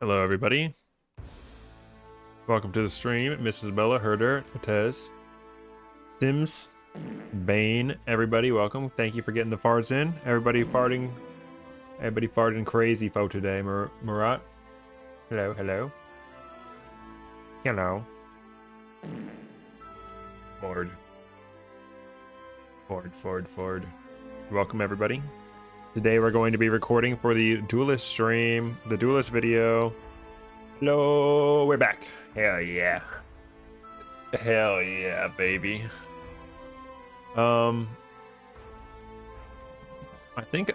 Hello, everybody. Welcome to the stream. Mrs. Bella, Herder, Tez, Sims, Bane, everybody, welcome. Thank you for getting the farts in. Everybody farting crazy for today. Murat. Hello, hello. Hello. Ford. Welcome, everybody. Today we're going to be recording for the Duelist stream, the Duelist video. Hello, we're back. Hell yeah. Hell yeah, baby. I think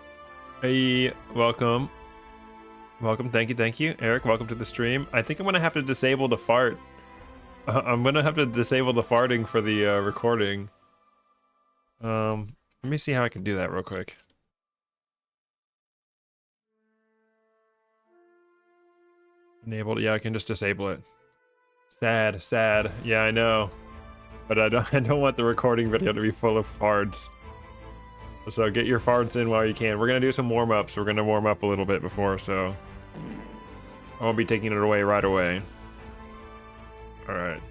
welcome, thank you, Eric. Welcome to the stream. I think I'm gonna have to disable the fart. I'm gonna have to disable the farting for the recording. Let me see how I can do that real quick. Enabled. Yeah, I can just disable it. Sad. Yeah, I know, but I don't want the recording video to be full of farts. So get your farts in while you can. We're gonna do some warm-ups. We're gonna warm up a little bit before, so I won't be taking it away right away. All right.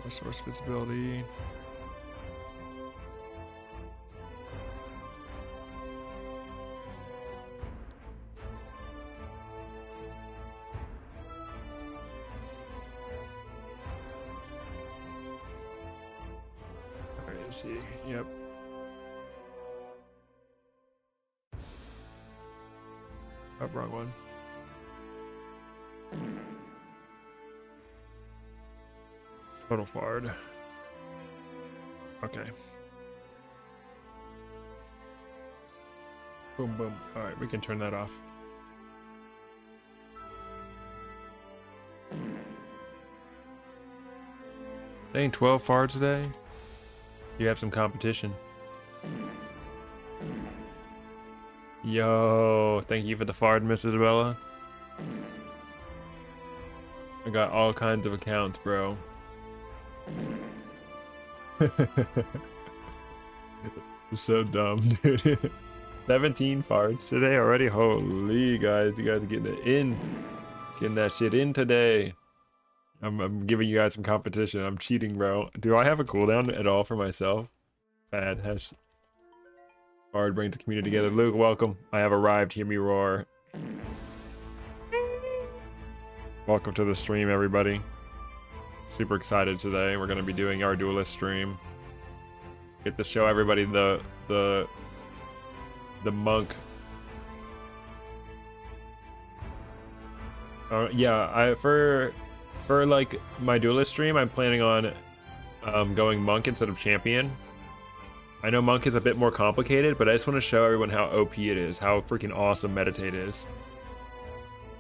Source visibility. All right, let's see. Yep. Oh, wrong one. Total fard. Okay. Boom. All right, we can turn that off. Dang, 12 fards today? You have some competition. Yo, thank you for the fard, Miss Isabella. I got all kinds of accounts, bro. So dumb, dude. 17 farts today already. Holy guys, you guys are getting it in, getting that shit in today. I'm giving you guys some competition. I'm cheating, bro. Do I have a cooldown at all for myself? Bad. Hash. Fard brings the community together. Luke, welcome. I have arrived. Hear me roar. Welcome to the stream, everybody. Super excited today. We're gonna be doing our Duelist stream. Get to show everybody the monk. Yeah, for like my Duelist stream, I'm planning on going monk instead of champion. I know monk is a bit more complicated, but I just want to show everyone how OP it is, how freaking awesome meditate is.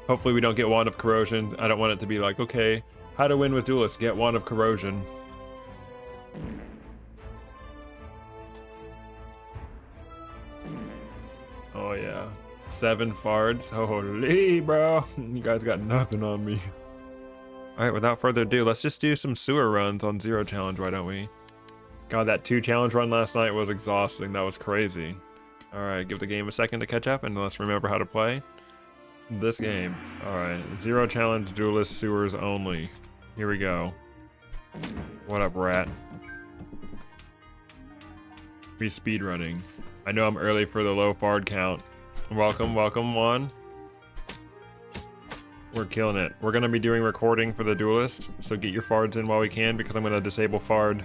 Hopefully we don't get Wand of Corrosion. I don't want it to be like, okay, how to win with Duelist, get Wand of Corrosion. Oh yeah, 7 fards. Holy bro, you guys got nothing on me. All right, without further ado, let's just do some sewer runs on 0 challenge, why don't we? God, that 2 challenge run last night was exhausting. That was crazy. All right, give the game a second to catch up and let's remember how to play this game. All right, 0 challenge, Duelist, sewers only. Here we go. What up, rat? Be speedrunning. I know I'm early for the low fard count. Welcome, Juan. We're killing it. We're gonna be doing recording for the Duelist, so get your fards in while we can because I'm gonna disable fard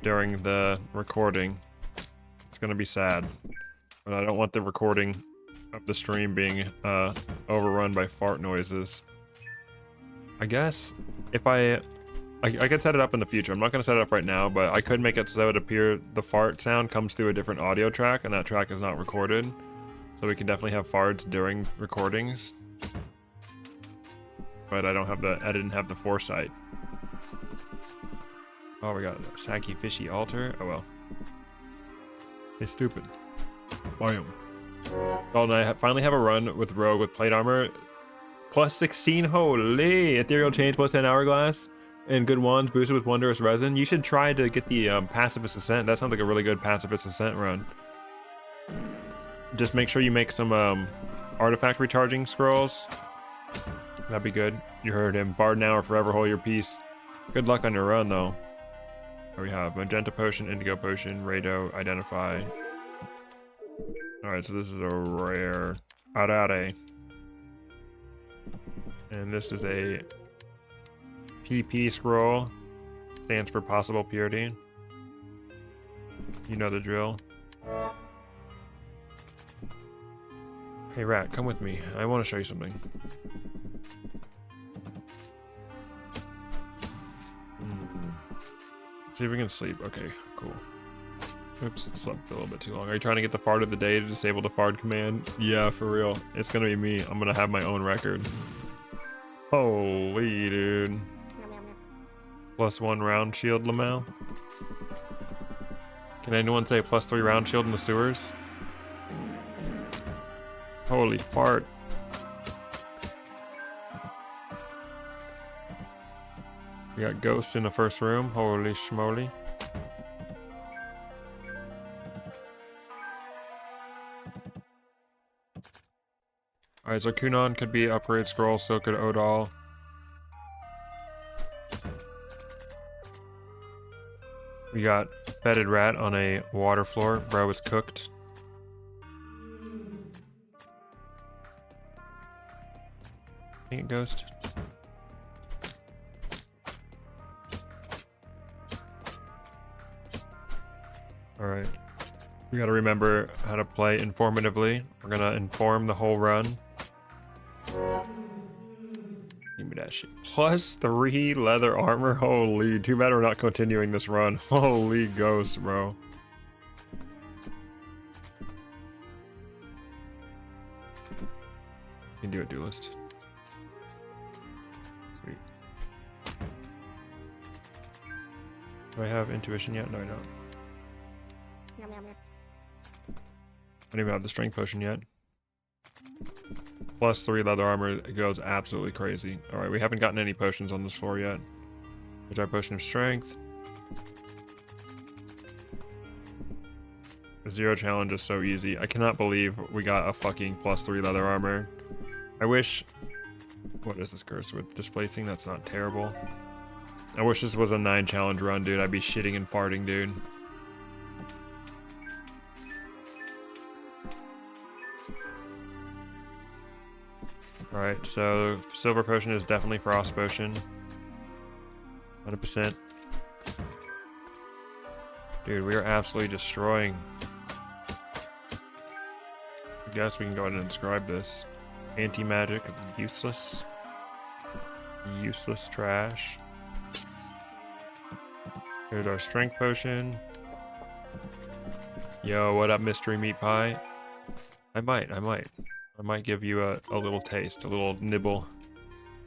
during the recording. It's gonna be sad, but I don't want the recording of the stream being overrun by fart noises. I guess if I could set it up in the future. I'm not gonna set it up right now, but I could make it so it appear the fart sound comes through a different audio track and that track is not recorded. So we can definitely have farts during recordings. But I didn't have the foresight. Oh, we got a Saki Fishy Altar. Oh well. Hey, stupid. Bam. Oh, and I finally have a run with Rogue with plate armor. Plus 16, holy! Ethereal Change plus 10 Hourglass. And good wands boosted with Wondrous Resin. You should try to get the Pacifist Ascent. That sounds like a really good Pacifist Ascent run. Just make sure you make some artifact recharging scrolls. That'd be good. You heard him. Bard now or forever hold your peace. Good luck on your run, though. Here we have Magenta Potion, Indigo Potion, Rado, Identify. Alright, so this is a rare Arare. And this is a PP scroll. Stands for Possible Purity. You know the drill. Hey Rat, come with me. I want to show you something. Let's see if we can sleep. Okay, cool. Oops, slept a little bit too long. Are you trying to get the fart of the day to disable the fart command? Yeah, for real. It's gonna be me. I'm gonna have my own record. Holy dude. +1 round shield, Lamel. Can anyone say +3 round shield in the sewers? Holy fart. We got Ghost in the first room. Holy schmoly. Alright, so Kunon could be upgrade scroll, so could Odal. We got Bedded Rat on a water floor. Bro is cooked. Ain't Ghost. Alright. We gotta remember how to play informatively. We're gonna inform the whole run. Give me that shit. +3 leather armor. Holy, too bad we're not continuing this run. Holy ghost, bro. You can do it, Duelist. Sweet. Do I have intuition yet? No, I don't. I don't even have the strength potion yet. +3 leather armor, it goes absolutely crazy. Alright, we haven't gotten any potions on this floor yet. Here's our potion of strength. The 0 challenge is so easy. I cannot believe we got a fucking +3 leather armor. I wish... What is this curse with displacing? That's not terrible. I wish this was a 9 challenge run, dude. I'd be shitting and farting, dude. Alright, so silver potion is definitely frost potion. 100%. Dude, we are absolutely destroying. I guess we can go ahead and inscribe this. Anti-magic, useless. Useless trash. Here's our strength potion. Yo, what up, mystery meat pie? I might give you a little taste, a little nibble.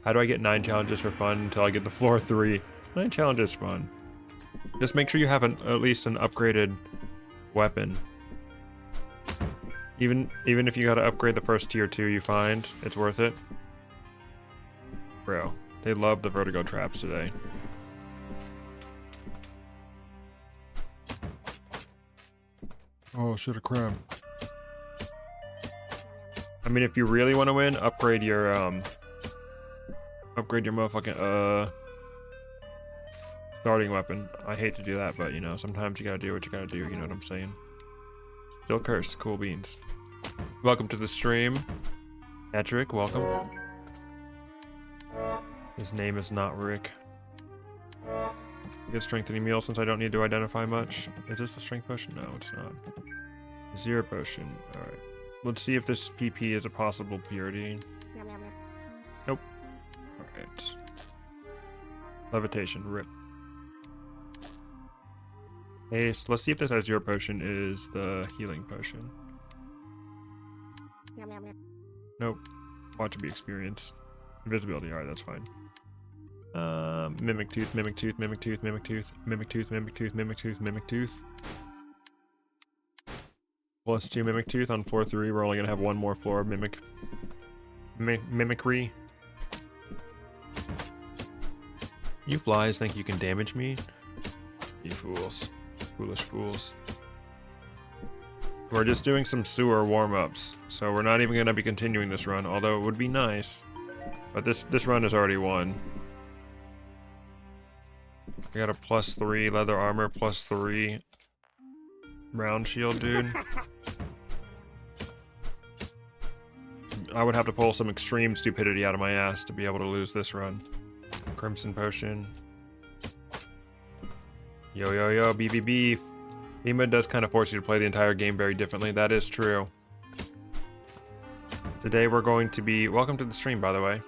How do I get 9 challenges for fun until I get the floor 3? 9 challenges fun. Just make sure you have at least an upgraded weapon. Even if you gotta upgrade the first tier 2 you find, it's worth it. Bro, they love the vertigo traps today. Oh shit, a crab. I mean, if you really want to win, upgrade your motherfucking starting weapon. I hate to do that, but you know, sometimes you gotta do what you gotta do, you know what I'm saying? Still cursed, cool beans. Welcome to the stream. Patrick, welcome. His name is not Rick. Get strengthening meal since I don't need to identify much. Is this the strength potion? No, it's not. 0 potion. Alright. Let's see if this PP is a possible purity. Nope. Alright. Levitation, rip. Hey, so let's see if this Azure potion is the healing potion. Nope. Want to be experienced. Invisibility, alright, that's fine. Mimic tooth, mimic tooth, mimic tooth, mimic tooth, mimic tooth, mimic tooth, mimic tooth, mimic tooth. +2 mimic tooth on floor 3. We're only gonna have one more floor of mimicry. You flies think you can damage me? You fools. Foolish fools. We're just doing some sewer warm-ups, so we're not even going to be continuing this run, although it would be nice. But this run is already won. I got a +3 leather armor, +3 round shield, dude. I would have to pull some extreme stupidity out of my ass to be able to lose this run. Crimson potion. Yo, yo, yo, BBB. FEMA does kind of force you to play the entire game very differently. That is true. Today we're going to be... Welcome to the stream, by the way.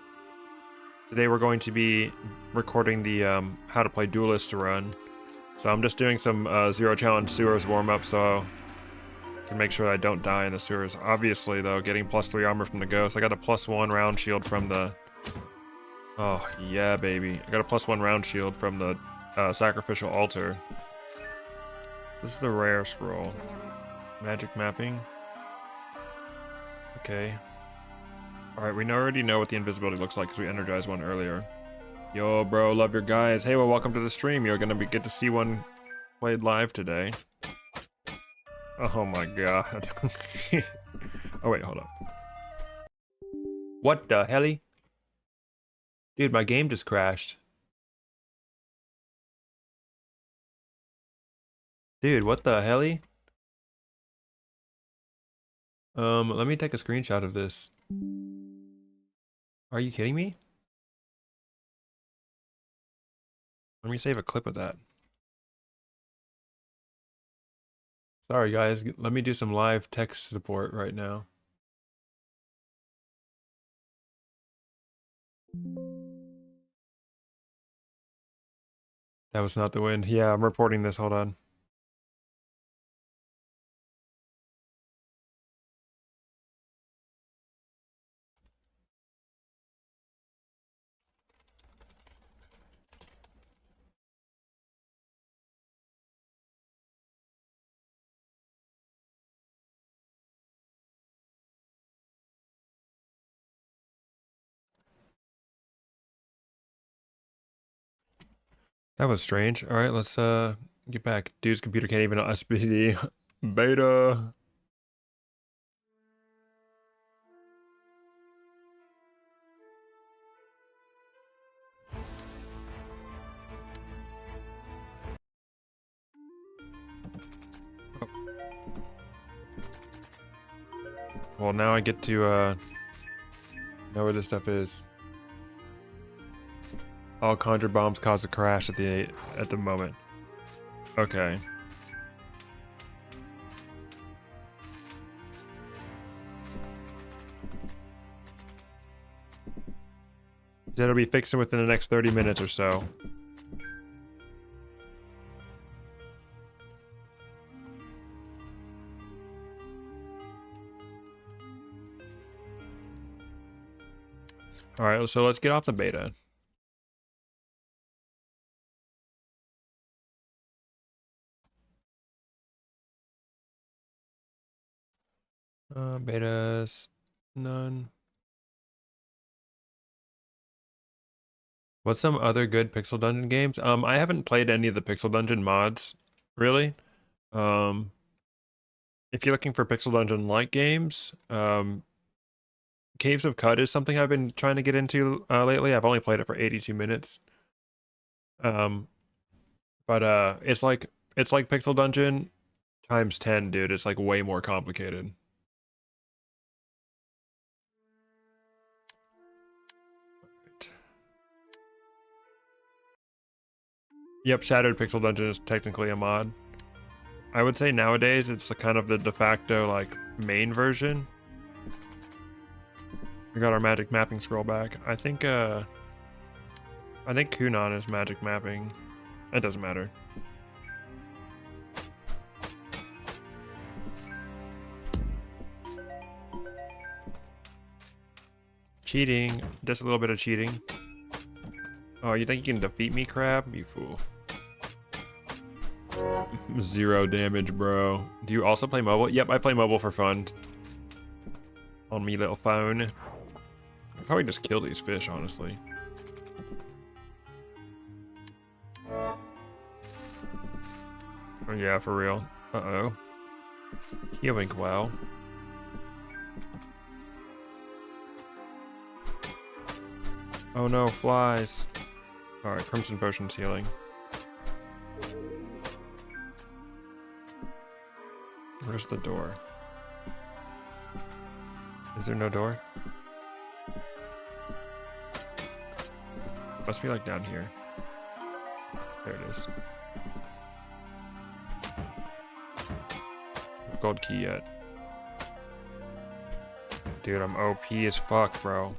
Today we're going to be recording the how to play Duelist run. So I'm just doing some Zero Challenge Sewers warm-up so I can make sure I don't die in the sewers. Obviously, though, getting +3 armor from the Ghost. I got a +1 round shield from the... Oh, yeah, baby. I got a +1 round shield from the Sacrificial Altar. This is the rare scroll. Magic mapping. Okay. Alright, we already know what the invisibility looks like because we energized one earlier. Yo, bro, love your guys. Hey, well, welcome to the stream. You're gonna get to see one played live today. Oh my god. Oh wait, hold up. What the helly? Dude, my game just crashed. Dude, what the helly? Let me take a screenshot of this. Are you kidding me? Let me save a clip of that. Sorry guys, let me do some live text support right now. That was not the wind. Yeah, I'm reporting this, hold on. That was strange. Alright, let's get back. Dude's computer can't even SPD. Beta. Oh. Well, now I get to know where this stuff is. All conjure bombs cause a crash at the moment. Okay. It'll be fixing within the next 30 minutes or so. Alright, so let's get off the beta. Betas, none. What's some other good Pixel Dungeon games? I haven't played any of the Pixel Dungeon mods, really. If you're looking for Pixel Dungeon-like games, Caves of Cud is something I've been trying to get into lately. I've only played it for 82 minutes. But it's like Pixel Dungeon times 10, dude. It's like way more complicated. Yep, Shattered Pixel Dungeon is technically a mod. I would say nowadays it's kind of the de facto like main version. We got our magic mapping scroll back. I think Kunan is magic mapping. It doesn't matter. Cheating. Just a little bit of cheating. Oh, you think you can defeat me, crab? You fool. 0 damage, bro. Do you also play mobile? Yep, I play mobile for fun. On me little phone. I'll probably just kill these fish, honestly. Oh, yeah, for real. Uh-oh. Healing well. Oh no, flies. Alright, Crimson Potion's healing. Where's the door? Is there no door? Must be like down here. There it is. No gold key yet. Dude, I'm OP as fuck, bro.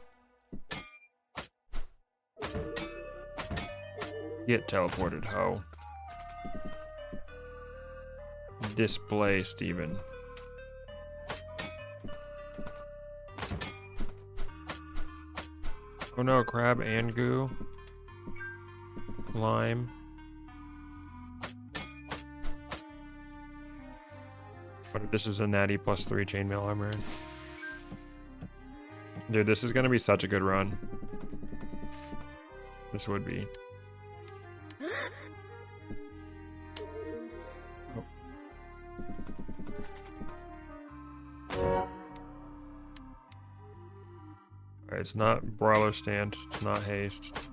Get teleported, ho. Display, Steven. Oh no, crab and goo. Lime. But if this is a natty +3 chainmail armor. Dude, this is gonna be such a good run. This would be. Alright, it's not brawler stance, it's not haste.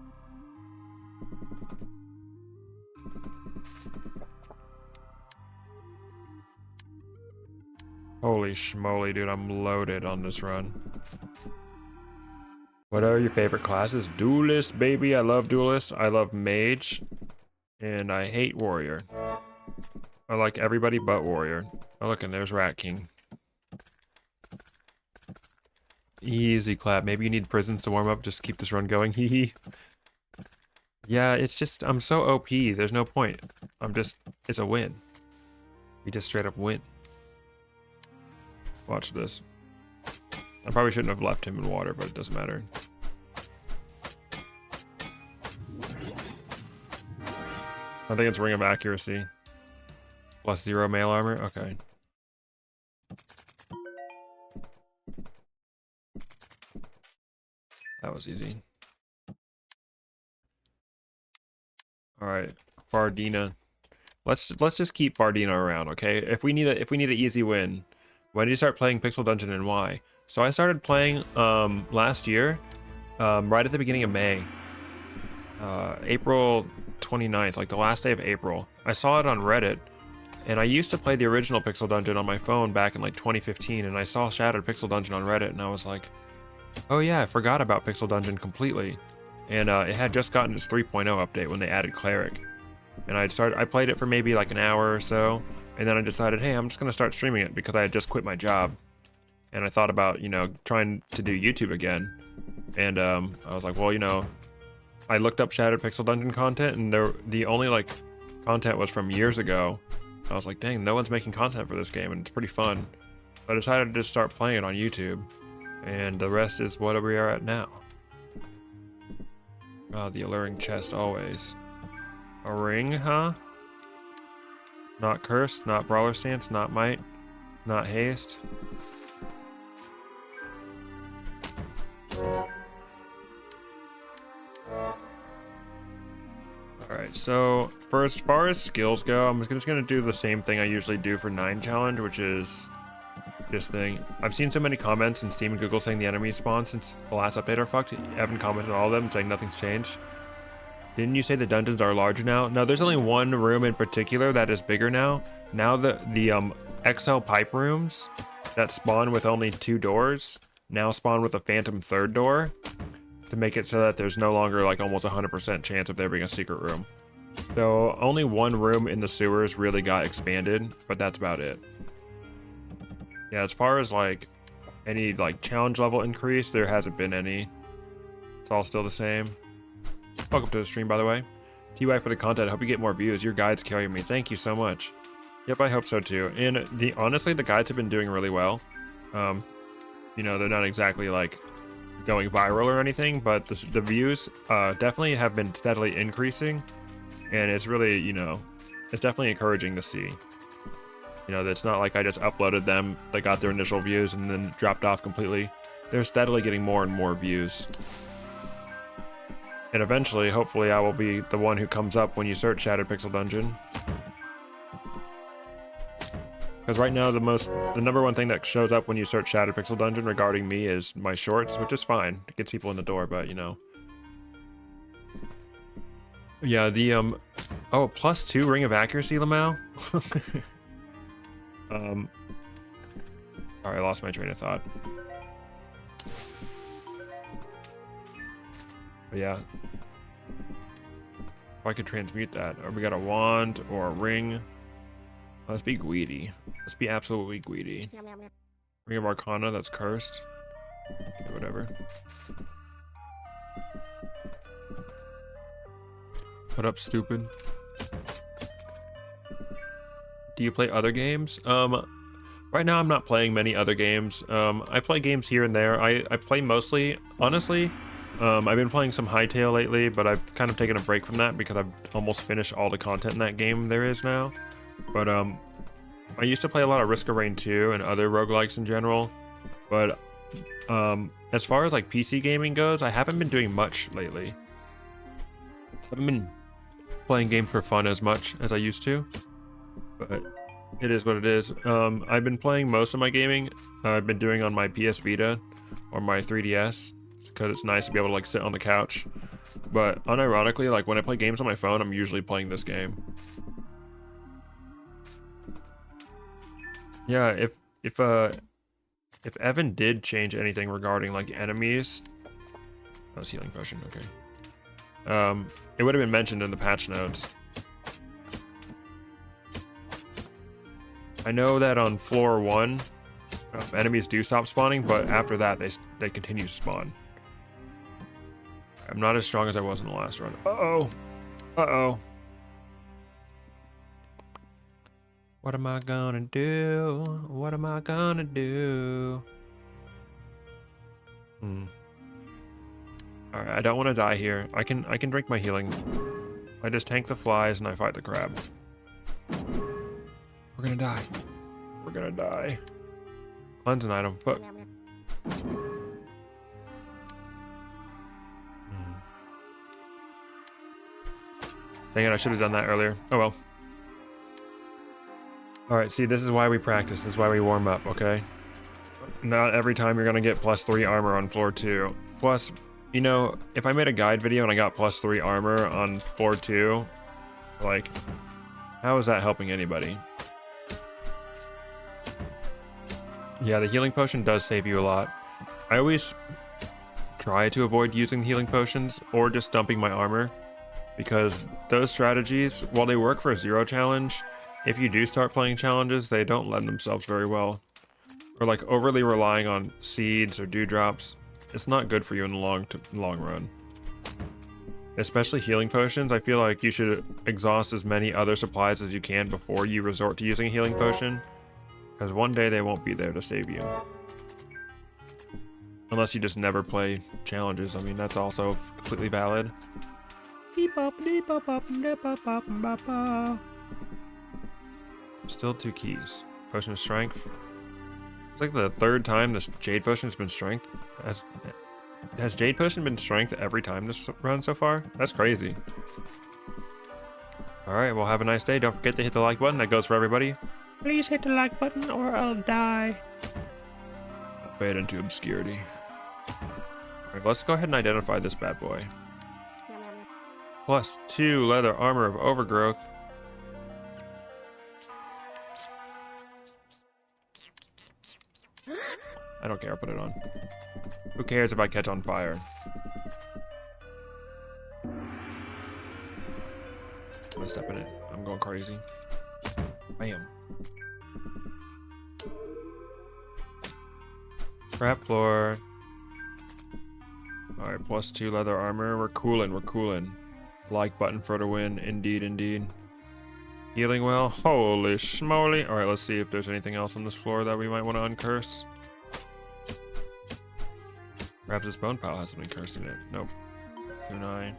Holy schmoly, dude, I'm loaded on this run. What are your favorite classes? Duelist, baby. I love Duelist. I love Mage. And I hate Warrior. I like everybody but Warrior. Oh, look, and there's Rat King. Easy clap. Maybe you need prisons to warm up. Just keep this run going. Hee hee. Yeah, it's just, I'm so OP. There's no point. It's a win. We just straight up win. Watch this. I probably shouldn't have left him in water, but it doesn't matter. I think it's Ring of Accuracy. +0 mail armor? Okay. That was easy. Alright, Fardina. Let's just keep Fardina around, okay? If we need an easy win, when did you start playing Pixel Dungeon and why? So I started playing last year, right at the beginning of May. April 29th, like the last day of April. I saw it on Reddit, and I used to play the original Pixel Dungeon on my phone back in like 2015, and I saw Shattered Pixel Dungeon on Reddit, and I was like, oh yeah, I forgot about Pixel Dungeon completely. And it had just gotten its 3.0 update when they added Cleric. And I played it for maybe like an hour or so, and then I decided, hey, I'm just gonna start streaming it because I had just quit my job. And I thought about, you know, trying to do YouTube again. And I was like, well, you know, I looked up Shattered Pixel Dungeon content, and the only like content was from years ago. I was like, dang, no one's making content for this game, and it's pretty fun. So I decided to just start playing it on YouTube, and the rest is what we are at now. Oh, the alluring chest always. A ring, huh? Not cursed, not brawler stance, not might, not haste. Alright, so for as far as skills go, I'm just gonna do the same thing I usually do for 9 challenge, which is this thing. I've seen so many comments in Steam and Google saying the enemy spawn since the last update are fucked. I haven't commented on all of them saying nothing's changed. Didn't you say the dungeons are larger now? No, there's only one room in particular that is bigger now. Now the XL pipe rooms that spawn with only 2 doors now spawn with a phantom 3rd door to make it so that there's no longer like almost 100% chance of there being a secret room. So only one room in the sewers really got expanded, but that's about it. Yeah, as far as like any like challenge level increase, there hasn't been any. It's all still the same. Welcome to the stream, by the way. TY for the content. I hope you get more views. Your guides carry me. Thank you so much. Yep, I hope so too. And honestly, the guides have been doing really well. You know, they're not exactly like going viral or anything, but the views definitely have been steadily increasing, and it's really, you know, it's definitely encouraging to see. You know, it's not like I just uploaded them, they got their initial views and then dropped off completely. They're steadily getting more and more views. And eventually, hopefully, I will be the one who comes up when you search Shattered Pixel Dungeon. Because right now the number one thing that shows up when you search Shattered Pixel Dungeon regarding me is my shorts, which is fine. It gets people in the door, but you know. Yeah, the oh, +2 Ring of Accuracy, Lamau. Sorry, I lost my train of thought. But yeah. If I could transmute that. Or we got a wand or a ring. Let's be greedy. Let's be absolutely greedy. Ring of Arcana, that's cursed. Okay, whatever. What up, stupid? Do you play other games? Right now I'm not playing many other games. I play games here and there. I play mostly, honestly, I've been playing some Hytale lately, but I've kind of taken a break from that because I've almost finished all the content in that game there is now. But I used to play a lot of Risk of Rain 2 and other roguelikes in general. But as far as like PC gaming goes, I haven't been doing much lately. I haven't been playing games for fun as much as I used to. But it is what it is. I've been playing most of my gaming. I've been doing on my PS Vita or my 3DS because it's nice to be able to like sit on the couch. But unironically, like when I play games on my phone, I'm usually playing this game. Yeah, if Evan did change anything regarding like enemies, oh, it's healing potion. Okay. It would have been mentioned in the patch notes. I know that on floor 1, enemies do stop spawning, but after that, they continue to spawn. I'm not as strong as I was in the last run. Uh-oh. Uh-oh. What am I gonna do? What am I gonna do? Alright, I don't want to die here. I can drink my healing. I just tank the flies and I fight the crab. We're gonna die. We're gonna die. Cleanse an item. Fuck. Dang it, I should have done that earlier. Oh well. Alright, see, this is why we practice. This is why we warm up, okay? Not every time you're gonna get +3 armor on floor 2. Plus, you know, if I made a guide video and I got +3 armor on floor 2, like, how is that helping anybody? Yeah, the healing potion does save you a lot. I always try to avoid using healing potions or just dumping my armor, because those strategies, while they work for a 0 challenge, if you do start playing challenges, they don't lend themselves very well. Or like overly relying on seeds or dewdrops, it's not good for you in the long run. Especially healing potions, I feel like you should exhaust as many other supplies as you can before you resort to using a healing potion, because one day they won't be there to save you. Unless you just never play challenges. I mean, that's also completely valid. Still 2 keys. Potion of Strength. It's like the 3rd time this Jade Potion has been Strength. Has Jade Potion been Strength every time this run so far? That's crazy. Alright, well have a nice day. Don't forget to hit the like button. That goes for everybody. Please hit the like button or I'll die. I'll fade into obscurity. Alright, let's go ahead and identify this bad boy. +2 leather armor of overgrowth. I don't care, I'll put it on. Who cares if I catch on fire? I'm gonna step in it. I'm going crazy. Bam. Trap floor. Alright, +2 leather armor. We're coolin', we're coolin'. Like button for the win. Indeed, indeed. Healing well. Holy schmoly. Alright, let's see if there's anything else on this floor that we might want to uncurse. Perhaps this bone pile has something cursed in it. Nope. 2-9.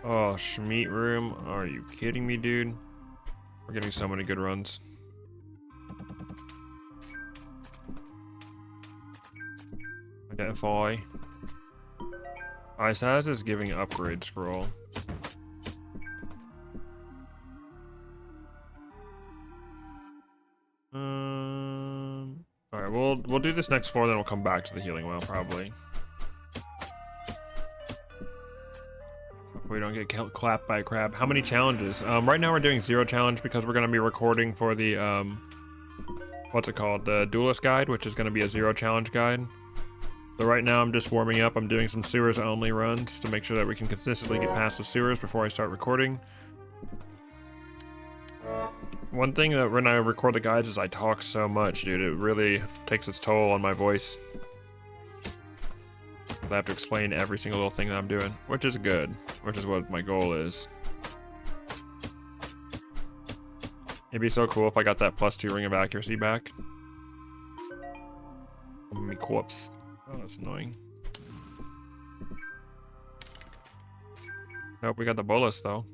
Oh, Schmeat room. Are you kidding me, dude? We're getting so many good runs. Identify. Ice Has is giving upgrade scroll. Alright, we'll do this next floor, then we'll come back to the healing well, probably. We don't get clapped by a crab. How many challenges? Right now we're doing 0 challenge because we're going to be recording for the, what's it called? The Duelist guide, which is going to be a 0 challenge guide. So right now I'm just warming up. I'm doing some sewers only runs to make sure that we can consistently get past the sewers before I start recording. One thing that when I record the guides is I talk so much, dude. It really takes its toll on my voice. I have to explain every single little thing that I'm doing, which is good, which is what my goal is. It'd be so cool if I got that +2 ring of accuracy back. Me corpse. Oh, that's annoying. Nope, we got the bolus though.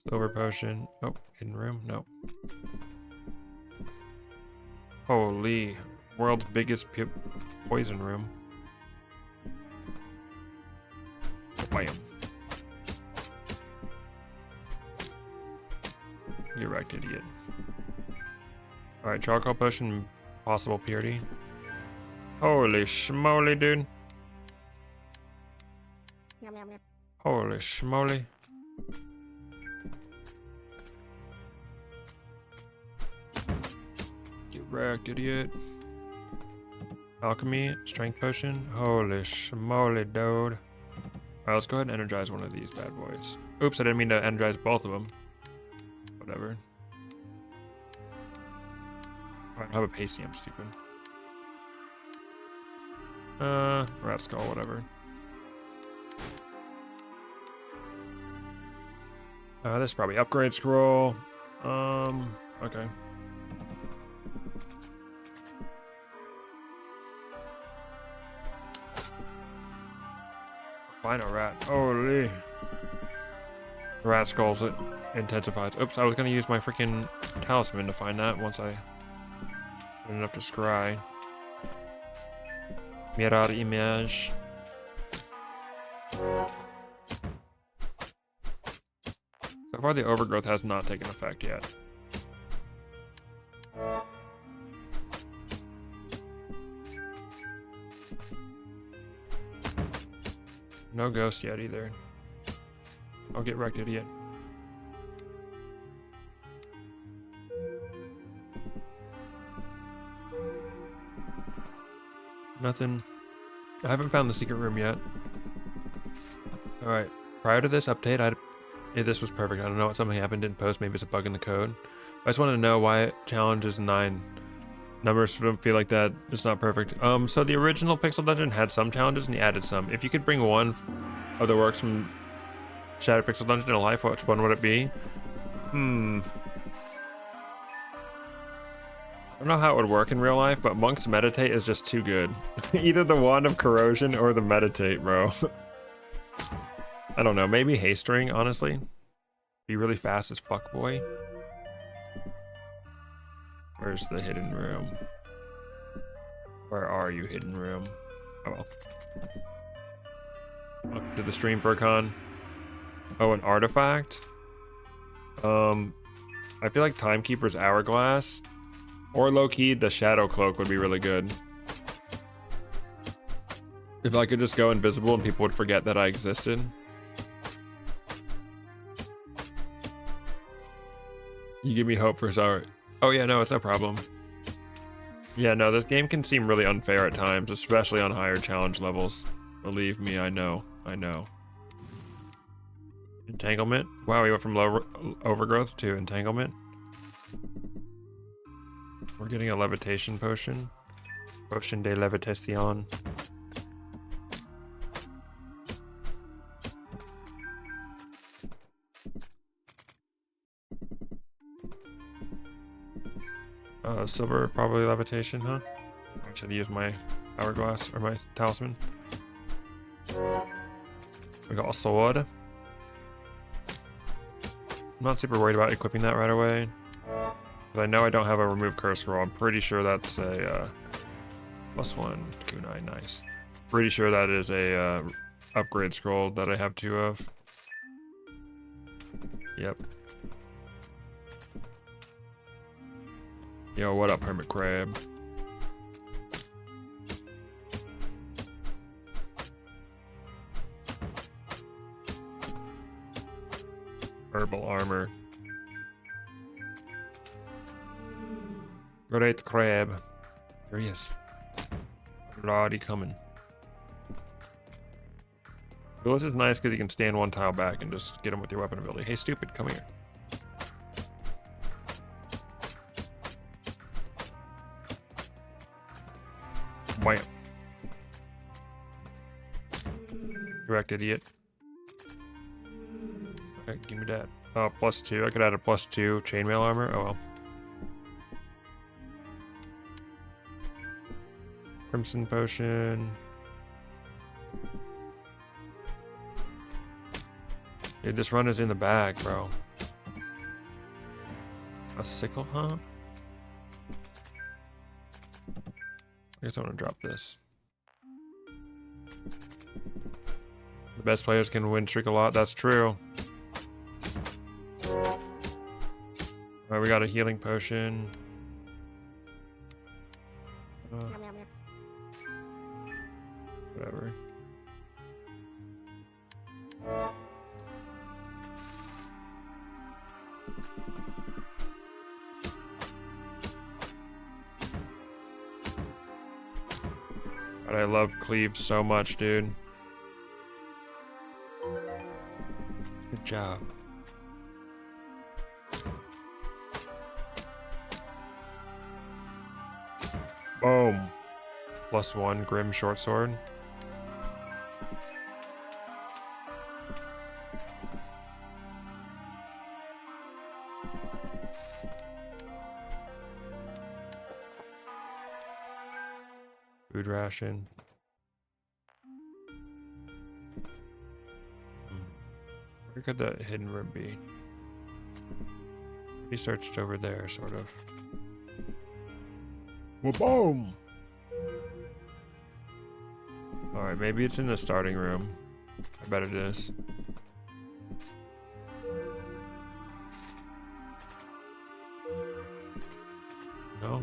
Silver potion. Oh, hidden room. Nope. Holy, world's biggest poison room. Bam. You're wrecked, idiot. Alright, charcoal potion, possible purity. Holy schmoly, dude. Holy schmoly. Get wrecked, idiot. Alchemy, strength potion. Holy schmoly, dude. Alright, let's go ahead and energize one of these bad boys. Oops, I didn't mean to energize both of them. Whatever. I don't have a pasty, I'm stupid. Rat skull, whatever. This is probably upgrade scroll. Okay. Find a rat. Holy. Rat skulls, it intensifies. Oops, I was gonna use my freaking talisman to find that once I ended up to scry. Mirror image. So far the overgrowth has not taken effect yet. No ghost yet either. I'll get wrecked, idiot. Nothing. I haven't found the secret room yet. Alright. Prior to this update, this was perfect. I don't know what something happened, didn't post. Maybe it's a bug in the code. I just want to know why challenge is 9. Numbers don't feel like that. It's not perfect. So the original Pixel Dungeon had some challenges and he added some. If you could bring one of the works from Shattered Pixel Dungeon to life, which one would it be? I don't know how it would work in real life, but Monk's Meditate is just too good. Either the Wand of Corrosion or the Meditate, bro. I don't know, maybe Haste Ring, honestly. Be really fast as fuck, boy. Where's the hidden room? Where are you, hidden room? Oh well. Up to the stream for a con. Oh, an artifact? I feel like Timekeeper's Hourglass or low-key the Shadow Cloak would be really good. If I could just go invisible and people would forget that I existed. You give me hope for Sour. Oh yeah, no, it's no problem. Yeah, no, this game can seem really unfair at times, especially on higher challenge levels. Believe me, I know. I know. Entanglement? Wow, we went from low overgrowth to entanglement. We're getting a levitation potion. Potion de levitation. Silver, probably levitation, huh? I should use my hourglass or my talisman. We got a sword. I'm not super worried about equipping that right away. But I know I don't have a remove curse scroll. I'm pretty sure that's a +1 kunai, nice. Pretty sure that is a upgrade scroll that I have 2 of. Yep. Yo, what up, Hermit Crab? Herbal armor. Great crab. There he is. Already coming. Duelist is nice because you can stand one tile back and just get him with your weapon ability. Hey, stupid, come here. Wham. Correct, idiot. Okay, give me that. Oh, +2. I could add a +2 chainmail armor. Oh well. Crimson potion. Dude, this run is in the bag, bro. A sickle, huh? I guess I want to drop this. The best players can win streak a lot. That's true. Alright, we got a healing potion. Whatever. God, I love cleave so much, dude. Good job. Boom. +1 Grim short sword. Food ration. Where could that hidden room be? He searched over there, sort of. Well, boom! Alright, maybe it's in the starting room. I bet it is. No?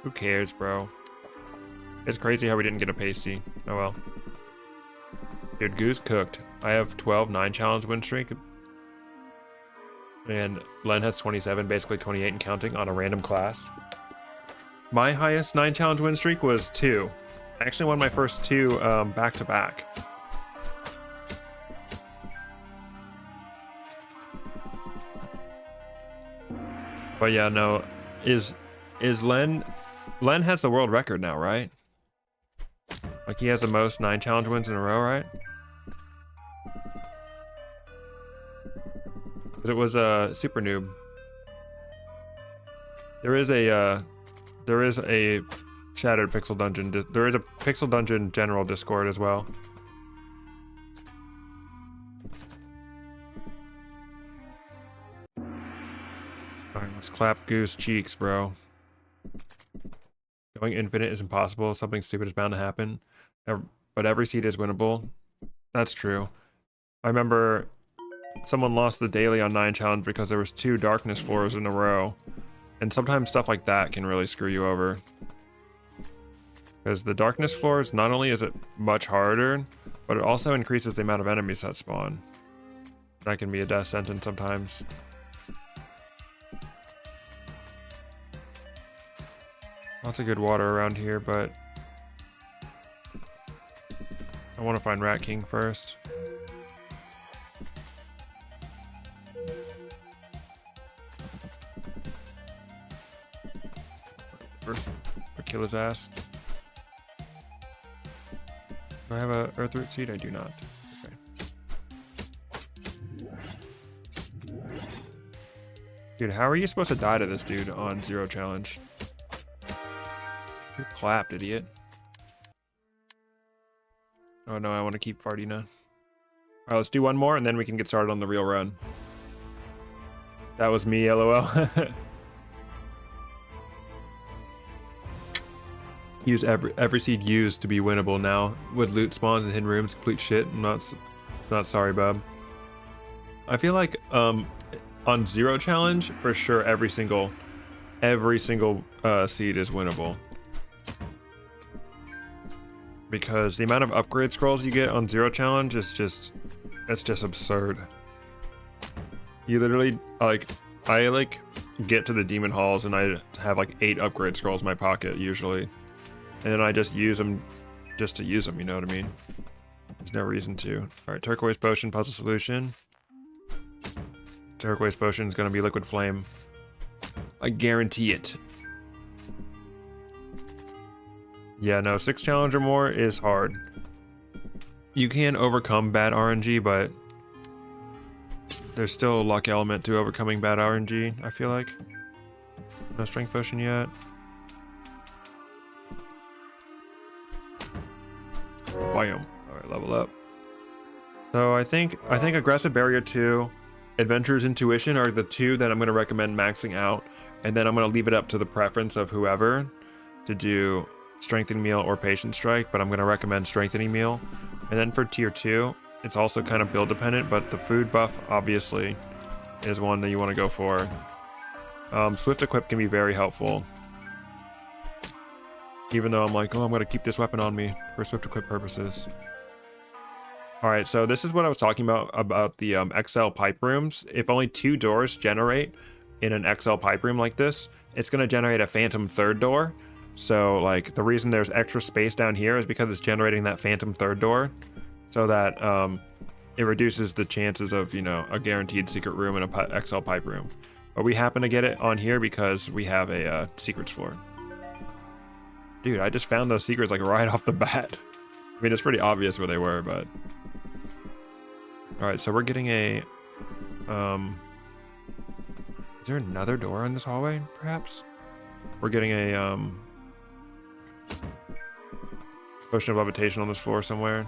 Who cares, bro? It's crazy how we didn't get a pasty. Oh well. Dude, Goose cooked. I have 12 9-challenge win streak. And Len has 27, basically 28 and counting on a random class. My highest 9-challenge win streak was 2. I actually won my first 2 back-to-back. But yeah, no. Is Len has the world record now, right? Like he has the most 9-challenge wins in a row, right? It was a super noob. There is a Shattered Pixel Dungeon. There is a Pixel Dungeon general Discord as well. Alright, let's clap Goose cheeks, bro. Going infinite is impossible. Something stupid is bound to happen. But every seed is winnable. That's true. I remember someone lost the daily on 9-challenge because there was 2 darkness floors in a row. And sometimes stuff like that can really screw you over. Because the darkness floors, not only is it much harder, but it also increases the amount of enemies that spawn. That can be a death sentence sometimes. Lots of good water around here, but I want to find Rat King first. Or kill his ass. Do I have a Earthroot seed? I do not. Okay. Dude, how are you supposed to die to this dude on 0 challenge? You're clapped, idiot. Oh no, I want to keep Fardina. Alright, let's do one more and then we can get started on the real run. That was me, lol. Use every seed used to be winnable now. With loot spawns and hidden rooms, complete shit. I'm not sorry, bub. I feel like on 0 challenge, for sure every single seed is winnable. Because the amount of upgrade scrolls you get on 0 challenge is just, it's just absurd. You literally, like, I like get to the demon halls and I have like 8 upgrade scrolls in my pocket usually. And then I just use them just to use them, you know what I mean? There's no reason to. All right, turquoise potion, puzzle solution. Turquoise potion is gonna be liquid flame. I guarantee it. Yeah, no, 6 challenge or more is hard. You can overcome bad RNG, but there's still a luck element to overcoming bad RNG, I feel like. No strength potion yet. Biome. Alright, level up. So I think Aggressive Barrier 2, Adventurer's Intuition are the 2 that I'm going to recommend maxing out. And then I'm going to leave it up to the preference of whoever to do Strengthening Meal or Patient Strike, but I'm going to recommend Strengthening Meal. And then for tier 2, it's also kind of build dependent, but the food buff obviously is one that you want to go for. Swift Equip can be very helpful. Even though I'm like, oh, I'm going to keep this weapon on me for Swift Equip purposes. Alright, so this is what I was talking about the XL pipe rooms. If only 2 doors generate in an XL pipe room like this, it's going to generate a phantom 3rd door. So, like, the reason there's extra space down here is because it's generating that phantom 3rd door. So that it reduces the chances of, you know, a guaranteed secret room in a XL pipe room. But we happen to get it on here because we have a secrets floor. Dude, I just found those secrets like right off the bat. I mean, it's pretty obvious where they were, but... Alright, so we're getting a... Is there another door in this hallway, perhaps? We're getting a potion of levitation on this floor somewhere.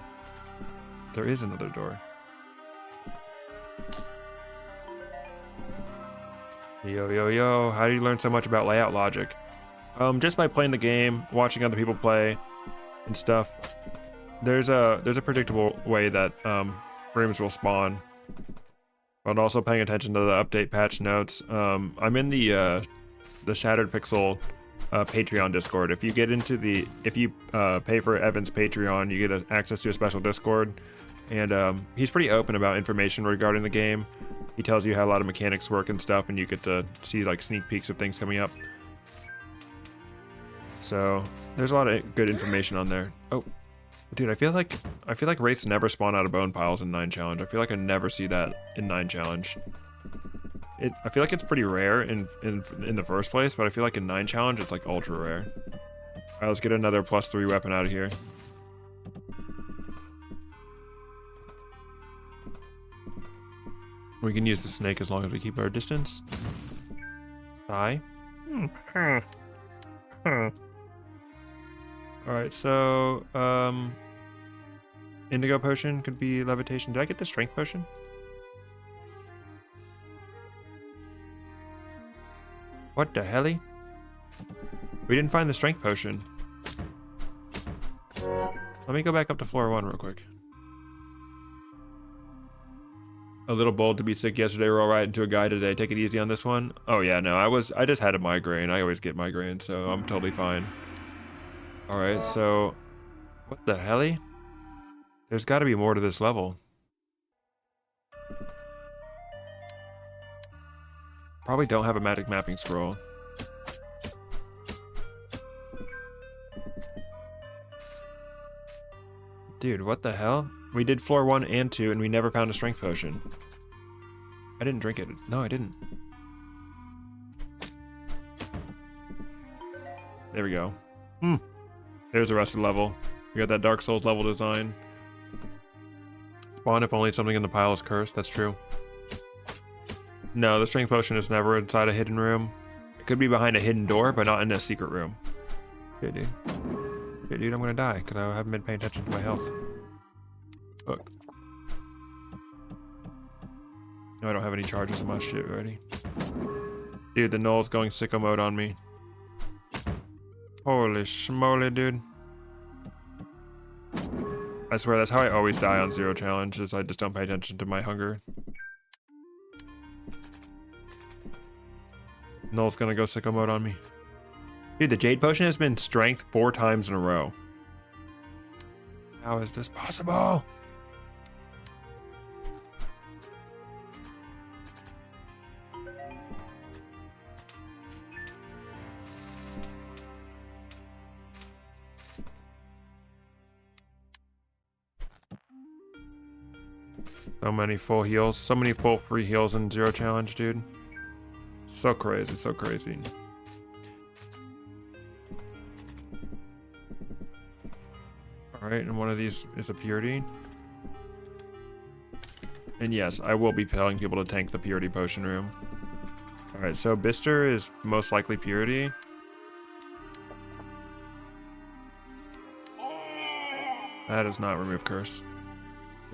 There is another door. Yo, yo, yo. How do you learn so much about layout logic? Just by playing the game, watching other people play, and stuff. There's a predictable way that rooms will spawn. But also paying attention to the update patch notes. I'm in the Shattered Pixel Patreon Discord. If you get into the, if you pay for Evan's Patreon, you get access to a special Discord. And he's pretty open about information regarding the game. He tells you how a lot of mechanics work and stuff, and you get to see like sneak peeks of things coming up. So there's a lot of good information on there. Oh, dude, I feel like wraiths never spawn out of bone piles in 9 challenge. I feel like I never see that in 9 challenge. I feel like it's pretty rare in the first place, but I feel like in 9 challenge it's like ultra rare. Alright, let's get another +3 weapon out of here. We can use the snake as long as we keep our distance. Sigh. Alright, so indigo potion could be levitation. Did I get the strength potion? What the helly? We didn't find the strength potion. Let me go back up to floor 1 real quick. A little bold to be sick yesterday, roll right into a guy today. Take it easy on this one. Oh yeah, no, I just had a migraine. I always get migraine, so I'm totally fine. Alright, so what the helly? There's gotta be more to this level. Probably don't have a magic mapping scroll. Dude, what the hell? We did floor 1 and 2 and we never found a strength potion. I didn't drink it. No, I didn't. There we go. There's the rest of the level. We got that Dark Souls level design. Spawn if only something in the pile is cursed. That's true. No, the strength potion is never inside a hidden room. It could be behind a hidden door, but not in a secret room. Okay, dude. Okay, dude, I'm gonna die because I haven't been paying attention to my health. Look. No, I don't have any charges in my shit already. Dude, the Null's going sicko mode on me. Holy schmoly, dude. I swear that's how I always die on 0 challenge, is I just don't pay attention to my hunger. Null's gonna go sicko mode on me. Dude, the Jade Potion has been strength 4 times in a row. How is this possible? So many full heals, so many full free heals in 0 challenge, dude. So crazy, so crazy. Alright, and one of these is a purity. And yes, I will be telling people to tank the purity potion room. Alright, so Bister is most likely purity. That does not remove curse.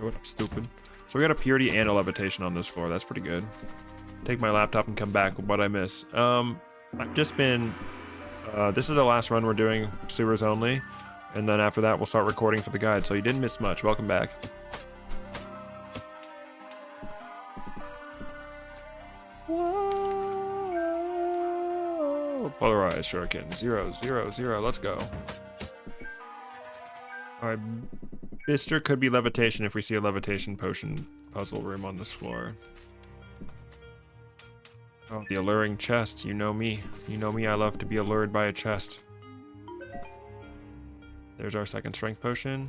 What up, stupid? So we got a purity and a levitation on this floor. That's pretty good. Take my laptop and come back with what I miss. I've just been... this is the last run we're doing sewers only. And then after that, we'll start recording for the guide. So you didn't miss much. Welcome back. Whoa! Polarized shuriken. 0, 0, 0. Let's go. Alright. Bister could be levitation if we see a levitation potion puzzle room on this floor. Oh, the alluring chest. You know me. You know me, I love to be allured by a chest. There's our second strength potion.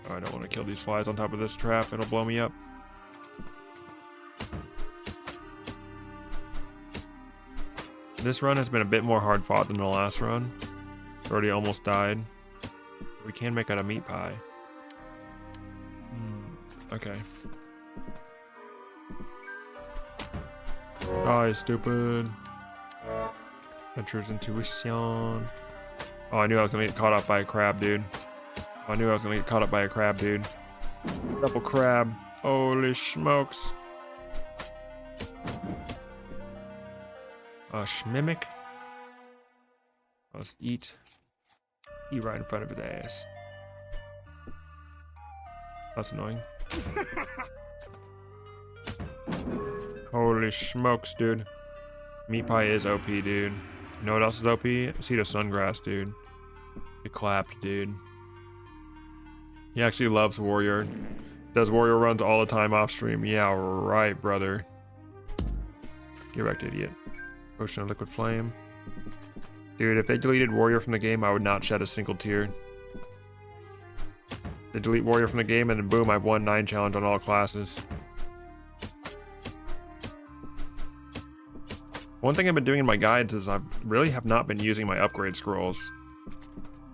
Oh, I don't want to kill these flies on top of this trap. It'll blow me up. This run has been a bit more hard fought than the last run. Already almost died. We can make out a meat pie. Okay. Die, stupid. Adventure's intuition. Oh, I knew I was gonna get caught up by a crab, dude. I knew I was gonna get caught up by a crab, dude. Double crab. Holy smokes. Schmimic. Let's eat. Eat right in front of his ass. That's annoying. Holy smokes, dude. Meat pie is OP, dude. You know what else is OP? See the sungrass, dude. It clapped, dude. He actually loves warrior. Does warrior runs all the time off stream. Yeah, right, brother. Get wrecked, idiot. Potion of liquid flame. Dude, if they deleted warrior from the game, I would not shed a single tear. They delete warrior from the game and then boom, I've won 9 challenge on all classes. One thing I've been doing in my guides is I really have not been using my upgrade scrolls.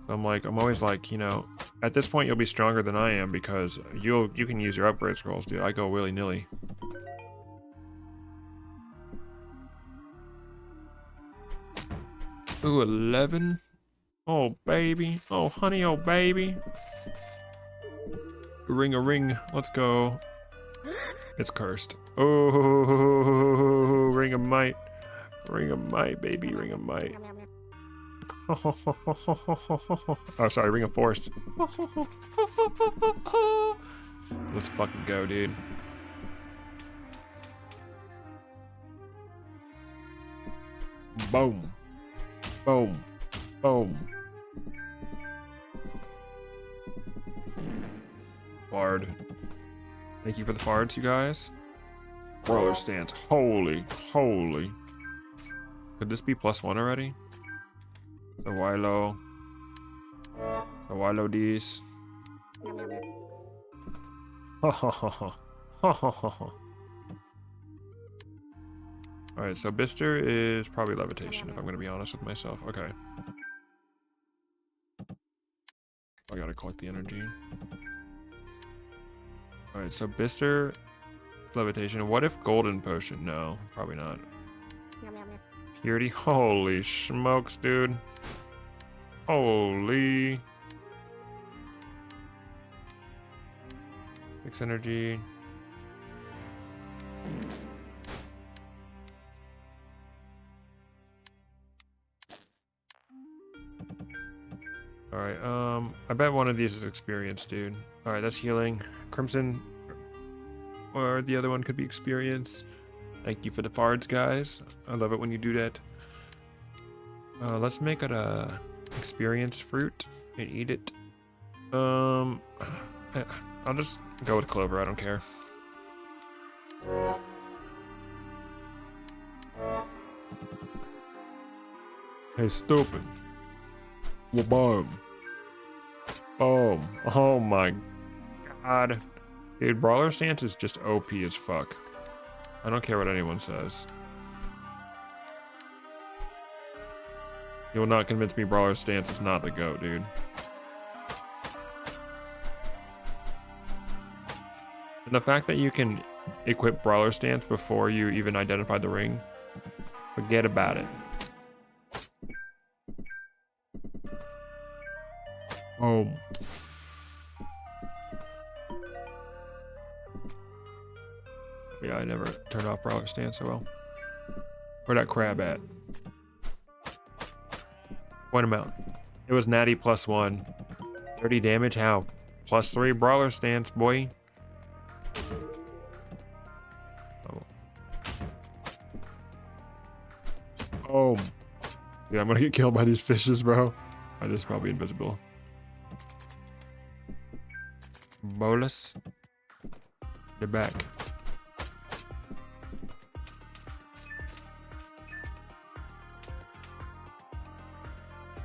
So I'm always like, you know, at this point you'll be stronger than I am because you can use your upgrade scrolls, dude. I go willy-nilly. Ooh, 11. Oh, baby. Oh, honey, oh, baby. Ring a ring. Let's go. It's cursed. Oh, ring of might. Ring of might, baby. Ring of might. Oh, sorry. Ring of force. Let's fucking go, dude. Boom. Boom. Boom. Bard. Thank you for the fards, you guys. Roller stance. Holy. Holy. Could this be +1 already? So Wilo. So Wilo these. Ha ha ha ha. Ha ha ha ha. Alright, so Bister is probably levitation, if I'm going to be honest with myself. Okay. I gotta collect the energy. Alright, so Bister, levitation. What if golden potion? No, probably not. Purity. Holy smokes, dude. Holy. 6 energy. Alright, I bet one of these is experience, dude. Alright, that's healing. Crimson or the other one could be experience. Thank you for the fards, guys. I love it when you do that. Let's make it a experience fruit and eat it. I'll just go with clover. I don't care. Hey, stupid. Well, boom. Boom. Oh my god. Dude, Brawler Stance is just OP as fuck. I don't care what anyone says. You will not convince me Brawler Stance is not the GOAT, dude. And the fact that you can equip Brawler Stance before you even identify the ring, forget about it. Oh. Yeah, I never turned off Brawler Stance so well. Where'd that crab at? Point him out. It was natty +1. 30 damage, how? +3 Brawler Stance, boy. Oh. Oh. Yeah, I'm gonna get killed by these fishes, bro. Oh, this is probably invisible. Bolus. They're back.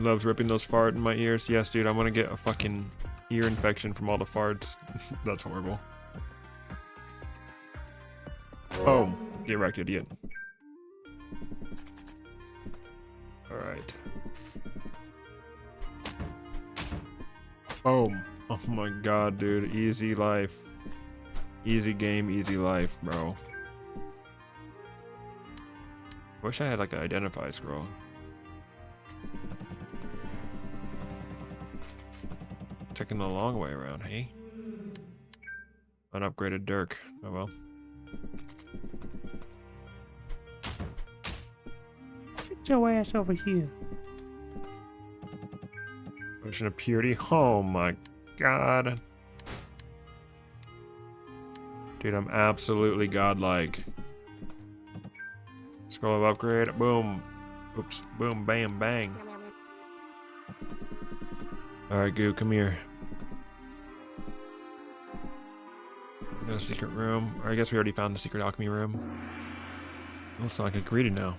Loves ripping those fart in my ears. Yes, dude, I'm gonna get a fucking ear infection from all the farts. That's horrible. Oh, get wrecked, idiot. Alright. Boom. Oh my god, dude. Easy life. Easy game, easy life, bro. Wish I had like an identify scroll. Taking the long way around, hey? Unupgraded Dirk. Oh well. Get your ass over here. Potion of Purity. Oh my god. Dude, I'm absolutely godlike. Scroll of upgrade. Boom. Oops. Boom, bam, bang. Alright, Goo, come here. No secret room. Or I guess we already found the secret alchemy room. Looks like it's greedy now.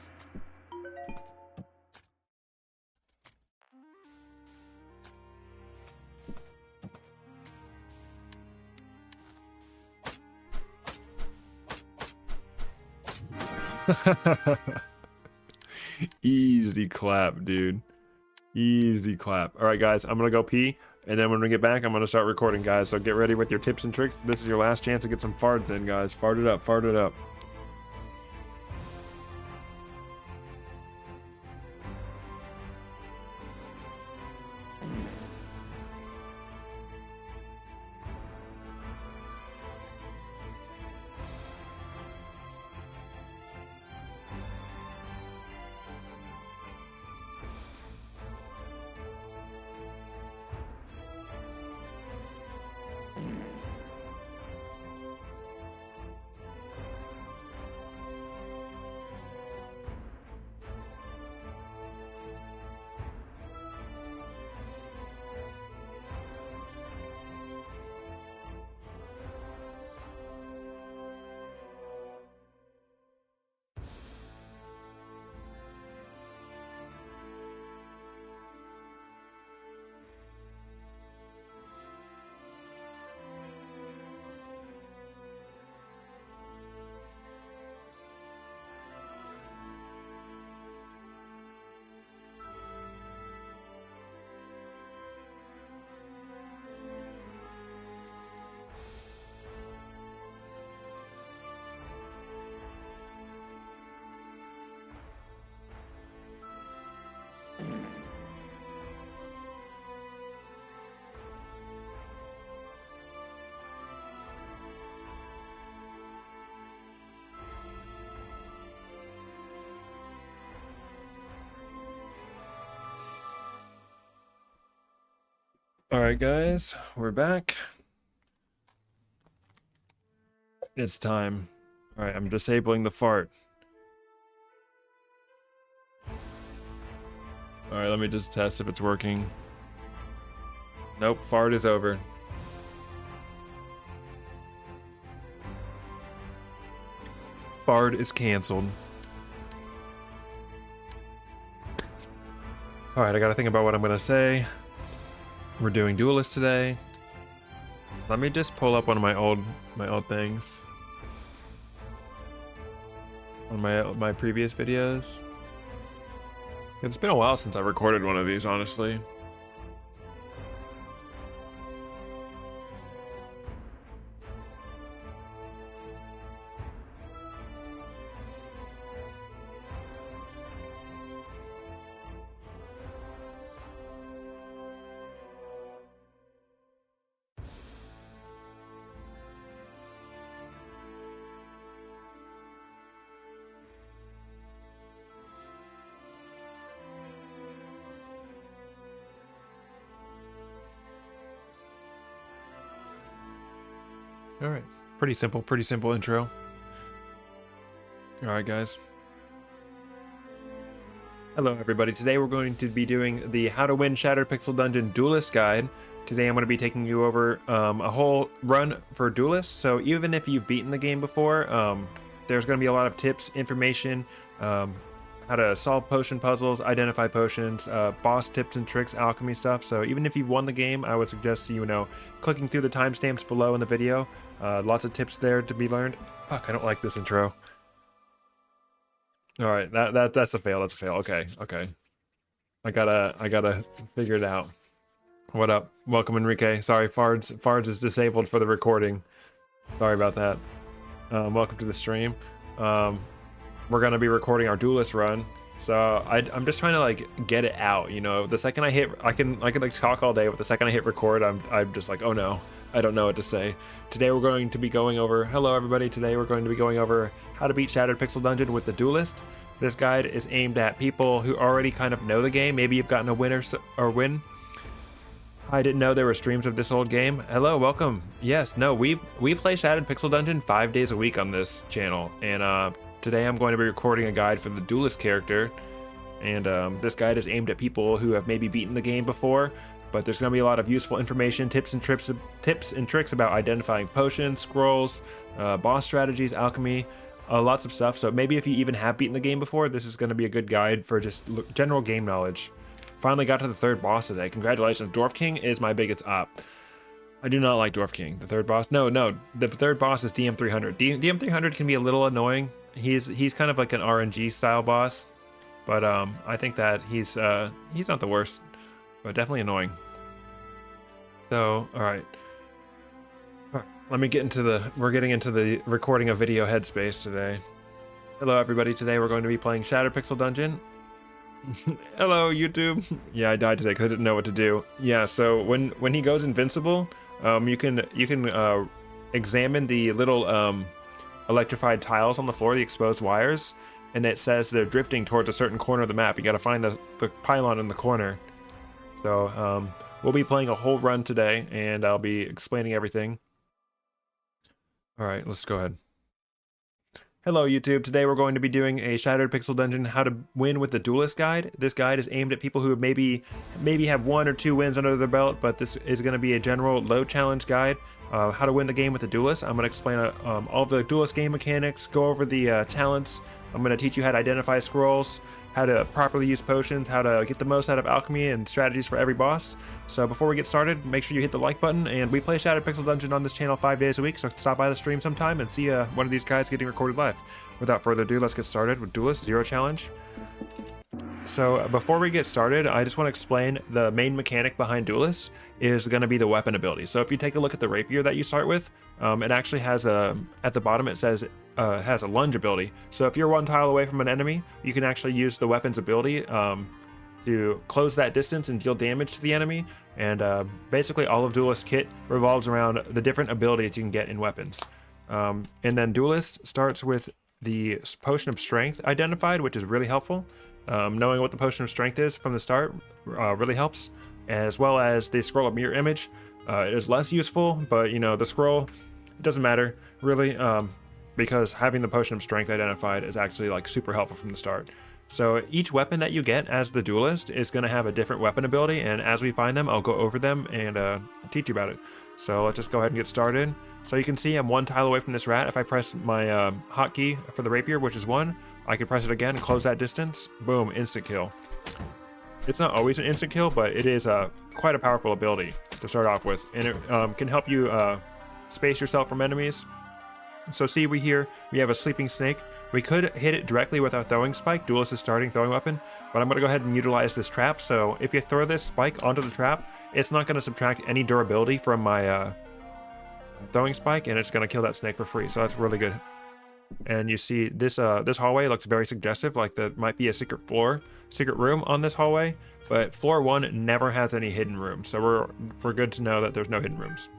Easy clap, dude. Easy clap. All right, guys, I'm gonna go pee, and then when we get back, I'm gonna start recording, guys. So get ready with your tips and tricks. This is your last chance to get some farts in, guys. Fart it up, fart it up. All right, guys, we're back. It's time. All right, I'm disabling the fart. All right, let me just test if it's working. Nope, fart is over. Fart is canceled. All right, I gotta think about what I'm gonna say. We're doing Duelist today. Let me just pull up one of my old things. On my previous videos. It's been a while since I recorded one of these, honestly. All right, pretty simple intro. All right, guys. Hello, everybody. Today we're going to be doing the How to Win Shattered Pixel Dungeon Duelist Guide. Today I'm going to be taking you over a whole run for Duelist. So even if you've beaten the game before, there's going to be a lot of tips, information, how to solve potion puzzles, identify potions, boss tips and tricks, alchemy stuff. So even if you've won the game, I would suggest clicking through the timestamps below in the video. Lots of tips there to be learned. Fuck, I don't like this intro. All right, that's a fail. That's a fail. Okay. I gotta figure it out. What up? Welcome, Enrique. Sorry, Fards is disabled for the recording. Sorry about that. Welcome to the stream. We're gonna be recording our Duelist run, so I'm just trying to like get it out. The second I hit, I can like talk all day, but the second I hit record, I'm just like, oh no, I don't know what to say. Today we're going to be going over. Hello everybody. Today we're going to be going over how to beat Shattered Pixel Dungeon with the Duelist. This guide is aimed at people who already kind of know the game. Maybe you've gotten a win or win. I didn't know there were streams of this old game. Hello, welcome. Yes, no, we play Shattered Pixel Dungeon 5 days a week on this channel, and today I'm going to be recording a guide for the Duelist character, and this guide is aimed at people who have maybe beaten the game before, but there's going to be a lot of useful information, tips and tricks about identifying potions, scrolls, boss strategies, alchemy, lots of stuff. So maybe if you even have beaten the game before, this is going to be a good guide for just general game knowledge. Finally got to the third boss today. Congratulations. Dwarf King is my biggest op. I do not like Dwarf King. The third boss? No, the third boss is DM300. DM300 can be a little annoying. He's kind of like an RNG style boss, but I think that he's not the worst, but definitely annoying. So all right, let me get into we're getting into the recording a video headspace today. Hello everybody. Today we're going to be playing Shattered Pixel Dungeon. Hello YouTube. Yeah, I died today because I didn't know what to do. Yeah, so when he goes invincible, you can examine the little electrified tiles on the floor, the exposed wires, and it says they're drifting towards a certain corner of the map. You got to find the pylon in the corner. So we'll be playing a whole run today, and I'll be explaining everything. All right, let's go ahead. Hello YouTube. Today we're going to be doing a Shattered Pixel Dungeon How to Win with the Duelist guide. This guide is aimed at people who maybe have 1 or 2 wins under their belt, but this is going to be a general low challenge guide. How to win the game with the Duelist. I'm going to explain all of the Duelist game mechanics, go over the talents. I'm going to teach you how to identify scrolls, how to properly use potions, how to get the most out of alchemy, and strategies for every boss. So before we get started, make sure you hit the like button, and we play Shattered Pixel Dungeon on this channel 5 days a week, so stop by the stream sometime and see one of these guys getting recorded live. Without further ado, let's get started with Duelist Zero Challenge. So before we get started, I just want to explain the main mechanic behind Duelist is going to be the weapon ability. So if you take a look at the rapier that you start with, it actually has at the bottom it says has a lunge ability. So if you're 1 tile away from an enemy, you can actually use the weapon's ability to close that distance and deal damage to the enemy. And basically all of Duelist kit revolves around the different abilities you can get in weapons. And then Duelist starts with the Potion of Strength identified, which is really helpful. Knowing what the Potion of Strength is from the start really helps, as well as the Scroll of Mirror Image. It is less useful, but the scroll it doesn't matter really, because having the potion of strength identified is actually like super helpful from the start. So each weapon that you get as the duelist is going to have a different weapon ability, and as we find them, I'll go over them and teach you about it. So let's just go ahead and get started. So you can see I'm 1 tile away from this rat. If I press my hotkey for the rapier, which is 1, I can press it again and close that distance. Boom, instant kill. It's not always an instant kill, but it is quite a powerful ability to start off with, and it can help you space yourself from enemies. So see, we have a sleeping snake. We could hit it directly with our throwing spike. Duelist is starting throwing weapon, but I'm going to go ahead and utilize this trap. So if you throw this spike onto the trap, it's not going to subtract any durability from my throwing spike, and it's going to kill that snake for free. So that's really good. And you see this this hallway looks very suggestive, like there might be a secret room on this hallway, but floor 1 never has any hidden rooms. So we're good to know that there's no hidden rooms.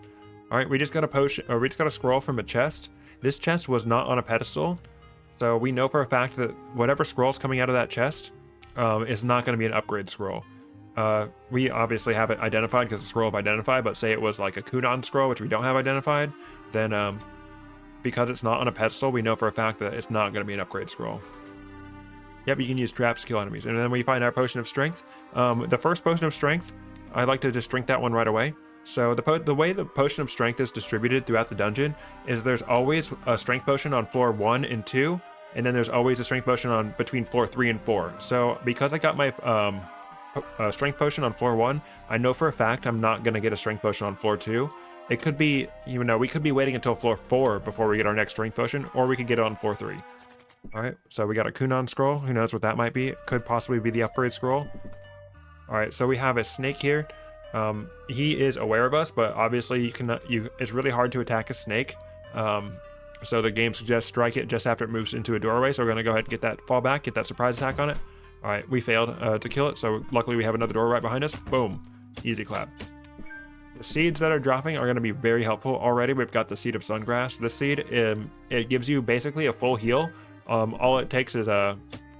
All right, we just got a potion, or we just got a scroll from a chest. This chest was not on a pedestal, so we know for a fact that whatever scroll's coming out of that chest is not going to be an upgrade scroll. We obviously have it identified because it's a scroll of identify, but say it was like a Kunan scroll, which we don't have identified, then because it's not on a pedestal, we know for a fact that it's not going to be an upgrade scroll. Yep, you can use traps to kill enemies. And then we find our potion of strength. The first potion of strength, I like to just drink that one right away. So the way the potion of strength is distributed throughout the dungeon is there's always a strength potion on floor 1 and 2, and then there's always a strength potion on between floor 3 and 4. So because I got my strength potion on floor 1, I know for a fact I'm not going to get a strength potion on floor 2. It could be, you know, we could be waiting until floor 4 before we get our next strength potion, or we could get it on floor 3. All right, so we got a Kunan scroll. Who knows what that might be? It could possibly be the upgrade scroll. All right, so we have a snake here. He is aware of us, but obviously it's really hard to attack a snake. So the game suggests strike it just after it moves into a doorway. So we're going to go ahead and get that fall back, get that surprise attack on it. All right, we failed to kill it. So luckily we have another door right behind us. Boom, easy clap. The seeds that are dropping are going to be very helpful already. We've got the seed of sungrass. This seed, it gives you basically a full heal. All it takes is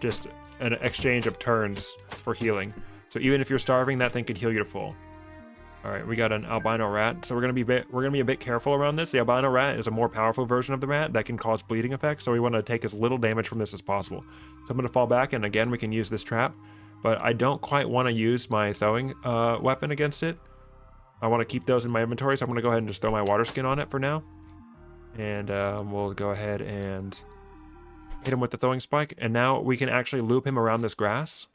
just an exchange of turns for healing. So even if you're starving, that thing could heal you to full. All right, we got an albino rat, so we're gonna be a bit careful around this. The albino rat is a more powerful version of the rat that can cause bleeding effects, so we want to take as little damage from this as possible. So I'm gonna fall back, and again we can use this trap, but I don't quite want to use my throwing weapon against it. I want to keep those in my inventory, so I'm gonna go ahead and just throw my water skin on it for now, and we'll go ahead and hit him with the throwing spike, and now we can actually loop him around this grass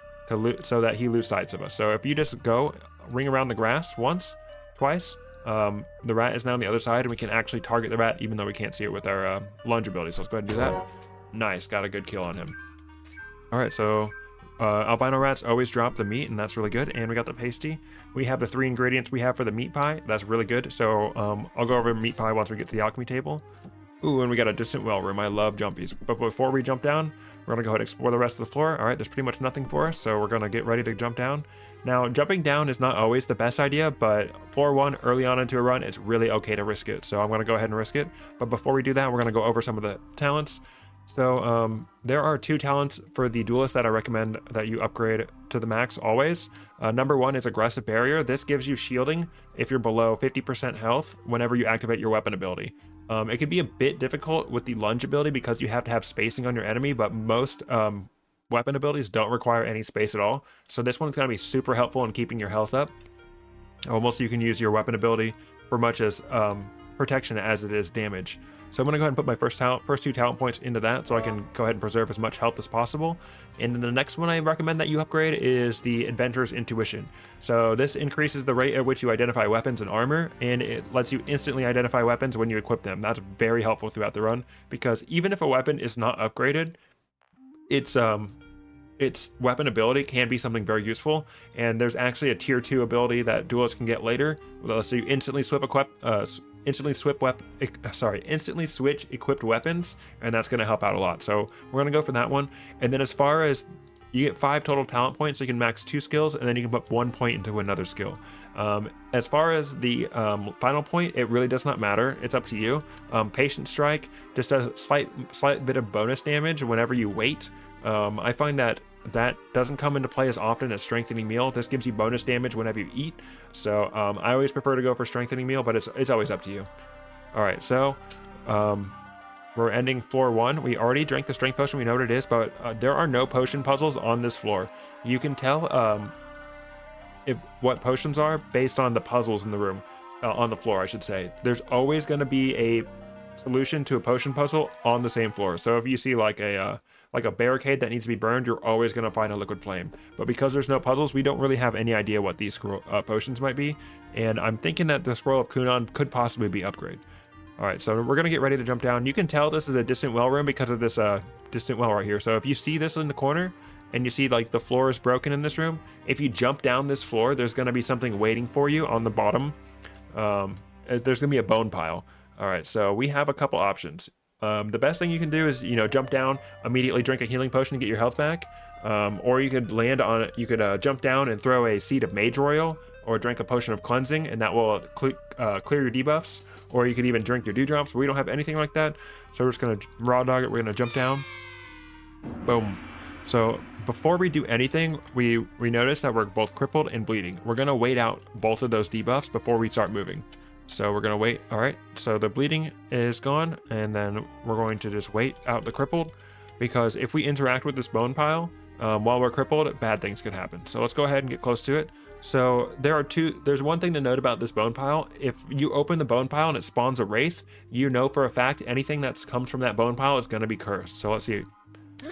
so that he loses sight of us. So if you just go ring around the grass once, twice, the rat is now on the other side, and we can actually target the rat even though we can't see it with our lunge ability. So let's go ahead and do that. Nice, got a good kill on him. All right, so albino rats always drop the meat, and that's really good. And we got the pasty. We have the 3 ingredients we have for the meat pie. That's really good. So I'll go over meat pie once we get to the alchemy table. Ooh, and we got a distant well room. I love jumpies. But before we jump down, we're gonna go ahead and explore the rest of the floor. All right, there's pretty much nothing for us, so we're gonna get ready to jump down. Now, jumping down is not always the best idea, but floor 1, early on into a run, it's really okay to risk it. So I'm gonna go ahead and risk it. But before we do that, we're gonna go over some of the talents. So there are 2 talents for the duelist that I recommend that you upgrade to the max always. Number 1 is aggressive barrier. This gives you shielding if you're below 50% health whenever you activate your weapon ability. It can be a bit difficult with the lunge ability because you have to have spacing on your enemy, but most weapon abilities don't require any space at all. So this one's going to be super helpful in keeping your health up. Almost you can use your weapon ability for much as protection as it is damage. So I'm going to go ahead and put my first 2 talent points into that so I can go ahead and preserve as much health as possible. And then the next one I recommend that you upgrade is the Adventurer's Intuition. So this increases the rate at which you identify weapons and armor, and it lets you instantly identify weapons when you equip them. That's very helpful throughout the run, because even if a weapon is not upgraded, its weapon ability can be something very useful. And there's actually a tier 2 ability that duelists can get later. So you instantly instantly switch equipped weapons, and that's going to help out a lot. So we're going to go for that one. And then as far as you get 5 total talent points, so you can max 2 skills, and then you can put 1 point into another skill. As far as the final point, it really does not matter. It's up to you. Patient Strike just does a slight bit of bonus damage whenever you wait. I find that doesn't come into play as often as Strengthening Meal. This gives you bonus damage whenever you eat. So I always prefer to go for Strengthening Meal, but it's always up to you. All right, so we're ending floor 1. We already drank the strength potion. We know what it is, but there are no potion puzzles on this floor. You can tell what potions are based on the puzzles in the room, on the floor, I should say. There's always going to be a solution to a potion puzzle on the same floor. So if you see like a barricade that needs to be burned, you're always going to find a liquid flame. But because there's no puzzles, we don't really have any idea what these potions might be. And I'm thinking that the Scroll of Kunon could possibly be upgrade. All right, so we're going to get ready to jump down. You can tell this is a distant well room because of this distant well right here. So if you see this in the corner and you see like the floor is broken in this room, if you jump down this floor, there's going to be something waiting for you on the bottom. There's going to be a bone pile. All right, so we have a couple options. The best thing you can do is, jump down, immediately drink a healing potion to get your health back. Or you could land on it. You could jump down and throw a seed of mage royal, or drink a potion of cleansing, and that will clear your debuffs. Or you could even drink your dewdrops, but we don't have anything like that. So we're just gonna raw dog it. We're gonna jump down. Boom. So before we do anything, we notice that we're both crippled and bleeding. We're gonna wait out both of those debuffs before we start moving. So we're gonna wait. All right, so the bleeding is gone, and then we're going to just wait out the crippled, because if we interact with this bone pile while we're crippled, bad things could happen. So let's go ahead and get close to it. So there's one thing to note about this bone pile. If you open the bone pile and it spawns a wraith, you know for a fact anything that comes from that bone pile is going to be cursed. So let's see. All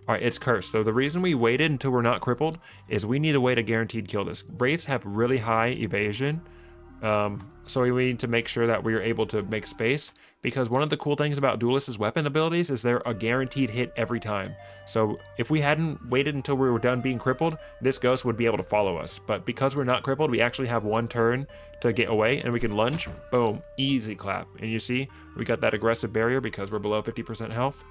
right, it's cursed. So the reason we waited until we're not crippled is we need a way to guaranteed kill this. Wraiths have really high evasion. So we need to make sure that we are able to make space, because one of the cool things about Duelist's weapon abilities is they're a guaranteed hit every time. So if we hadn't waited until we were done being crippled, this ghost would be able to follow us. But because we're not crippled, we actually have one turn to get away, and we can lunge, boom, easy clap. And you see, we got that aggressive barrier because we're below 50% health.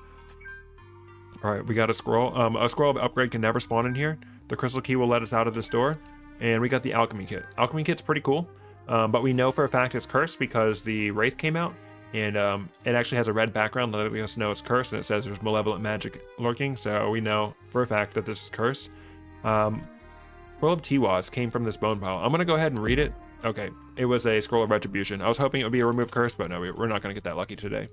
All right, we got a scroll. A scroll of upgrade can never spawn in here. The crystal key will let us out of this door. And we got the alchemy kit. Alchemy kit's pretty cool. But we know for a fact it's cursed because the wraith came out, and it actually has a red background letting us know it's cursed, and it says there's malevolent magic lurking, so we know for a fact that this is cursed. Scroll of Tiwaz came from this bone pile. I'm going to go ahead and read it. Okay, it was a scroll of retribution. I was hoping it would be a remove curse, but no, we're not going to get that lucky today.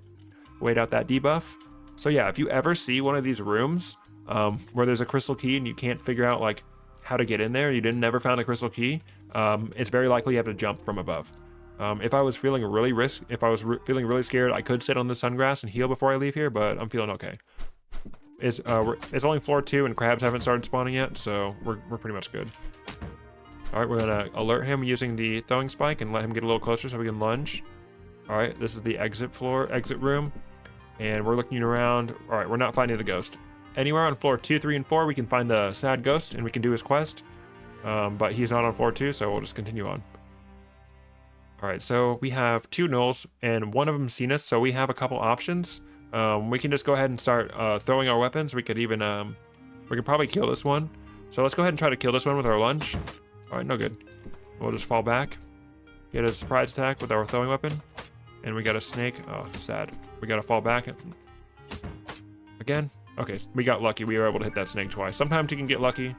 Wait out that debuff. So yeah, if you ever see one of these rooms where there's a crystal key and you can't figure out like how to get in there, you never found a crystal key, it's very likely you have to jump from above. If I was feeling really scared, I could sit on the sungrass and heal before I leave here, but I'm feeling okay. It's only floor 2 and crabs haven't started spawning yet, so we're pretty much good. All right, we're gonna alert him using the throwing spike and let him get a little closer so we can lunge. All right, this is the exit room, and we're looking around. All right, we're not finding the ghost. Anywhere on floor 2, 3, and 4, we can find the sad ghost and we can do his quest. But he's not on floor 2, so we'll just continue on. All right, so we have 2 gnolls, and one of them's seen us, so we have a couple options. We can just go ahead and start throwing our weapons. We could even, we could probably kill this one. So let's go ahead and try to kill this one with our lunge. All right, no good. We'll just fall back, get a surprise attack with our throwing weapon, and we got a snake. Oh, sad. We got to fall back again. Okay, we got lucky. We were able to hit that snake twice. Sometimes you can get lucky.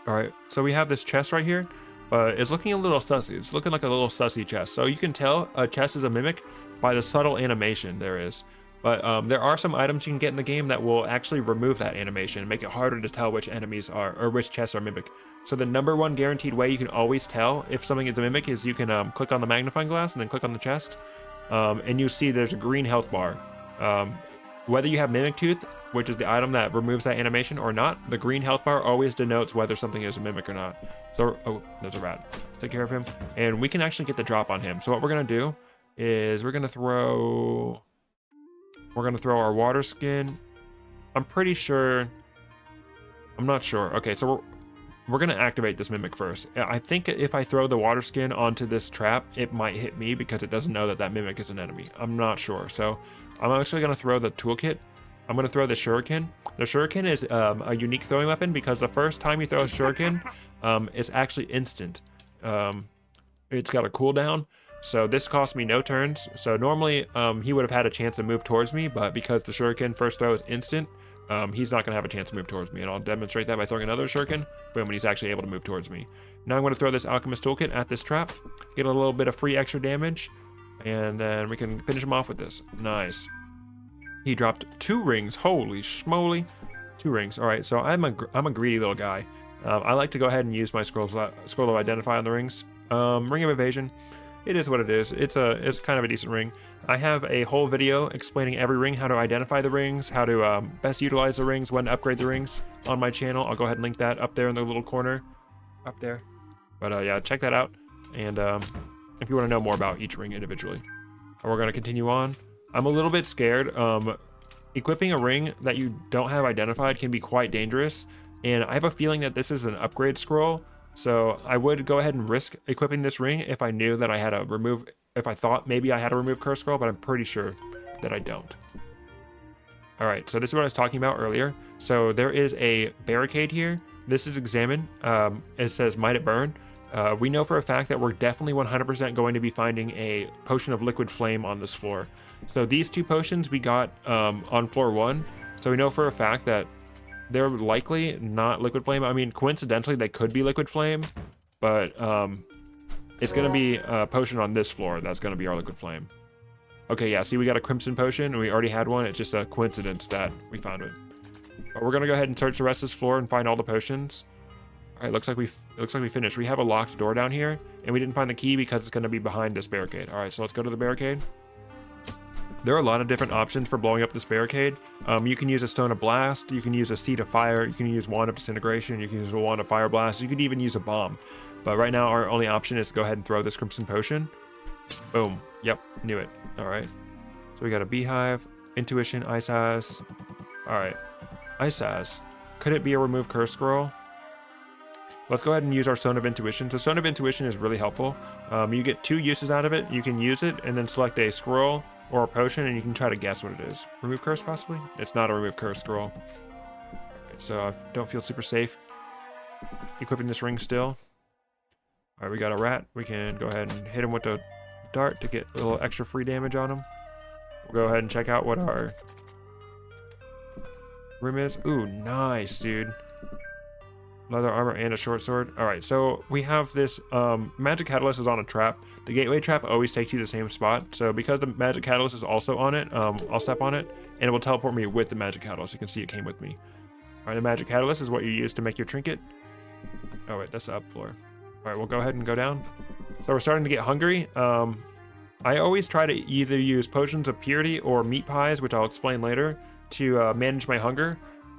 All right, so we have this chest right here, but it's looking a little sussy. It's looking like a little sussy chest. So you can tell a chest is a mimic by the subtle animation there is. But there are some items you can get in the game that will actually remove that animation and make it harder to tell which enemies are, or which chests are mimic. So the #1 guaranteed way you can always tell if something is a mimic is you can click on the magnifying glass and then click on the chest. And you see there's a green health bar. Whether you have Mimic Tooth, which is the item that removes that animation, or not, the green health bar always denotes whether something is a mimic or not. So, oh, there's a rat. Take care of him. And we can actually get the drop on him. So what we're going to do is we're going to throw our water skin. I'm pretty sure. I'm not sure. Okay, so we're going to activate this mimic first. I think if I throw the water skin onto this trap, it might hit me because it doesn't know that that mimic is an enemy. I'm not sure. So I'm actually going to throw the toolkit. I'm going to throw the shuriken. The shuriken is a unique throwing weapon because the first time you throw a shuriken, it's actually instant. It's got a cooldown. So this cost me no turns. So normally he would have had a chance to move towards me, but because the shuriken first throw is instant, he's not going to have a chance to move towards me. And I'll demonstrate that by throwing another shuriken. Boom, and he's actually able to move towards me. Now I'm going to throw this alchemist toolkit at this trap, get a little bit of free extra damage. And then we can finish him off with this. Nice. He dropped 2 rings. Holy schmoly. 2 rings. All right, so I'm a greedy little guy. I like to go ahead and use my scroll of identify on the rings. Ring of evasion. It is what it is. It's kind of a decent ring. I have a whole video explaining every ring, how to identify the rings, how to best utilize the rings, when to upgrade the rings on my channel. I'll go ahead and link that up there in the little corner, up there. But yeah, check that out. And if you want to know more about each ring individually. We're going to continue on. I'm a little bit scared. Equipping a ring that you don't have identified can be quite dangerous. And I have a feeling that this is an upgrade scroll. So I would go ahead and risk equipping this ring if I knew that I had to remove, if I thought maybe I had to remove curse scroll, but I'm pretty sure that I don't. All right, so this is what I was talking about earlier. So there is a barricade here. This is examined. It says, might it burn? We know for a fact that we're definitely 100% going to be finding a potion of liquid flame on this floor. So these 2 potions we got on floor 1. So we know for a fact that they're likely not liquid flame. I mean, coincidentally, they could be liquid flame, but it's going to be a potion on this floor that's going to be our liquid flame. Okay, yeah, see, we got a crimson potion. We already had one. It's just a coincidence that we found it. But we're going to go ahead and search the rest of this floor and find all the potions. All right, looks like we finished. We have a locked door down here, and we didn't find the key because it's going to be behind this barricade. All right, so let's go to the barricade. There are a lot of different options for blowing up this barricade. You can use a stone of blast, you can use a seed of fire, you can use wand of disintegration, you can use a wand of fire blast, you could even use a bomb. But right now our only option is to go ahead and throw this crimson potion. Boom. Yep, knew it. All right. So we got a beehive, intuition, ice as. All right, ice as. Could it be a remove curse scroll? Let's go ahead and use our Stone of Intuition. So Stone of Intuition is really helpful. You get 2 uses out of it. You can use it and then select a scroll or a potion, and you can try to guess what it is. Remove curse, possibly? It's not a remove curse scroll. Right, so I don't feel super safe equipping this ring still. All right, we got a rat. We can go ahead and hit him with the dart to get a little extra free damage on him. We'll go ahead and check out what our room is. Ooh, nice, dude. Leather armor and a short sword. All right, so we have this magic catalyst is on a trap. The gateway trap always takes you to the same spot. So because the magic catalyst is also on it, I'll step on it and it will teleport me with the magic catalyst. You can see it came with me. All right, the magic catalyst is what you use to make your trinket. Oh wait, that's the up floor. All right, we'll go ahead and go down. So we're starting to get hungry. I always try to either use potions of purity or meat pies, which I'll explain later, to manage my hunger.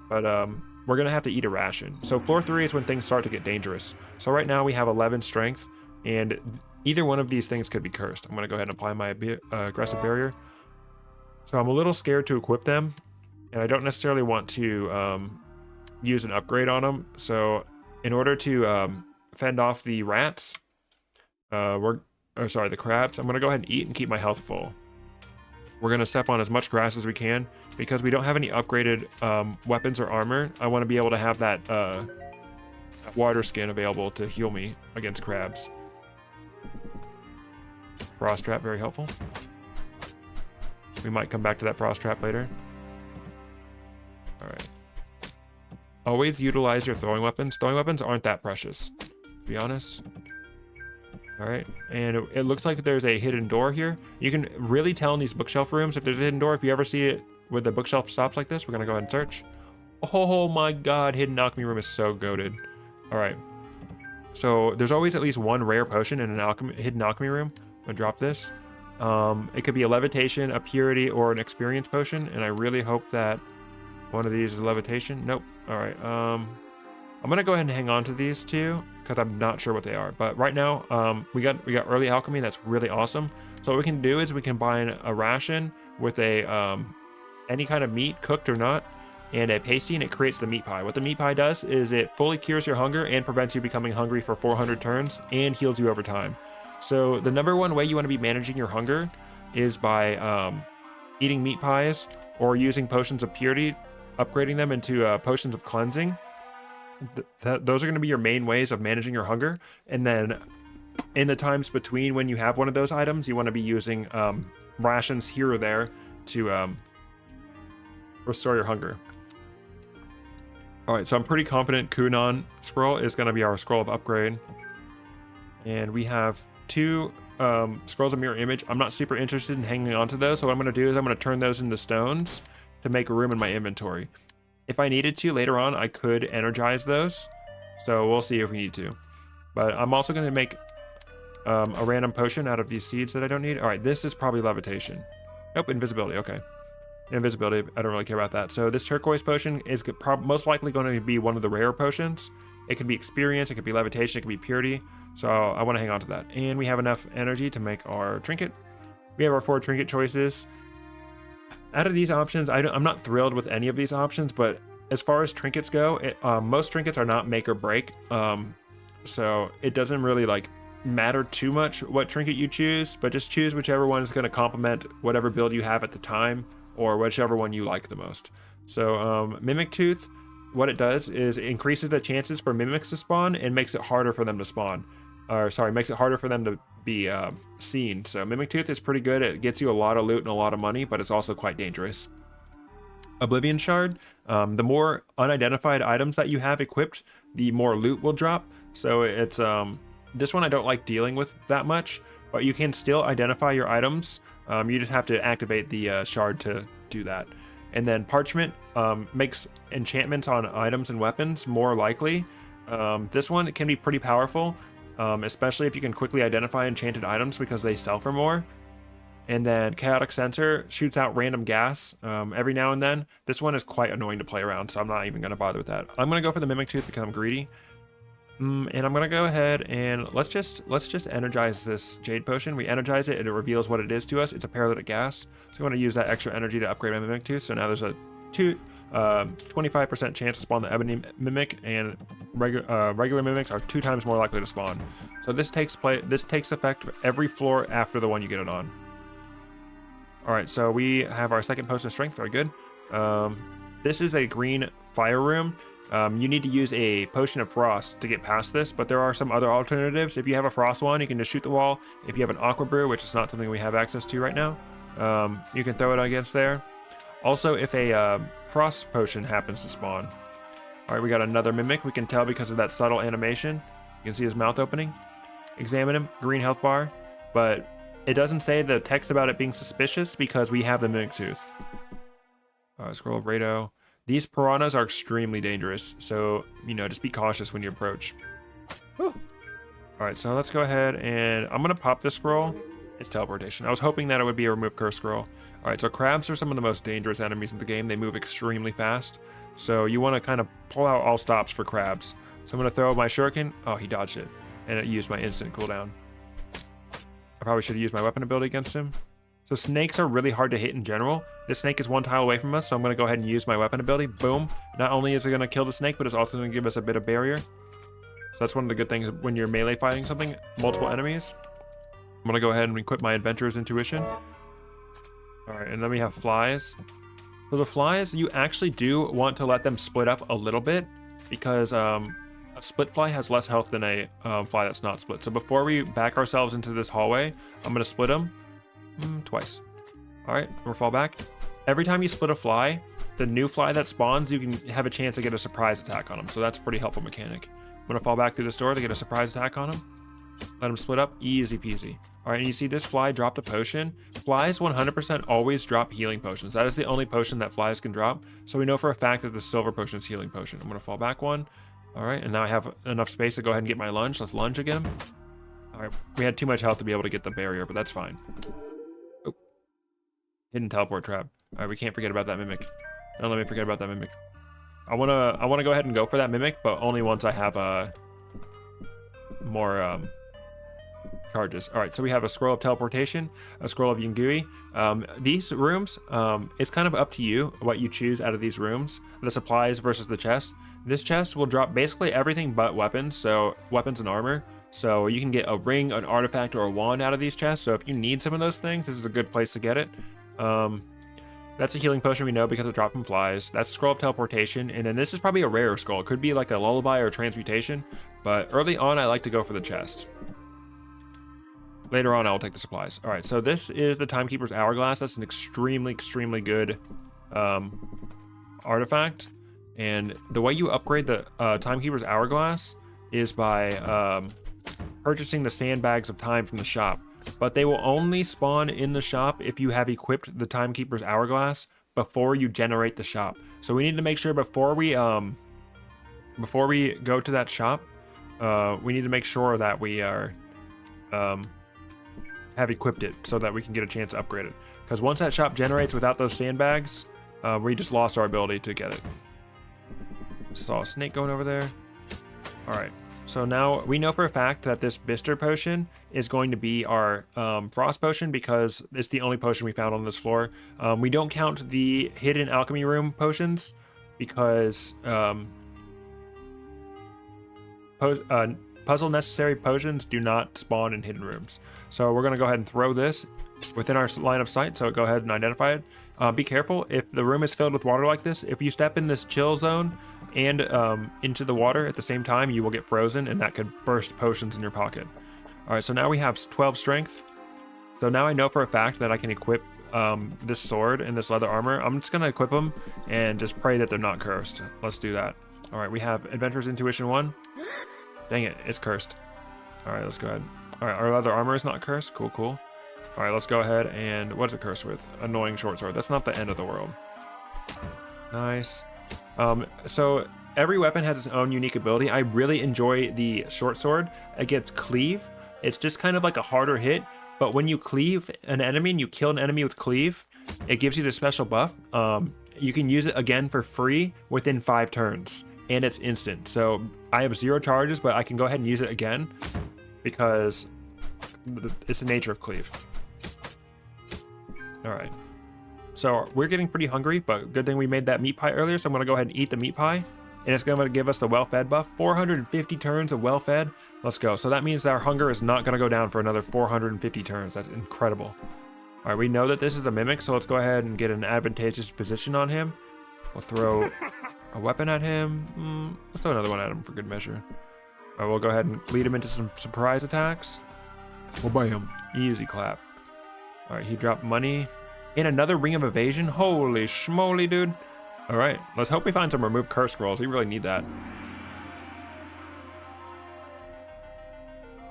But we're gonna have to eat a ration. So floor 3 is when things start to get dangerous. So right now we have 11 strength, and either one of these things could be cursed. I'm gonna go ahead and apply my aggressive barrier. So I'm a little scared to equip them, and I don't necessarily want to use an upgrade on them. So in order to fend off the rats, the crabs, I'm gonna go ahead and eat and keep my health full. We're gonna step on as much grass as we can because we don't have any upgraded weapons or armor. I want to be able to have that water skin available to heal me against crabs. Frost trap, very helpful. We might come back to that frost trap later. All right. Always utilize your throwing weapons. Throwing weapons aren't that precious, to be honest. All right, and it looks like there's a hidden door here. You can really tell in these bookshelf rooms if there's a hidden door. If you ever see it with the bookshelf stops like this, we're gonna go ahead and search. Oh my God, hidden alchemy room is so goated. All right, so there's always at least one rare potion in an hidden alchemy room. I'm gonna drop this. It could be a levitation, a purity, or an experience potion, and I really hope that one of these is levitation. Nope. All right. I'm gonna go ahead and hang on to these 2 because I'm not sure what they are. But right now, we got early alchemy. That's really awesome. So what we can do is we can combine a ration with a any kind of meat, cooked or not, and a pasty, and it creates the meat pie. What the meat pie does is it fully cures your hunger and prevents you becoming hungry for 400 turns and heals you over time. So the number 1 way you want to be managing your hunger is by eating meat pies or using potions of purity, upgrading them into potions of cleansing. Those are going to be your main ways of managing your hunger. And then in the times between when you have one of those items, you want to be using rations here or there to restore your hunger. All right, so I'm pretty confident Kunan scroll is going to be our scroll of upgrade. And we have 2 scrolls of mirror image. I'm not super interested in hanging on to those, so what I'm going to do is I'm going to turn those into stones to make room in my inventory. If I needed to later on, I could energize those, so we'll see if we need to. But I'm also going to make a random potion out of these seeds that I don't need. All right, this is probably levitation. Nope, invisibility. Okay, invisibility. I don't really care about that. So this turquoise potion is most likely going to be one of the rare potions. It could be experience, it could be levitation, it could be purity. So I want to hang on to that. And we have enough energy to make our trinket. We have our 4 trinket choices. Out of these options, I'm not thrilled with any of these options, but as far as trinkets go, most trinkets are not make or break. So it doesn't really like matter too much what trinket you choose, but just choose whichever one is going to complement whatever build you have at the time, or whichever one you like the most. So Mimic Tooth, what it does is it increases the chances for mimics to spawn and makes it harder for them to spawn. Makes it harder for them to be seen. So Mimic Tooth is pretty good. It gets you a lot of loot and a lot of money, but it's also quite dangerous. Oblivion Shard, the more unidentified items that you have equipped, the more loot will drop. So it's this one I don't like dealing with that much, but you can still identify your items. You just have to activate the shard to do that. And then Parchment makes enchantments on items and weapons more likely. This one can be pretty powerful, especially if you can quickly identify enchanted items because they sell for more. And then Chaotic Sensor shoots out random gas every now and then. This one is quite annoying to play around, so I'm not even going to bother with that. I'm going to go for the Mimic Tooth because I'm greedy. And I'm going to go ahead and let's just energize this Jade Potion. We energize it and it reveals what it is to us. It's a paralytic gas. So I'm going to use that extra energy to upgrade my Mimic Tooth. So now there's a 25% chance to spawn the Ebony Mimic, and regular Mimics are 2 times more likely to spawn. So this takes effect every floor after the one you get it on. Alright, so we have our second potion of strength. Very good. This is a green fire room. You need to use a potion of frost to get past this, but there are some other alternatives. If you have a frost wand, you can just shoot the wall. If you have an aqua brew, which is not something we have access to right now, you can throw it against there. Also, if a frost potion happens to spawn. All right, we got another mimic. We can tell because of that subtle animation. You can see his mouth opening. Examine him, green health bar, but it doesn't say the text about it being suspicious because we have the Mimic Tooth. Scroll of Rado. These piranhas are extremely dangerous, so, just be cautious when you approach. Whew. All right, so let's go ahead and I'm going to pop this scroll. It's teleportation. I was hoping that it would be a remove curse scroll. All right, so crabs are some of the most dangerous enemies in the game. They move extremely fast, so you want to kind of pull out all stops for crabs. So I'm going to throw my shuriken. Oh, he dodged it, and it used my instant cooldown. I probably should have used my weapon ability against him. So snakes are really hard to hit in general. This snake is 1 tile away from us, so I'm going to go ahead and use my weapon ability. Boom. Not only is it going to kill the snake, but it's also going to give us a bit of barrier. So that's one of the good things when you're melee fighting something, multiple enemies. I'm going to go ahead and equip my Adventurer's Intuition. All right, and then we have flies. So the flies, you actually do want to let them split up a little bit because a split fly has less health than a fly that's not split. So before we back ourselves into this hallway, I'm going to split them. Twice. All right, we'll fall back. Every time you split a fly, the new fly that spawns, you can have a chance to get a surprise attack on them. So that's a pretty helpful mechanic. I'm going to fall back through this door to get a surprise attack on him. Let him split up. Easy peasy. All right, and you see this fly dropped a potion. Flies 100% always drop healing potions. That is the only potion that flies can drop. So we know for a fact that the silver potion is healing potion. I'm going to fall back 1. All right, and now I have enough space to go ahead and get my lunge. Let's lunge again. All right, we had too much health to be able to get the barrier, but that's fine. Oh. Hidden teleport trap. All right, we can't forget about that mimic. Don't let me forget about that mimic. I wanna go ahead and go for that mimic, but only once I have more charges. All right, so we have a scroll of teleportation, a scroll of Yungui. These rooms, it's kind of up to you what you choose out of these rooms. The supplies versus the chest. This chest will drop basically everything but weapons, so weapons and armor. So you can get a ring, an artifact, or a wand out of these chests. So if you need some of those things, this is a good place to get it. That's a healing potion we know because it dropped from flies. That's scroll of teleportation, and then this is probably a rare scroll. It could be like a lullaby or a transmutation, but early on I like to go for the chest. Later on I'll take the supplies. All right, so this is the Timekeeper's Hourglass. That's an extremely good artifact, and the way you upgrade the Timekeeper's Hourglass is by purchasing the sandbags of time from the shop. but they will only spawn in the shop if you have equipped the Timekeeper's Hourglass before you generate the shop. So we need to make sure before we go to that shop, we need to make sure that we are have equipped it so that we can get a chance to upgrade it. Because once that shop generates without those sandbags, we just lost our ability to get it. Saw a snake going over there. All right. So now we know for a fact that this Bister potion is going to be our Frost potion because it's the only potion we found on this floor. We don't count the hidden alchemy room potions because puzzle necessary potions do not spawn in hidden rooms. So we're going to go ahead and throw this within our line of sight. So go ahead and identify it. Be careful if the room is filled with water like this. If you step in this chill zone and into the water at the same time, you will get frozen and that could burst potions in your pocket. All right, so now we have 12 strength. So now I know for a fact that I can equip this sword and this leather armor. I'm just going to equip them and just pray that they're not cursed. Let's do that. All right, we have Adventurer's Intuition 1. Dang it, it's cursed. All right, let's go ahead. All right, our leather armor is not cursed. Cool, cool. All right, let's go ahead and what is it cursed with? Annoying short sword. That's not the end of the world. Nice. So every weapon has its own unique ability. I really enjoy the short sword. It gets cleave. It's just kind of like a harder hit, but when you cleave an enemy and you kill an enemy with cleave, it gives you the special buff. You can use it again for free within 5 turns, and it's instant. So I have 0 charges, but I can go ahead and use it again because it's the nature of cleave. All right. So we're getting pretty hungry, but good thing we made that meat pie earlier. So I'm going to go ahead and eat the meat pie, and it's going to give us the well-fed buff. 450 turns of well-fed. Let's go. So that means our hunger is not going to go down for another 450 turns. That's incredible. All right, we know that this is a mimic, so let's go ahead and get an advantageous position on him. We'll throw a weapon at him. Let's throw another one at him for good measure. All right, we'll go ahead and lead him into some surprise attacks. We'll buy him. Easy clap. All right, he dropped money. And another ring of evasion. Holy schmoly, dude. All right, let's hope we find some remove curse scrolls. We really need that.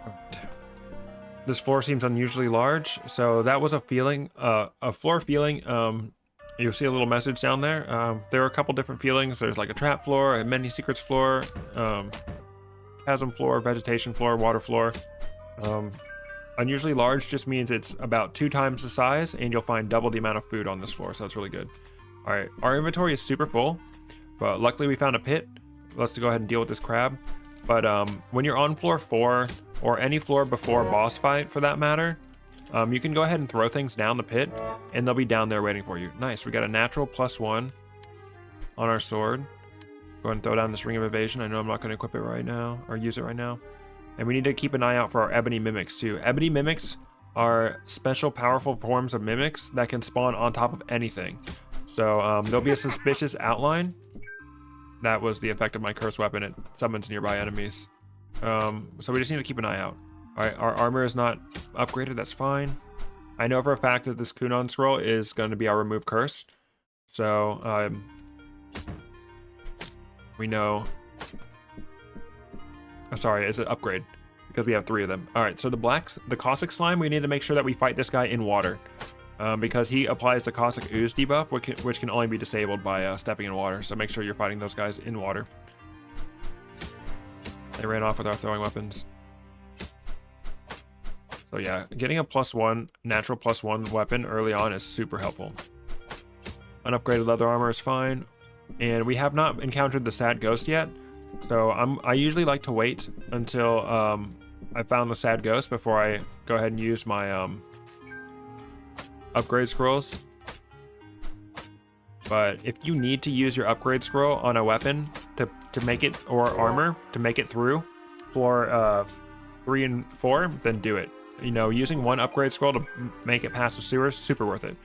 All right. This floor seems unusually large. So that was a feeling, a floor feeling. You'll see a little message down there. There are a couple different feelings. There's like a trap floor, a many secrets floor, chasm floor, vegetation floor, water floor. Unusually large just means it's about 2 times the size, and you'll find double the amount of food on this floor, so that's really good. All right, our inventory is super full, but luckily we found a pit. Let's go ahead and deal with this crab. But when you're on floor 4, or any floor before a boss fight for that matter, you can go ahead and throw things down the pit, and they'll be down there waiting for you. Nice, we got a natural +1 on our sword. Go ahead and throw down this ring of evasion. I know I'm not going to equip it right now, or use it right now. And we need to keep an eye out for our ebony mimics too. Ebony mimics are special powerful forms of mimics that can spawn on top of anything. So there'll be a suspicious outline. That was the effect of my cursed weapon. It summons nearby enemies. So we just need to keep an eye out. All right, our armor is not upgraded. That's fine. I know for a fact that this Kunon scroll is going to be our remove curse. So we know. Sorry, it's an upgrade because we have 3 of them. All right, so the caustic slime, we need to make sure that we fight this guy in water because he applies the caustic ooze debuff, which can only be disabled by stepping in water. So make sure you're fighting those guys in water. They ran off with our throwing weapons. So yeah, getting a +1, natural +1 weapon early on is super helpful. Unupgraded leather armor is fine. And we have not encountered the sad ghost yet. So I usually like to wait until I found the sad ghost before I go ahead and use my upgrade scrolls. But if you need to use your upgrade scroll on a weapon to make it, or armor to make it through floor 3 and 4, then do it. You know, using 1 upgrade scroll to make it past the sewers, super worth it.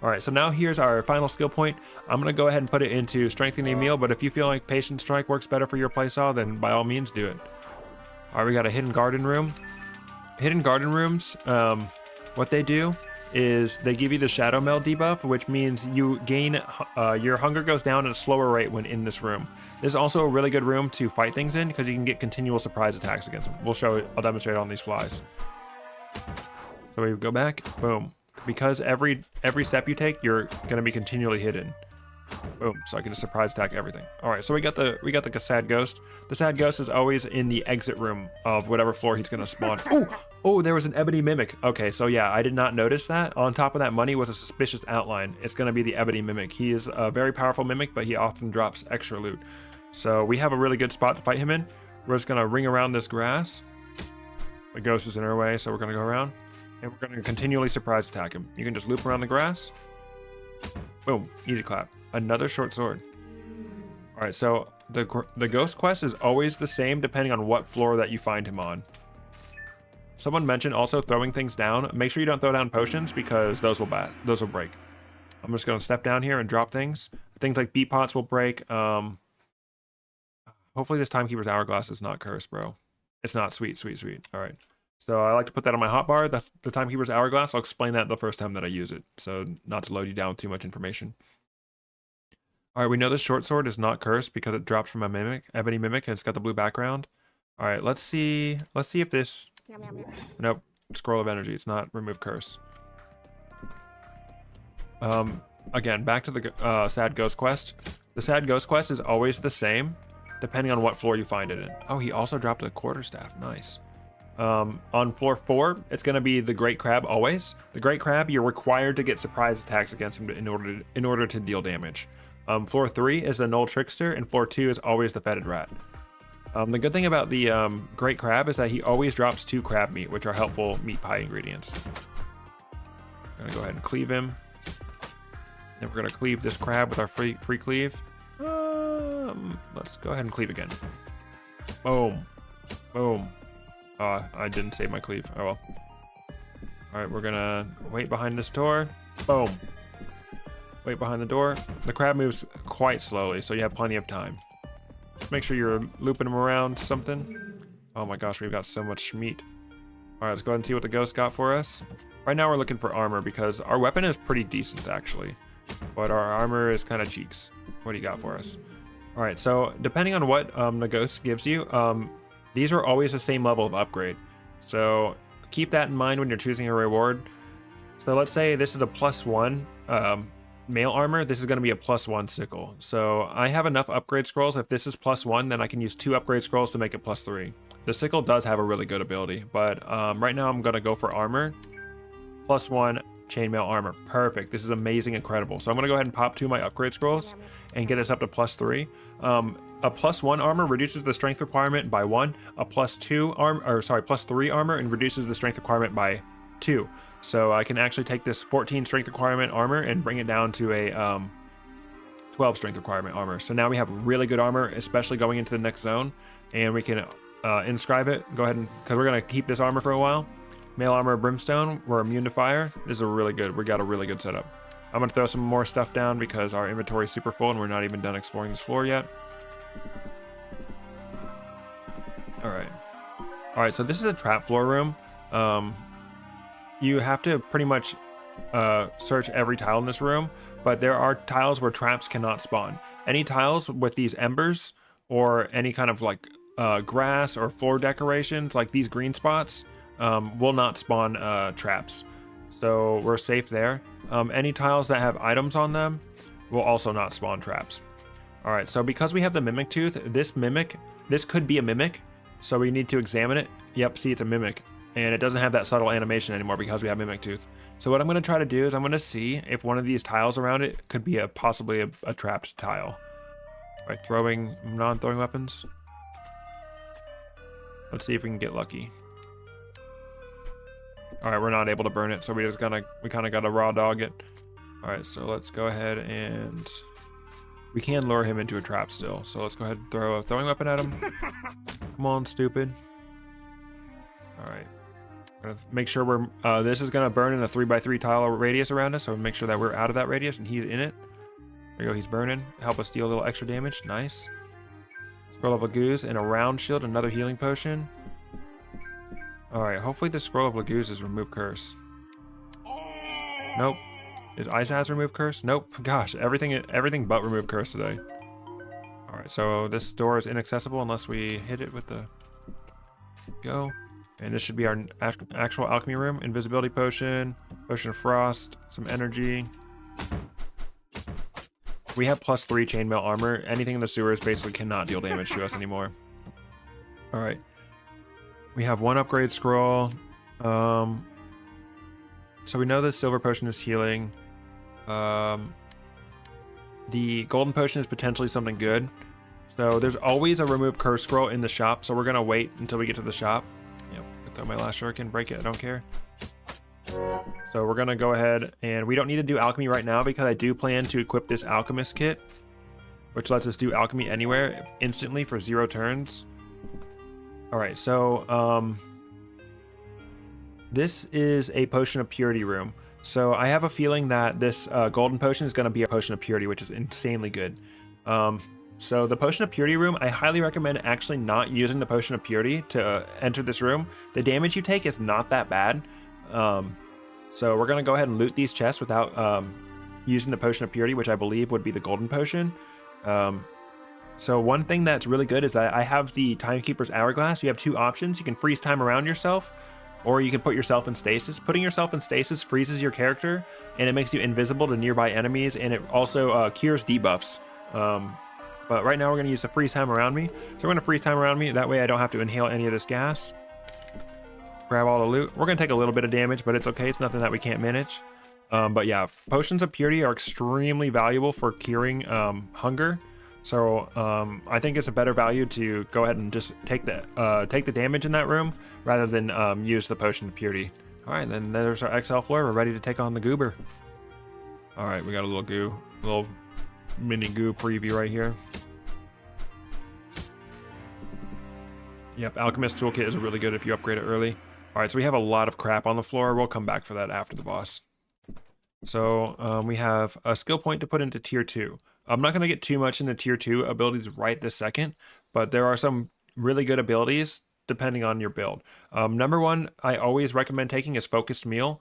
All right, so now here's our final skill point. I'm going to go ahead and put it into Strengthening a Meal, but if you feel like Patient Strike works better for your playstyle, then by all means do it. All right, we got a Hidden Garden Room. Hidden Garden Rooms, what they do is they give you the Shadow Meld debuff, which means you gain, your hunger goes down at a slower rate when in this room. This is also a really good room to fight things in because you can get continual surprise attacks against them. I'll demonstrate on these flies. So we go back, boom. Because every step you take, you're gonna be continually hidden. Boom, so I can just surprise attack everything. All right, so we got the sad ghost. The sad ghost is always in the exit room of whatever floor he's gonna spawn. Oh, there was an ebony mimic. Okay, so yeah, I did not notice that. On top of that money was a suspicious outline. It's gonna be the ebony mimic. He is a very powerful mimic, but he often drops extra loot. So we have a really good spot to fight him in. We're just gonna ring around this grass. The ghost is in our way, so we're gonna go around. And we're gonna continually surprise attack him. You can just loop around the grass. Boom, easy clap. Another short sword. All right, so the ghost quest is always the same depending on what floor that you find him on. Someone mentioned also throwing things down. Make sure you don't throw down potions because those will break. I'm just gonna step down here and drop things. Things like beat pots will break. Hopefully this timekeeper's hourglass is not cursed, bro. It's not. Sweet. All right. So I like to put that on my hotbar, the timekeeper's hourglass. I'll explain that the first time that I use it, so not to load you down with too much information. All right, we know this short sword is not cursed because it dropped from a mimic, ebony mimic, and it's got the blue background. All right, let's see if this. Nope, scroll of energy. It's not remove curse. Again, back to the sad ghost quest. The sad ghost quest is always the same, depending on what floor you find it in. Oh, he also dropped a quarterstaff. Nice. On floor 4, it's going to be the great crab always. The great crab, you're required to get surprise attacks against him in order to deal damage. Floor 3 is the null trickster, and floor 2 is always the fetid rat. The good thing about the great crab is that he always drops 2 crab meat, which are helpful meat pie ingredients. I'm gonna go ahead and cleave him. Then we're gonna cleave this crab with our free cleave. Let's go ahead and cleave again. Boom. I didn't save my cleave. Oh well. All right, we're gonna wait behind this door. Boom. Wait behind the door. The crab moves quite slowly, so you have plenty of time. Make sure you're looping him around something. Oh my gosh, we've got so much meat. All right, let's go ahead and see what the ghost got for us. Right now we're looking for armor because our weapon is pretty decent actually, but our armor is kind of cheeks. What do you got for us? All right, so depending on what the ghost gives you, these are always the same level of upgrade. So keep that in mind when you're choosing a reward. So let's say this is a +1 mail armor. This is going to be a +1 sickle. So I have enough upgrade scrolls. If this is +1, then I can use 2 upgrade scrolls to make it +3. The sickle does have a really good ability, but right now I'm going to go for armor. +1 chainmail armor. Perfect. This is amazing, incredible. So I'm going to go ahead and pop 2 of my upgrade scrolls and get us up to +3. A +1 armor reduces the strength requirement by 1. A +3 armor and reduces the strength requirement by 2. So I can actually take this 14 strength requirement armor and bring it down to a 12 strength requirement armor. So now we have really good armor, especially going into the next zone, and we can inscribe it. Go ahead and, because we're going to keep this armor for a while. Mail armor brimstone, we're immune to fire. This is we got a really good setup. I'm going to throw some more stuff down because our inventory is super full and we're not even done exploring this floor yet. All right, so this is a trap floor room. You have to pretty much search every tile in this room, but there are tiles where traps cannot spawn. Any tiles with these embers or any kind of like grass or floor decorations, like these green spots, will not spawn traps. So we're safe there. Any tiles that have items on them will also not spawn traps. All right, so because we have the mimic tooth, this could be a mimic, so we need to examine it. Yep, see, it's a mimic. And it doesn't have that subtle animation anymore because we have Mimic Tooth. So what I'm going to try to do is I'm going to see if one of these tiles around it could be possibly a trapped tile. By non-throwing weapons. Let's see if we can get lucky. All right, we're not able to burn it, so we kind of got to raw dog it. All right, so let's go ahead and we can lure him into a trap still. So let's go ahead and throw a throwing weapon at him. Come on, stupid. All right. Make sure we're this is gonna burn in a 3x3 tile radius around us, so make sure that we're out of that radius and he's in it. There you go, he's burning. Help us deal a little extra damage. Nice. Scroll of Laguz and a round shield, another healing potion. Alright, hopefully the scroll of Laguz is remove curse. Nope. Is Ice Has remove curse? Nope. Gosh, everything but remove curse today. Alright, so this door is inaccessible unless we hit it with the go. And this should be our actual alchemy room. Invisibility potion, potion of frost, some energy. We have +3 chainmail armor. Anything in the sewers basically cannot deal damage to us anymore. All right. We have 1 upgrade scroll. So we know the silver potion is healing. The golden potion is potentially something good. So there's always a remove curse scroll in the shop. So we're going to wait until we get to the shop. Yep. Throw my last shuriken, break it. I don't care. So we're going to go ahead, and we don't need to do alchemy right now because I do plan to equip this alchemist kit, which lets us do alchemy anywhere instantly for 0 turns. All right, so this is a potion of purity room. So I have a feeling that this golden potion is going to be a potion of purity, which is insanely good. So the potion of purity room, I highly recommend actually not using the potion of purity to enter this room. The damage you take is not that bad. So we're going to go ahead and loot these chests without using the potion of purity, which I believe would be the golden potion. So one thing that's really good is that I have the Timekeeper's Hourglass. You have 2 options. You can freeze time around yourself, or you can put yourself in stasis. Putting yourself in stasis freezes your character, and it makes you invisible to nearby enemies, and it also cures debuffs. But right now we're going to use the freeze time around me. So we're going to freeze time around me. That way I don't have to inhale any of this gas. Grab all the loot. We're going to take a little bit of damage, but it's okay. It's nothing that we can't manage. But yeah, potions of purity are extremely valuable for curing hunger. So I think it's a better value to go ahead and just take the damage in that room rather than use the potion of purity. All right, then there's our XL floor. We're ready to take on the goober. All right, we got a little mini goo preview right here. Yep, Alchemist Toolkit is really good if you upgrade it early. All right, so we have a lot of crap on the floor. We'll come back for that after the boss. So we have a skill point to put into tier 2. I'm not going to get too much into tier 2 abilities right this second, but there are some really good abilities depending on your build. Number 1, I always recommend taking is Focused Meal.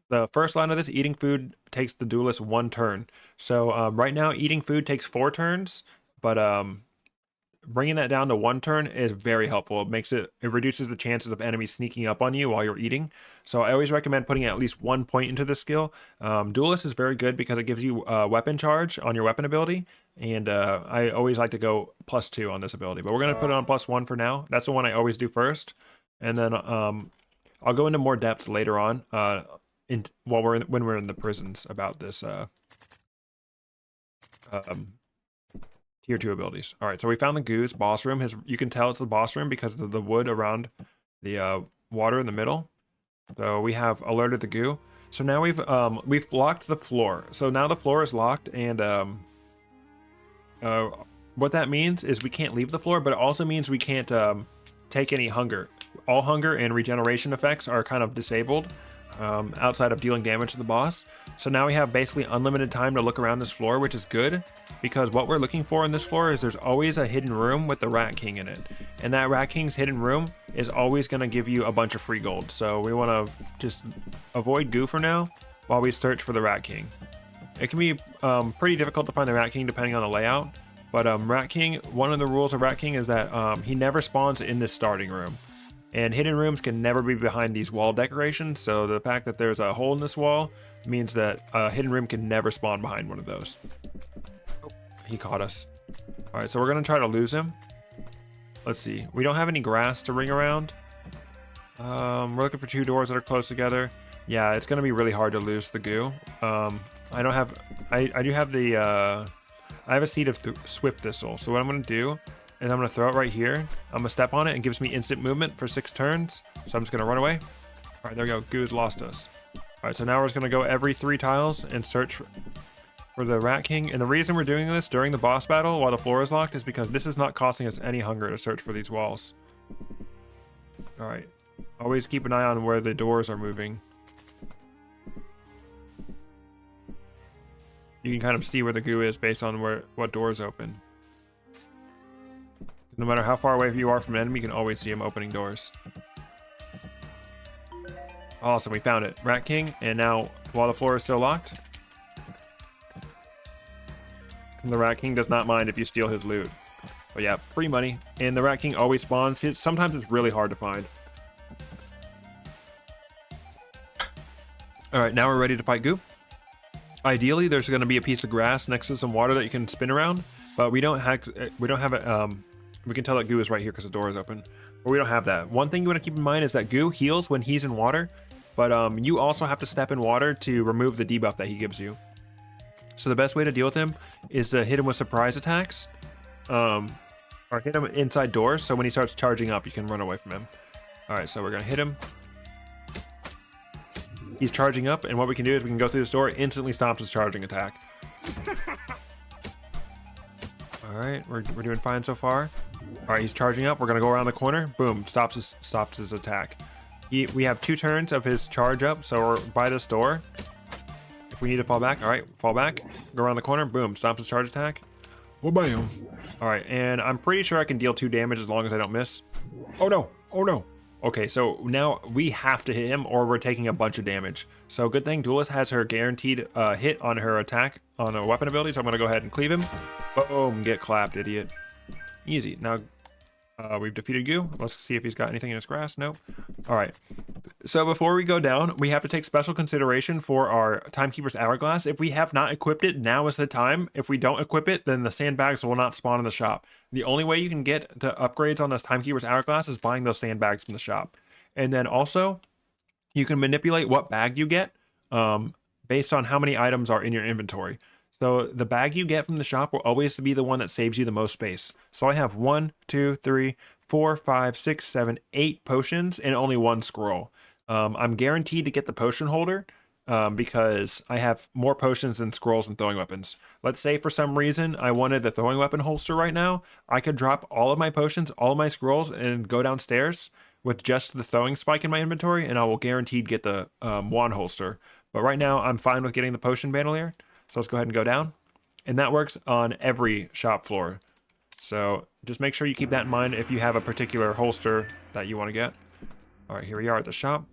The first line of this, eating food takes the duelist 1 turn. So right now, eating food takes 4 turns, but bringing that down to 1 turn is very helpful. It reduces the chances of enemies sneaking up on you while you're eating. So I always recommend putting at least 1 point into this skill. Duelist is very good because it gives you weapon charge on your weapon ability, and I always like to go +2 on this ability. But we're going to put it on +1 for now. That's the one I always do first, and then I'll go into more depth later on when we're in the prisons about this tier 2 abilities. All right, so we found the Goo's boss room. You can tell it's the boss room because of the wood around the water in the middle. So we have alerted the Goo. So now we've locked the floor. So now the floor is locked, and what that means is we can't leave the floor, but it also means we can't take any hunger. All hunger and regeneration effects are kind of disabled outside of dealing damage to the boss. So now we have basically unlimited time to look around this floor, which is good because what we're looking for in this floor is there's always a hidden room with the Rat King in it. And that Rat King's hidden room is always going to give you a bunch of free gold. So we want to just avoid Goo for now while we search for the Rat King. It can be pretty difficult to find the Rat King depending on the layout. But Rat King, one of the rules of Rat King is that he never spawns in this starting room. And hidden rooms can never be behind these wall decorations, so the fact that there's a hole in this wall means that a hidden room can never spawn behind one of those. Oh, he caught us. All right, so we're gonna try to lose him. Let's see, we don't have any grass to ring around. We're looking for 2 doors that are close together. Yeah, it's gonna be really hard to lose the Goo. I do have a seed of Swift Thistle, so what I'm gonna do is I'm going to throw it right here. I'm going to step on it and it gives me instant movement for 6 turns. So I'm just going to run away. All right, there we go. Goo's lost us. All right, so now we're just going to go every 3 tiles and search for the Rat King. And the reason we're doing this during the boss battle while the floor is locked is because this is not costing us any hunger to search for these walls. All right. Always keep an eye on where the doors are moving. You can kind of see where the Goo is based on what doors open. No matter how far away you are from an enemy, you can always see him opening doors. Awesome, we found it. Rat King, and now, while the floor is still locked, the Rat King does not mind if you steal his loot. But yeah, free money. And the Rat King always spawns. Sometimes it's really hard to find. All right, now we're ready to fight Goo. Ideally, there's going to be a piece of grass next to some water that you can spin around, but we don't have it. We can tell that Goo is right here because the door is open, but we don't have that. One thing you want to keep in mind is that Goo heals when he's in water, but you also have to step in water to remove the debuff that he gives you. So the best way to deal with him is to hit him with surprise attacks, or hit him inside doors, so when he starts charging up, you can run away from him. All right, so we're going to hit him. He's charging up, and what we can do is we can go through this door, instantly stops his charging attack. All right, we're doing fine so far. All right, he's charging up. We're gonna go around the corner. Boom, stops his attack. We have 2 turns of his charge up, so we're by this door. If we need to fall back, all right, fall back. Go around the corner. Boom, stops his charge attack. Oh, bam. All right, and I'm pretty sure I can deal 2 damage as long as I don't miss. Oh no! Oh no! Okay, so now we have to hit him or we're taking a bunch of damage. So good thing Duelist has her guaranteed hit on her attack on a weapon ability, so I'm going to go ahead and cleave him. Boom, get clapped, idiot. Easy. Now we've defeated Goo. Let's see if he's got anything in his grass. Nope. All right. So before we go down, we have to take special consideration for our Timekeeper's Hourglass. If we have not equipped it, now is the time. If we don't equip it, then the sandbags will not spawn in the shop. The only way you can get the upgrades on this Timekeeper's Hourglass is buying those sandbags from the shop. And then also, you can manipulate what bag you get based on how many items are in your inventory. So the bag you get from the shop will always be the one that saves you the most space. So I have 1, 2, 3, 4, 5, 6, 7, 8 potions and only 1 scroll. I'm guaranteed to get the potion holder because I have more potions than scrolls and throwing weapons. Let's say for some reason I wanted the throwing weapon holster right now. I could drop all of my potions, all of my scrolls, and go downstairs with just the throwing spike in my inventory, and I will guaranteed get the wand holster. But right now I'm fine with getting the potion bandolier. So let's go ahead and go down. And that works on every shop floor. So just make sure you keep that in mind if you have a particular holster that you want to get. All right, here we are at the shop.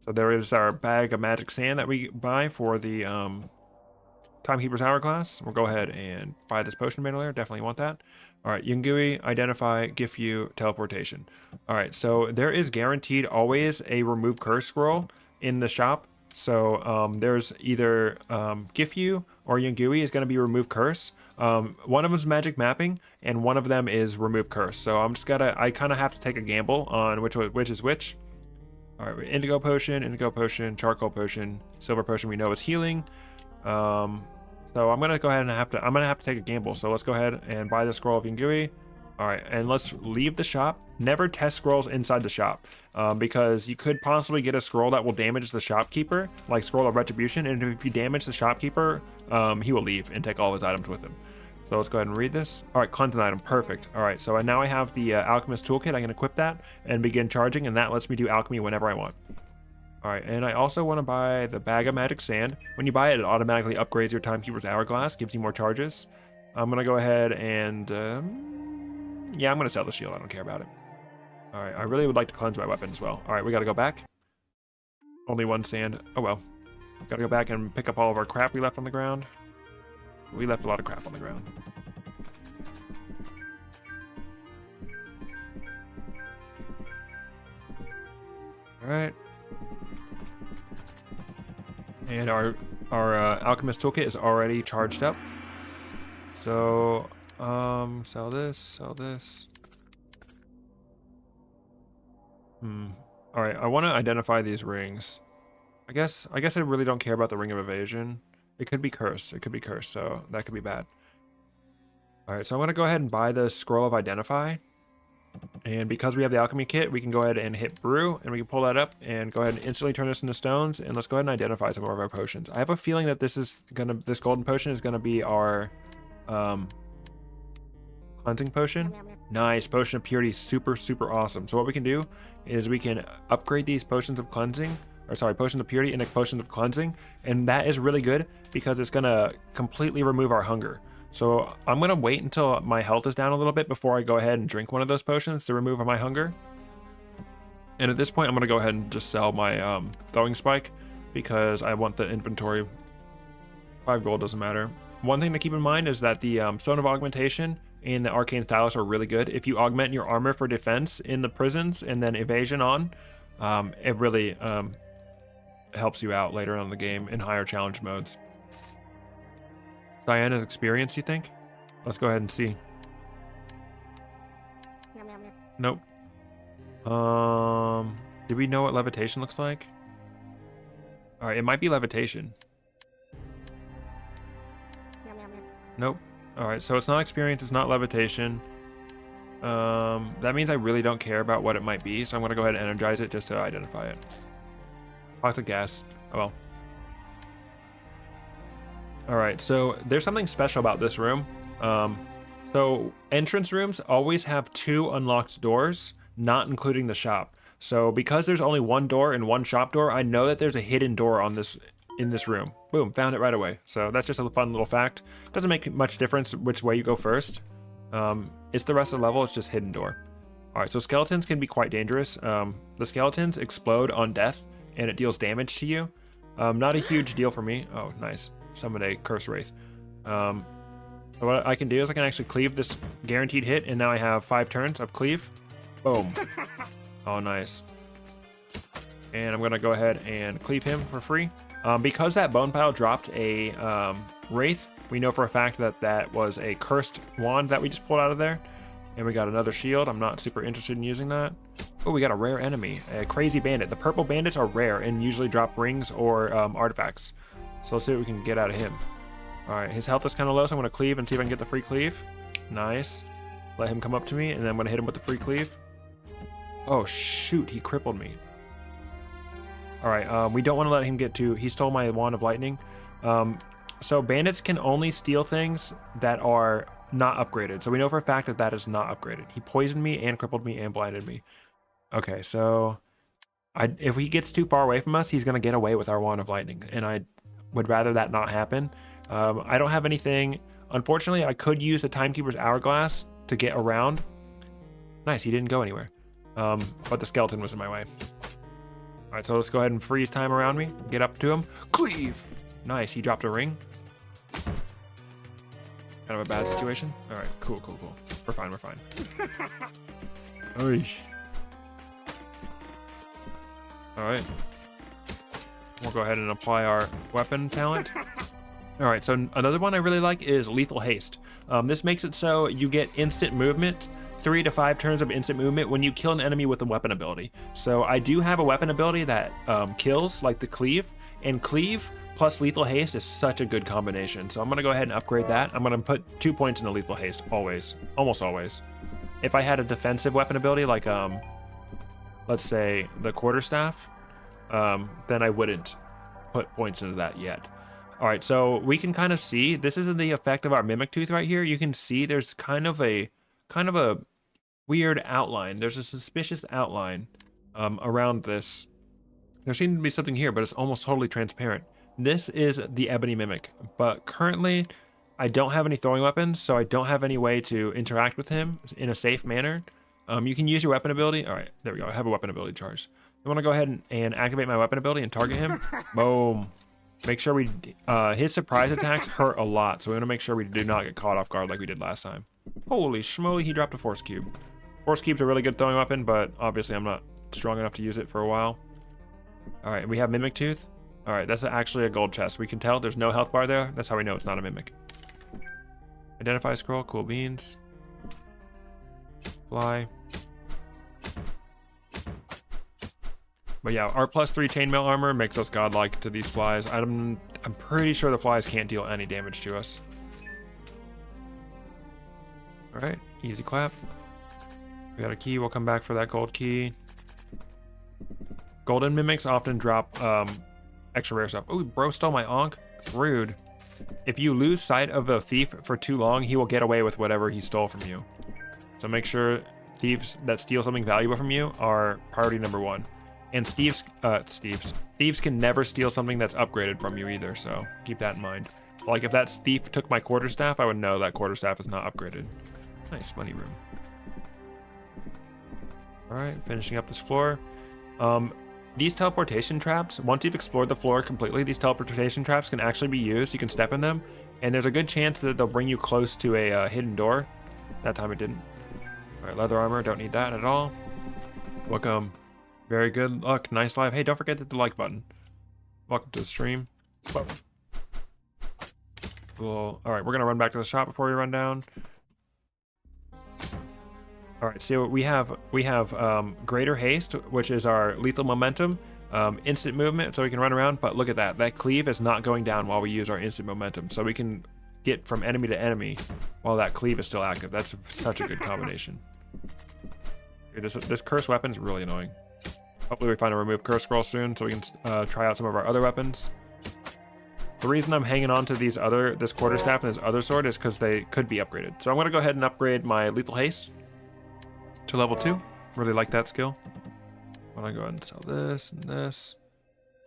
So there is our bag of magic sand that we buy for the Timekeeper's Hourglass. We'll go ahead and buy this potion bandolier. Definitely want that. All right, Yungui, identify, Gifu, teleportation. All right, so there is guaranteed always a remove curse scroll in the shop. So there's either Gifu or Yungui is going to be remove curse. One of them is magic mapping, and one of them is remove curse. So I kind of have to take a gamble on which is which. All right, indigo potion, charcoal potion, silver potion. We know is healing. So I'm gonna go ahead and have to take a gamble. So let's go ahead and buy the scroll of Yungui. All right, and let's leave the shop. Never test scrolls inside the shop because you could possibly get a scroll that will damage the shopkeeper, like Scroll of Retribution. And if you damage the shopkeeper, he will leave and take all his items with him. So let's go ahead and read this. All right, cleansing item, perfect. All right, so now I have the Alchemist Toolkit. I can equip that and begin charging, and that lets me do alchemy whenever I want. All right, and I also want to buy the bag of magic sand. When you buy it, it automatically upgrades your Timekeeper's Hourglass, gives you more charges. I'm gonna go ahead and yeah, I'm gonna sell the shield. I don't care about it. All right, I really would like to cleanse my weapon as well. All right, we gotta go back. Only 1 sand. Oh well. Gotta go back and pick up all of our crap we left on the ground. We left a lot of crap on the ground. All right. And our Alchemist Toolkit is already charged up. So, sell this. All right, I want to identify these rings. I guess I really don't care about the Ring of Evasion. It could be cursed. So that could be bad. All right, so I'm going to go ahead and buy the Scroll of Identify. And because we have the alchemy kit, we can go ahead and hit brew, and we can pull that up and go ahead and instantly turn this into stones. And let's go ahead and identify some of our potions. I have a feeling that this golden potion is gonna be our cleansing potion. Nice, potion of purity, super awesome. So what we can do is we can upgrade these potions of cleansing, or sorry, potions of purity into potions of cleansing, and that is really good because it's gonna completely remove our hunger. So I'm gonna wait until my health is down a little bit before I go ahead and drink one of those potions to remove my hunger. And at this point, I'm gonna go ahead and just sell my throwing spike because I want the inventory. 5 gold doesn't matter. One thing to keep in mind is that the Stone of Augmentation and the Arcane Stylus are really good. If you augment your armor for defense in the prisons and then evasion on, it helps you out later on in the game in higher challenge modes. Diana's experience, you think? Let's go ahead and see. Nope. Do we know what levitation looks like? All right, it might be levitation. Nope. All right, so it's not experience, it's not levitation. That means I really don't care about what it might be, so I'm gonna go ahead and energize it just to identify it. Toxic gas. Oh well. All right, so there's something special about this room. So entrance rooms always have 2 unlocked doors, not including the shop. So because there's only 1 door and 1 shop door, I know that there's a hidden door on this in this room. Boom, found it right away. So that's just a fun little fact. Doesn't make much difference which way you go first. It's the rest of the level, it's just hidden door. All right, so skeletons can be quite dangerous. The skeletons explode on death and it deals damage to you. Not a huge deal for me. Oh, nice. Summon a curse wraith. So what I can do is I can actually cleave this guaranteed hit, and now I have 5 turns of cleave. Boom. Oh, nice. And I'm gonna go ahead and cleave him for free. Because that bone pile dropped a wraith, we know for a fact that that was a cursed wand that we just pulled out of there. And we got another shield. I'm not super interested in using that. Oh, we got a rare enemy, a crazy bandit. The purple bandits are rare and usually drop rings or artifacts. So let's see what we can get out of him. All right, his health is kind of low, so I'm gonna cleave and see if I can get the free cleave. Nice. Let him come up to me, and then I'm gonna hit him with the free cleave. Oh shoot, he crippled me. All right, we don't want to let him get to. He stole my wand of lightning. So bandits can only steal things that are not upgraded. So we know for a fact that that is not upgraded. He poisoned me and crippled me and blinded me. Okay, so if he gets too far away from us, he's gonna get away with our wand of lightning, and I would rather that not happen. I don't have anything. Unfortunately, I could use the Timekeeper's Hourglass to get around. Nice, he didn't go anywhere. But the skeleton was in my way. All right, so let's go ahead and freeze time around me. Get up to him. Cleave! Nice, he dropped a ring. Kind of a bad situation. All right, cool. We're fine. Oish. All right. We'll go ahead and apply our weapon talent. All right, so another one I really like is Lethal Haste. This makes it so you get instant movement, 3 to 5 turns of instant movement when you kill an enemy with a weapon ability. So I do have a weapon ability that kills, like the cleave, and cleave plus Lethal Haste is such a good combination. So I'm gonna go ahead and upgrade that. I'm gonna put 2 points into Lethal Haste, always, almost always. If I had a defensive weapon ability like, let's say the quarterstaff, then I wouldn't put points into that yet. All right, so we can kind of see, this is the effect of our Mimic Tooth right here. You can see there's kind of a weird outline. There's a suspicious outline around this. There seems to be something here, but it's almost totally transparent. This is the Ebony Mimic, but currently I don't have any throwing weapons, so I don't have any way to interact with him in a safe manner. You can use your weapon ability. All right, there we go. I have a weapon ability charge. I want to go ahead and activate my weapon ability and target him. Boom. Make sure we, his surprise attacks hurt a lot, so we want to make sure we do not get caught off guard like we did last time. Holy schmoly, he dropped a Force Cube. Force Cube's a really good throwing weapon, but obviously I'm not strong enough to use it for a while. All right, we have Mimic Tooth. All right, that's actually a gold chest. We can tell there's no health bar there. That's how we know it's not a Mimic. Identify scroll, cool beans. Fly. But yeah, our +3 chainmail armor makes us godlike to these flies. I'm pretty sure the flies can't deal any damage to us. All right, easy clap. We got a key. We'll come back for that gold key. Golden mimics often drop extra rare stuff. Oh, bro stole my Ankh. Rude. If you lose sight of a thief for too long, he will get away with whatever he stole from you. So make sure thieves that steal something valuable from you are priority number 1. And thieves can never steal something that's upgraded from you either, so keep that in mind. Like if that thief took my quarterstaff, I would know that quarterstaff is not upgraded. Nice money room. All right, finishing up this floor. These teleportation traps, once you've explored the floor completely, these teleportation traps can actually be used. You can step in them, and there's a good chance that they'll bring you close to a hidden door. That time it didn't. All right, leather armor, don't need that at all. Welcome. Very good luck, nice life. Hey, don't forget to hit the like button. Welcome to the stream. Whoa. All right, we're gonna run back to the shop before we run down. All right, so we have greater haste, which is our lethal momentum, instant movement, so we can run around. But look at that. That cleave is not going down while we use our instant momentum, so we can get from enemy to enemy while that cleave is still active. That's such a good combination. This cursed weapon is really annoying. Hopefully we find a remove curse scroll soon so we can try out some of our other weapons. The reason I'm hanging on to this quarterstaff and this other sword is because they could be upgraded. So I'm gonna go ahead and upgrade my lethal haste to level 2. Really like that skill. I'm gonna go ahead and sell this and this.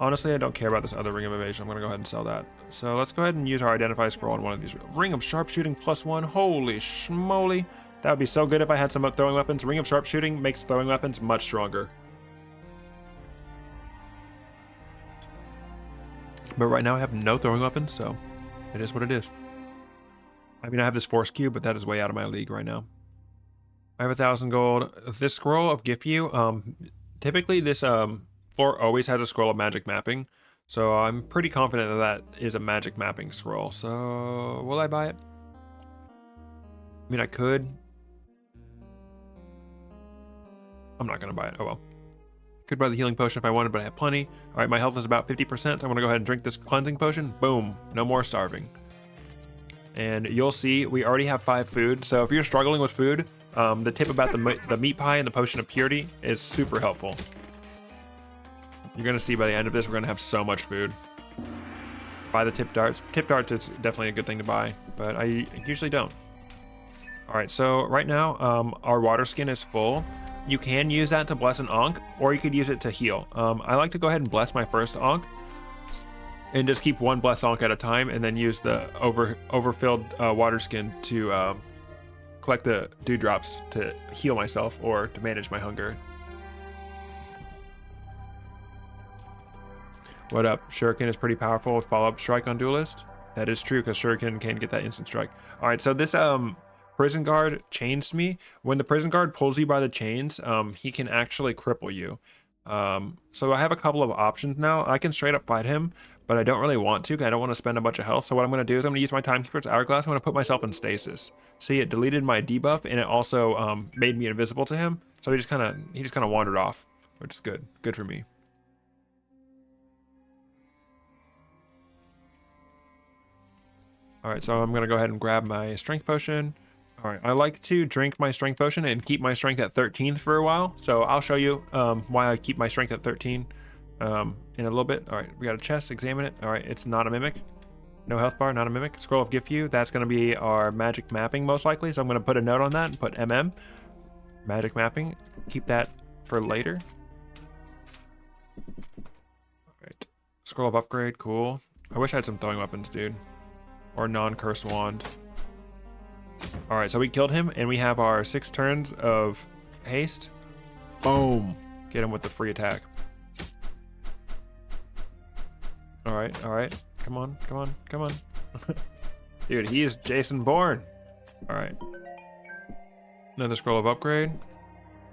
Honestly, I don't care about this other ring of evasion. I'm gonna go ahead and sell that. So let's go ahead and use our identify scroll on one of these. Ring of sharpshooting +1. Holy schmoly. That would be so good if I had some throwing weapons. Ring of sharpshooting makes throwing weapons much stronger. But right now I have no throwing weapons, so it is what it is. I mean, I have this force cube, but that is way out of my league right now. I have 1,000 gold. This scroll of Gifu, typically this floor always has a scroll of magic mapping, so I'm pretty confident that that is a magic mapping scroll. So will I buy it? I mean, I could. I'm not gonna buy it. Oh well. Could buy the healing potion if I wanted, but I have plenty. All right, my health is about 50%. So I'm gonna go ahead and drink this cleansing potion. Boom, no more starving. And you'll see we already have 5 food. So if you're struggling with food, the tip about the meat pie and the potion of purity is super helpful. You're gonna see by the end of this, we're gonna have so much food. Buy the tip darts. Tip darts is definitely a good thing to buy, but I usually don't. All right, so right now our water skin is full. You can use that to bless an Ankh, or you could use it to heal. I like to go ahead and bless my first Ankh, and just keep one bless Ankh at a time, and then use the overfilled water skin to collect the dewdrops to heal myself or to manage my hunger. What up? Shuriken is pretty powerful with follow-up strike on Duelist. That is true, because Shuriken can get that instant strike. All right, so this prison guard chains me. When the prison guard pulls you by the chains, he can actually cripple you. So I have a couple of options now. I can straight up fight him, but I don't really want to because I don't want to spend a bunch of health. So what I'm going to do is I'm going to use my Timekeeper's Hourglass. I'm going to put myself in stasis. See, it deleted my debuff, and it also made me invisible to him. So he just kind of wandered off, which is good. Good for me. All right, so I'm going to go ahead and grab my strength potion. All right, I like to drink my strength potion and keep my strength at 13 for a while. So I'll show you why I keep my strength at 13 in a little bit. All right, we got a chest, examine it. All right, it's not a mimic. No health bar, not a mimic. Scroll of Gifu, that's gonna be our magic mapping most likely. So I'm gonna put a note on that and put MM. Magic mapping, keep that for later. All right, scroll of upgrade, cool. I wish I had some throwing weapons, dude. Or non-cursed wand. All right, so we killed him, and we have our 6 turns of haste. Boom. Get him with the free attack. All right. Come on. Dude, he is Jason Bourne. All right. Another scroll of upgrade.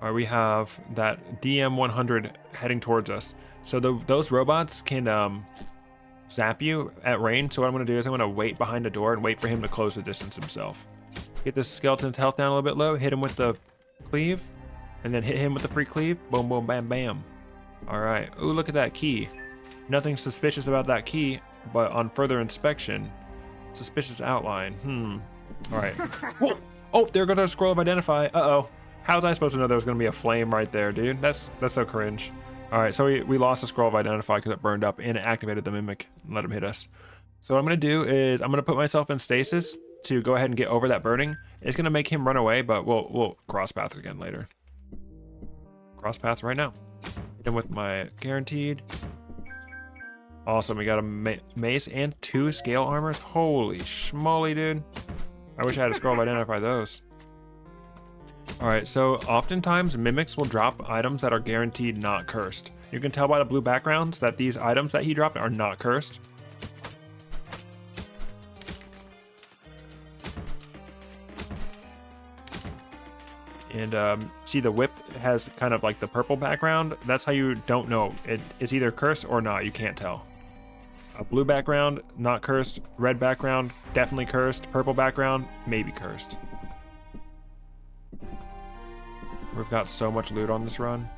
All right, we have that DM100 heading towards us. So those robots can zap you at range. So what I'm going to do is I'm going to wait behind the door and wait for him to close the distance himself. Get this skeleton's health down a little bit low, hit him with the cleave, and then hit him with the free cleave. Boom, boom, bam, bam. All right. Ooh, look at that key. Nothing suspicious about that key, but on further inspection, suspicious outline. All right. Whoa. Oh, there goes our scroll of identify. Uh-oh. How was I supposed to know there was going to be a flame right there, dude? That's so cringe. All right, so we lost the scroll of identify because it burned up and it activated the mimic and let him hit us. So what I'm going to do is I'm going to put myself in stasis to go ahead and get over that burning. It's going to make him run away, but we'll cross paths again later. Cross paths right now. Hit him with my guaranteed. Awesome, we got a mace and 2 scale armors. Holy schmoly, dude. I wish I had a scroll to identify those. All right, so oftentimes mimics will drop items that are guaranteed not cursed. You can tell by the blue backgrounds that these items that he dropped are not cursed. And see, the whip has kind of like the purple background. That's how you don't know. It's either cursed or not. You can't tell. A blue background, not cursed. Red background, definitely cursed. Purple background, maybe cursed. We've got so much loot on this run.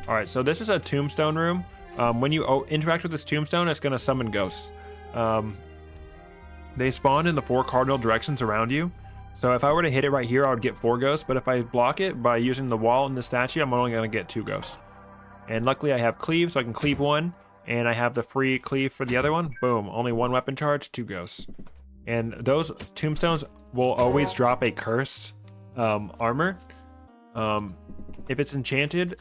All right, so this is a tombstone room. When you interact with this tombstone, it's gonna summon ghosts. They spawn in the 4 cardinal directions around you. So if I were to hit it right here, I would get 4 ghosts, but if I block it by using the wall and the statue, I'm only gonna get 2 ghosts. And luckily I have cleave, so I can cleave 1, and I have the free cleave for the other one. Boom, only 1 weapon charge, 2 ghosts. And those tombstones will always drop a cursed armor. If it's enchanted,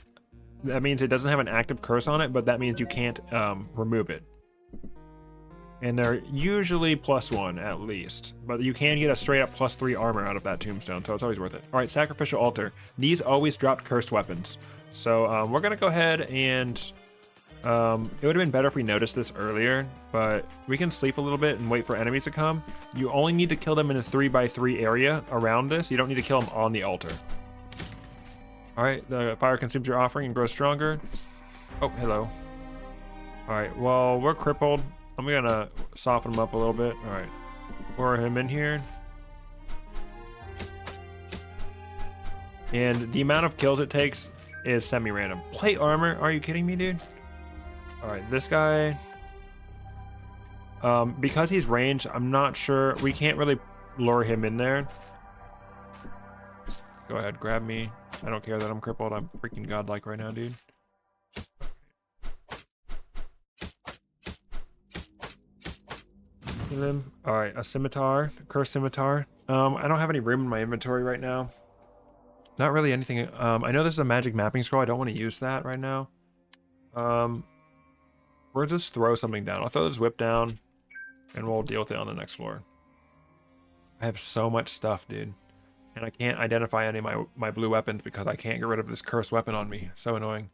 that means it doesn't have an active curse on it, but that means you can't remove it. And they're usually +1 at least, but you can get a straight up +3 armor out of that tombstone, so it's always worth it. All right, sacrificial altar. These always drop cursed weapons. So we're gonna go ahead and it would have been better if we noticed this earlier, but we can sleep a little bit and wait for enemies to come. You only need to kill them in a 3x3 area around this. You don't need to kill them on the altar. All right, the fire consumes your offering and grows stronger. Oh, hello. All right, well, we're crippled. I'm gonna soften him up a little bit. All right, pour him in here. And the amount of kills it takes is semi-random. Plate armor, are you kidding me, dude? All right, this guy, because he's ranged, I'm not sure, we can't really lure him in there. Go ahead, grab me. I don't care that I'm crippled. I'm freaking godlike right now, dude. All right, a scimitar, cursed scimitar. I don't have any room in my inventory right now. Not really anything. I know this is a magic mapping scroll. I don't want to use that right now. We'll just throw something down. I'll throw this whip down, and we'll deal with it on the next floor. I have so much stuff, dude. And I can't identify any of my blue weapons because I can't get rid of this cursed weapon on me. So annoying.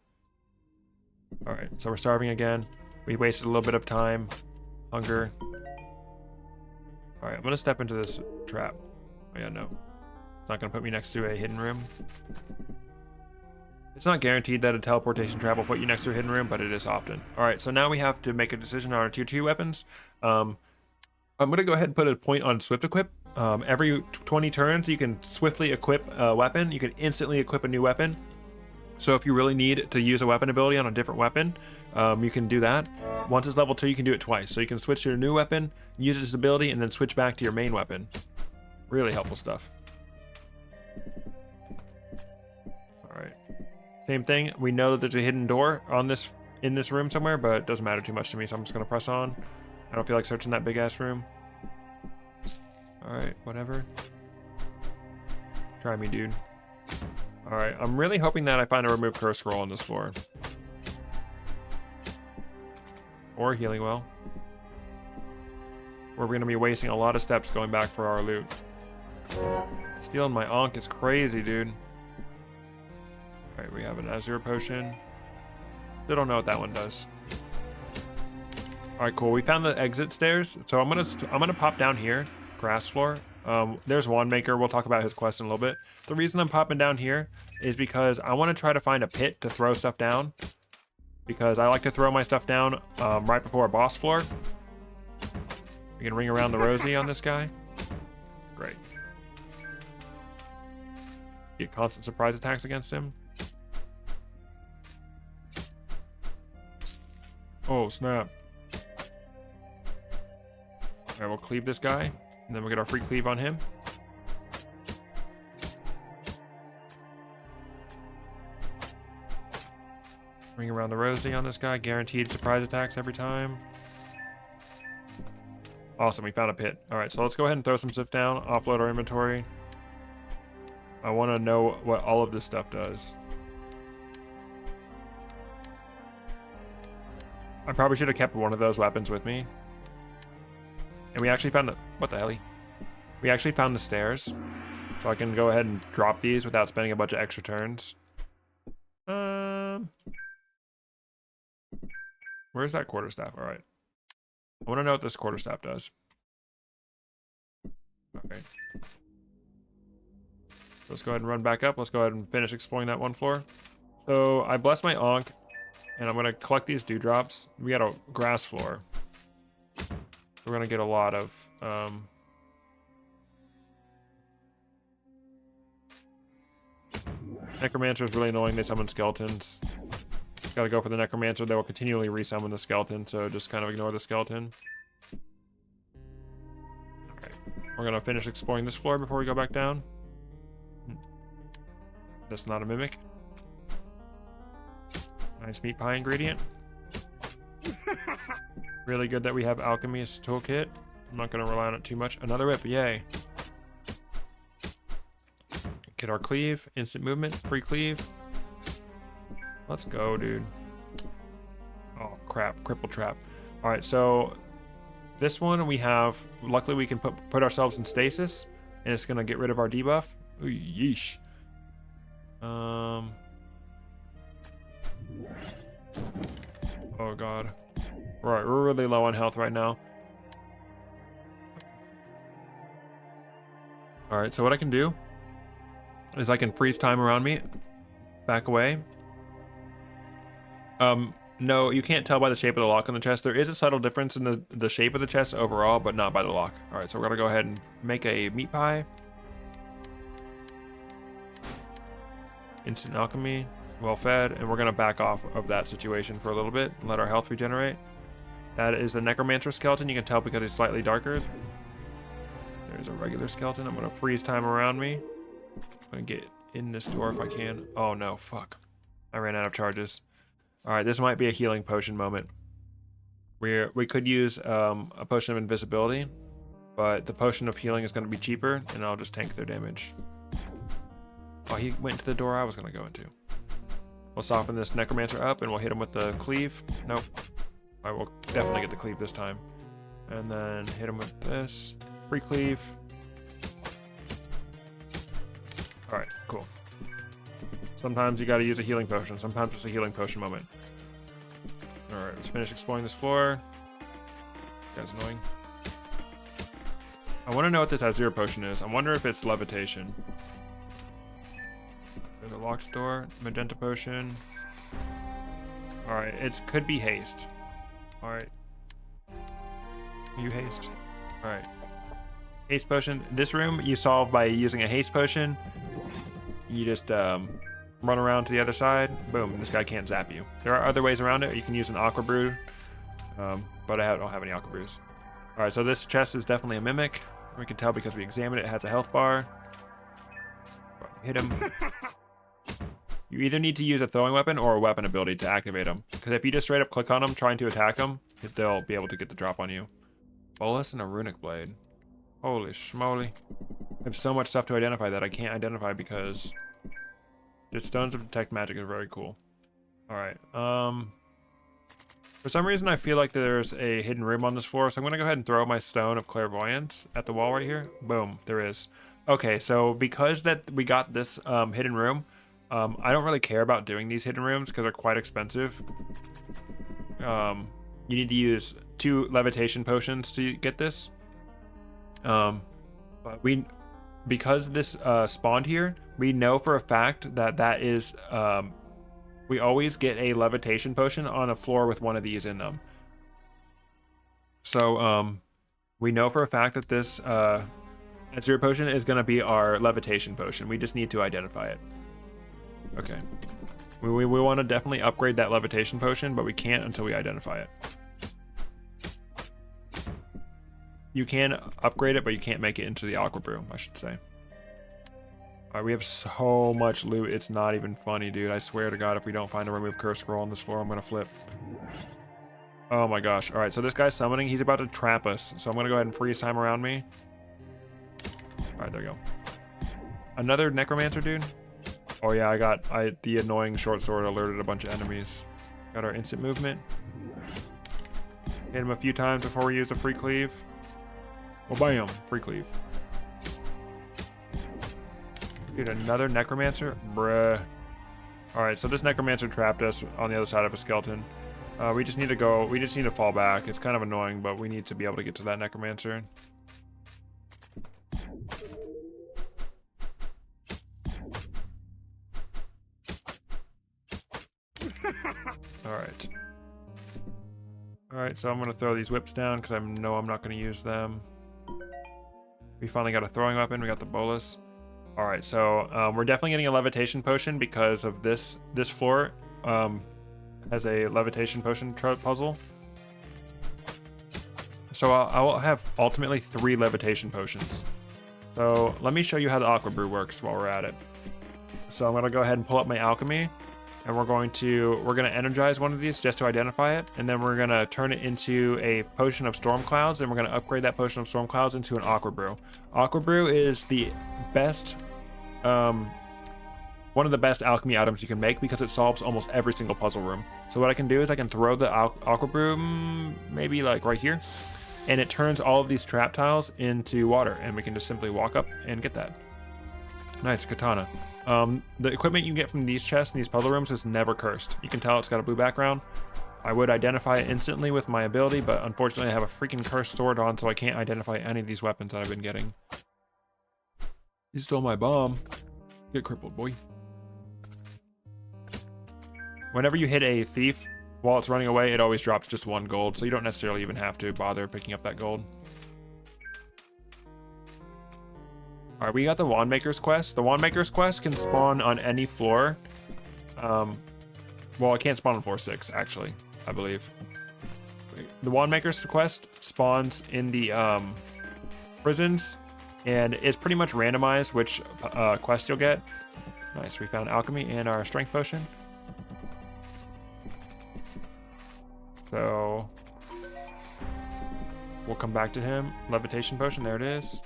All right, so we're starving again. We wasted a little bit of time. Hunger. All right, I'm gonna step into this trap. Oh yeah, no. It's not gonna put me next to a hidden room. It's not guaranteed that a teleportation trap will put you next to a hidden room, but it is often. All right, so now we have to make a decision on our tier 2 weapons. I'm gonna go ahead and put a point on swift equip. Every 20 turns, you can swiftly equip a weapon. You can instantly equip a new weapon. So if you really need to use a weapon ability on a different weapon, you can do that. Once it's level 2, you can do it twice. So you can switch to your new weapon, use this ability, and then switch back to your main weapon. Really helpful stuff. All right. Same thing. We know that there's a hidden door in this room somewhere, but it doesn't matter too much to me, so I'm just gonna press on. I don't feel like searching that big ass room. All right, whatever. Try me, dude. All right, I'm really hoping that I find a remove curse scroll on this floor. Or healing well. We're gonna be wasting a lot of steps going back for our loot. Stealing my Ankh is crazy, dude. All right, we have an Azure potion. Still don't know what that one does. All right, cool. We found the exit stairs. So I'm gonna pop down here, grass floor. There's Wand Maker. We'll talk about his quest in a little bit. The reason I'm popping down here is because I want to try to find a pit to throw stuff down. Because I like to throw my stuff down right before a boss floor. We can ring around the rosy on this guy. Great. Get constant surprise attacks against him. Oh, snap. All right, we'll cleave this guy, and then we'll get our free cleave on him. Ring around the rosy on this guy. Guaranteed surprise attacks every time. Awesome, we found a pit. All right, so let's go ahead and throw some stuff down, offload our inventory. I want to know what all of this stuff does. I probably should have kept one of those weapons with me. And we actually found the... What the hell? We actually found the stairs. So I can go ahead and drop these without spending a bunch of extra turns. Where's that quarterstaff? All right. I want to know what this quarterstaff does. Okay. Let's go ahead and run back up. Let's go ahead and finish exploring that one floor. So I blessed my Ankh. And I'm gonna collect these dewdrops. We got a grass floor. We're gonna get a lot of Necromancer is really annoying. They summon skeletons. Gotta go for the Necromancer. They will continually resummon the skeleton, so just kind of ignore the skeleton. Alright. We're gonna finish exploring this floor before we go back down. That's not a mimic. Nice meat pie ingredient. Really good that we have Alchemist's Toolkit. I'm not gonna rely on it too much. Another whip, yay. Get our cleave, instant movement, free cleave. Let's go, dude. Oh crap, cripple trap. All right, so this one we have, luckily we can put ourselves in stasis and it's gonna get rid of our debuff. Ooh, yeesh. Oh god. Right, we're really low on health right now. All right, so what I can do is I can freeze time around me, back away. No, you can't tell by the shape of the lock on the chest. There is a subtle difference in the shape of the chest overall, but not by the lock. All right, so we're gonna go ahead and make a meat pie. Instant alchemy, well fed, and we're gonna back off of that situation for a little bit and let our health regenerate. That is the Necromancer skeleton. You can tell because he's slightly darker. There's a regular skeleton. I'm gonna freeze time around me. I'm gonna get in this door if I can. Oh no, fuck. I ran out of charges. All right, this might be a healing potion moment. We could use a potion of invisibility, but the potion of healing is gonna be cheaper and I'll just tank their damage. Oh, he went into the door I was gonna go into. We'll soften this Necromancer up and we'll hit him with the cleave. Nope. I will definitely get the cleave this time. And then hit him with this. Free cleave. Alright, cool. Sometimes you gotta use a healing potion. Sometimes it's a healing potion moment. Alright, let's finish exploring this floor. This guy's annoying. I want to know what this Azure potion is. I wonder if it's levitation. There's a locked door. Magenta potion. Alright, it could be haste. Alright. You haste. Alright. Haste potion. This room you solve by using a haste potion. You just run around to the other side. Boom. This guy can't zap you. There are other ways around it. You can use an aqua brew. But I don't have any aqua brews. Alright, so this chest is definitely a mimic. We can tell because we examined it. It has a health bar. Hit him. You either need to use a throwing weapon or a weapon ability to activate them. Because if you just straight up click on them trying to attack them, they'll be able to get the drop on you. Bolus and a runic blade. Holy schmoly. I have so much stuff to identify that I can't identify because the stones of detect magic are very cool. Alright, for some reason I feel like there's a hidden room on this floor, so I'm gonna go ahead and throw my stone of clairvoyance at the wall right here. Boom, there is. Okay, so because that we got this hidden room, I don't really care about doing these hidden rooms because they're quite expensive. You need to use 2 levitation potions to get this. But because this spawned here, we know for a fact that is we always get a levitation potion on a floor with one of these in them. So we know for a fact that this Azure potion is going to be our levitation potion. We just need to identify it. Okay. We want to definitely upgrade that levitation potion, but we can't until we identify it. You can upgrade it, but you can't make it into the aqua brew, I should say. Alright, we have so much loot, it's not even funny, dude. I swear to God, if we don't find a remove curse scroll on this floor, I'm gonna flip. Oh my gosh. Alright, so this guy's summoning. He's about to trap us. So I'm gonna go ahead and freeze time around me. Alright, there we go. Another necromancer, dude. Oh yeah, the annoying short sword alerted a bunch of enemies. Got our instant movement. Hit him a few times before we use a free cleave. Well, bam, free cleave. Dude, another necromancer? Bruh. Alright, so this necromancer trapped us on the other side of a skeleton. We just need to fall back. It's kind of annoying, but we need to be able to get to that necromancer. Alright. right. All right, so I'm gonna throw these whips down because I know I'm not gonna use them. We finally got a throwing weapon. We got the bolus. All right, so we're definitely getting a levitation potion because of this floor has a levitation potion puzzle. So I will have ultimately 3 levitation potions. So let me show you how the aqua brew works while we're at it. So I'm gonna go ahead and pull up my alchemy, and we're gonna energize one of these just to identify it, and then we're gonna turn it into a potion of storm clouds, and we're gonna upgrade that potion of storm clouds into an aqua brew. Aqua brew is the best, one of the best alchemy items you can make because it solves almost every single puzzle room. So what I can do is I can throw the aqua brew maybe like right here, and it turns all of these trap tiles into water, and we can just simply walk up and get that. Nice, katana. The equipment you get from these chests and these puzzle rooms is never cursed. You can tell it's got a blue background. I would identify it instantly with my ability, but unfortunately I have a freaking cursed sword on, so I can't identify any of these weapons that I've been getting. He stole my bomb. Get crippled, boy. Whenever you hit a thief while it's running away, it always drops just 1 gold, so you don't necessarily even have to bother picking up that gold. All right, we got the Wand Maker's quest. The Wand Maker's quest can spawn on any floor. Well, it can't spawn on floor 6, actually, I believe. The Wand Maker's quest spawns in the prisons, and it's pretty much randomized which quest you'll get. Nice, we found alchemy and our strength potion. So we'll come back to him. Levitation potion, there it is.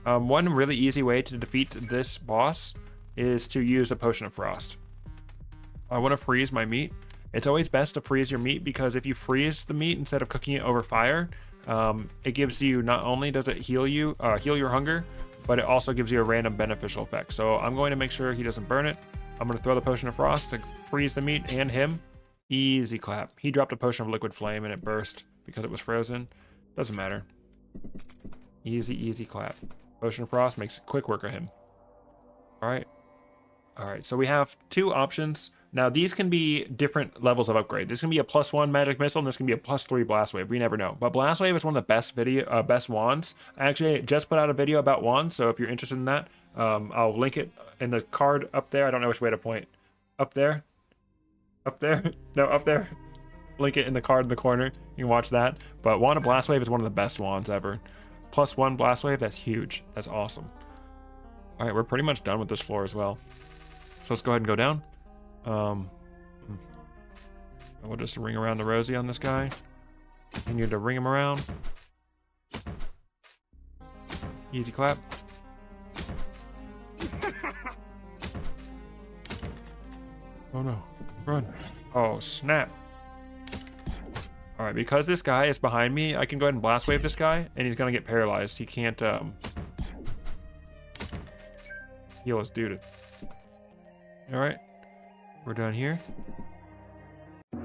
One really easy way to defeat this boss is to use a potion of frost. I want to freeze my meat. It's always best to freeze your meat because if you freeze the meat instead of cooking it over fire, it gives you, not only does it heal you, heal your hunger, but it also gives you a random beneficial effect. So I'm going to make sure he doesn't burn it. I'm going to throw the potion of frost to freeze the meat and him. Easy clap. He dropped a potion of liquid flame and it burst because it was frozen. Doesn't matter. Easy, easy clap. Potion of frost makes quick work of him. All right. All right, so we have 2 options. Now these can be different levels of upgrade. This can be a +1 magic missile, and this can be a +3 blast wave. We never know. But blast wave is one of the best wands. I actually just put out a video about wands, so if you're interested in that, I'll link it in the card up there. I don't know which way to point. Up there? Up there? No, up there. Link it in the card in the corner. You can watch that. But Wand of Blast Wave is one of the best wands ever. +1 blast wave, that's huge. That's awesome. All right, we're pretty much done with this floor as well. So let's go ahead and go down. We'll just ring around the rosy on this guy. Continue to ring him around. Easy clap. Oh no, run. Oh snap. All right, because this guy is behind me, I can go ahead and blast wave this guy, and he's gonna get paralyzed. He can't heal his dude. All right, we're done here. All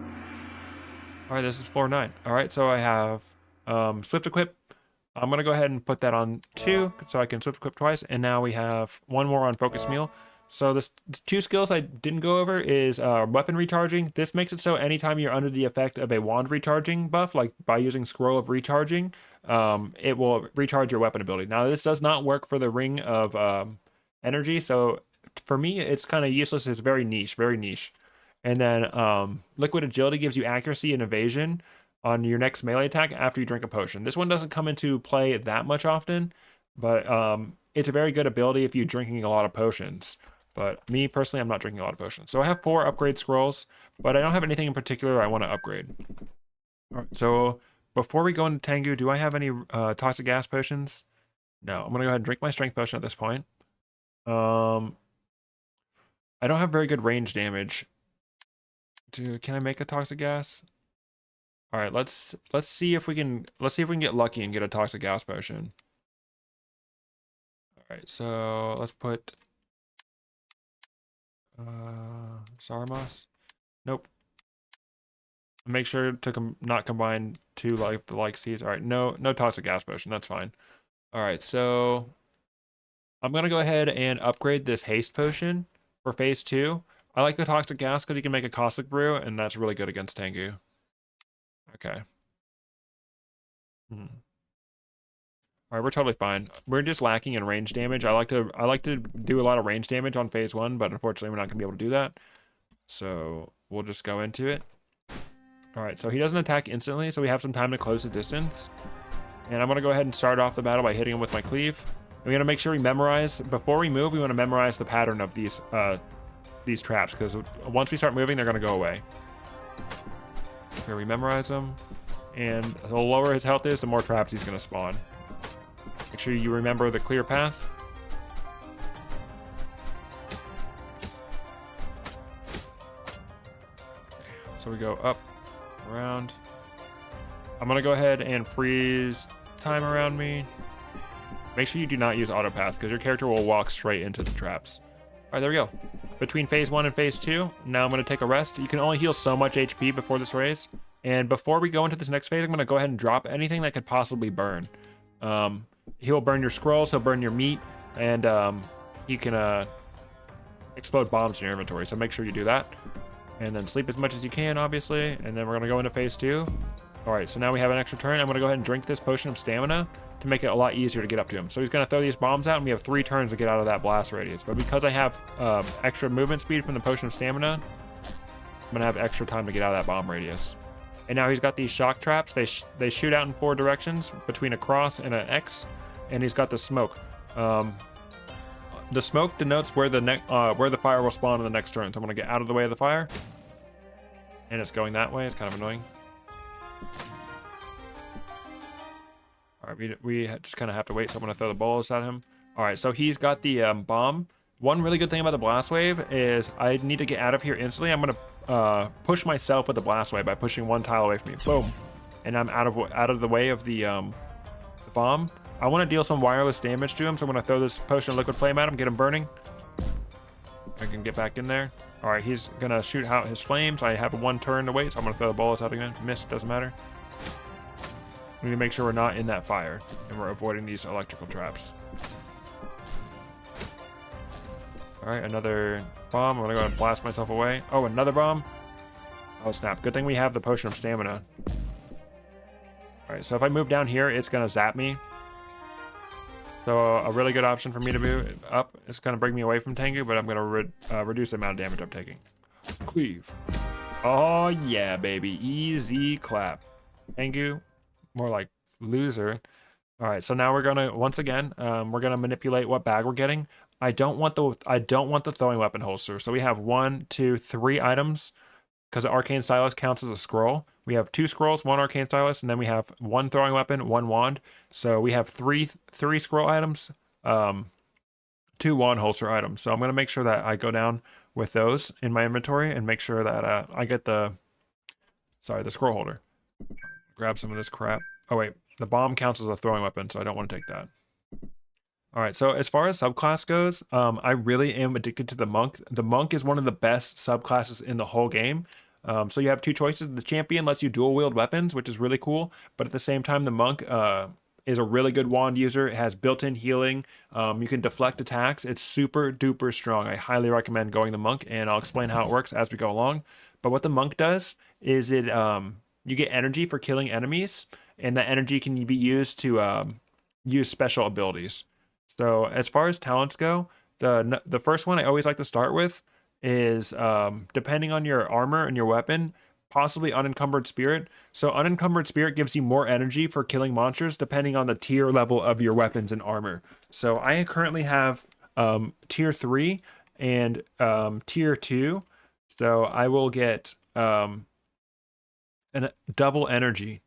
right, this is floor 9. All right, so I have swift equip. I'm gonna go ahead and put that on 2, so I can swift equip twice, and now we have 1 more on focus meal. So the 2 skills I didn't go over is weapon recharging. This makes it so anytime you're under the effect of a wand recharging buff, like by using scroll of recharging, it will recharge your weapon ability. Now this does not work for the ring of energy, so for me it's kind of useless. It's very niche, very niche. And then liquid agility gives you accuracy and evasion on your next melee attack after you drink a potion. This one doesn't come into play that much often, but it's a very good ability if you're drinking a lot of potions. But me personally, I'm not drinking a lot of potions. So I have 4 upgrade scrolls, but I don't have anything in particular I want to upgrade. All right, so before we go into Tengu, do I have any toxic gas potions? No, I'm gonna go ahead and drink my strength potion at this point. I don't have very good range damage. Can I make a toxic gas? All right, let's see if we can get lucky and get a toxic gas potion. All right, so let's put Sarmas. Nope. Make sure to not combine 2 like seeds. All right, no toxic gas potion. That's fine. All right, so I'm gonna go ahead and upgrade this haste potion for phase 2. I like the toxic gas because you can make a caustic brew, and that's really good against Tengu. Okay. All right, we're totally fine. We're just lacking in range damage. I like to do a lot of range damage on phase 1, but unfortunately we're not gonna be able to do that. So we'll just go into it. All right, so he doesn't attack instantly, so we have some time to close the distance. And I'm gonna go ahead and start off the battle by hitting him with my cleave. We're gonna make sure we memorize, before we move, we wanna memorize the pattern of these traps, because once we start moving, they're gonna go away. Here we memorize them. And the lower his health is, the more traps he's gonna spawn. Make sure you remember the clear path. Okay, so we go up, around. I'm gonna go ahead and freeze time around me. Make sure you do not use auto path because your character will walk straight into the traps. All right, there we go. Between phase 1 and phase 2, now I'm gonna take a rest. You can only heal so much HP before this raise. And before we go into this next phase, I'm gonna go ahead and drop anything that could possibly burn. He'll burn your scrolls, he'll burn your meat, and he can explode bombs in your inventory, so make sure you do that. And then sleep as much as you can, obviously, and then we're gonna go into phase 2. All right, so now we have an extra turn. I'm gonna go ahead and drink this potion of stamina to make it a lot easier to get up to him. So he's gonna throw these bombs out, and we have 3 turns to get out of that blast radius. But because I have extra movement speed from the potion of stamina, I'm gonna have extra time to get out of that bomb radius. And now he's got these shock traps. They shoot out in 4 directions between a cross and an X, and he's got the smoke. The smoke denotes where the fire will spawn in the next turn. So I'm gonna get out of the way of the fire, and it's going that way. It's kind of annoying. All right, we just kind of have to wait. So I'm gonna throw the bullets at him. All right, so he's got the bomb. One really good thing about the blast wave is I need to get out of here instantly. I'm gonna push myself with the blast wave by pushing 1 tile away from me. Boom, and I'm out of the way of the bomb. I want to deal some wireless damage to him, so I'm gonna throw this potion of liquid flame at him, get him burning. I can get back in there. All right, he's gonna shoot out his flames. I have 1 turn to wait, so I'm gonna throw the bullets out again. Missed, doesn't matter. We need to make sure we're not in that fire and we're avoiding these electrical traps. All right, another bomb. I'm gonna go and blast myself away. Oh, another bomb. Oh snap, good thing we have the potion of stamina. All right, so if I move down here, it's gonna zap me. So a really good option for me to move up is gonna bring me away from Tengu, but I'm gonna reduce the amount of damage I'm taking. Cleave. Oh yeah, baby, easy clap. Tengu, more like loser. All right, so now we're gonna once again we're gonna manipulate what bag we're getting. I don't want the throwing weapon holster. So we have 1, 2, 3 items because the arcane stylus counts as a scroll. We have 2 scrolls, 1 arcane stylus, and then we have 1 throwing weapon, 1 wand. So we have three scroll items, 2 wand holster items. So I'm gonna make sure that I go down with those in my inventory and make sure that I get the scroll holder. Grab some of this crap. Oh wait, the bomb counts as a throwing weapon, so I don't want to take that. All right, so as far as subclass goes, I really am addicted to the monk. The monk is one of the best subclasses in the whole game. So you have 2 choices. The champion lets you dual wield weapons, which is really cool. But at the same time, the monk is a really good wand user. It has built-in healing. You can deflect attacks. It's super duper strong. I highly recommend going the monk, and I'll explain how it works as we go along. But what the monk does is you get energy for killing enemies, and that energy can be used to use special abilities. So as far as talents go, the first one I always like to start with is depending on your armor and your weapon, possibly unencumbered spirit. So unencumbered spirit gives you more energy for killing monsters depending on the tier level of your weapons and armor. So I currently have tier 3 and tier 2. So I will get double energy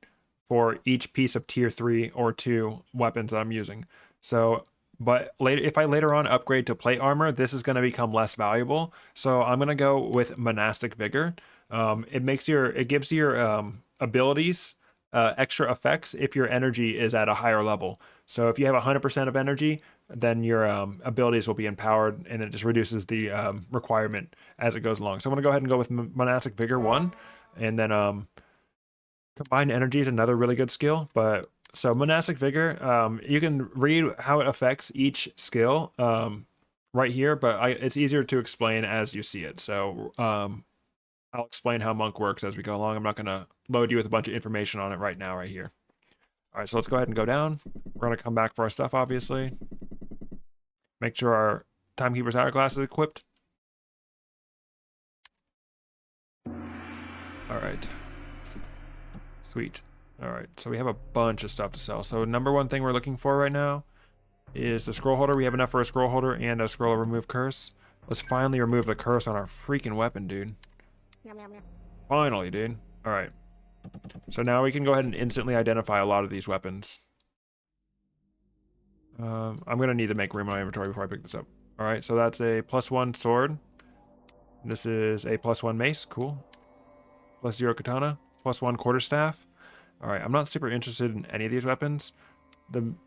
for each piece of tier 3 or 2 weapons that I'm using. So but if I later on upgrade to plate armor, this is going to become less valuable. So I'm going to go with monastic vigor. It gives your abilities extra effects if your energy is at a higher level. So if you have 100% of energy, then your abilities will be empowered, and it just reduces the requirement as it goes along. So I'm going to go ahead and go with monastic vigor 1, and then combined energy is another really good skill. But so monastic vigor, you can read how it affects each skill. right here, but it's easier to explain as you see it. So I'll explain how Monk works as we go along. I'm not going to load you with a bunch of information on it right now, right here. All right, so let's go ahead and go down. We're going to come back for our stuff, obviously. Make sure our Timekeeper's Hourglass is equipped. All right. Sweet. All right, so we have a bunch of stuff to sell. So number one thing we're looking for right now is the scroll holder. We have enough for a scroll holder and a scroll of remove curse. Let's finally remove the curse on our freaking weapon, dude. Finally, dude. All right. So now we can go ahead and instantly identify a lot of these weapons. I'm going to need to make room in my inventory before I pick this up. All right, so that's a +1 sword. This is a +1 mace. Cool. +0 katana. +1 quarterstaff. All right, I'm not super interested in any of these weapons.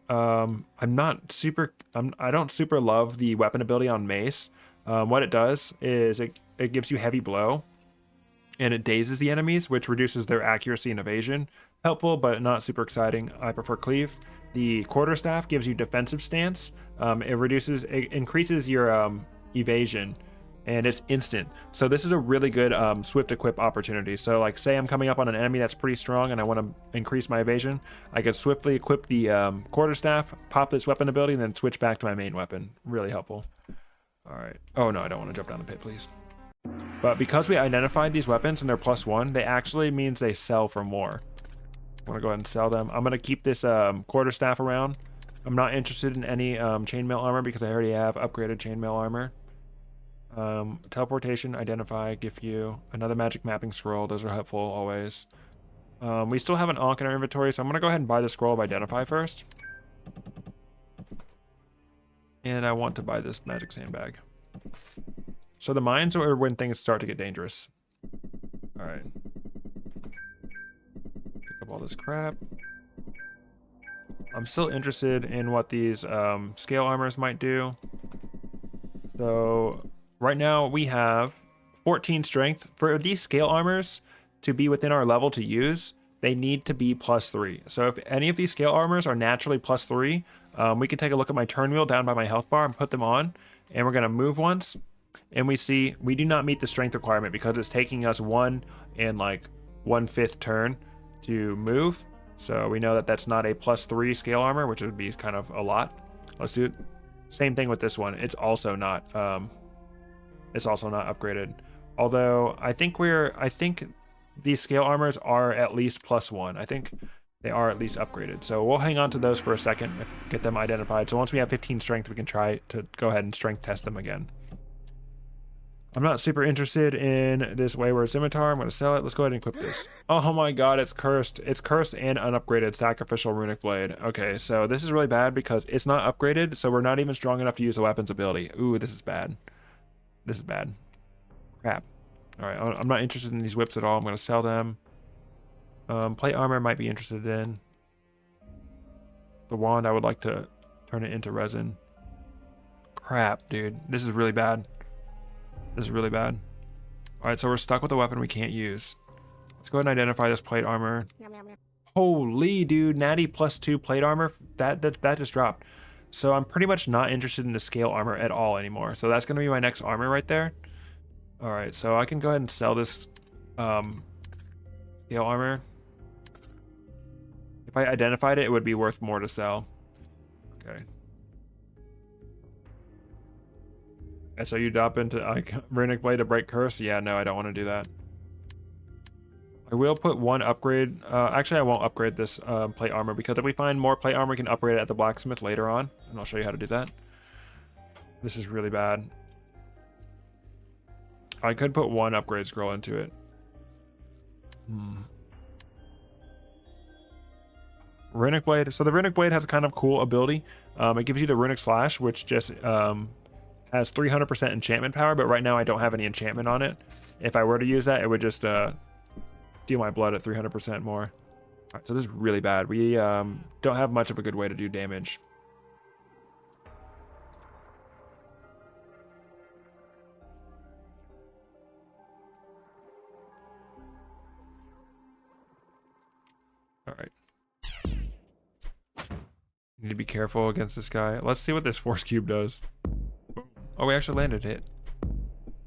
I don't super love the weapon ability on mace. What it does is it gives you heavy blow, and it dazes the enemies, which reduces their accuracy and evasion. Helpful, but not super exciting. I prefer cleave. The quarterstaff gives you defensive stance. It increases your evasion, and it's instant. So this is a really good swift equip opportunity. So like say I'm coming up on an enemy that's pretty strong and I want to increase my evasion, I can swiftly equip the quarterstaff, pop this weapon ability, and then switch back to my main weapon. Really helpful. All right. Oh no, I don't want to jump down the pit, please. But because we identified these weapons and they're +1, they actually means they sell for more. I'm gonna go ahead and sell them. I'm gonna keep this quarterstaff around. I'm not interested in any chainmail armor because I already have upgraded chainmail armor. Teleportation, identify, give you another magic mapping scroll. Those are helpful always. We still have an Ankh in our inventory, so I'm gonna go ahead and buy the scroll of identify first. And I want to buy this magic sandbag. So the mines are when things start to get dangerous. All right. Pick up all this crap. I'm still interested in what these scale armors might do. So right now we have 14 strength. For these scale armors to be within our level to use, they need to be +3. So if any of these scale armors are naturally +3, we can take a look at my turn wheel down by my health bar and put them on. And we're going to move once. And we see we do not meet the strength requirement because it's taking us 1 and like 1/5 turn to move. So we know that that's not a +3 scale armor, which would be kind of a lot. Let's do it. Same thing with this one. It's also not upgraded. Although I think these scale armors are at least +1. I think they are at least upgraded. So we'll hang on to those for a second, get them identified. So once we have 15 strength, we can try to go ahead and strength test them again. I'm not super interested in this Wayward Scimitar. I'm going to sell it. Let's go ahead and equip this. Oh my god, it's cursed. It's cursed and unupgraded Sacrificial Runic Blade. Okay, so this is really bad because it's not upgraded, so we're not even strong enough to use the weapon's ability. Ooh, this is bad. This is bad. Crap. All right, I'm not interested in these whips at all. I'm going to sell them. Plate armor might be interested in. The wand, I would like to turn it into resin. Crap, dude. This is really bad. This is really bad. All right, so we're stuck with a weapon we can't use. Let's go ahead and identify this plate armor. Holy dude, natty +2 plate armor. That just dropped. So I'm pretty much not interested in the scale armor at all anymore. So that's gonna be my next armor right there. All right, so I can go ahead and sell this scale armor. If I identified it, it would be worth more to sell. Okay. And so you drop into Runic Blade to break curse? Yeah, no, I don't want to do that. I will put one upgrade. Actually, I won't upgrade this plate armor because if we find more plate armor, we can upgrade it at the blacksmith later on. And I'll show you how to do that. This is really bad. I could put one upgrade scroll into it. Runic Blade. So the Runic Blade has a kind of cool ability. It gives you the Runic Slash, which just has 300% enchantment power, but right now I don't have any enchantment on it. If I were to use that, it would just steal my blood at 300% more. All right, so this is really bad. We don't have much of a good way to do damage. All right. Need to be careful against this guy. Let's see what this force cube does. Oh, we actually landed it.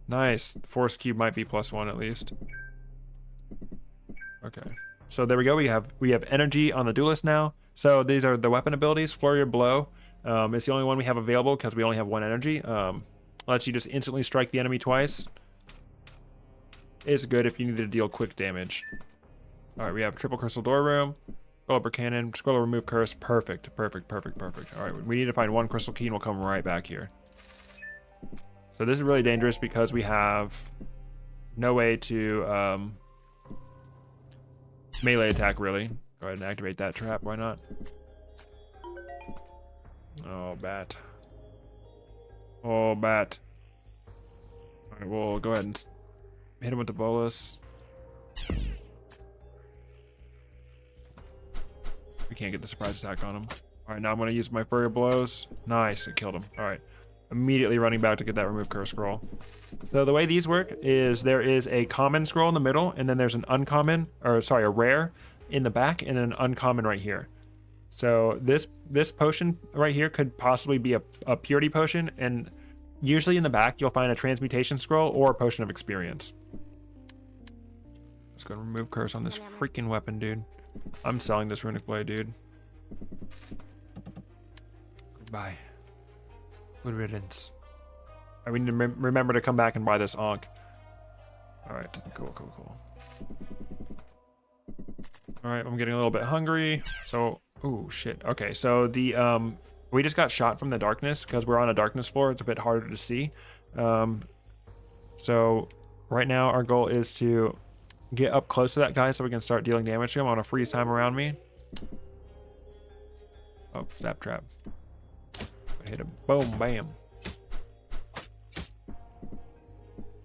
Nice. Force cube might be +1 at least. Okay. So there we go. We have energy on the Duelist now. So these are the weapon abilities. Flurry of Blow. It's the only one we have available because we only have 1 energy. Lets you just instantly strike the enemy twice. It's good if you need to deal quick damage. All right, we have triple crystal door room, scroll upper cannon, scroll remove curse. Perfect, perfect, perfect, perfect. All right, we need to find 1 crystal key and we'll come right back here. So this is really dangerous because we have no way to melee attack really. Go ahead and activate that trap. Why not? Oh, bat. Oh, bat. All right, we'll go ahead and hit him with the bolus. We can't get the surprise attack on him. All right, now I'm going to use my flurry of blows. Nice, it killed him. All right, immediately running back to get that remove curse scroll. So the way these work is there is a common scroll in the middle, and then there's an uncommon, or sorry, a rare in the back, and an uncommon right here. So this potion right here could possibly be a purity potion, and usually in the back you'll find a transmutation scroll or a potion of experience. Let's go and remove curse on this freaking weapon, dude. I'm selling this runic blade, dude. Goodbye. Good riddance. All right, we need to remember to come back and buy this Ankh. All right, cool. All right, I'm getting a little bit hungry. So, oh shit. Okay, so the we just got shot from the darkness because we're on a darkness floor. It's a bit harder to see. So right now our goal is to get up close to that guy so we can start dealing damage to him. I want to freeze time around me. Oh, zap trap. Hit him. Boom, bam.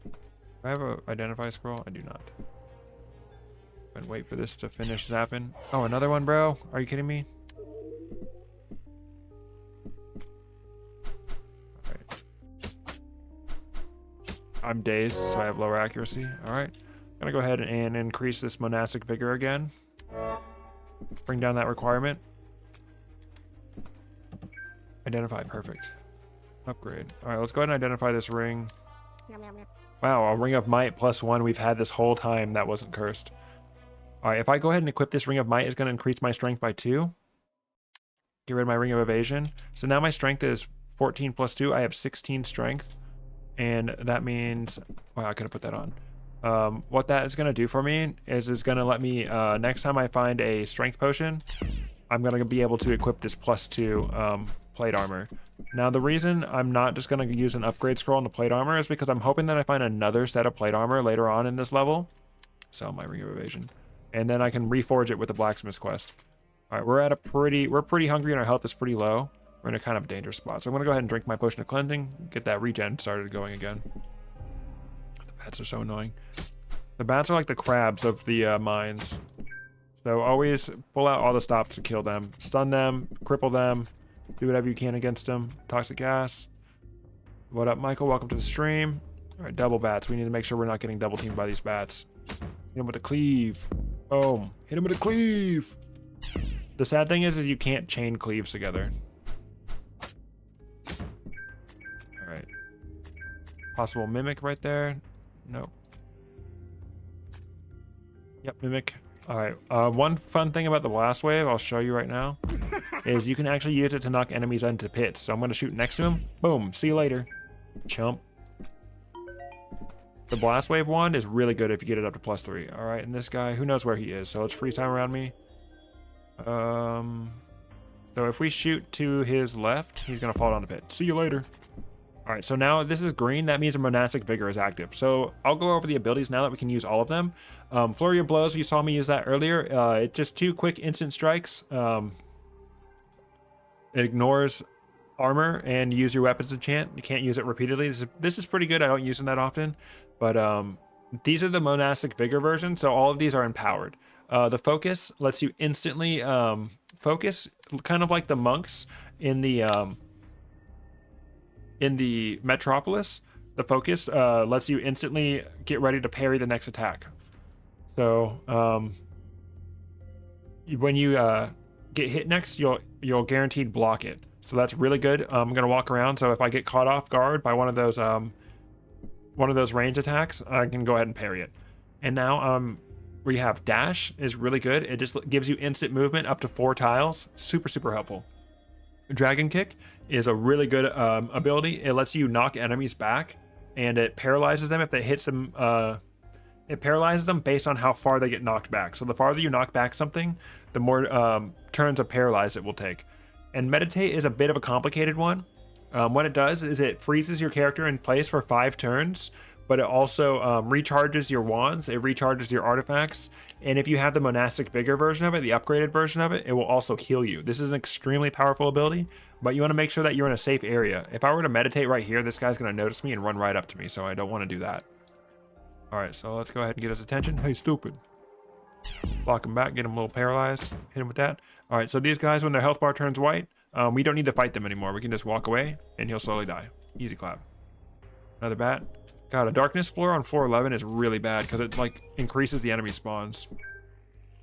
Do I have a identify scroll? I do not. And wait for this to finish zapping. Oh, another one, bro. Are you kidding me? Alright. I'm dazed, so I have lower accuracy. Alright. I'm gonna go ahead and increase this monastic vigor again. Bring down that requirement. Identify, perfect. Upgrade. Alright, let's go ahead and identify this ring. Wow, a ring of might +1 we've had this whole time that wasn't cursed. Alright, if I go ahead and equip this ring of might, it's going to increase my strength by 2. Get rid of my ring of evasion. So now my strength is 14 + 2. I have 16 strength. And that means... Wow, I could have put that on. What that is going to do for me is it's going to let me... next time I find a strength potion, I'm going to be able to equip this +2 plate armor. Now, the reason I'm not just going to use an upgrade scroll on the plate armor is because I'm hoping that I find another set of plate armor later on in this level. Sell my ring of evasion. And then I can reforge it with the blacksmith's quest. All right, we're pretty hungry and our health is pretty low. We're in a kind of dangerous spot. So I'm gonna go ahead and drink my potion of cleansing, get that regen started going again. The bats are so annoying. The bats are like the crabs of the mines. So always pull out all the stops to kill them. Stun them, cripple them, do whatever you can against them. Toxic gas. What up, Michael? Welcome to the stream. All right, double bats. We need to make sure we're not getting double teamed by these bats. Hit him with a cleave. Boom. Hit him with a cleave. The sad thing is you can't chain cleaves together. All right. Possible mimic right there. Nope. Yep, mimic. All right. One fun thing about the blast wave, I'll show you right now, is you can actually use it to knock enemies into pits. So I'm going to shoot next to him. Boom. See you later, chump. The blast wave wand is really good if you get it up to +3. All right, and this guy, who knows where he is? So let's freeze time around me. So if we shoot to his left, he's gonna fall down the pit. See you later. All right, so now this is green. That means a monastic vigor is active. So I'll go over the abilities now that we can use all of them. Flurry of blows, you saw me use that earlier. It's just 2 quick instant strikes. It ignores armor and use your weapons enchant. You can't use it repeatedly. This is pretty good. I don't use them that often, but these are the monastic vigor version, so all of these are empowered. The focus lets you instantly focus, kind of like the monks in the metropolis. The focus lets you instantly get ready to parry the next attack. So when you get hit next, you'll guaranteed block it. So that's really good. I'm gonna walk around. So if I get caught off guard by one of those range attacks, I can go ahead and parry it. And now we have dash is really good. It just gives you instant movement up to 4 tiles. Super, super helpful. Dragon kick is a really good ability. It lets you knock enemies back, and it paralyzes them if they hit some. It paralyzes them based on how far they get knocked back. So the farther you knock back something, the more turns of paralyze it will take. And meditate is a bit of a complicated one. What it does is it freezes your character in place for 5 turns, but it also recharges your wands, it recharges your artifacts, and if you have the monastic vigor version of it, the upgraded version of it, it will also heal you. This is an extremely powerful ability, but you want to make sure that you're in a safe area. If I were to meditate right here, this guy's going to notice me and run right up to me, so I don't want to do that. All right, so let's go ahead and get his attention. Hey, stupid. Block him back, get him a little paralyzed, hit him with that. All right, so these guys, when their health bar turns white, we don't need to fight them anymore. We can just walk away and he'll slowly die. Easy clap. Another bat. God, a darkness floor on floor 11 is really bad because it like increases the enemy spawns.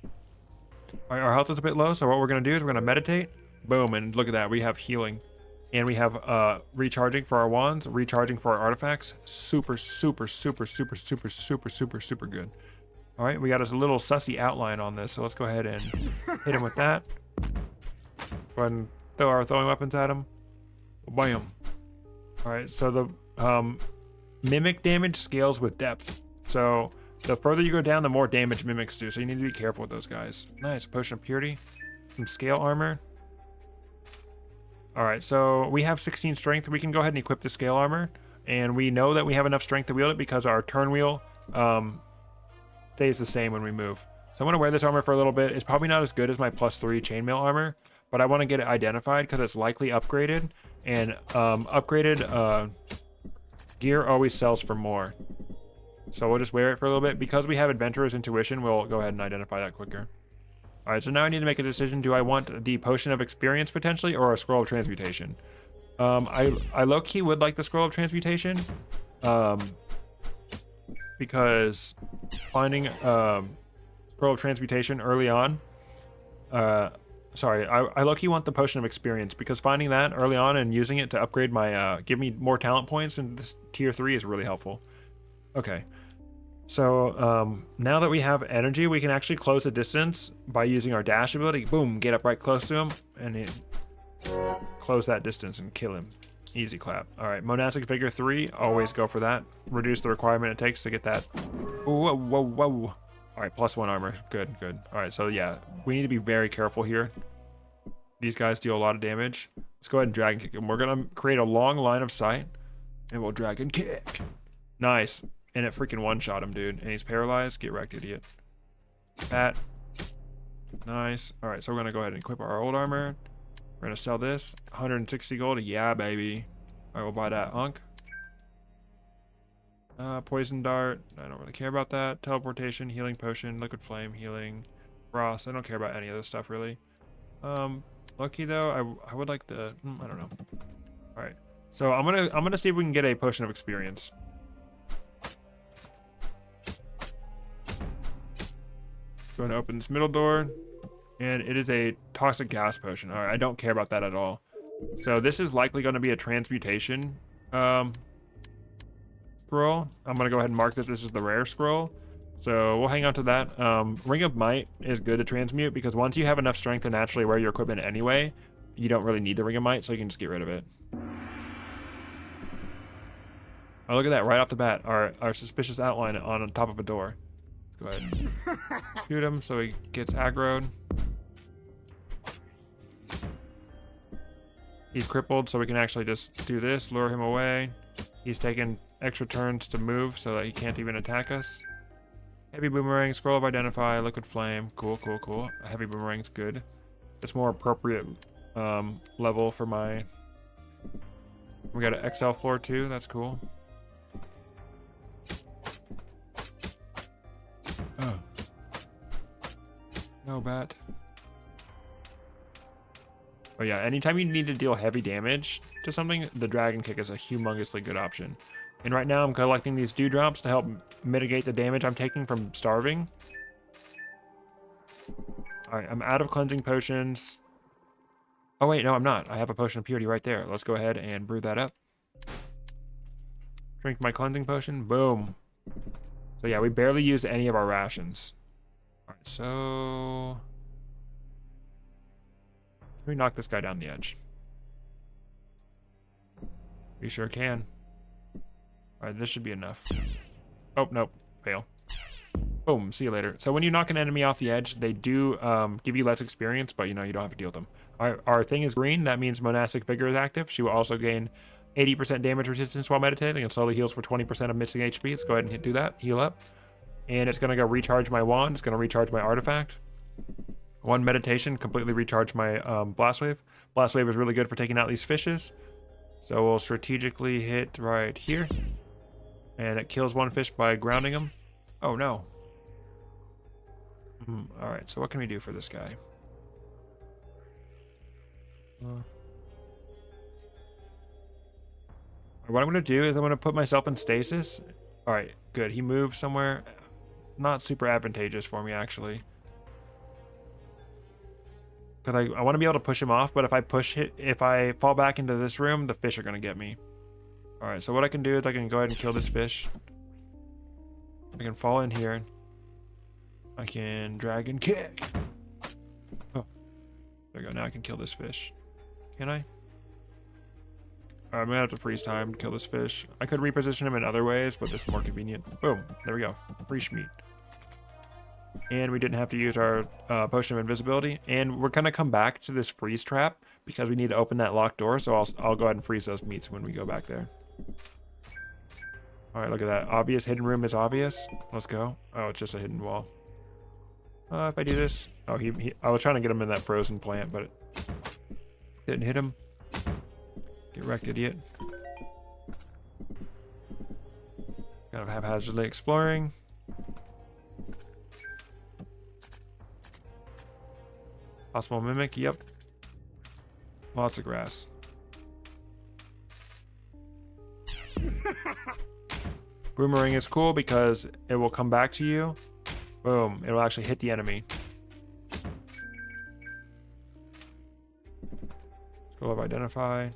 All right, our health is a bit low, so what we're gonna do is we're gonna meditate. Boom, and look at that, we have healing. And we have recharging for our wands, recharging for our artifacts. Super, super, super, super, super, super, super, super good. All right, we got us a little sussy outline on this, so let's go ahead and hit him with that. Go ahead and throw our throwing weapons at him. Bam. All right, so the mimic damage scales with depth. So the further you go down, the more damage mimics do. So you need to be careful with those guys. Nice, potion of purity, some scale armor. All right, so we have 16 strength. We can go ahead and equip the scale armor, and we know that we have enough strength to wield it because our turn wheel stays the same when we move. So I'm gonna wear this armor for a little bit. It's probably not as good as my +3 chainmail armor, but I want to get it identified because it's likely upgraded, and upgraded gear always sells for more. So we'll just wear it for a little bit. Because we have Adventurer's Intuition, we'll go ahead and identify that quicker. All right, so now I need to make a decision. Do I want the Potion of Experience potentially, or a Scroll of Transmutation? I low-key would like the Scroll of Transmutation, because finding Scroll of Transmutation early on, sorry, I low-key want the Potion of Experience, because finding that early on and using it to upgrade my, give me more talent points in this tier 3 is really helpful. Okay. So now that we have energy, we can actually close the distance by using our dash ability. Boom, get up right close to him and close that distance and kill him. Easy clap. All right, monastic vigor 3, always go for that. Reduce the requirement it takes to get that. Whoa, whoa, whoa. All right, +1 armor. Good, good. All right, so yeah, we need to be very careful here. These guys deal a lot of damage. Let's go ahead and dragon kick him. We're gonna create a long line of sight and we'll dragon kick. Nice. And it freaking one-shot him, dude. And he's paralyzed. Get wrecked, idiot. Pat. Nice. All right, so we're going to go ahead and equip our old armor. We're going to sell this. 160 gold. Yeah, baby. All right, we'll buy that hunk. Poison dart. I don't really care about that. Teleportation, healing potion, liquid flame, healing. Frost. I don't care about any of this stuff, really. Lucky, though. I would like the... I don't know. All right. So I'm gonna see if we can get a potion of experience. Going to open this middle door, and it is a toxic gas potion. All right, I don't care about that at all. So this is likely going to be a transmutation scroll. I'm going to go ahead and mark that this is the rare scroll. So we'll hang on to that. Ring of Might is good to transmute because once you have enough strength to naturally wear your equipment anyway, you don't really need the Ring of Might, so you can just get rid of it. Oh, look at that, right off the bat, our suspicious outline on top of a door. Go ahead and shoot him so he gets aggroed. He's crippled, so we can actually just do this, lure him away. He's taking extra turns to move so that he can't even attack us. Heavy boomerang, scroll of identify, liquid flame. Cool, cool, cool. A heavy boomerang's good. It's more appropriate level for my... We got an XL floor too, that's cool. Oh. No bat. Oh yeah, anytime you need to deal heavy damage to something, the dragon kick is a humongously good option. And right now I'm collecting these dewdrops to help mitigate the damage I'm taking from starving. Alright, I'm out of cleansing potions. Oh wait, no, I'm not. I have a potion of purity right there. Let's go ahead and brew that up. Drink my cleansing potion. Boom. So yeah, we barely used any of our rations. All right, so let me knock this guy down the edge. We sure can. All right, this should be enough. Oh, nope. Fail. Boom. See you later. So when you knock an enemy off the edge, they do give you less experience, but you know, you don't have to deal with them. Our thing is green. That means Monastic Vigor is active. She will also gain 80% damage resistance while meditating and slowly heals for 20% of missing HP. Let's go ahead and do that. Heal up. And it's going to go recharge my wand. It's going to recharge my artifact. One meditation, completely recharge my Blast Wave. Blast Wave is really good for taking out these fishes. So we'll strategically hit right here. And it kills one fish by grounding him. Oh no. Alright, so what can we do for this guy? What I'm going to do is I'm going to put myself in stasis. Alright, good. He moved somewhere. Not super advantageous for me, actually. Because I want to be able to push him off, but if I fall back into this room, the fish are going to get me. Alright, so what I can do is I can go ahead and kill this fish. I can fall in here. I can dragon kick. Oh, there we go. Now I can kill this fish. Can I? I'm gonna have to freeze time to kill this fish. I could reposition him in other ways, but this is more convenient. Boom. There we go. Free schmeat. And we didn't have to use our potion of invisibility. And we're gonna come back to this freeze trap because we need to open that locked door. So I'll go ahead and freeze those meats when we go back there. All right, look at that. Obvious hidden room is obvious. Let's go. Oh, it's just a hidden wall. If I do this, oh, I was trying to get him in that frozen plant, but it didn't hit him. Get wrecked, idiot. Kind of haphazardly exploring. Possible mimic, yep. Lots of grass. Boomerang is cool because it will come back to you. Boom, it'll actually hit the enemy. Scroll of identify.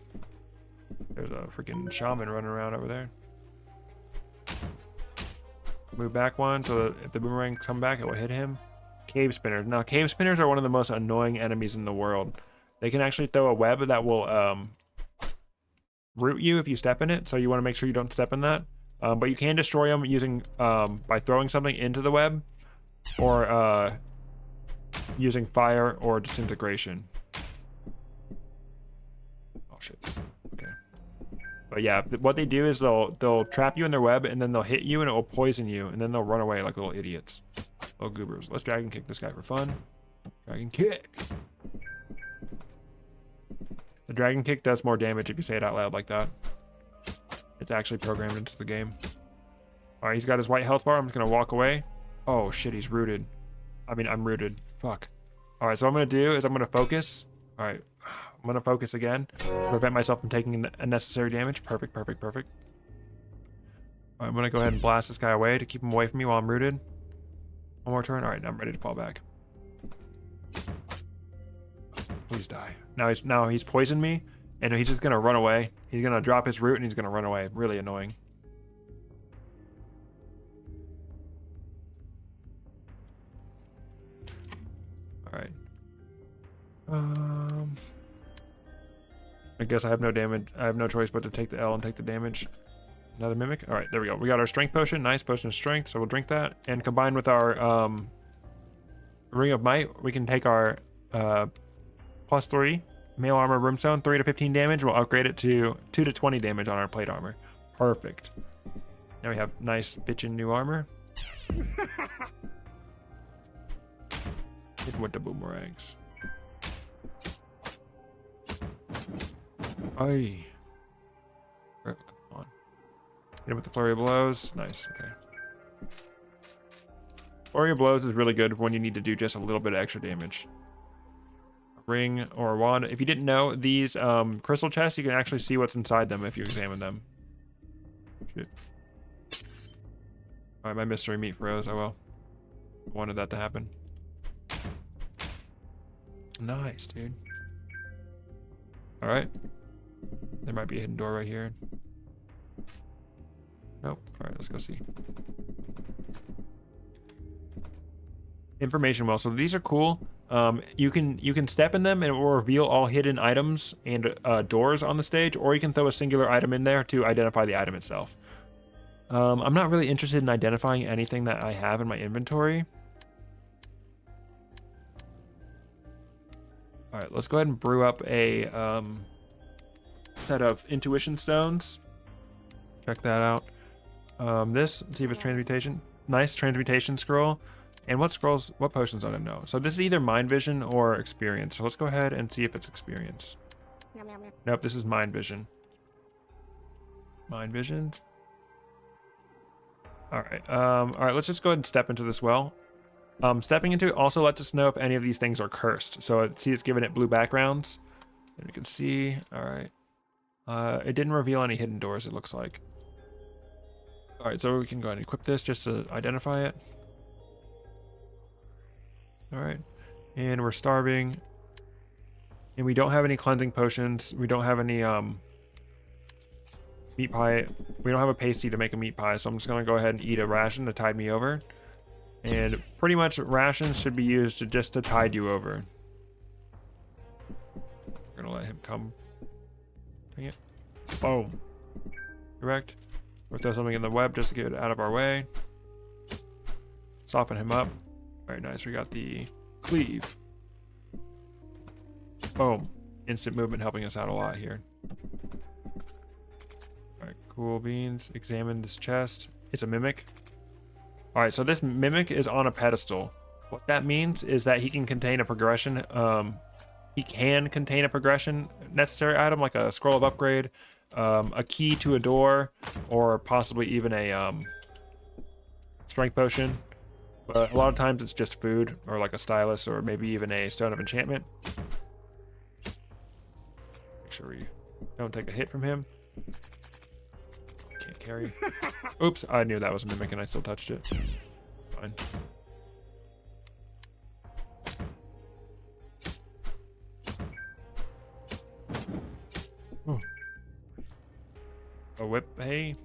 There's a freaking shaman running around over there. Move back one so that if the boomerang come back, it will hit him. Cave spinners. Now, cave spinners are one of the most annoying enemies in the world. They can actually throw a web that will root you if you step in it, so you want to make sure you don't step in that. But you can destroy them using by throwing something into the web, or using fire or disintegration. Oh shit. Okay. But yeah, what they do is they'll trap you in their web, and then they'll hit you, and it will poison you, and then they'll run away like little idiots. Little goobers. Let's dragon kick this guy for fun. Dragon kick. The dragon kick does more damage if you say it out loud like that. It's actually programmed into the game. All right, he's got his white health bar. I'm just gonna walk away. Oh shit, he's rooted. I mean, I'm rooted. Fuck. All right, so what I'm gonna do is I'm gonna focus. All right, I'm gonna focus again. Prevent myself from taking unnecessary damage. Perfect, perfect, perfect. All right, I'm gonna go ahead and blast this guy away to keep him away from me while I'm rooted. One more turn. All right, now I'm ready to fall back. Please die. Now he's poisoned me, and he's just gonna run away. He's gonna drop his root and he's gonna run away. Really annoying. All right. I guess I have no damage. I have no choice but to take the L and take the damage. Another mimic. All right, there we go. We got our strength potion. Nice potion of strength. So we'll drink that, and combined with our ring of might, we can take our +3 mail armor brimstone, 3 to 15 damage. We'll upgrade it to 2 to 20 damage on our plate armor. Perfect. Now we have nice bitchin' new armor. Hit with the boomerangs. Aye. Come on. Hit him with the flurry of blows. Nice. Okay. Flurry of blows is really good when you need to do just a little bit of extra damage. A ring or a wand. If you didn't know, these crystal chests, you can actually see what's inside them if you examine them. Shit. All right, my mystery meat froze. Oh well. I wanted that to happen. Nice, dude. All right. There might be a hidden door right here. Nope. All right, let's go see. Information well. So these are cool. You can step in them and it will reveal all hidden items and doors on the stage, or you can throw a singular item in there to identify the item itself. I'm not really interested in identifying anything that I have in my inventory. All right, let's go ahead and brew up a set of intuition stones. Check that out. Let's see if it's transmutation. Nice transmutation scroll. And what potions I don't know. So this is either mind vision or experience. So let's go ahead and see if it's experience. Nope, this is mind vision. Mind vision. All right, let's just go ahead and step into this well. Stepping into it also lets us know if any of these things are cursed. So see, it's giving it blue backgrounds. And you can see, all right. It didn't reveal any hidden doors, it looks like. All right, so we can go ahead and equip this just to identify it. All right, and we're starving. And we don't have any cleansing potions. We don't have any meat pie. We don't have a pasty to make a meat pie, so I'm just gonna go ahead and eat a ration to tide me over. And pretty much rations should be used just to tide you over. We're gonna let him come. Dang it. Boom. Correct. We'll throw something in the web just to get it out of our way. Soften him up. Very nice. We got the cleave. Boom. Instant movement helping us out a lot here. Alright, cool beans. Examine this chest. It's a mimic. Alright, so this mimic is on a pedestal. What that means is that he can contain a progression. He can contain a progression necessary item like a scroll of upgrade, a key to a door, or possibly even a strength potion. But a lot of times it's just food, or like a stylus, or maybe even a stone of enchantment. Make sure we don't take a hit from him. Can't carry. Oops, I knew that was a mimic and I still touched it. Fine. Oh. A whip, hey.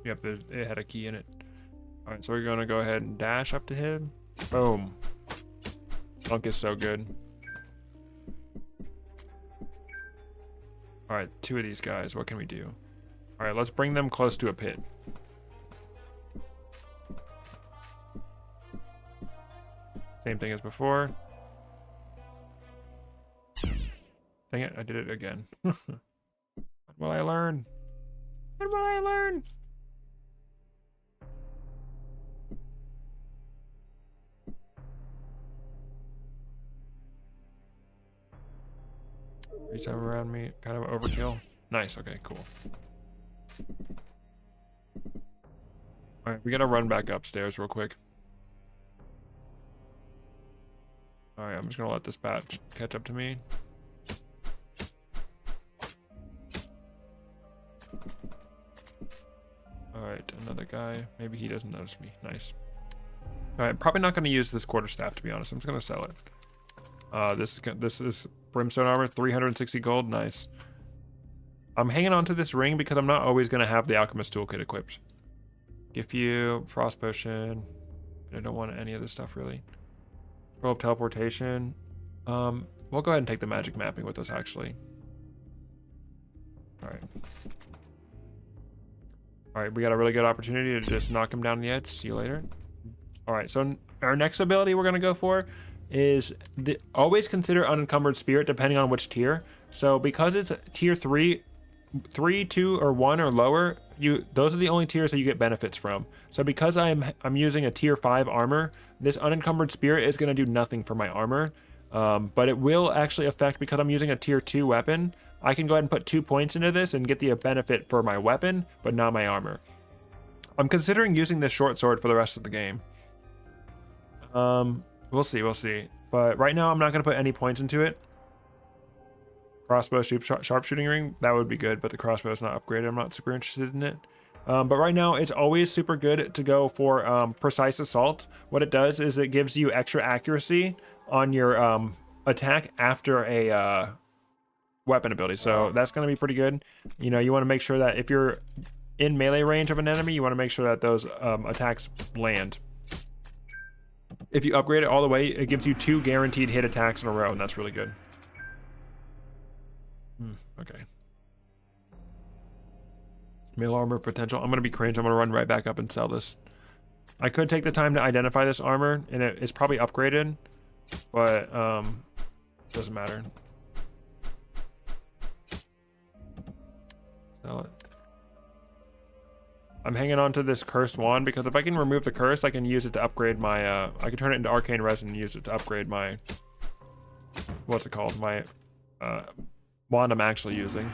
Yep, it had a key in it. All right, so we're gonna go ahead and dash up to him. Boom. Funk is so good. All right, 2 of these guys. What can we do? All right, let's bring them close to a pit. Same thing as before. Dang it, I did it again. When will I learn? When will I learn? Reach over around me, kind of overkill. Nice, okay, cool. All right, we gotta run back upstairs real quick. All right, I'm just gonna let this bat catch up to me. All right, another guy. Maybe he doesn't notice me. Nice. All right, probably not gonna use this quarterstaff to be honest. I'm just gonna sell it. This is brimstone armor, 360 gold. Nice. I'm hanging on to this ring because I'm not always gonna have the alchemist toolkit equipped. Give you frost potion. I don't want any of this stuff really. Roll of teleportation. We'll go ahead and take the magic mapping with us actually. All right. All right, we got a really good opportunity to just knock him down the edge. See you later. All right, so our next ability we're gonna go for is always consider unencumbered spirit depending on which tier. So because it's tier 3, 2, or 1 or lower, those are the only tiers that you get benefits from. So because I'm using a tier 5 armor, this unencumbered spirit is going to do nothing for my armor, but it will actually affect because I'm using a tier 2 weapon. I can go ahead and put 2 points into this and get the benefit for my weapon, but not my armor. I'm considering using this short sword for the rest of the game. We'll see. But right now I'm not going to put any points into it. Crossbow, sharpshooting ring, that would be good, but the crossbow is not upgraded. I'm not super interested in it. But right now it's always super good to go for precise assault. What it does is it gives you extra accuracy on your attack after a weapon ability, so that's going to be pretty good. You know, you want to make sure that if you're in melee range of an enemy, you want to make sure that those attacks land. If you upgrade it all the way, it gives you 2 guaranteed hit attacks in a row, and that's really good. Okay. Mail armor potential. I'm going to be cringe. I'm going to run right back up and sell this. I could take the time to identify this armor, and it's probably upgraded, but doesn't matter. Sell it. I'm hanging on to this cursed wand because if I can remove the curse, I can use it to upgrade my, I can turn it into arcane resin and use it to upgrade my, what's it called? My wand I'm actually using.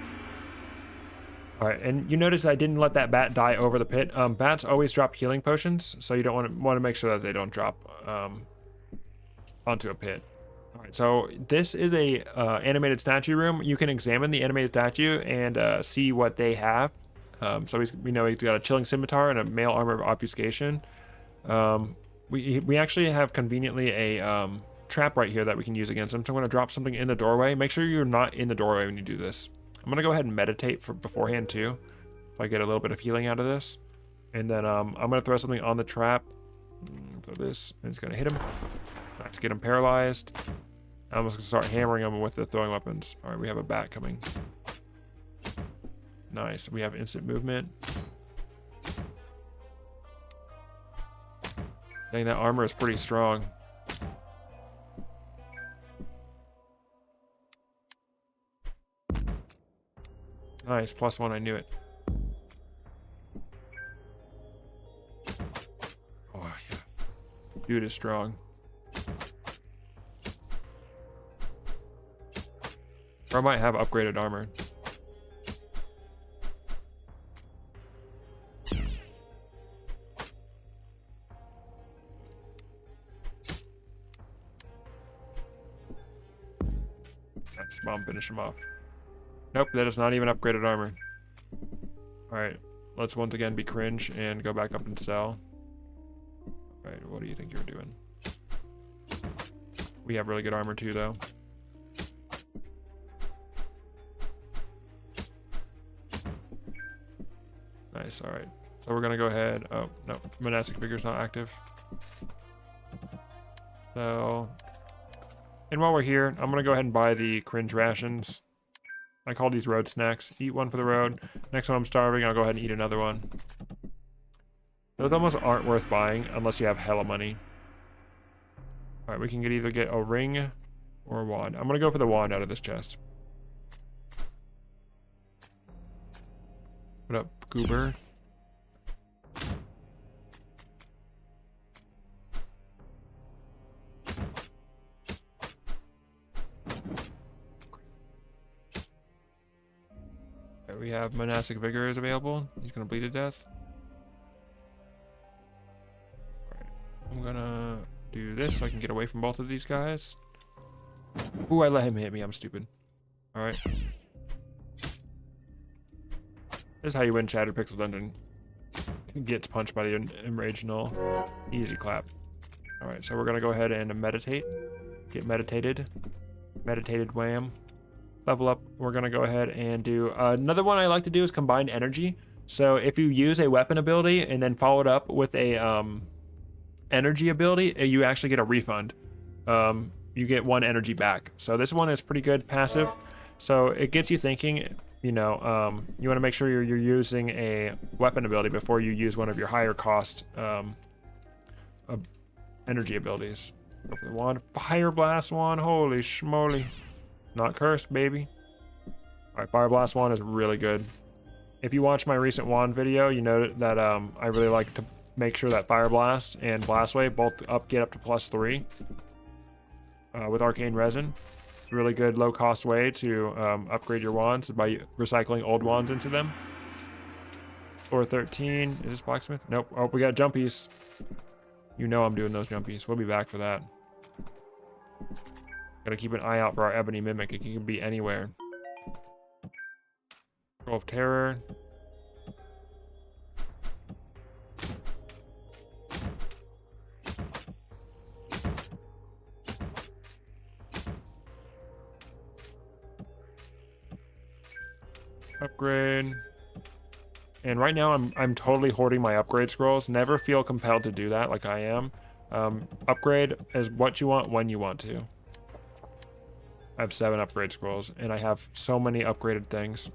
All right, and you notice I didn't let that bat die over the pit. Bats always drop healing potions, so you don't want to make sure that they don't drop onto a pit. All right, so this is a animated statue room. You can examine the animated statue and see what they have. So we know he's got a chilling scimitar and a mail armor of obfuscation. We actually have conveniently a trap right here that we can use against him. So I'm going to drop something in the doorway. Make sure you're not in the doorway when you do this. I'm going to go ahead and meditate for beforehand too, so I get a little bit of healing out of this. And then I'm going to throw something on the trap. Throw this, and it's going to hit him. Nice, get him paralyzed. I'm just going to start hammering him with the throwing weapons. All right, we have a bat coming. Nice, we have instant movement. Dang, that armor is pretty strong. Nice, +1, I knew it. Oh, yeah. Dude is strong. Or I might have upgraded armor. Nice, bomb, finish him off. Nope, that is not even upgraded armor. Alright, let's once again be cringe and go back up and sell. Alright, what do you think you're doing? We have really good armor too, though. Nice, alright. So we're gonna go ahead. Oh, no, monastic figure's not active. So, and while we're here, I'm gonna go ahead and buy the cringe rations. I call these road snacks. Eat one for the road. Next one I'm starving, I'll go ahead and eat another one. Those almost aren't worth buying unless you have hella money. Alright, we can either get a ring or a wand. I'm gonna go for the wand out of this chest. What up, goober? We have monastic vigor is available. He's gonna bleed to death. Alright, I'm gonna do this so I can get away from both of these guys. Ooh, I let him hit me. I'm stupid. Alright. This is how you win Shattered Pixel Dungeon. Gets punched by the Enraged Null. Easy clap. Alright, so we're gonna go ahead and meditate. Get meditated. Meditated wham. Level up, we're gonna go ahead and do another one I like to do is combined energy. So if you use a weapon ability and then follow it up with a energy ability, you actually get a refund. You get 1 energy back. So this one is pretty good passive. So it gets you thinking, you know, you want to make sure you're using a weapon ability before you use one of your higher cost energy abilities. Go for the wand. Fire Blast wand, holy schmoly. Not cursed, baby. Alright, Fire Blast wand is really good. If you watch my recent wand video, you know that I really like to make sure that Fire Blast and Blast Wave both get up to +3 with arcane resin. Really good low cost way to upgrade your wands by recycling old wands into them. Floor 13, is this blacksmith? Nope. Oh, we got jumpies. You know I'm doing those jumpies. We'll be back for that. Gotta keep an eye out for our ebony mimic. It can be anywhere. Roll of terror. Upgrade. And right now I'm totally hoarding my upgrade scrolls. Never feel compelled to do that like I am. Upgrade is what you want when you want to. I have 7 upgrade scrolls and I have so many upgraded things.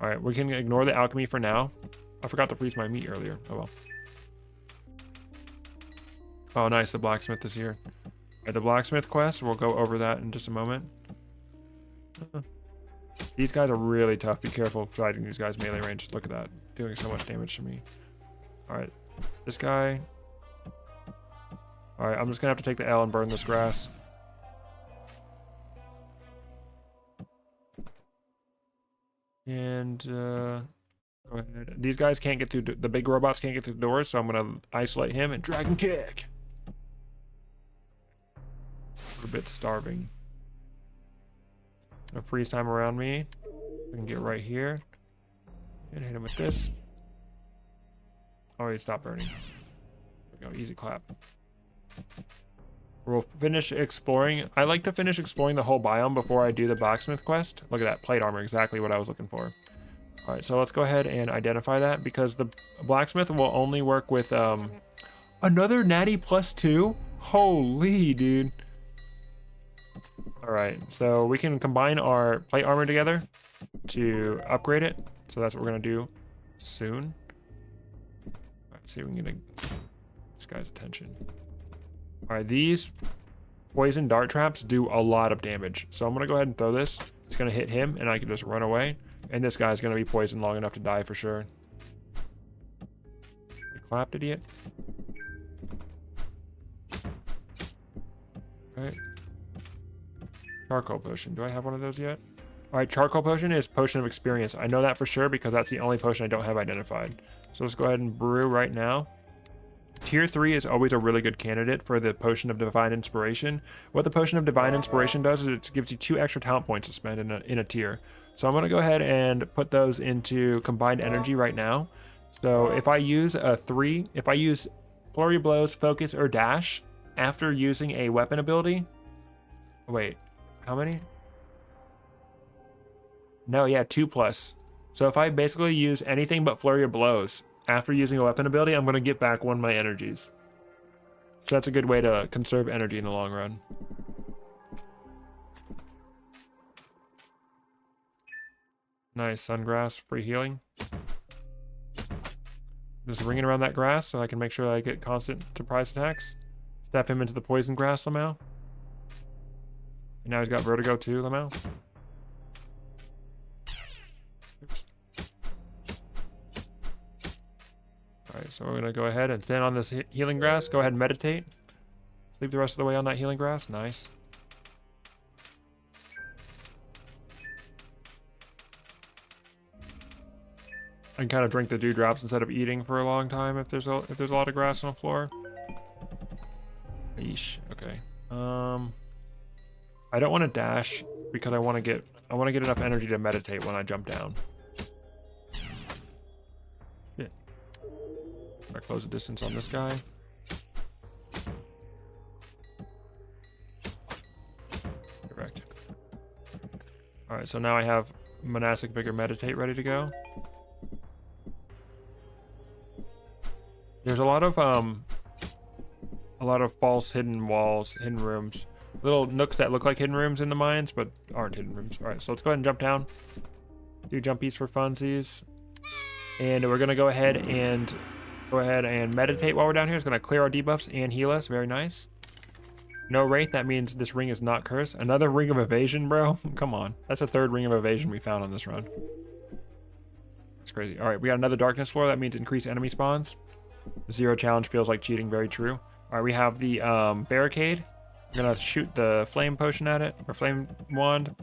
All right, we can ignore the alchemy for now. I forgot to freeze my meat earlier. Oh well. Oh nice, the blacksmith is here. All right, the blacksmith quest, we'll go over that in just a moment. These guys are really tough. Be careful fighting these guys melee range. Look at that. Doing so much damage to me. Alright. This guy. Alright, I'm just gonna have to take the L and burn this grass. And go ahead. These guys can't get through, the big robots can't get through the doors, so I'm gonna isolate him and dragon kick. A bit starving. No freeze time around me. I can get right here and hit him with this. Oh, he stopped burning. There we go, easy clap. We'll finish exploring. I like to finish exploring the whole biome before I do the blacksmith quest. Look at that, plate armor, exactly what I was looking for. All right, so let's go ahead and identify that because the blacksmith will only work with another natty +2. Holy dude. All right, so we can combine our plate armor together to upgrade it. So that's what we're gonna do soon. All right, see if we can get this guy's attention. All right, these poison dart traps do a lot of damage. So I'm gonna go ahead and throw this. It's gonna hit him and I can just run away. And this guy's gonna be poisoned long enough to die for sure. You clapped, idiot. All right. Charcoal potion. Do I have one of those yet? All right, charcoal potion is potion of experience. I know that for sure because that's the only potion I don't have identified. So let's go ahead and brew right now. Tier 3 is always a really good candidate for the potion of divine inspiration. What the potion of divine inspiration does is it gives you 2 extra talent points to spend in a tier. So I'm going to go ahead and put those into combined energy right now. So if I use if I use flurry of blows, focus, or dash after using a weapon ability. Wait, how many? No, yeah, 2+. So if I basically use anything but flurry of blows after using a weapon ability, I'm going to get back 1 of my energies. So that's a good way to conserve energy in the long run. Nice, sungrass, free healing. Just ringing around that grass so I can make sure that I get constant surprise attacks. Step him into the poison grass somehow. And now he's got vertigo too, somehow. Oops. Alright, so we're gonna go ahead and stand on this healing grass. Go ahead and meditate. Sleep the rest of the way on that healing grass. Nice. I can kind of drink the dewdrops instead of eating for a long time if there's a lot of grass on the floor. Yeesh. Okay. I don't want to dash because I want to get enough energy to meditate when I jump down. Yeah. I close the distance on this guy. Correct. All right. So now I have monastic vigor meditate ready to go. There's a lot of false hidden walls, hidden rooms, little nooks that look like hidden rooms in the mines, but aren't hidden rooms. All right, so let's go ahead and jump down. Do jumpies for funsies, and we're gonna go ahead and meditate while we're down here. It's gonna clear our debuffs and heal us. Very nice. No wraith. That means this ring is not cursed. Another ring of evasion, bro. Come on, that's the 3rd ring of evasion we found on this run. That's crazy. All right, we got another darkness floor. That means increased enemy spawns. 0 challenge feels like cheating. Very true. All right, we have the barricade. I'm gonna shoot the flame potion at it, or flame wand.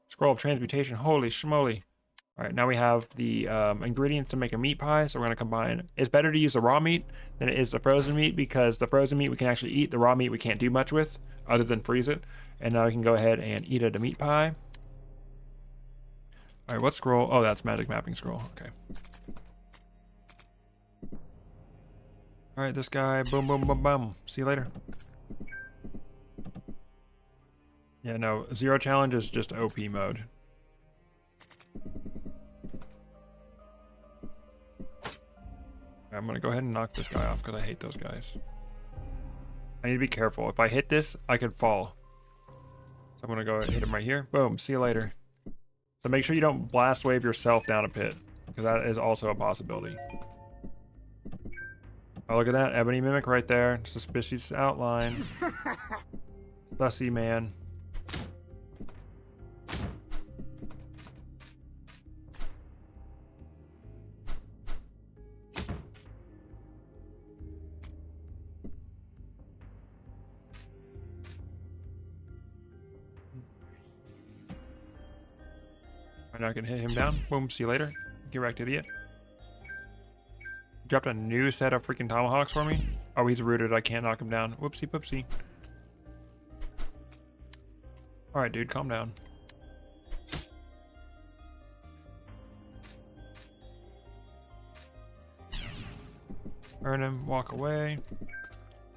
Scroll of transmutation. Holy schmoly. All right, now we have the ingredients to make a meat pie. So we're gonna combine. It's better to use the raw meat than it is the frozen meat because the frozen meat we can actually eat. The raw meat we can't do much with other than freeze it. And now we can go ahead and eat it a meat pie. All right, what scroll? Oh, that's magic mapping scroll. Okay. All right, this guy, boom, boom, boom, boom. See you later. Yeah, no, 0 challenge is just OP mode. I'm gonna go ahead and knock this guy off because I hate those guys. I need to be careful. If I hit this, I could fall. So I'm gonna go hit him right here. Boom. See you later. So make sure you don't blast wave yourself down a pit, because that is also a possibility. Oh, look at that. Ebony Mimic right there. Suspicious outline. Sussy man. And I can hit him down. Boom, see you later. Get wrecked, idiot. Dropped a new set of freaking tomahawks for me. Oh, he's rooted. I can't knock him down. Whoopsie poopsie. Alright, dude, calm down. Earn him, walk away.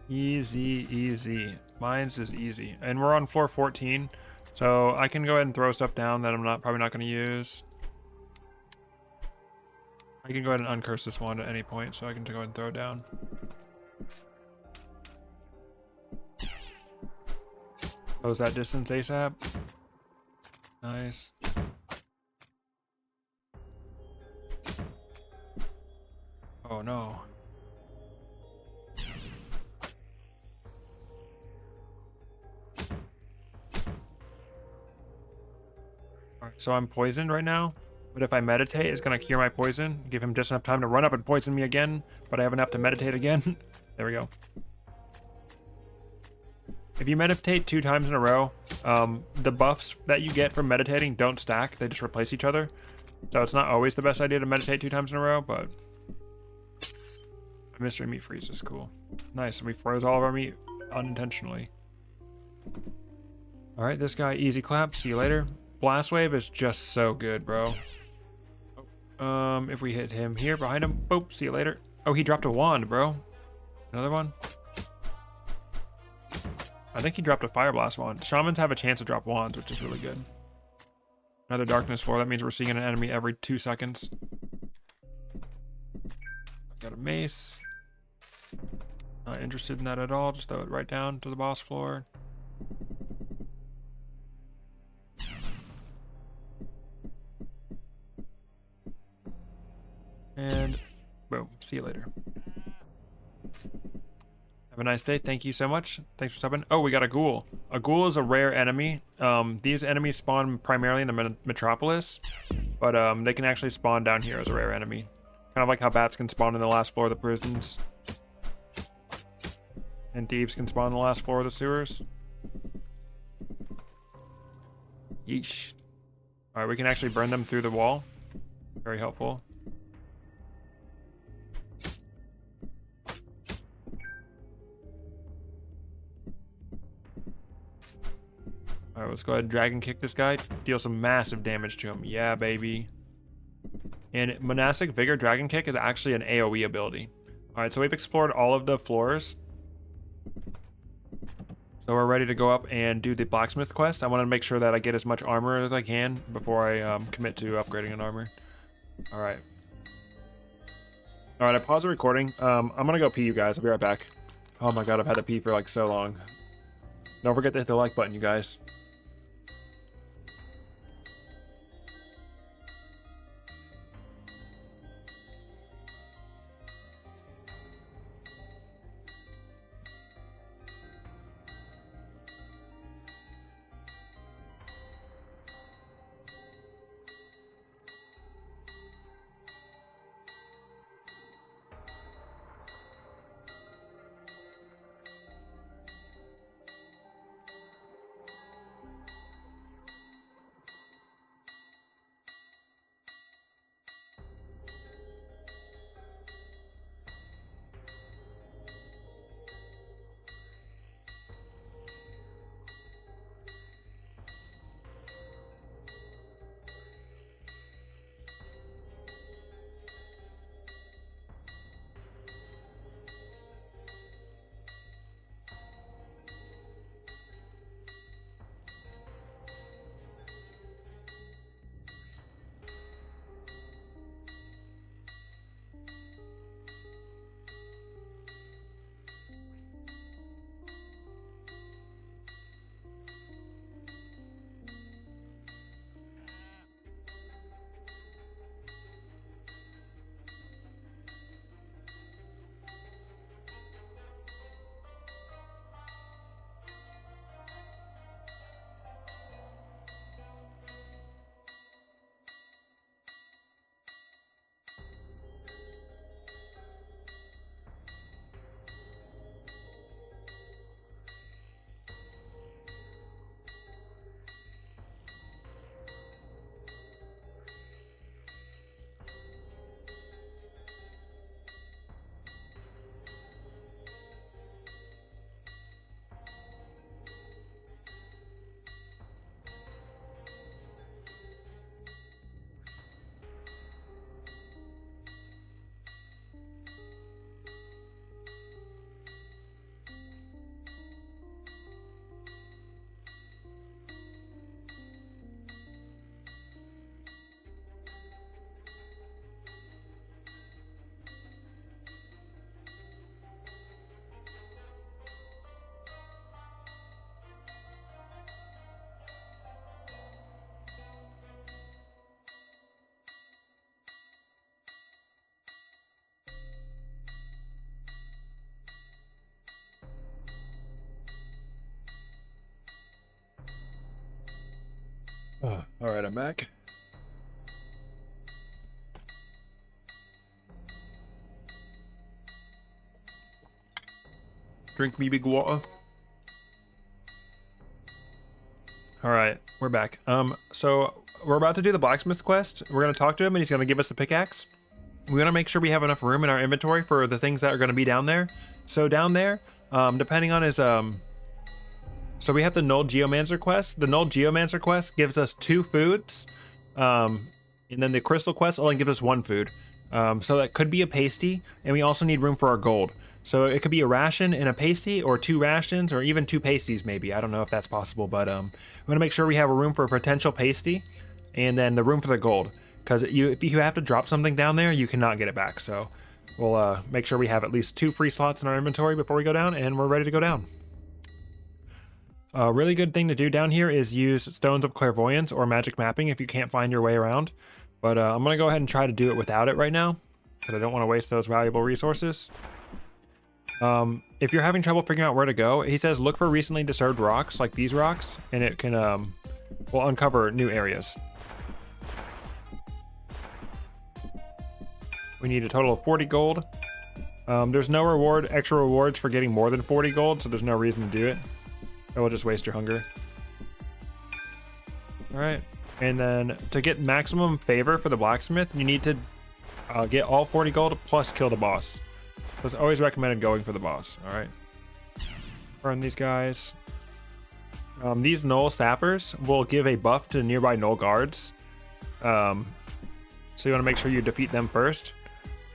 Easy, easy. Mine's is easy. And we're on floor 14. So I can go ahead and throw stuff down that I'm probably not going to use. I can go ahead and uncurse this wand at any point, so I can go ahead and throw it down. Close that distance ASAP. Nice. Oh no. Alright, so I'm poisoned right now. But if I meditate, it's going to cure my poison. Give him just enough time to run up and poison me again. But I have enough to meditate again. There we go. If you meditate 2 times in a row, the buffs that you get from meditating don't stack. They just replace each other. So it's not always the best idea to meditate 2 times in a row, but... Mystery meat freeze is cool. Nice, we froze all of our meat unintentionally. Alright, this guy, easy clap. See you later. Blast wave is just so good, bro. If we hit him here behind him, boop, see you later. Oh, he dropped a wand, bro. Another one. I think he dropped a fire blast wand. Shamans have a chance to drop wands, which is really good. Another darkness 4. That means we're seeing an enemy every 2 seconds. Got a mace. Not interested in that at all. Just throw it right down to the boss floor. And boom, see you later. Have a nice day. Thank you so much. Thanks for subbing. Oh, we got a ghoul. A ghoul is a rare enemy. These enemies spawn primarily in the metropolis, but they can actually spawn down here as a rare enemy. Kind of like how bats can spawn in the last floor of the prisons. And thieves can spawn in the last floor of the sewers. Yeesh. Alright, we can actually burn them through the wall. Very helpful. Alright, let's go ahead and dragon kick this guy. Deal some massive damage to him. Yeah, baby. And Monastic Vigor Dragon Kick is actually an AoE ability. Alright, so we've explored all of the floors. So we're ready to go up and do the blacksmith quest. I want to make sure that I get as much armor as I can before I commit to upgrading an armor. Alright. Alright, I paused the recording. I'm gonna go pee, you guys. I'll be right back. Oh my god, I've had to pee for like so long. Don't forget to hit the like button, you guys. All right, I'm back. Drink me big water. All right, we're back. So we're about to do the blacksmith quest. We're gonna talk to him, and he's gonna give us the pickaxe. We want to make sure we have enough room in our inventory for the things that are gonna be down there. So down there, depending on his so we have the Null Geomancer quest. The Null Geomancer quest gives us 2 foods, and then the Crystal quest only gives us 1 food. So that could be a pasty, and we also need room for our gold. So it could be a ration and a pasty, or 2 rations, or even 2 pasties maybe. I don't know if that's possible, but we want to make sure we have a room for a potential pasty, and then the room for the gold. Because if you have to drop something down there, you cannot get it back. So we'll make sure we have at least 2 free slots in our inventory before we go down, and we're ready to go down. A really good thing to do down here is use Stones of Clairvoyance or Magic Mapping if you can't find your way around. But I'm going to go ahead and try to do it without it right now, because I don't want to waste those valuable resources. If you're having trouble figuring out where to go, he says look for recently disturbed rocks, like these rocks, and it can will uncover new areas. We need a total of 40 gold. There's no extra rewards for getting more than 40 gold, so there's no reason to do it. It will just waste your hunger. Alright, and then to get maximum favor for the blacksmith, you need to get all 40 gold plus kill the boss. So it's always recommended going for the boss. Alright. Burn these guys. These Null Sappers will give a buff to nearby Null guards. So you want to make sure you defeat them first,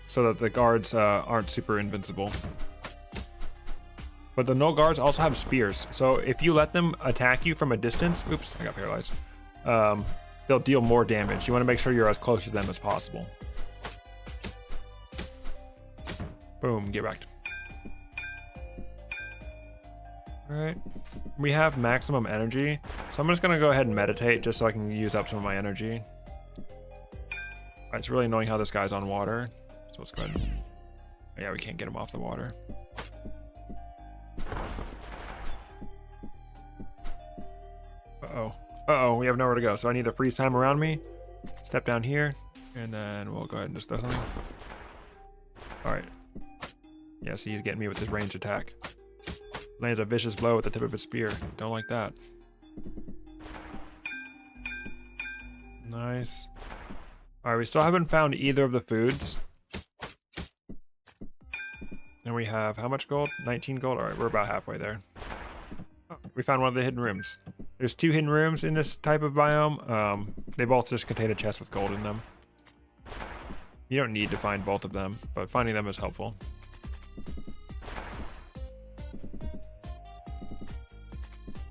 so that the guards aren't super invincible. But the Null guards also have spears, so if you let them attack you from a distance, oops, I got paralyzed, they'll deal more damage. You want to make sure you're as close to them as possible. Boom, get wrecked. Alright, we have maximum energy, so I'm just going to go ahead and meditate just so I can use up some of my energy. Alright, it's really annoying how this guy's on water, so let's go ahead. Yeah, we can't get him off the water. Uh-oh, we have nowhere to go, so I need to freeze time around me. Step down here, and then we'll go ahead and just throw something. Alright. Yeah, see, he's getting me with his ranged attack. Lands a vicious blow with the tip of his spear. Don't like that. Nice. Alright, we still haven't found either of the foods. And we have how much gold? 19 gold? Alright, we're about halfway there. Oh, we found one of the hidden rooms. There's 2 hidden rooms in this type of biome. They both just contain a chest with gold in them. You don't need to find both of them, but finding them is helpful.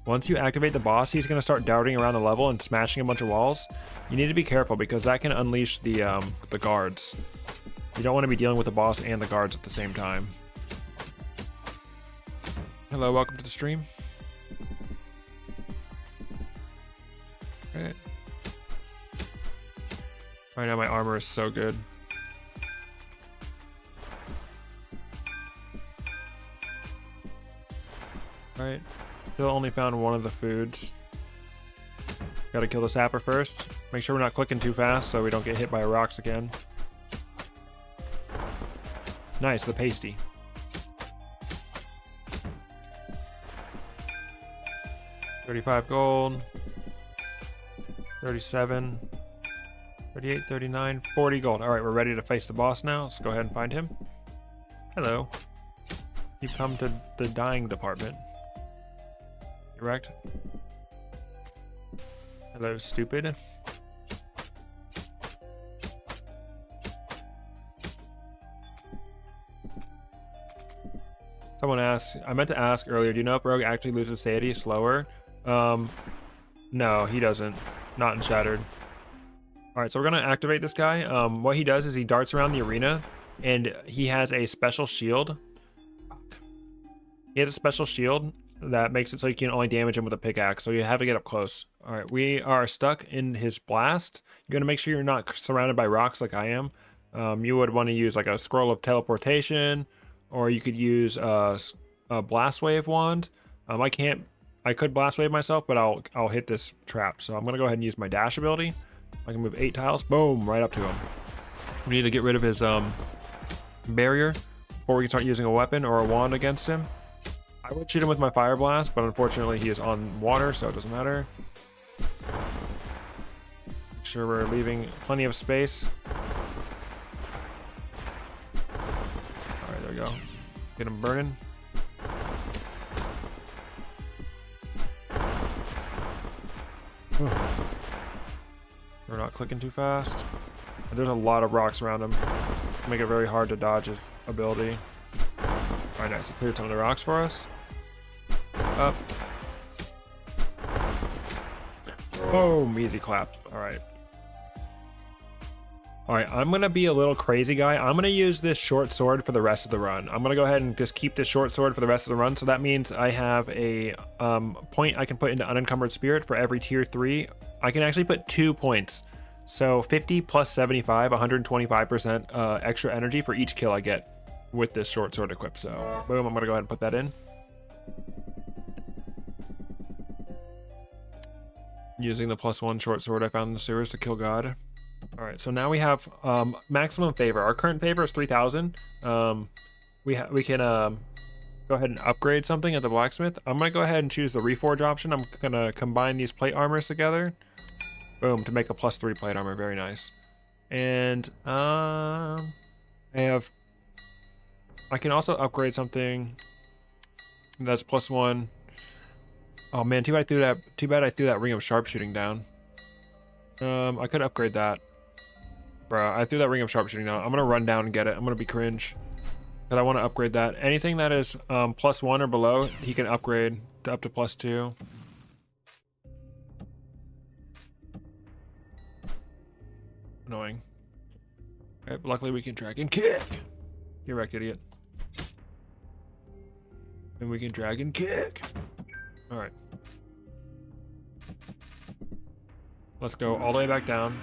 Once you activate the boss, he's going to start darting around the level and smashing a bunch of walls. You need to be careful because that can unleash the guards. You don't want to be dealing with the boss and the guards at the same time. Hello, welcome to the stream. Okay. Right now my armor is so good. Right. Still only found one of the foods. Gotta kill the sapper first. Make sure we're not clicking too fast so we don't get hit by rocks again. Nice, the pasty. $35 gold. 37. 38, 39, 40 gold. Alright, we're ready to face the boss now. Let's go ahead and find him. Hello. You've come to the dying department. Correct? Hello, stupid. Someone asked, I meant to ask earlier, do you know if Rogue actually loses satiety slower? No, he doesn't. Not in Shattered. Alright, so we're going to activate this guy. What he does is he darts around the arena, and he has a special shield. He has a special shield that makes it so you can only damage him with a pickaxe, so you have to get up close. Alright, we are stuck in his blast. You're going to make sure you're not surrounded by rocks like I am. You would want to use like a scroll of teleportation, or you could use a blast wave wand. I I could blast wave myself, but I'll hit this trap. So I'm gonna go ahead and use my dash ability. I can move 8 tiles, boom, right up to him. We need to get rid of his barrier before we can start using a weapon or a wand against him. I would shoot him with my fire blast, but unfortunately he is on water, so it doesn't matter. Make sure we're leaving plenty of space. All right, there we go. Get him burning. We're not clicking too fast. There's a lot of rocks around him. Make it very hard to dodge his ability. Alright, nice. He cleared some of the rocks for us. Up. Boom! Easy clapped. Alright. Alright, I'm gonna be a little crazy guy. I'm gonna use this short sword for the rest of the run. I'm gonna go ahead and just keep this short sword for the rest of the run. So that means I have a point I can put into Unencumbered Spirit for every tier 3. I can actually put 2 points. So 50 plus 75, 125% extra energy for each kill I get with this short sword equipped. So boom, I'm gonna go ahead and put that in. Using the +1 short sword I found in the sewers to kill God. All right, so now we have maximum favor. Our current favor is 3,000. We can go ahead and upgrade something at the blacksmith. I'm gonna go ahead and choose the reforge option. I'm gonna combine these plate armors together. Boom, to make a +3 plate armor. Very nice. And I can also upgrade something that's +1. Oh man, too bad I threw that ring of sharpshooting down. I could upgrade that. Bro, I threw that ring of sharpshooting down. I'm gonna run down and get it. I'm gonna be cringe. Because I want to upgrade that. Anything that is +1 or below, he can upgrade to up to +2. Annoying. Alright, but luckily we can dragon kick. Get wrecked, idiot. And we can dragon kick. Alright. Let's go all the way back down.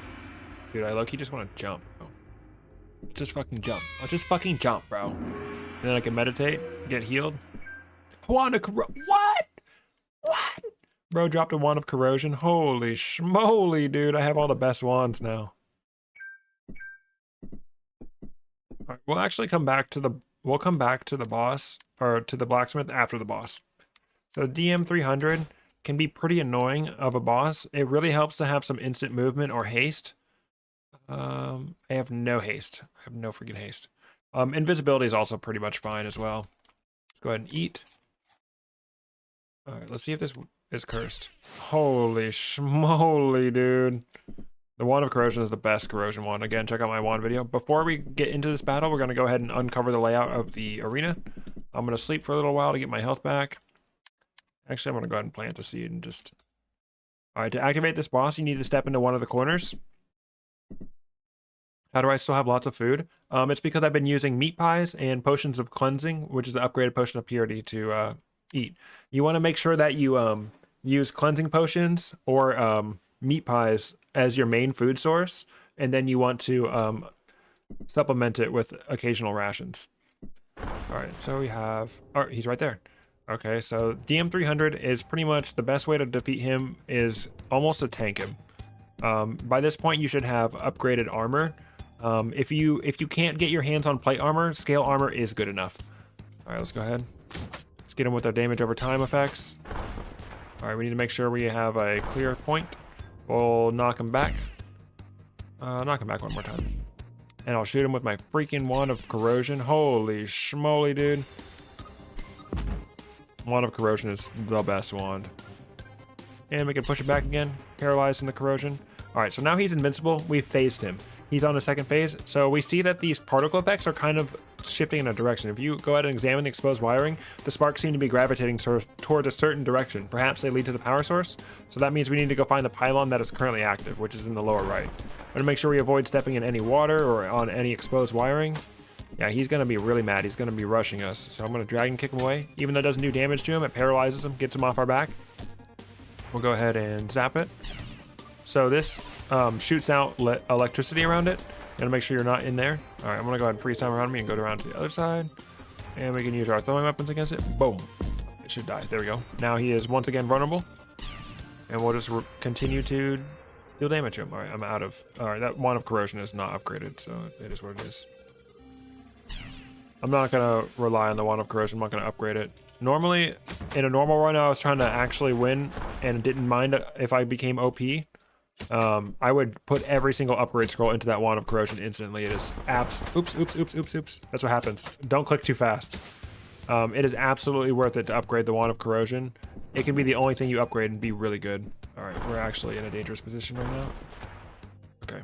Dude, I low-key just want to jump, bro. Let's just fucking jump. Let's just fucking jump, bro. And then I can meditate, get healed. Wand of corrosion. What? What? Bro dropped a wand of corrosion. Holy schmoly, dude. I have all the best wands now. All right, we'll actually come back to the boss, or to the blacksmith after the boss. So DM 300 can be pretty annoying of a boss. It really helps to have some instant movement or haste. I have no haste. I have no freaking haste. Invisibility is also pretty much fine as well. Let's go ahead and eat. All right, let's see if this is cursed. Holy schmoly, dude. The wand of corrosion is the best corrosion wand. Again, check out my wand video. Before we get into this battle, we're going to go ahead and uncover the layout of the arena. I'm going to sleep for a little while to get my health back. Actually, I'm going to go ahead and plant a seed and just... Alright, to activate this boss, you need to step into one of the corners. How do I still have lots of food? It's because I've been using meat pies and potions of cleansing, which is the upgraded potion of purity to eat. You want to make sure that you use cleansing potions or meat pies as your main food source, and then you want to supplement it with occasional rations. Alright, so we have... Oh, he's right there. Okay, so DM 300 is pretty much the best way to defeat him is almost to tank him. By this point, you should have upgraded armor. If you can't get your hands on plate armor, scale armor is good enough. All right, let's go ahead. Let's get him with our damage over time effects. All right, we need to make sure we have a clear point. We'll knock him back. Knock him back one more time. And I'll shoot him with my freaking wand of corrosion. Holy schmoly, dude. Wand of corrosion is the best wand. And we can push it back again, paralyzed in the corrosion. All right, so now he's invincible. We've phased him. He's on the second phase. So we see that these particle effects are kind of shifting in a direction. If you go ahead and examine the exposed wiring, the sparks seem to be gravitating towards a certain direction. Perhaps they lead to the power source. So that means we need to go find the pylon that is currently active, which is in the lower right. We're gonna make sure we avoid stepping in any water or on any exposed wiring. Yeah, he's gonna be really mad. He's gonna be rushing us. So I'm gonna dragon kick him away. Even though it doesn't do damage to him, it paralyzes him, gets him off our back. We'll go ahead and zap it. So this shoots out electricity around it. Gotta make sure you're not in there. All right, I'm gonna go ahead and freeze time around me and go around to the other side. And we can use our throwing weapons against it. Boom. It should die. There we go. Now he is once again vulnerable. And we'll just continue to deal damage to him. Alright, I'm out of... Alright, that Wand of Corrosion is not upgraded, so it is what it is. I'm not going to rely on the Wand of Corrosion. I'm not going to upgrade it. Normally, in a normal run, I was trying to actually win and didn't mind if I became OP. I would put every single upgrade scroll into that Wand of Corrosion instantly. It is oops. That's what happens. Don't click too fast. It is absolutely worth it to upgrade the Wand of Corrosion. It can be the only thing you upgrade and be really good. Alright, we're actually in a dangerous position right now. Okay.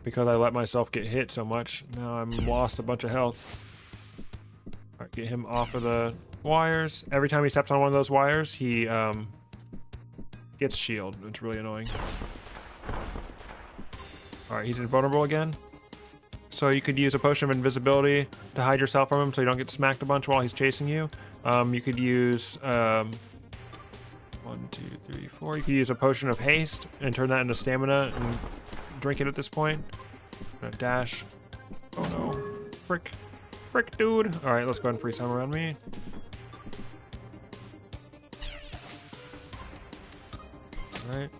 Because I let myself get hit so much, now I'm lost a bunch of health. Alright, get him off of the wires. Every time he steps on one of those wires, he gets shield. It's really annoying. Alright, he's invulnerable again. So you could use a potion of invisibility to hide yourself from him so you don't get smacked a bunch while he's chasing you. You could use 1, 2, 3, 4. You could use a potion of haste and turn that into stamina and drink it at this point. I'm gonna dash. Oh no. Frick, dude. Alright, let's go ahead and freeze him around me. Alright.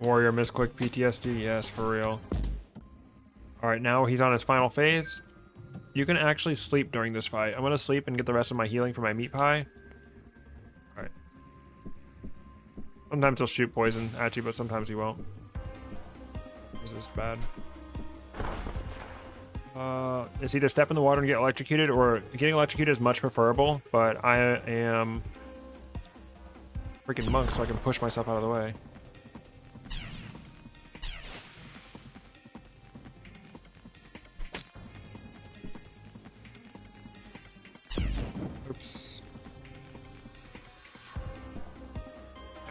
Warrior misclick PTSD, yes, for real. Alright, now he's on his final phase. You can actually sleep during this fight. I'm gonna sleep and get the rest of my healing from my meat pie. Alright. Sometimes he'll shoot poison at you, but sometimes he won't. This is bad. It's either step in the water and get electrocuted, or getting electrocuted is much preferable, but I am freaking monk, so I can push myself out of the way. Oops.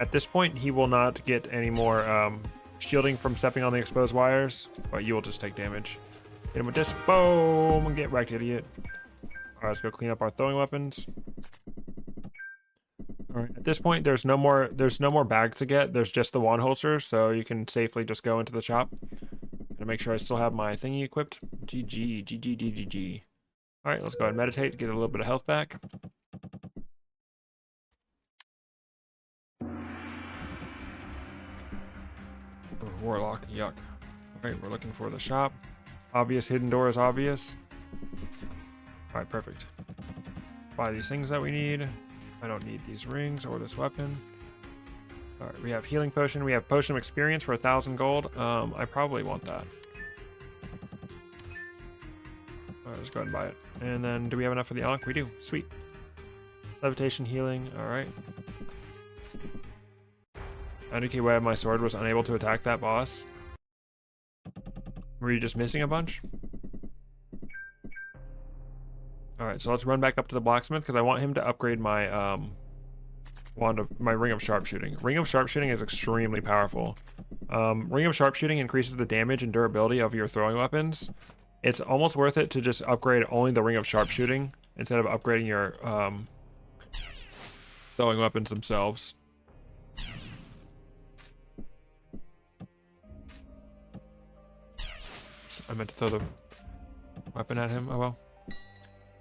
At this point, he will not get any more shielding from stepping on the exposed wires, but you will just take damage. Hit him with this. Boom! And get wrecked, idiot. Alright, let's go clean up our throwing weapons. Alright, at this point, there's no more bags to get. There's just the wand holster, so you can safely just go into the shop. And make sure I still have my thingy equipped. GG. Alright, let's go ahead and meditate, get a little bit of health back. Oh, Warlock, yuck. Alright, we're looking for the shop. Obvious hidden door is obvious. Alright, perfect. Buy these things that we need. I don't need these rings or this weapon. Alright, we have healing potion. We have potion of experience for 1,000 gold. I probably want that. Alright, let's go ahead and buy it. And then, do we have enough for the Ankh? We do. Sweet. Levitation, healing. Alright. 90k web, my sword was unable to attack that boss. Were you just missing a bunch? Alright, so let's run back up to the blacksmith because I want him to upgrade my my ring of sharpshooting. Ring of sharpshooting is extremely powerful. Ring of sharpshooting increases the damage and durability of your throwing weapons. It's almost worth it to just upgrade only the ring of sharpshooting instead of upgrading your throwing weapons themselves. I meant to throw the weapon at him. Oh well.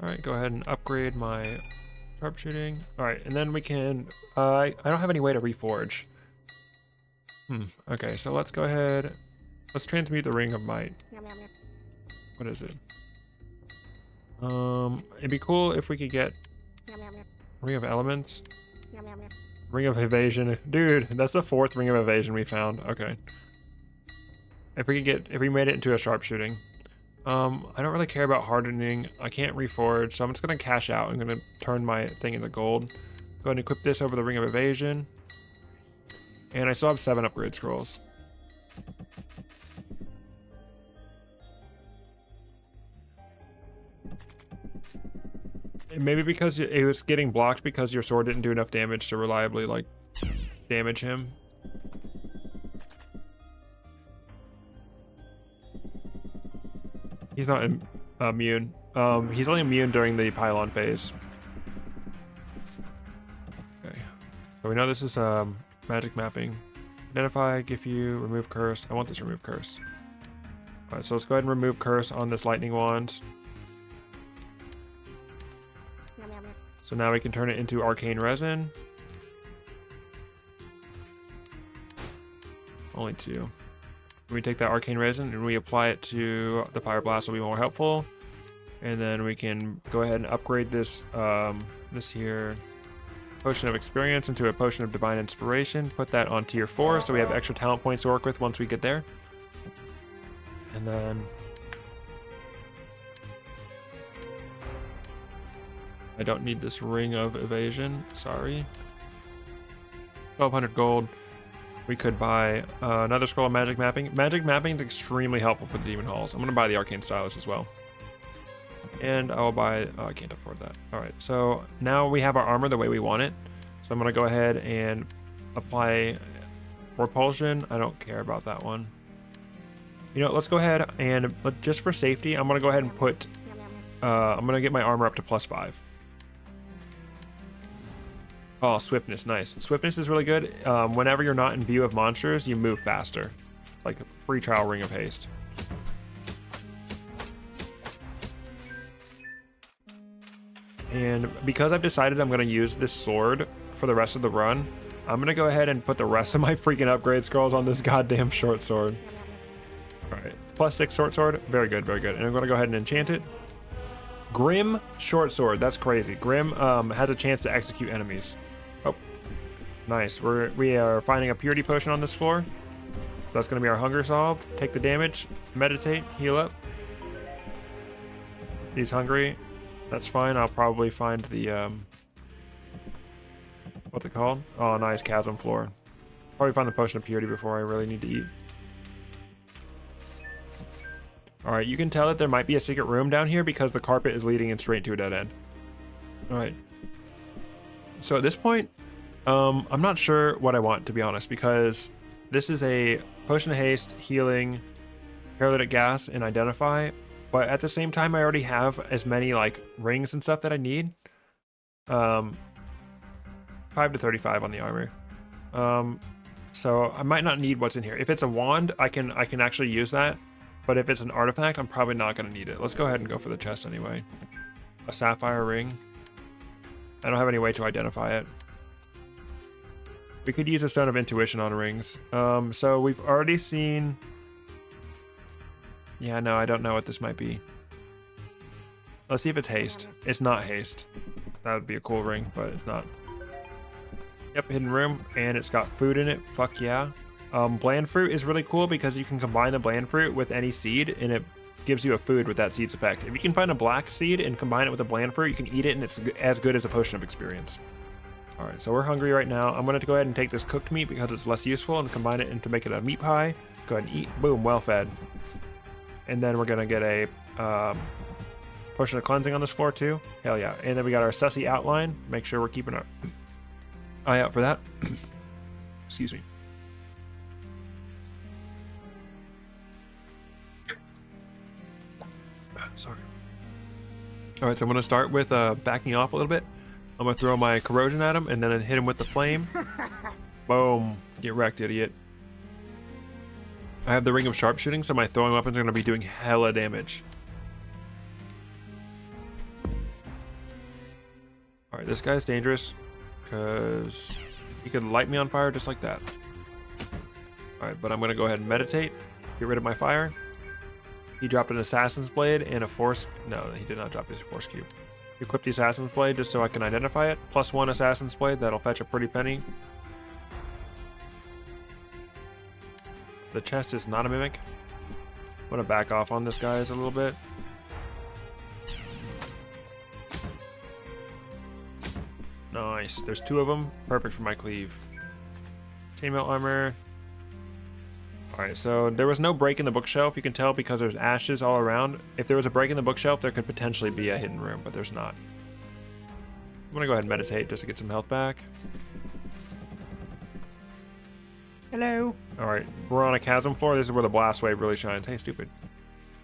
Alright, go ahead and upgrade my sharpshooting. Alright, and then we can... I don't have any way to reforge. Okay, so let's go ahead... Let's transmute the Ring of Might. What is it? It'd be cool if we could get... Ring of Elements. Ring of Evasion. Dude, that's the 4th Ring of Evasion we found. Okay. If we made it into a sharpshooting. I don't really care about hardening. I can't reforge, so I'm just gonna cash out. I'm gonna turn my thing into gold. Go ahead and equip this over the Ring of Evasion. And I still have 7 upgrade scrolls. Maybe because it was getting blocked because your sword didn't do enough damage to reliably, like, damage him. He's not immune. He's only immune during the pylon phase. Okay. So we know this is magic mapping. Identify, give you, remove curse. I want this remove curse. Alright, so let's go ahead and remove curse on this lightning wand. So now we can turn it into arcane resin. Only 2. We take that arcane resin and we apply it to the fire blast, will be more helpful. And then we can go ahead and upgrade this this here potion of experience into a potion of divine inspiration. Put that on tier 4 so we have extra talent points to work with once we get there. And then I don't need this ring of evasion, sorry. 1200 gold. We could buy another scroll of magic mapping. Magic mapping is extremely helpful for the demon halls. I'm going to buy the arcane stylus as well. And I'll buy... Oh, I can't afford that. Alright, so now we have our armor the way we want it. So I'm going to go ahead and apply repulsion. I don't care about that one. You know, let's go ahead and... just for safety, I'm going to go ahead and put... I'm going to get my armor up to +5. Oh, swiftness, nice. Swiftness is really good. Whenever you're not in view of monsters, you move faster. It's like a free trial ring of haste. And because I've decided I'm going to use this sword for the rest of the run, I'm going to go ahead and put the rest of my freaking upgrade scrolls on this goddamn short sword. Alright, +6 short sword. Very good, very good. And I'm going to go ahead and enchant it. Grim short sword. That's crazy. Grim has a chance to execute enemies. Oh, nice. We are finding a purity potion on this floor. That's going to be our hunger solved. Take the damage, meditate, heal up. He's hungry. That's fine. I'll probably find the what's it called? Oh, nice, chasm floor. Probably find the potion of purity before I really need to eat. Alright, you can tell that there might be a secret room down here because the carpet is leading in straight to a dead end. Alright. So at this point, I'm not sure what I want, to be honest, because this is a potion of haste, healing, paralytic gas, and identify. But at the same time, I already have as many like rings and stuff that I need. 5 to 35 on the armor. So I might not need what's in here. If it's a wand, I can actually use that. But if it's an artifact, I'm probably not going to need it. Let's go ahead and go for the chest anyway. A sapphire ring. I don't have any way to identify it. We could use a stone of intuition on rings. So we've already seen... Yeah, no, I don't know what this might be. Let's see if it's haste. It's not haste. That would be a cool ring, but it's not. Yep, hidden room, and it's got food in it. Fuck yeah. Bland fruit is really cool because you can combine the bland fruit with any seed, and it gives you a food with that seed's effect. If you can find a black seed and combine it with a bland fruit, you can eat it, and it's as good as a potion of experience. Alright, so we're hungry right now. I'm going to go ahead and take this cooked meat because it's less useful and combine it to make it a meat pie. Go ahead and eat. Boom, well fed. And then we're going to get a potion of cleansing on this floor too. Hell yeah. And then we got our sussy outline. Make sure we're keeping our eye out for that. Excuse me. Sorry. Alright, so I'm going to start with backing off a little bit. I'm going to throw my corrosion at him and then hit him with the flame. Boom. Get wrecked, idiot. I have the ring of sharpshooting, so my throwing weapons are going to be doing hella damage. Alright, this guy's dangerous because he could light me on fire just like that. Alright, but I'm going to go ahead and meditate, get rid of my fire. He dropped an assassin's blade and a force... No, he did not drop his force cube. Equip the assassin's blade just so I can identify it. +1 assassin's blade, that'll fetch a pretty penny. The chest is not a mimic. I'm gonna back off on this guys a little bit. Nice. There's 2 of them. Perfect for my cleave. Chainmail armor. Alright, so there was no break in the bookshelf. You can tell because there's ashes all around. If there was a break in the bookshelf, there could potentially be a hidden room, but there's not. I'm gonna go ahead and meditate just to get some health back. Hello. Alright, we're on a chasm floor. This is where the blast wave really shines. Hey, stupid. I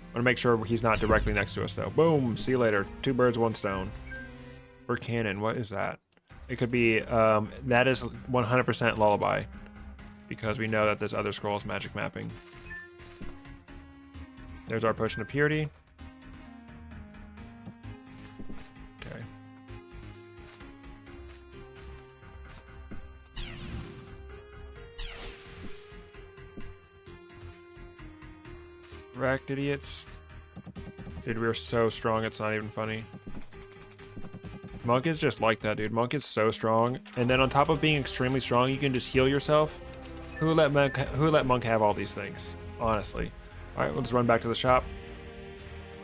want to make sure he's not directly next to us, though. Boom! See you later. 2 birds, 1 stone. For cannon, what is that? It could be, that is 100% lullaby. Because we know that this other scroll is magic mapping. There's our potion of purity. Okay. Wrecked, idiots. Dude, we are so strong, it's not even funny. Monk is just like that, dude. Monk is so strong. And then on top of being extremely strong, you can just heal yourself. Who let Monk have all these things? Honestly. Alright, let's run back to the shop.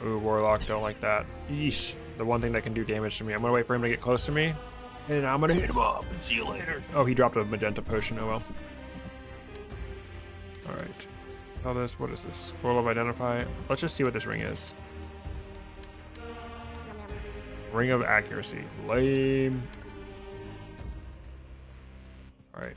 Ooh, Warlock, don't like that. Yeesh. The one thing that can do damage to me. I'm gonna wait for him to get close to me. And I'm gonna hit him up. See you later. Oh, he dropped a magenta potion. Oh well. Alright. Tell this. What is this? Scroll of Identify. Let's just see what this ring is. Ring of Accuracy. Lame. Alright.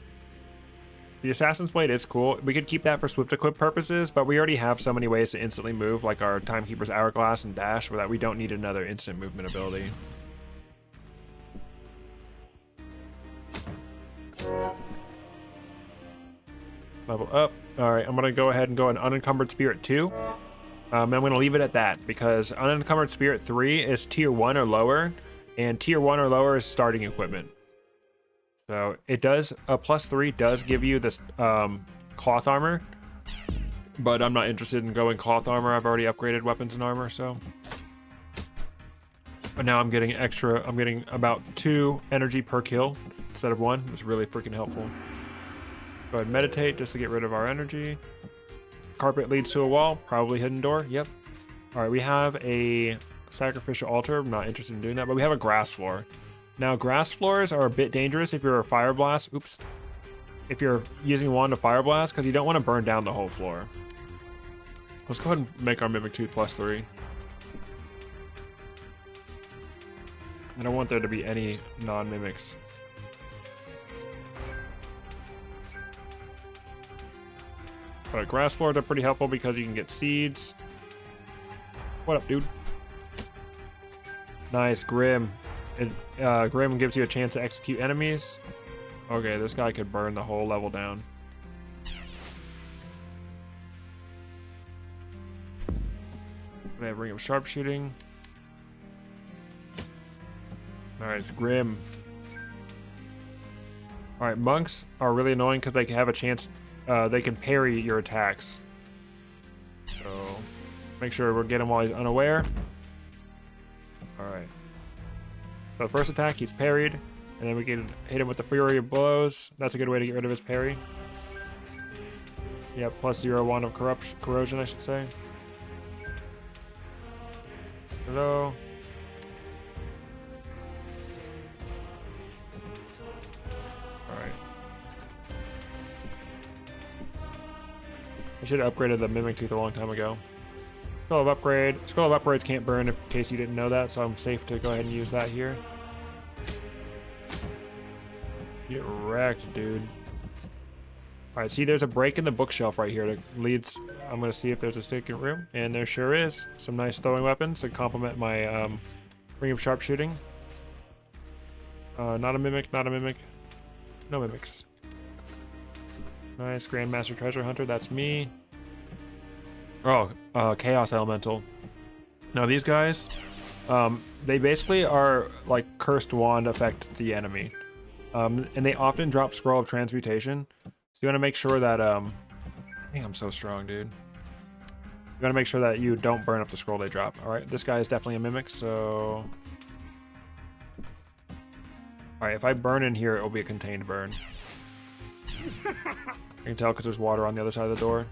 The Assassin's Blade is cool. We could keep that for swift equip purposes, but we already have so many ways to instantly move, like our Timekeeper's Hourglass and Dash, that we don't need another instant movement ability. Level up. Alright, I'm going to go ahead and go an Unencumbered Spirit 2. I'm going to leave it at that, because Unencumbered Spirit 3 is tier 1 or lower, and tier 1 or lower is starting equipment. So it does, a +3 does give you this cloth armor, but I'm not interested in going cloth armor. I've already upgraded weapons and armor, so. But now I'm getting extra, I'm getting about 2 energy per kill instead of 1. It's really freaking helpful. Go ahead and meditate just to get rid of our energy. Carpet leads to a wall, probably hidden door, yep. All right, we have a sacrificial altar. I'm not interested in doing that, but we have a grass floor. Now, grass floors are a bit dangerous if you're a fire blast. Oops. If you're using wand to fire blast, because you don't want to burn down the whole floor. Let's go ahead and make our Mimic Tooth +3. I don't want there to be any non-mimics. But grass floors are pretty helpful because you can get seeds. What up, dude? Nice, Grim. Grim gives you a chance to execute enemies. Okay, this guy could burn the whole level down. We have Ring of Sharpshooting. Alright, it's Grim. Alright, monks are really annoying because they can have a chance, they can parry your attacks. So, make sure we get him while he's unaware. Alright. So the first attack, he's parried, and then we can hit him with the Fury of Blows. That's a good way to get rid of his parry. Yeah, +0 wand of corrosion, I should say. Hello. Alright. I should have upgraded the Mimic Tooth a long time ago. Scroll of Upgrade. Scroll of Upgrades can't burn in case you didn't know that, so I'm safe to go ahead and use that here. Get wrecked, dude. Alright, see there's a break in the bookshelf right here that leads... I'm going to see if there's a secret room, and there sure is. Some nice throwing weapons to complement my Ring of Sharpshooting. Not a Mimic, not a Mimic. No Mimics. Nice, Grandmaster Treasure Hunter, that's me. Oh, Chaos Elemental. Now these guys, they basically are like cursed wand affect the enemy. And they often drop Scroll of Transmutation. So you want to make sure that, dang, I'm so strong, dude. You want to make sure that you don't burn up the scroll they drop. Alright, this guy is definitely a Mimic, so... Alright, if I burn in here, it will be a contained burn. I can tell because there's water on the other side of the door.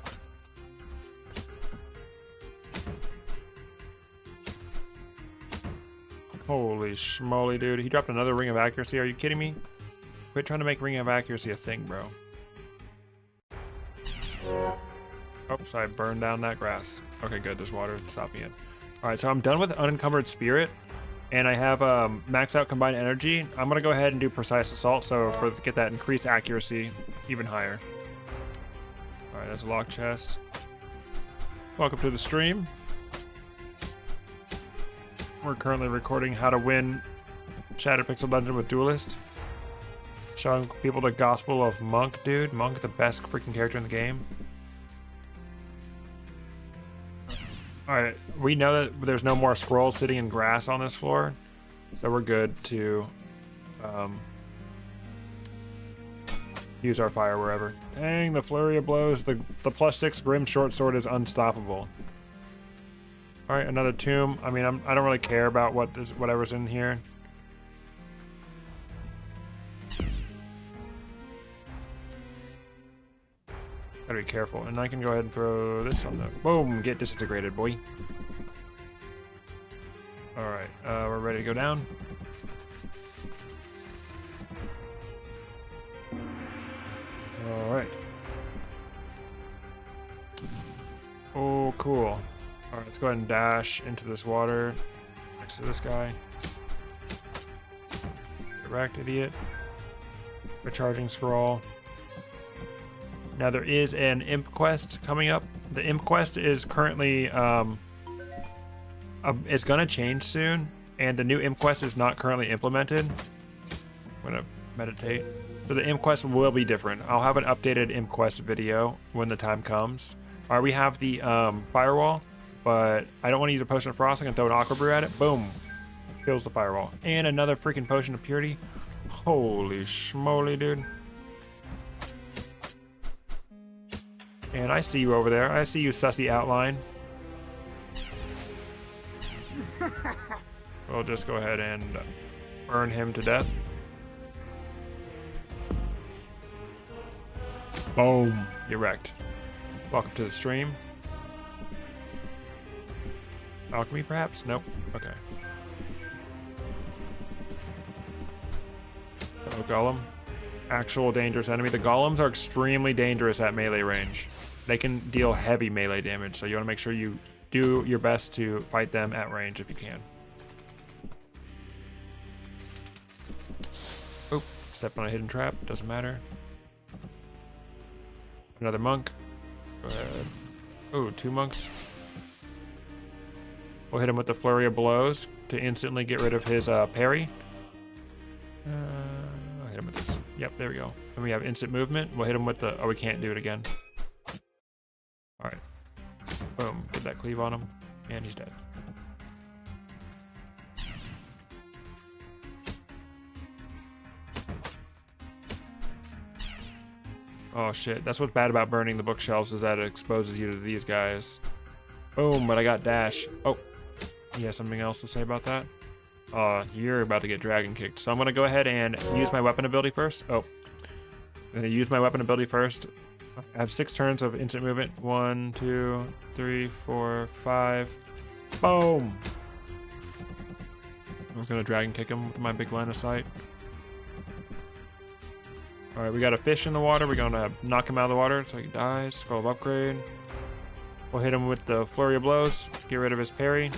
Holy schmoly, dude. He dropped another Ring of Accuracy. Are you kidding me? Quit trying to make Ring of Accuracy a thing, bro. Oops, I burned down that grass. Okay, good. There's water stopping it. Alright, so I'm done with Unencumbered Spirit. And I have max out Combined Energy. I'm going to go ahead and do Precise Assault, so get that increased accuracy even higher. Alright, there's a lock chest. Welcome to the stream. We're currently recording how to win Shattered Pixel Dungeon with Duelist. Showing people the gospel of Monk, dude. Monk, the best freaking character in the game. Alright, we know that there's no more scrolls sitting in grass on this floor. So we're good to use our fire wherever. Dang, the Flurry of Blows. The +6 Grim Short Sword is unstoppable. All right, another tomb. I mean, I don't really care about whatever's in here. Gotta be careful. And I can go ahead and throw this on the... Boom! Get disintegrated, boy. Alright, we're ready to go down. Alright. Oh, cool. Alright, let's go ahead and dash into this water next to this guy. Correct, idiot. Recharging scroll. Now there is an imp quest coming up. The imp quest is currently it's gonna change soon, and the new imp quest is not currently implemented. I'm gonna meditate. So the imp quest will be different. I'll have an updated imp quest video when the time comes. All right, we have the firewall, but I don't want to use a potion of frost. I can throw an aqua brew at it. Boom, kills the firewall. And another freaking potion of purity. Holy schmoly, dude. And I see you over there. I see you, sussy outline. We'll just go ahead and burn him to death. Boom. You're wrecked. Welcome to the stream. Alchemy, perhaps? Nope. Okay. Oh, golem. Actual dangerous enemy. The golems are extremely dangerous at melee range. They can deal heavy melee damage, so you want to make sure you do your best to fight them at range if you can. Oh, step on a hidden trap. Doesn't matter. Another monk. Go ahead. Oh, 2 monks. We'll hit him with the flurry of blows to instantly get rid of his parry. I'll hit him with this. Yep, there we go. And we have instant movement. We'll hit him with the... Oh, we can't do it again. All right. Boom. Get that cleave on him. And he's dead. Oh, shit. That's what's bad about burning the bookshelves, is that it exposes you to these guys. Boom, but I got dash. Oh, you have something else to say about that? You're about to get dragon kicked. So I'm going to go ahead and use my weapon ability first. Oh, I'm going to use my weapon ability first. I have 6 turns of instant movement. 1, 2, 3, 4, 5. Boom! I'm going to dragon kick him with my big line of sight. Alright, we got a fish in the water. We're going to knock him out of the water so he dies. Scroll of upgrade. We'll hit him with the flurry of blows. Get rid of his parry.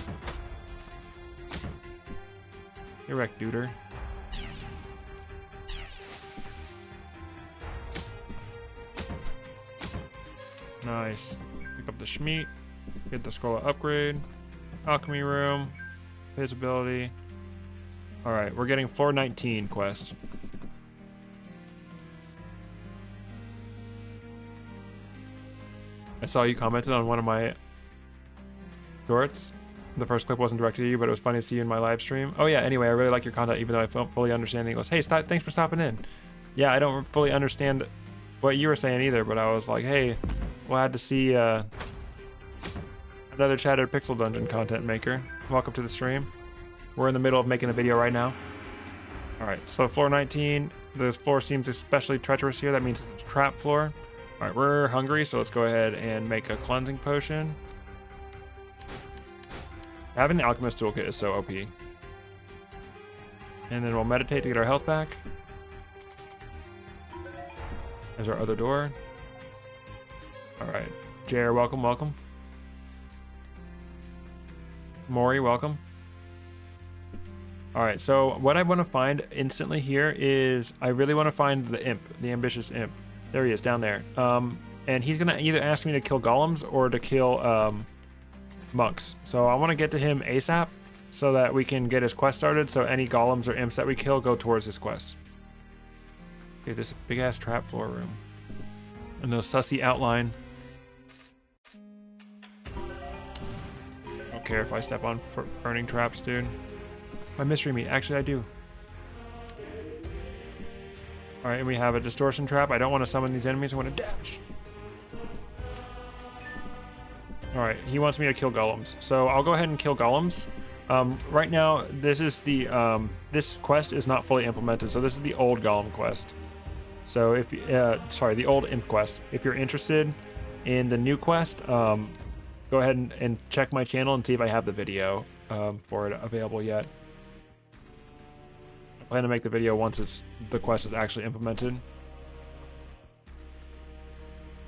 You're wrecked, duder. Nice. Pick up the Schmeat. Get the scroll of upgrade. Alchemy room. Visibility. Alright, we're getting floor 19 quest. I saw you commented on one of my shorts. The first clip wasn't directed to you, but it was funny to see you in my live stream. Oh yeah, anyway, I really like your content, even though I don't fully understand English. Hey, thanks for stopping in. Yeah, I don't fully understand what you were saying either, but I was like, hey, glad to see another Shattered Pixel Dungeon content maker. Welcome to the stream. We're in the middle of making a video right now. Alright, so floor 19. The floor seems especially treacherous here. That means it's a trap floor. Alright, we're hungry, so let's go ahead and make a cleansing potion. Having the Alchemist Toolkit is so OP. And then we'll meditate to get our health back. There's our other door. Alright, Jer, welcome, welcome. Maury, welcome. Alright, so what I want to find instantly here is I really want to find the imp, the ambitious imp. There he is, down there. And he's gonna either ask me to kill golems or to kill monks. So I want to get to him ASAP so that we can get his quest started, so any golems or imps that we kill go towards his quest. Okay, this big ass trap floor room. And those sussy outline. I don't care if I step on burning traps, dude. My mystery meat, actually I do. Alright, and we have a distortion trap. I don't want to summon these enemies, I want to dash. Alright, he wants me to kill golems. So I'll go ahead and kill golems. Right now, this is the this quest is not fully implemented, so this is the old golem quest. So if sorry, the old imp quest. If you're interested in the new quest, go ahead and check my channel and see if I have the video for it available yet. I plan to make the video once the quest is actually implemented.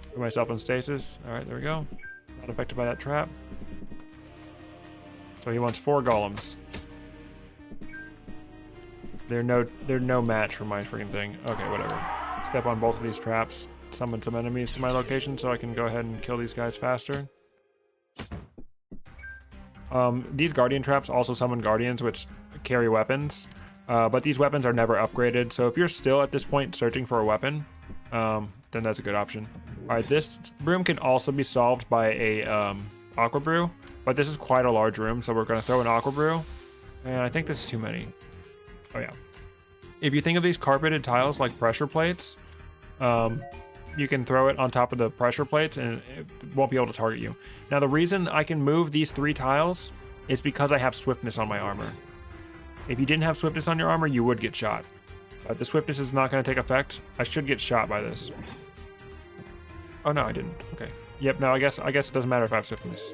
Put myself in stasis. All right, there we go. Not affected by that trap. So he wants 4 golems. They're no match for my freaking thing. Okay, whatever. Step on both of these traps. Summon some enemies to my location so I can go ahead and kill these guys faster. These guardian traps also summon guardians which carry weapons. But these weapons are never upgraded. So if you're still at this point searching for a weapon, then that's a good option. All right, this room can also be solved by a aqua brew, but this is quite a large room, so we're going to throw an aqua brew, and I think this is too many. Oh yeah. If you think of these carpeted tiles like pressure plates, you can throw it on top of the pressure plates and it won't be able to target you. Now the reason I can move these 3 tiles is because I have swiftness on my armor. If you didn't have swiftness on your armor, you would get shot. But the swiftness is not going to take effect. I should get shot by this. Oh no, I didn't. Okay. Yep, no, I guess it doesn't matter if I have swiftness.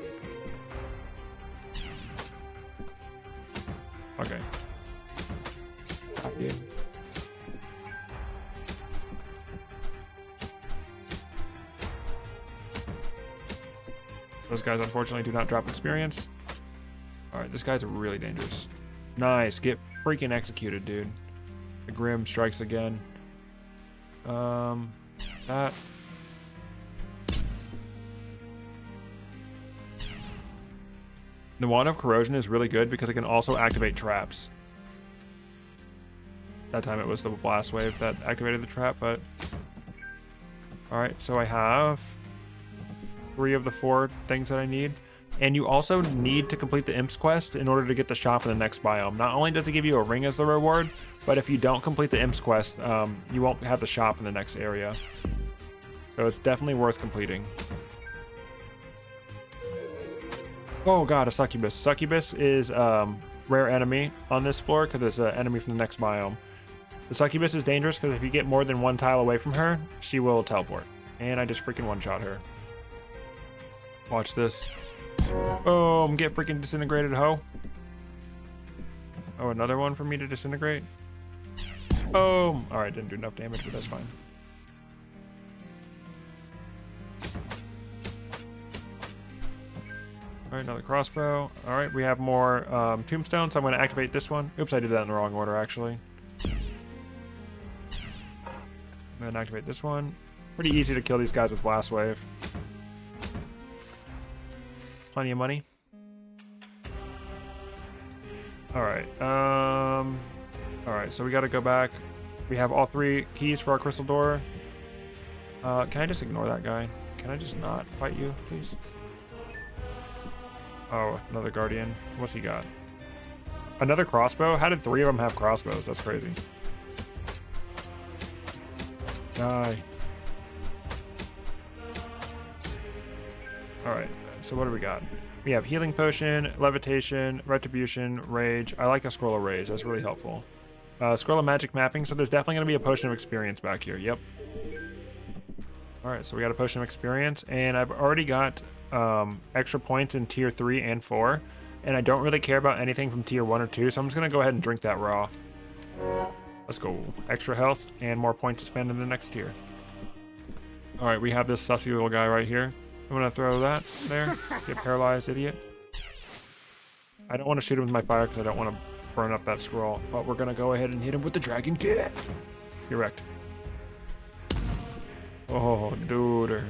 Okay. Yeah. Those guys unfortunately do not drop experience. Alright, this guy's really dangerous. Nice, get freaking executed, dude. The Grim strikes again. That. The Wand of Corrosion is really good because it can also activate traps. That time it was the blast wave that activated the trap, but... Alright, so I have 3 of the 4 things that I need. And you also need to complete the Imps quest in order to get the shop in the next biome. Not only does it give you a ring as the reward, but if you don't complete the Imps quest, you won't have the shop in the next area. So it's definitely worth completing. Oh god, a succubus. Succubus is rare enemy on this floor because it's an enemy from the next biome. The succubus is dangerous because if you get more than 1 tile away from her, she will teleport. And I just freaking one-shot her. Watch this. Boom, get freaking disintegrated, ho. Oh, another one for me to disintegrate. Boom. Alright, didn't do enough damage, but that's fine. Alright, another crossbow. Alright, we have more tombstones, so I'm going to activate this one. Oops, I did that in the wrong order, actually. I'm going to activate this one. Pretty easy to kill these guys with Blast Wave. Plenty of money. Alright, alright, so we gotta go back. We have all 3 keys for our crystal door. Can I just ignore that guy? Can I just not fight you, please? Oh, another guardian. What's he got? Another crossbow? How did 3 of them have crossbows? That's crazy. Die. Alright. So what do we got? We have healing potion, levitation, retribution, rage. I like a scroll of rage. That's really helpful. Scroll of magic mapping. So there's definitely going to be a potion of experience back here. Yep. All right. So we got a potion of experience, and I've already got extra points in tier 3 and 4, and I don't really care about anything from tier 1 or 2. So I'm just going to go ahead and drink that raw. Let's go. Extra health and more points to spend in the next tier. All right. We have this sussy little guy right here. I'm gonna throw that there. Get paralyzed, idiot. I don't want to shoot him with my fire because I don't want to burn up that scroll. But we're gonna go ahead and hit him with the dragon kick. You're wrecked. Oh, dude.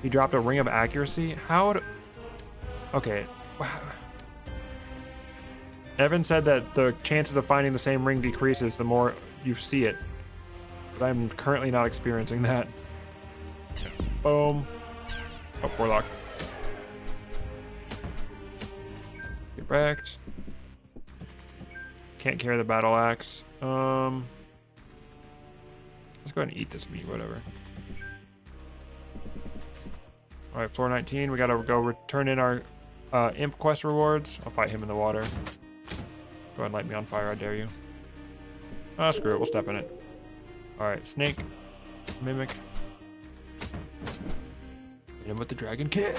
He dropped a ring of accuracy. How would... Okay. Evan said that the chances of finding the same ring decreases the more you see it. But I'm currently not experiencing that. Boom. Oh, Warlock. Get wrecked. Can't carry the battle axe. Let's go ahead and eat this meat, whatever. All right, floor 19. We gotta go return in our imp quest rewards. I'll fight him in the water. Go ahead and light me on fire, I dare you. Oh, screw it, we'll step in it. All right, snake, mimic. Hit him with the dragon kick.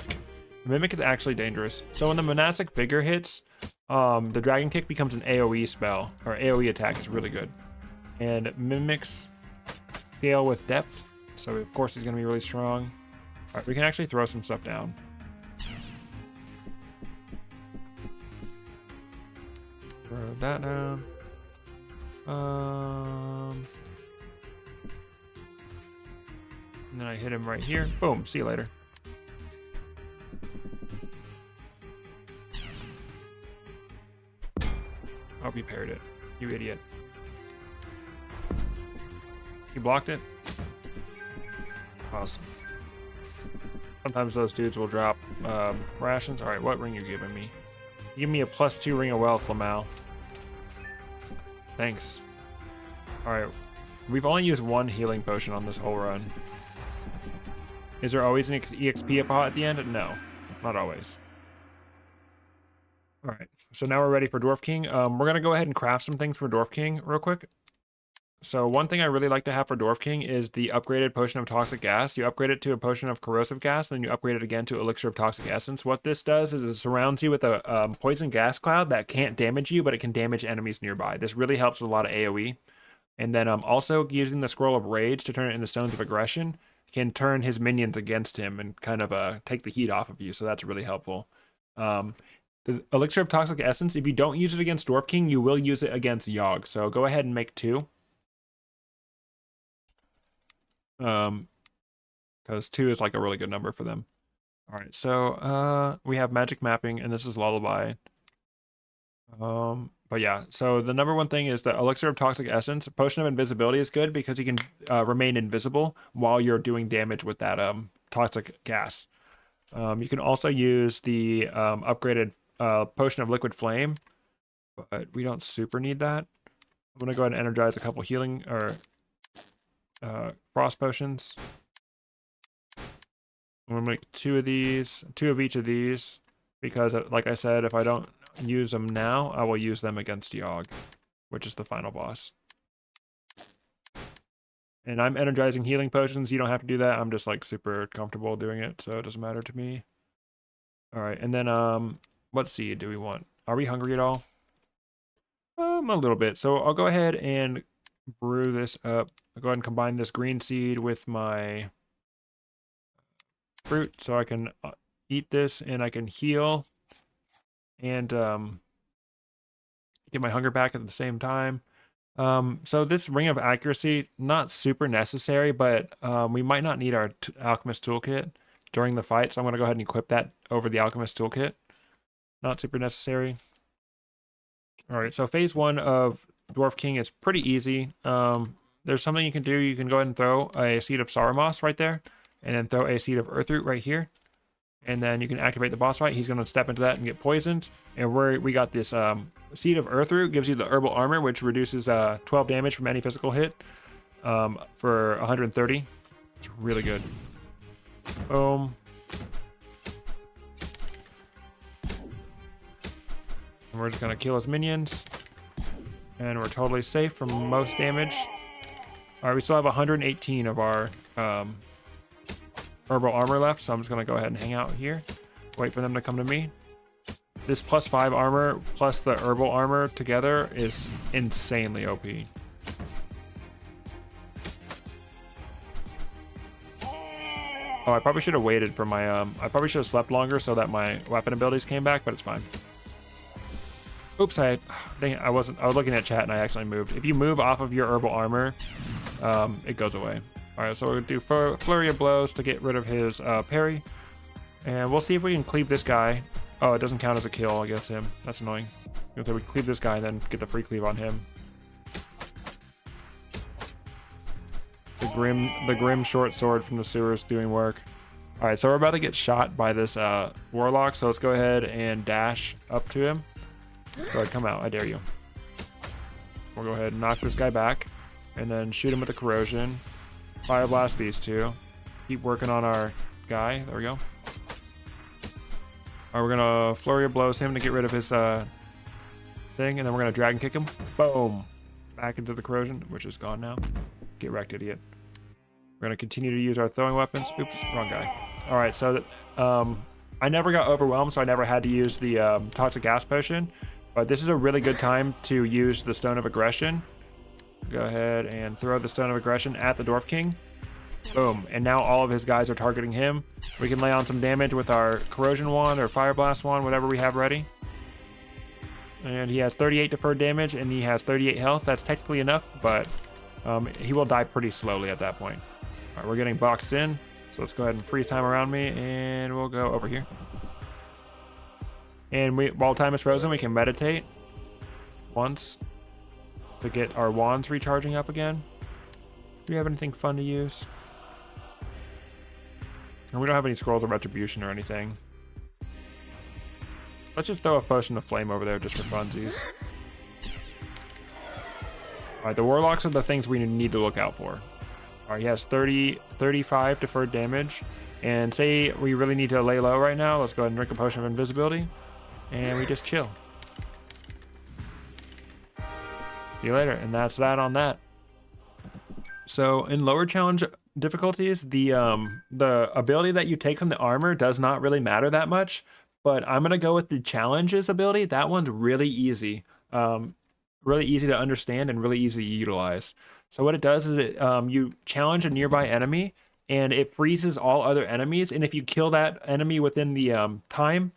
The mimic is actually dangerous. So when the monastic vigor hits, the dragon kick becomes an AoE spell, or AoE attack is really good. And mimics scale with depth, so of course he's gonna be really strong. All right, we can actually throw some stuff down. Throw that down. And then I hit him right here. Boom, see you later. Oh, he parried it. You idiot. You blocked it? Awesome. Sometimes those dudes will drop rations. Alright, what ring you giving me? You give me a +2 ring of wealth, Lamal. Thanks. Alright. We've only used one healing potion on this whole run. Is there always an EXP pot at the end? No. Not always. Alright. So now we're ready for Dwarf King. We're going to go ahead and craft some things for Dwarf King real quick. So one thing I really like to have for Dwarf King is the upgraded potion of toxic gas. You upgrade it to a potion of corrosive gas, then you upgrade it again to elixir of toxic essence. What this does is it surrounds you with a poison gas cloud that can't damage you, but it can damage enemies nearby. This really helps with a lot of AoE. And then also using the scroll of rage to turn it into stones of aggression can turn his minions against him and kind of take the heat off of you. So that's really helpful. The elixir of toxic essence, if you don't use it against Dwarf King, you will use it against Yogg. So go ahead and make 2. Because 2 is like a really good number for them. All right, so we have magic mapping, and this is lullaby. But yeah, so the number one thing is the elixir of toxic essence. Potion of invisibility is good because you can remain invisible while you're doing damage with that toxic gas. You can also use the upgraded potion of liquid flame, but we don't super need that. I'm gonna go ahead and energize a couple healing or frost potions. I'm gonna make 2 of these, 2 of each of these, because like I said, if I don't use them now, I will use them against Yogg, which is the final boss. And I'm energizing healing potions. You don't have to do that. I'm just like super comfortable doing it, so it doesn't matter to me. All right, and then what seed do we want? Are we hungry at all? A little bit. So I'll go ahead and brew this up. I'll go ahead and combine this green seed with my fruit so I can eat this and I can heal and get my hunger back at the same time. So this ring of accuracy, not super necessary, but we might not need our alchemist toolkit during the fight, so I'm going to go ahead and equip that over the alchemist toolkit. Not super necessary. All right, so phase 1 of Dwarf King is pretty easy. There's something you can do. You can go ahead and throw a seed of Sorrow right there, and then throw a seed of Earthroot right here. And then you can activate the boss fight. He's going to step into that and get poisoned. And we got this seed of Earthroot, gives you the herbal armor, which reduces 12 damage from any physical hit for 130. It's really good. Boom. And we're just going to kill his minions. And we're totally safe from most damage. All right, we still have 118 of our herbal armor left, so I'm just going to go ahead and hang out here. Wait for them to come to me. This +5 armor plus the herbal armor together is insanely OP. Oh, I probably should have waited for my, I probably should have slept longer so that my weapon abilities came back, but it's fine. Oops, dang it, I was looking at chat and I accidentally moved. If you move off of your herbal armor, it goes away. All right, so we're gonna do flurry of blows to get rid of his parry. And we'll see if we can cleave this guy. Oh, it doesn't count as a kill against him. That's annoying. If we cleave this guy and then get the free cleave on him. The grim short sword from the sewers doing work. All right, so we're about to get shot by this warlock. So let's go ahead and dash up to him. Go ahead, come out. I dare you. We'll go ahead and knock this guy back, and then shoot him with the corrosion. Fire blast these two. Keep working on our guy. There we go. All right, we're gonna flurry of blows him to get rid of his thing, and then we're gonna dragon kick him. Boom, back into the corrosion, which is gone now. Get wrecked, idiot. We're gonna continue to use our throwing weapons. Oops, wrong guy. All right, so I never got overwhelmed, so I never had to use the toxic gas potion. But this is a really good time to use the Stone of Aggression. Go ahead and throw the Stone of Aggression at the Dwarf King. Boom, and now all of his guys are targeting him. We can lay on some damage with our Corrosion Wand or Fire Blast Wand, whatever we have ready. And he has 38 deferred damage, and he has 38 health. That's technically enough, but he will die pretty slowly at that point. All right, we're getting boxed in, so let's go ahead and freeze time around me, and we'll go over here. And while time is frozen, we can meditate once to get our wands recharging up again. Do we have anything fun to use? And we don't have any scrolls of retribution or anything. Let's just throw a potion of flame over there just for funsies. Alright, the warlocks are the things we need to look out for. Alright, he has 35 deferred damage. And say we really need to lay low right now, let's go ahead and drink a potion of invisibility. And we just chill. See you later. And that's that on that. So in lower challenge difficulties, the ability that you take from the armor does not really matter that much, but I'm gonna go with the challenges ability. That one's really easy, really easy to understand and really easy to utilize. So what it does is you challenge a nearby enemy and it freezes all other enemies, and if you kill that enemy within the time,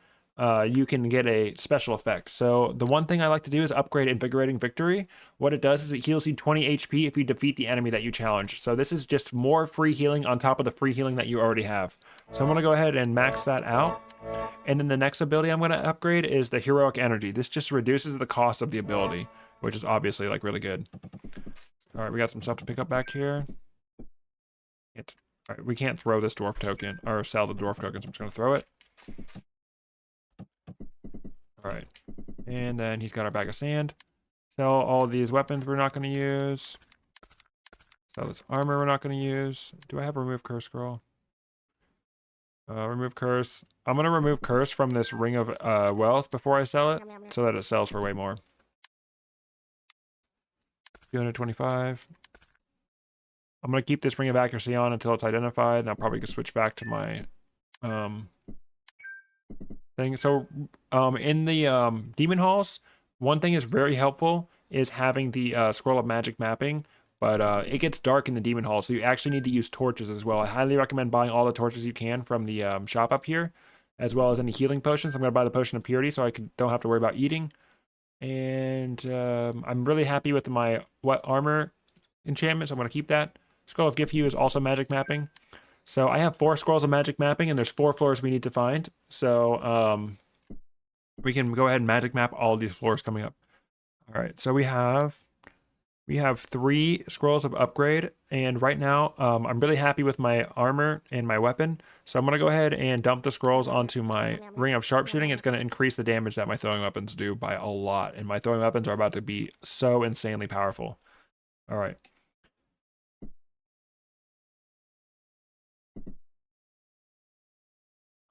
you can get a special effect. So the one thing I like to do is upgrade Invigorating Victory. What it does is it heals you 20 HP if you defeat the enemy that you challenge. So this is just more free healing on top of the free healing that you already have. So I'm going to go ahead and max that out. And then the next ability I'm going to upgrade is the Heroic Energy. This just reduces the cost of the ability, which is obviously like really good. All right, we got some stuff to pick up back here. All right, we can't throw this dwarf token or sell the dwarf tokens. I'm just going to throw it. All right, and then he's got our bag of sand. Sell all of these weapons we're not going to use. Sell this armor we're not going to use. Do I have remove curse scroll? Remove curse. I'm going to remove curse from this ring of wealth before I sell it, so that it sells for way more. 225. I'm going to keep this ring of accuracy on until it's identified, and I'll probably just switch back to my thing. So in the demon halls, one thing is very helpful is having the scroll of magic mapping, but it gets dark in the demon hall, so you actually need to use torches as well. I highly recommend buying all the torches you can from the shop up here, as well as any healing potions. I'm going to buy the potion of purity so I don't have to worry about eating. And I'm really happy with my armor enchantment, so I'm going to keep that. Scroll of gift hue is also magic mapping. So I have 4 scrolls of magic mapping, and there's 4 floors we need to find. So we can go ahead and magic map all these floors coming up. All right, so we have 3 scrolls of upgrade, and right now I'm really happy with my armor and my weapon. So I'm gonna go ahead and dump the scrolls onto my ring of sharpshooting. It's gonna increase the damage that my throwing weapons do by a lot, and my throwing weapons are about to be so insanely powerful. All right.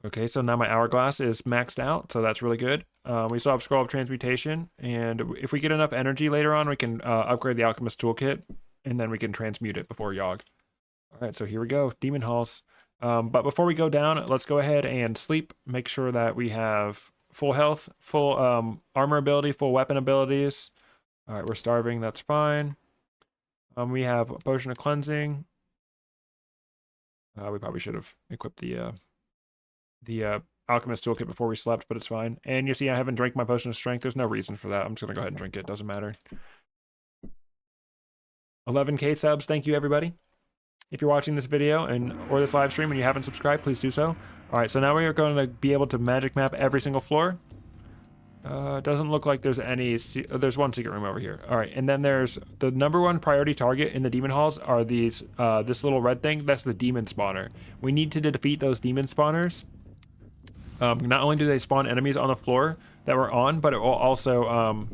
Okay, so now my hourglass is maxed out, so that's really good. We still have Scroll of Transmutation, and if we get enough energy later on, we can upgrade the Alchemist Toolkit, and then we can transmute it before Yogg. All right, so here we go, Demon Halls. But before we go down, let's go ahead and sleep. Make sure that we have full health, full armor ability, full weapon abilities. All right, we're starving, that's fine. We have a Potion of Cleansing. We probably should have equipped the Alchemist Toolkit before we slept, but it's fine. And you see I haven't drank my Potion of Strength. There's no reason for that. I'm just going to go ahead and drink it. Doesn't matter. 11K subs. Thank you, everybody. If you're watching this video or this live stream and you haven't subscribed, please do so. All right, so now we are going to be able to magic map every single floor. Doesn't look like there's any... there's one secret room over here. All right, and then there's the #1 priority target in the demon halls are these this little red thing. That's the demon spawner. We need to defeat those demon spawners. Not only do they spawn enemies on the floor that we're on, but it will also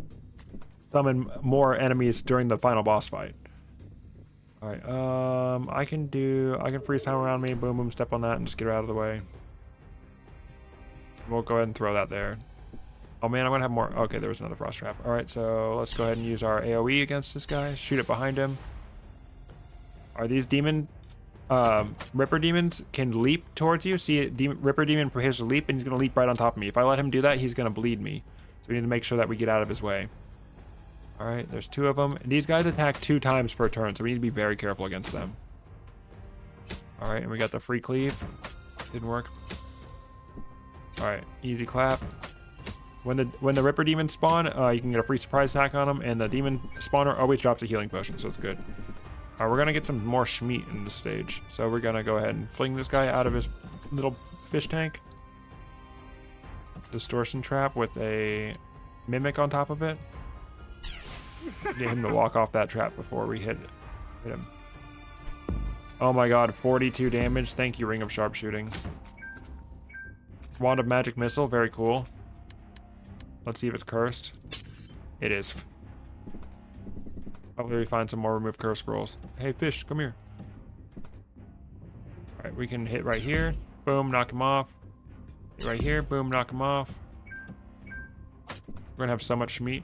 summon more enemies during the final boss fight. All right, I can freeze time around me. Boom, boom, step on that and just get her out of the way. We'll go ahead and throw that there. Oh man, I'm gonna have more. Okay, there was another frost trap. All right, so let's go ahead and use our AoE against this guy. Shoot it behind him. Are these demon Ripper demons can leap towards you? See, Ripper demon prepares to leap, and he's gonna leap right on top of me. If I let him do that, he's gonna bleed me. So we need to make sure that we get out of his way. All right, there's 2 of them. And these guys attack 2 times per turn, so we need to be very careful against them. All right, and we got the free cleave. Didn't work. All right, easy clap. When the Ripper demons spawn, you can get a free surprise attack on them, and the demon spawner always drops a healing potion, so it's good. All right, we're gonna get some more Schmeat in this stage, so we're gonna go ahead and fling this guy out of his little fish tank. Distortion trap with a mimic on top of it. Get him to walk off that trap before we hit him. Oh my god, 42 damage. Thank you, Ring of Sharpshooting. Wand of Magic Missile, very cool. Let's see if it's cursed. It is. Hopefully we find some more remove curse scrolls. Hey fish, come here. Alright, we can hit right here. Boom, knock him off. Hit right here, boom, knock him off. We're gonna have so much Schmeat.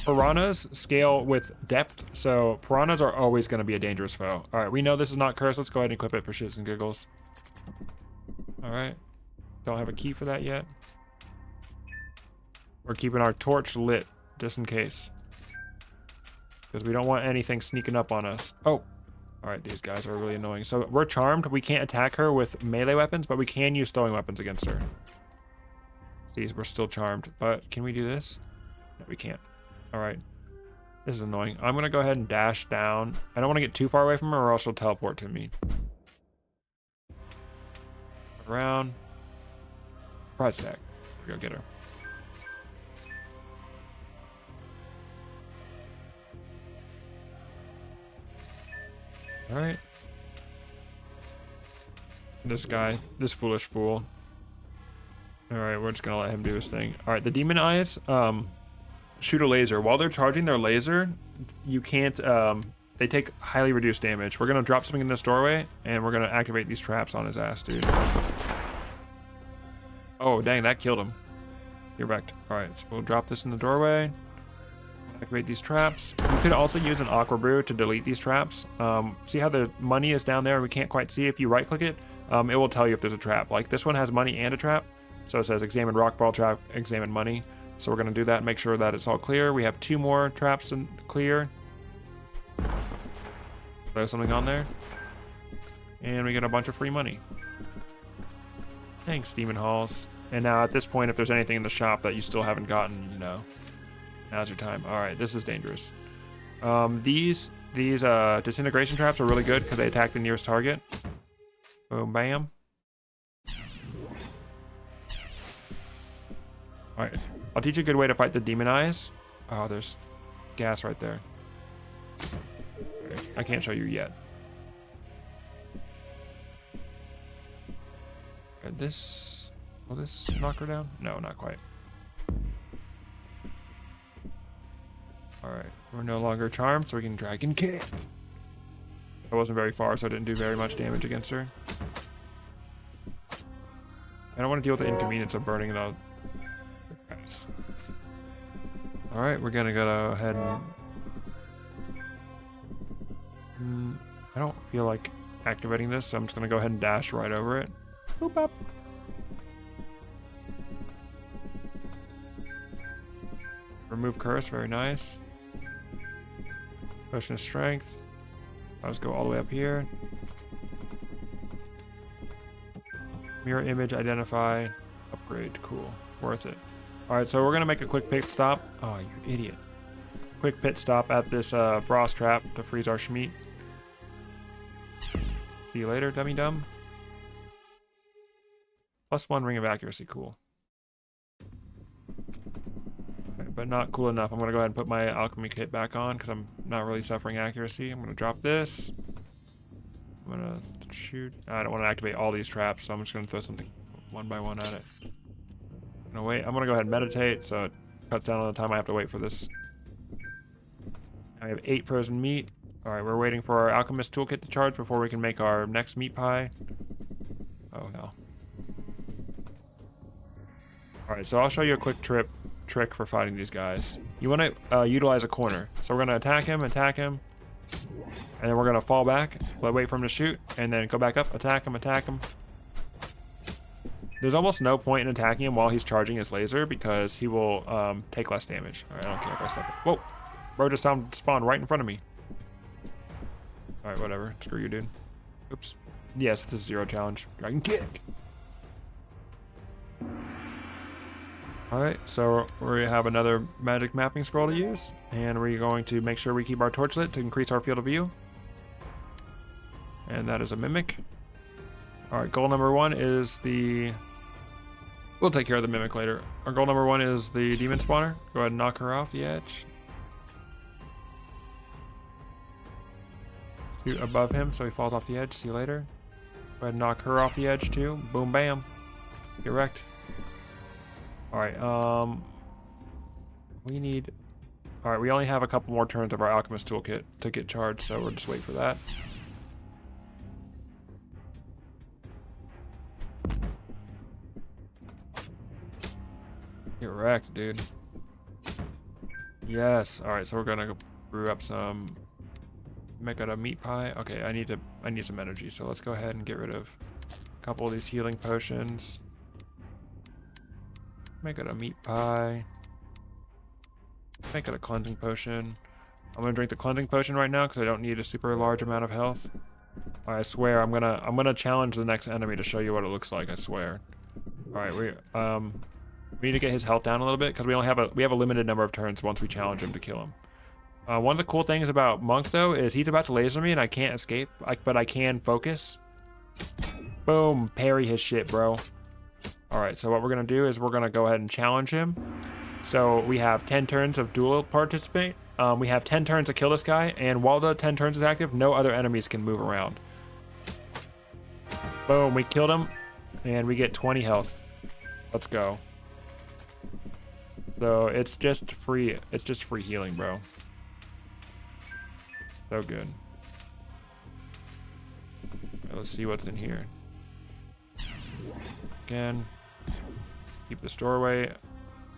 Piranhas scale with depth, so piranhas are always gonna be a dangerous foe. Alright, we know this is not cursed. Let's go ahead and equip it for shits and giggles. Alright. Don't have a key for that yet. We're keeping our torch lit, just in case. Because we don't want anything sneaking up on us. Oh! Alright, these guys are really annoying. So we're charmed. We can't attack her with melee weapons, but we can use throwing weapons against her. See, we're still charmed. But can we do this? No, we can't. Alright. This is annoying. I'm going to go ahead and dash down. I don't want to get too far away from her or else she'll teleport to me. Around. Surprise attack. We're going to get her. Alright. This guy. This foolish fool. Alright, we're just going to let him do his thing. Alright, the demon eyes. Shoot a laser. While they're charging their laser, you can't, they take highly reduced damage. We're going to drop something in this doorway, and we're going to activate these traps on his ass, dude. Oh, dang, that killed him. You're wrecked. Alright, so we'll drop this in the doorway. Activate these traps. You could also use an Aqua Brew to delete these traps. See how the money is down there? We can't quite see. If you right-click it, it will tell you if there's a trap. Like, this one has money and a trap. So it says examine rock ball trap, examine money. So we're going to do that and make sure that it's all clear. We have 2 more traps to clear. Throw something on there. And we get a bunch of free money. Thanks, Demon Halls. And now at this point, if there's anything in the shop that you still haven't gotten, you know, now's your time. All right, this is dangerous. These disintegration traps are really good because they attack the nearest target. Boom, bam. All right. I'll teach you a good way to fight the demon eyes. Oh, there's gas right there. I can't show you yet. This... Will this knock her down? No, not quite. Alright, we're no longer charmed, so we can dragon kick. I wasn't very far, so I didn't do very much damage against her. I don't want to deal with the inconvenience of burning the grass. Alright, we're gonna go ahead and... I don't feel like activating this, so I'm just gonna go ahead and dash right over it. Boop up. Remove curse, very nice. Potion of strength. Let's go all the way up here. Mirror image, identify, upgrade, cool, worth it. All right, so we're gonna make a quick pit stop. Oh, you idiot! Quick pit stop at this frost trap to freeze our Schmeat. See you later, dummy dumb. +1 ring of accuracy, cool. But not cool enough. I'm going to go ahead and put my alchemy kit back on because I'm not really suffering accuracy. I'm going to drop this. I'm going to shoot. I don't want to activate all these traps, so I'm just going to throw something one by one at it. I'm going to wait. I'm going to go ahead and meditate, so it cuts down on the time I have to wait for this. I have 8 frozen meat. Alright, we're waiting for our alchemist toolkit to charge before we can make our next meat pie. Oh, hell. All right, so I'll show you a quick trick for fighting these guys. You want to utilize a corner. So we're going to attack him, and then we're going to fall back, wait for him to shoot, and then go back up, attack him, There's almost no point in attacking him while he's charging his laser because he will take less damage. All right, I don't care if I step it. Whoa, bro just spawned right in front of me. All right, whatever. Screw you, dude. Oops. Yes, this is 0 challenge. Dragon kick. All right, so we have another magic mapping scroll to use, and we're going to make sure we keep our torch lit to increase our field of view. And that is a mimic. All right, goal number 1 is the... We'll take care of the mimic later. Our goal number 1 is the demon spawner. Go ahead and knock her off the edge. Shoot above him so he falls off the edge. See you later. Go ahead and knock her off the edge too. Boom, bam. Get wrecked. All right, we need... All right, we only have a couple more turns of our alchemist toolkit to get charged, so we'll just wait for that. Get wrecked, dude. Yes. All right, so we're gonna go brew up some... Make it a meat pie. Okay, I need some energy, so let's go ahead and get rid of a couple of these healing potions. Make it a meat pie. Make it a cleansing potion. I'm gonna drink the cleansing potion right now because I don't need a super large amount of health. I swear I'm gonna challenge the next enemy to show you what it looks like. I swear. All right, we need to get his health down a little bit because we have a limited number of turns once we challenge him to kill him. One of the cool things about Monk though is he's about to laser me and I can't escape, but I can focus. Boom, parry his shit, bro. All right, so what we're gonna do is we're gonna go ahead and challenge him. So we have 10 turns of duel participate. We have 10 turns to kill this guy, and while the 10 turns is active, no other enemies can move around. Boom, we killed him, and we get 20 health. Let's go. So it's just free healing, bro. So good. Right, let's see what's in here. Again, keep the doorway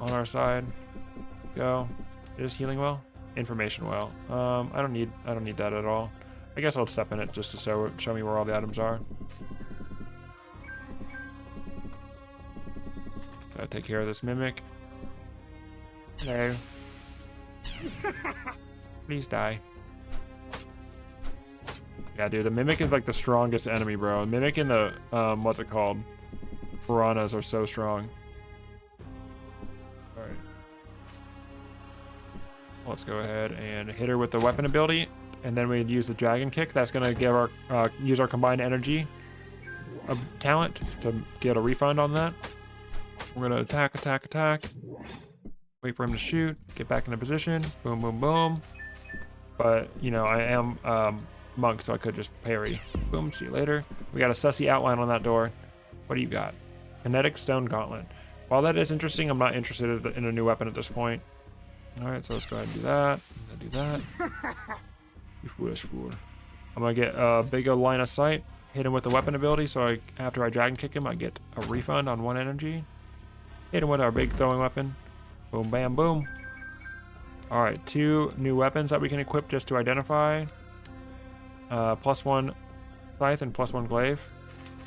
on our side. Go. Is healing well? Information well. I don't need that at all. I guess I'll step in it just to show me where all the items are. Gotta take care of this mimic. Hello. Please die. Yeah, dude, the mimic is like the strongest enemy, bro. Mimic and the what's it called? Piranhas are so strong. All right. Let's go ahead and hit her with the weapon ability, and then we'd use the dragon kick. That's gonna give our use our combined energy of talent to get a refund on that. We're gonna attack. Wait for him to shoot. Get back into position. Boom, boom, boom. But you know, I am Monk, so I could just parry. Boom. See you later. We got a sussy outline on that door. What do you got? Kinetic Stone Gauntlet. While that is interesting, I'm not interested in a new weapon at this point. Alright, so let's go ahead and do that. Do that. You foolish fool. I'm gonna get a big old line of sight. Hit him with the weapon ability, so after I dragon kick him, I get a refund on 1 energy. Hit him with our big throwing weapon. Boom, bam, boom. Alright, 2 new weapons that we can equip just to identify. +1 scythe and +1 glaive.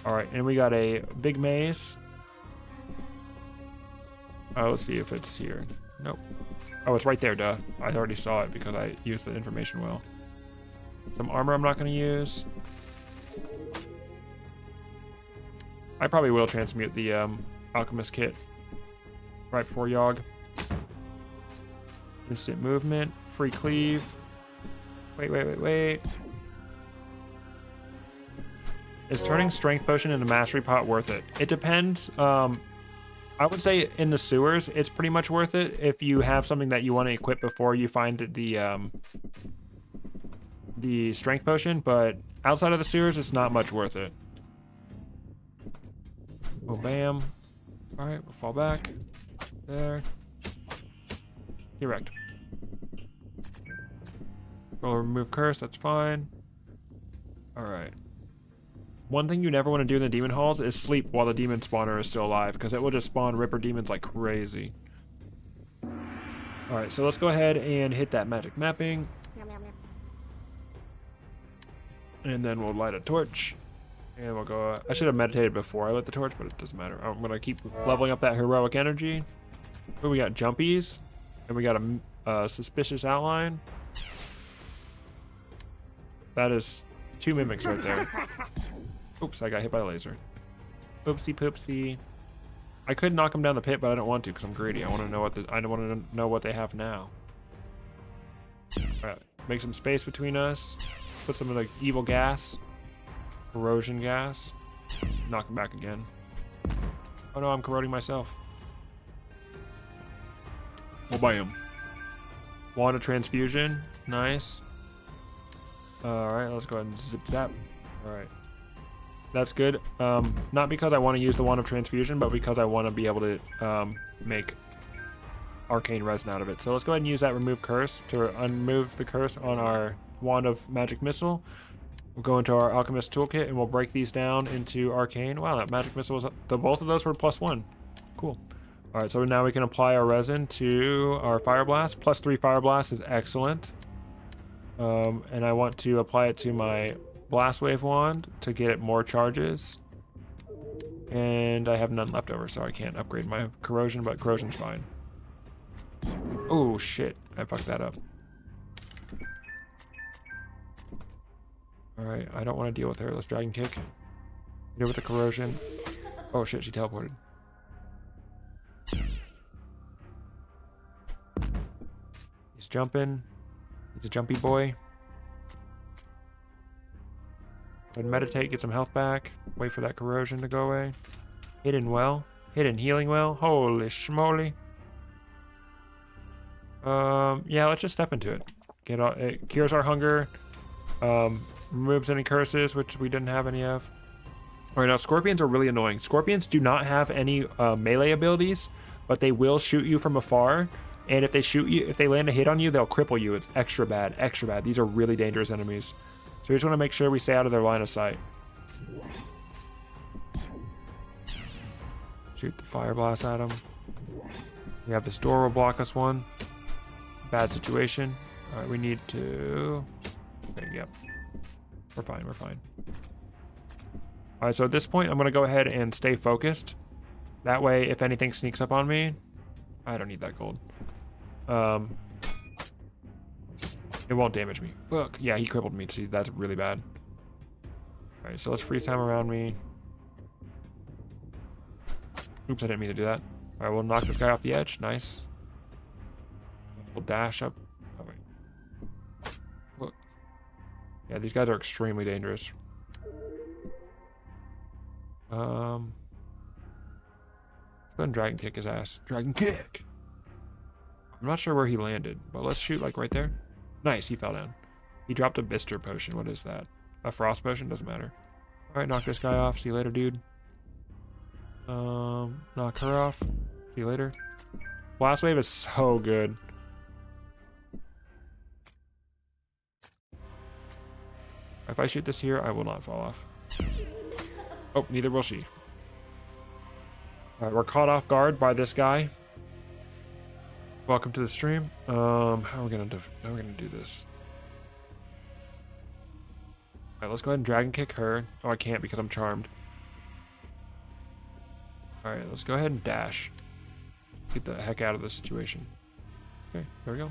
Alright, and we got a big maze. Let's see if it's here. Nope. Oh, it's right there, duh. I already saw it because I used the information well. Some armor I'm not going to use. I probably will transmute the alchemist kit right before Yogg. Instant movement, free cleave. Wait. Is turning strength potion into mastery pot worth it? It depends. I would say in the sewers, it's pretty much worth it if you have something that you want to equip before you find the strength potion, but outside of the sewers, it's not much worth it. Oh, bam. All right, we'll fall back. There. Get wrecked. We'll remove curse, that's fine. All right. One thing you never want to do in the demon halls is sleep while the demon spawner is still alive, because it will just spawn ripper demons like crazy. Alright, so let's go ahead and hit that magic mapping. And then we'll light a torch. And we'll go... I should have meditated before I lit the torch, but it doesn't matter. I'm going to keep leveling up that heroic energy. Ooh, we got jumpies. And we got a suspicious outline. That is 2 mimics right there. Oops, I got hit by a laser. Oopsie poopsie. I could knock them down the pit, but I don't want to because I'm greedy. I want to know what they have now. Alright, make some space between us. Put some of the evil gas. Corrosion gas. Knock him back again. Oh no, I'm corroding myself. We'll buy him. Wand of transfusion. Nice. Alright, let's go ahead and zip zap. Alright. That's good. Not because I want to use the Wand of Transfusion, but because I want to be able to make arcane resin out of it. So let's go ahead and use that remove curse to remove the curse on our Wand of Magic Missile. We'll go into our Alchemist Toolkit and we'll break these down into arcane. Wow, that Magic Missile was... both of those were +1. Cool. Alright, so now we can apply our resin to our Fire Blast. +3 Fire Blast is excellent. And I want to apply it to my Blast Wave Wand to get it more charges. And I have none left over, so I can't upgrade my corrosion, but corrosion's fine. Oh shit, I fucked that up. Alright, I don't want to deal with her. Let's Dragon Kick. Deal with the corrosion. Oh shit, she teleported. He's jumping. He's a jumpy boy. Go ahead and meditate, get some health back. Wait for that corrosion to go away. Hidden well. Hidden healing well. Holy schmoly. Yeah, let's just step into it. It cures our hunger. Removes any curses, which we didn't have any of. Alright, now scorpions are really annoying. Scorpions do not have any melee abilities, but they will shoot you from afar. And if they shoot you, if they land a hit on you, they'll cripple you. It's extra bad, extra bad. These are really dangerous enemies. So we just want to make sure we stay out of their line of sight. Shoot the fire blast at them. We have this door will block us one. Bad situation. Alright, we need to... okay, yep. We're fine, we're fine. Alright, so at this point, I'm going to go ahead and stay focused. That way, if anything sneaks up on me... I don't need that gold. It won't damage me. Look, yeah, he crippled me. See, that's really bad. Alright, so let's freeze time around me. Oops, I didn't mean to do that. Alright, we'll knock this guy off the edge. Nice. We'll dash up. Oh, wait. Look. Yeah, these guys are extremely dangerous. Let's go ahead and Dragon Kick his ass. Dragon Kick! I'm not sure where he landed, but let's shoot like right there. Nice, he fell down. He dropped a Bister Potion. What is that? A Frost Potion? Doesn't matter. Alright, knock this guy off. See you later, dude. Knock her off. See you later. Blast Wave is so good. If I shoot this here, I will not fall off. Oh, neither will she. Alright, we're caught off guard by this guy. Welcome to the stream. How are we gonna do this? Alright, let's go ahead and Dragon Kick her. Oh, I can't because I'm charmed. Alright, let's go ahead and dash. Get the heck out of this situation. Okay, there we go.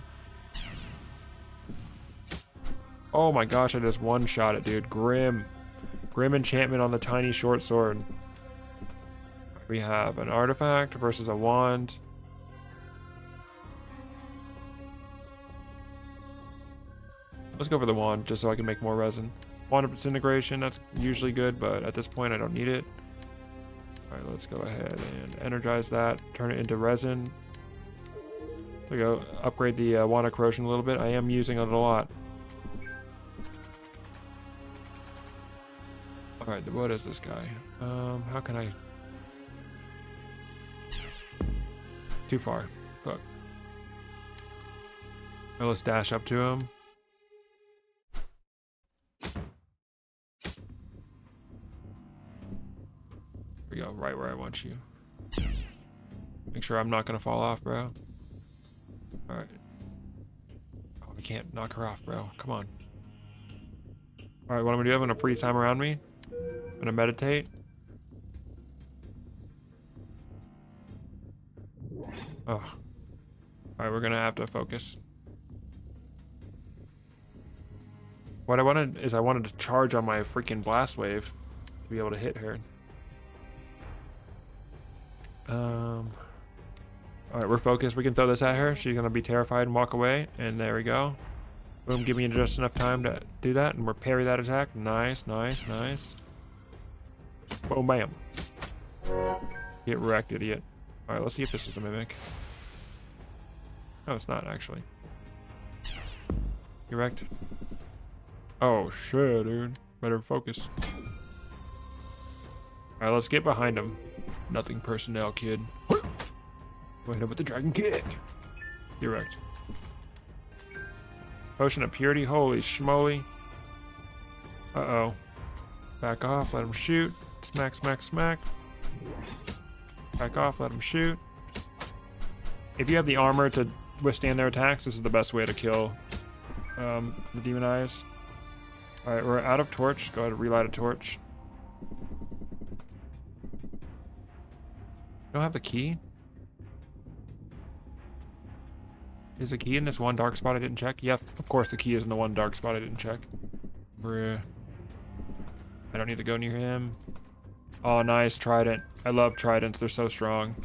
Oh my gosh, I just one-shot it, dude. Grim. Grim enchantment on the tiny short sword. We have an artifact versus a wand. Let's go for the wand, just so I can make more resin. Wand of disintegration, that's usually good, but at this point I don't need it. Alright, let's go ahead and energize that, turn it into resin. There we go, upgrade the wand of corrosion a little bit. I am using it a lot. Alright, what is this guy? How can I... Too far. Fuck. Now let's dash up to him. go, right where I want you. Make sure I'm not gonna fall off, bro. Alright. Oh, we can't knock her off, bro. Come on. Alright, what I'm gonna do, I'm gonna freeze time around me. I'm gonna meditate. Oh. Alright, we're gonna have to focus. What I wanted is I wanted to charge on my freaking blast wave to be able to hit her. Alright, we're focused. We can throw this at her. She's gonna be terrified and walk away. And there we go. Boom, give me just enough time to do that, and we're parry that attack. Nice, nice, nice. Boom, bam. Get wrecked, idiot. Alright, let's see if this is a mimic. No, it's not, actually. Get wrecked. Oh, shit, dude. Better focus. Alright, let's get behind him. Nothing personnel, kid. Go hit him with the dragon kick. Get wrecked. Potion of purity, holy schmoly. Uh-oh. Back off, let him shoot. Smack, smack, smack. Back off, let him shoot. If you have the armor to withstand their attacks, this is the best way to kill the demon eyes. Alright, we're out of torch. Go ahead and relight a torch. Don't have the key? Is the key in this one dark spot I didn't check? Yep, of course the key is in the one dark spot I didn't check. Bruh. I don't need to go near him. Oh, nice trident. I love tridents. They're so strong.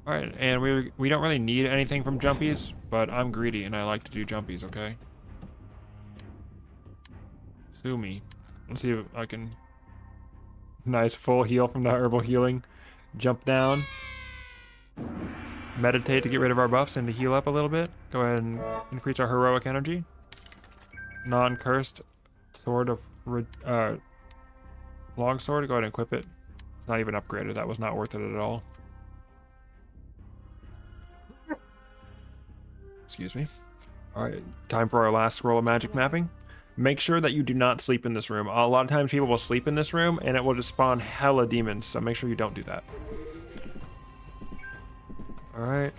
Alright, and we don't really need anything from jumpies, but I'm greedy and I like to do jumpies, okay? Sue me. Let's see if I can... Nice full heal from the herbal healing. Jump down. Meditate to get rid of our buffs and to heal up a little bit. Go ahead and increase our heroic energy. Non-cursed sword of... long sword. Go ahead and equip it. It's not even upgraded. That was not worth it at all. Excuse me. Alright, time for our last scroll of magic mapping. Make sure that you do not sleep in this room. A lot of times people will sleep in this room and it will just spawn hella demons, so make sure you don't do that. Alright.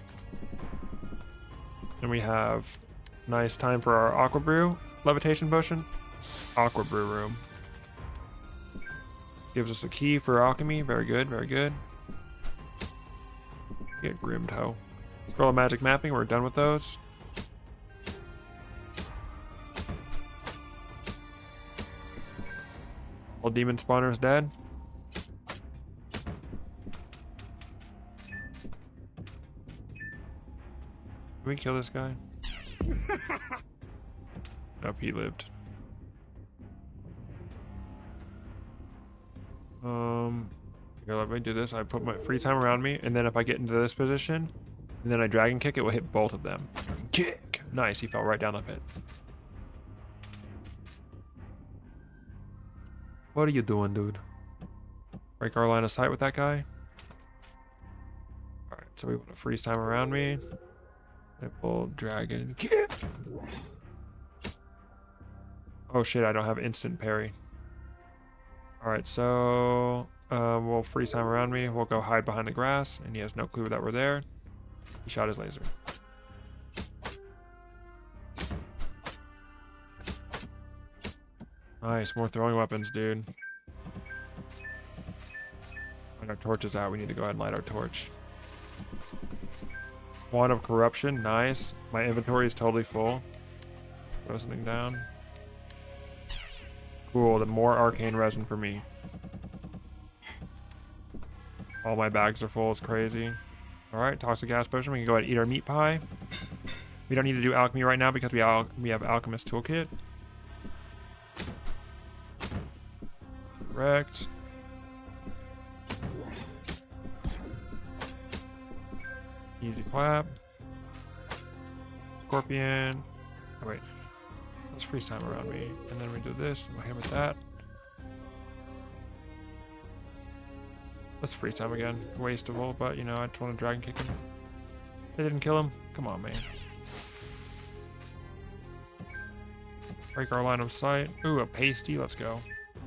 Then we have nice time for our aqua brew levitation potion. Aqua brew room. Gives us a key for alchemy. Very good, very good. Get grimmed hoe. Scroll of magic mapping, we're done with those. All demon spawners dead. Can we kill this guy? Nope, he lived. Here, let me do this. I put my free time around me, and then if I get into this position, and then I dragon kick, it will hit both of them. Dragon kick! Nice, he fell right down the pit. What are you doing, dude? Break our line of sight with that guy. Alright, so we want to freeze time around me. Nipple, dragon kick! Oh shit, I don't have instant parry. Alright, so we'll freeze time around me. We'll go hide behind the grass, and he has no clue that we're there. He shot his laser. Nice, more throwing weapons, dude. When our torch is out, we need to go ahead and light our torch. Wand of corruption, nice. My inventory is totally full. Throw something down. Cool, the more arcane resin for me. All my bags are full, it's crazy. Alright, toxic gas potion, we can go ahead and eat our meat pie. We don't need to do alchemy right now because we have alchemist toolkit. Correct. Easy clap. Scorpion. Oh wait. Let's freeze time around me. And then we do this. We'll hit him with that. Let's freeze time again. Wasteful, but you know, I just want to dragon kick him. They didn't kill him. Come on, man. Break our line of sight. Ooh, a pasty. Let's go.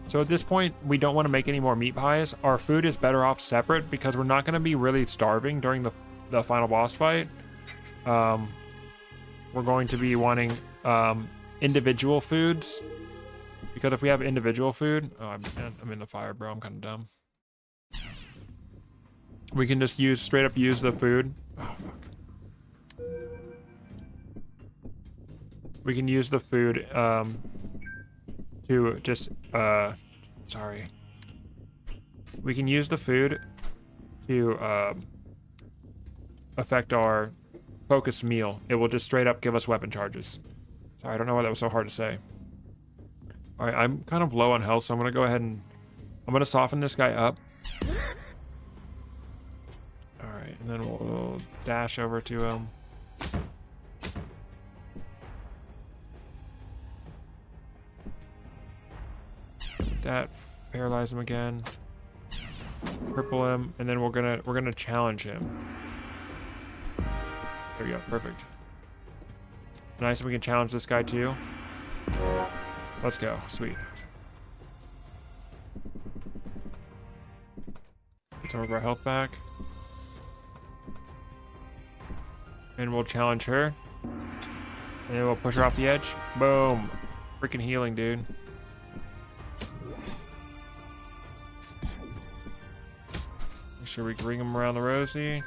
So at this point, we don't want to make any more meat pies. Our food is better off separate because we're not going to be really starving during the final boss fight. We're going to be wanting individual foods, because if we have individual food, I'm in the fire, bro. I'm kind of dumb. We can just straight up use the food. Oh, fuck. We can use the food to just sorry. We can use the food to affect our focused meal. It will just straight up give us weapon charges. Sorry, I don't know why that was so hard to say. All right, I'm kind of low on health, so I'm gonna go ahead and I'm gonna soften this guy up. All right, and then we'll dash over to him. That, paralyze him again, cripple him, and then we're gonna challenge him. There we go, perfect. Nice, and we can challenge this guy too. Let's go, sweet. Get some of our health back. And we'll challenge her. And then we'll push her off the edge. Boom. Freaking healing, dude. Make sure we ring him around the rosy.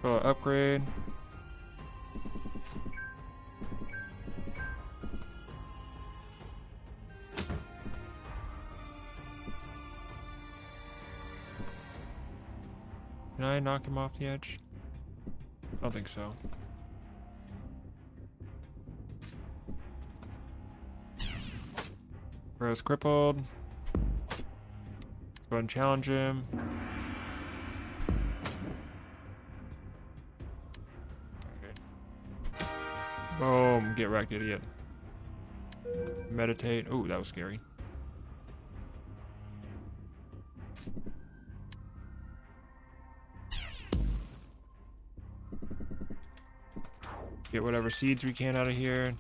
Upgrade. Can I knock him off the edge? I don't think so. Bro's crippled. Let's go ahead and challenge him. Okay. Boom. Get wrecked, idiot. Meditate. Oh, that was scary. Get whatever seeds we can out of here.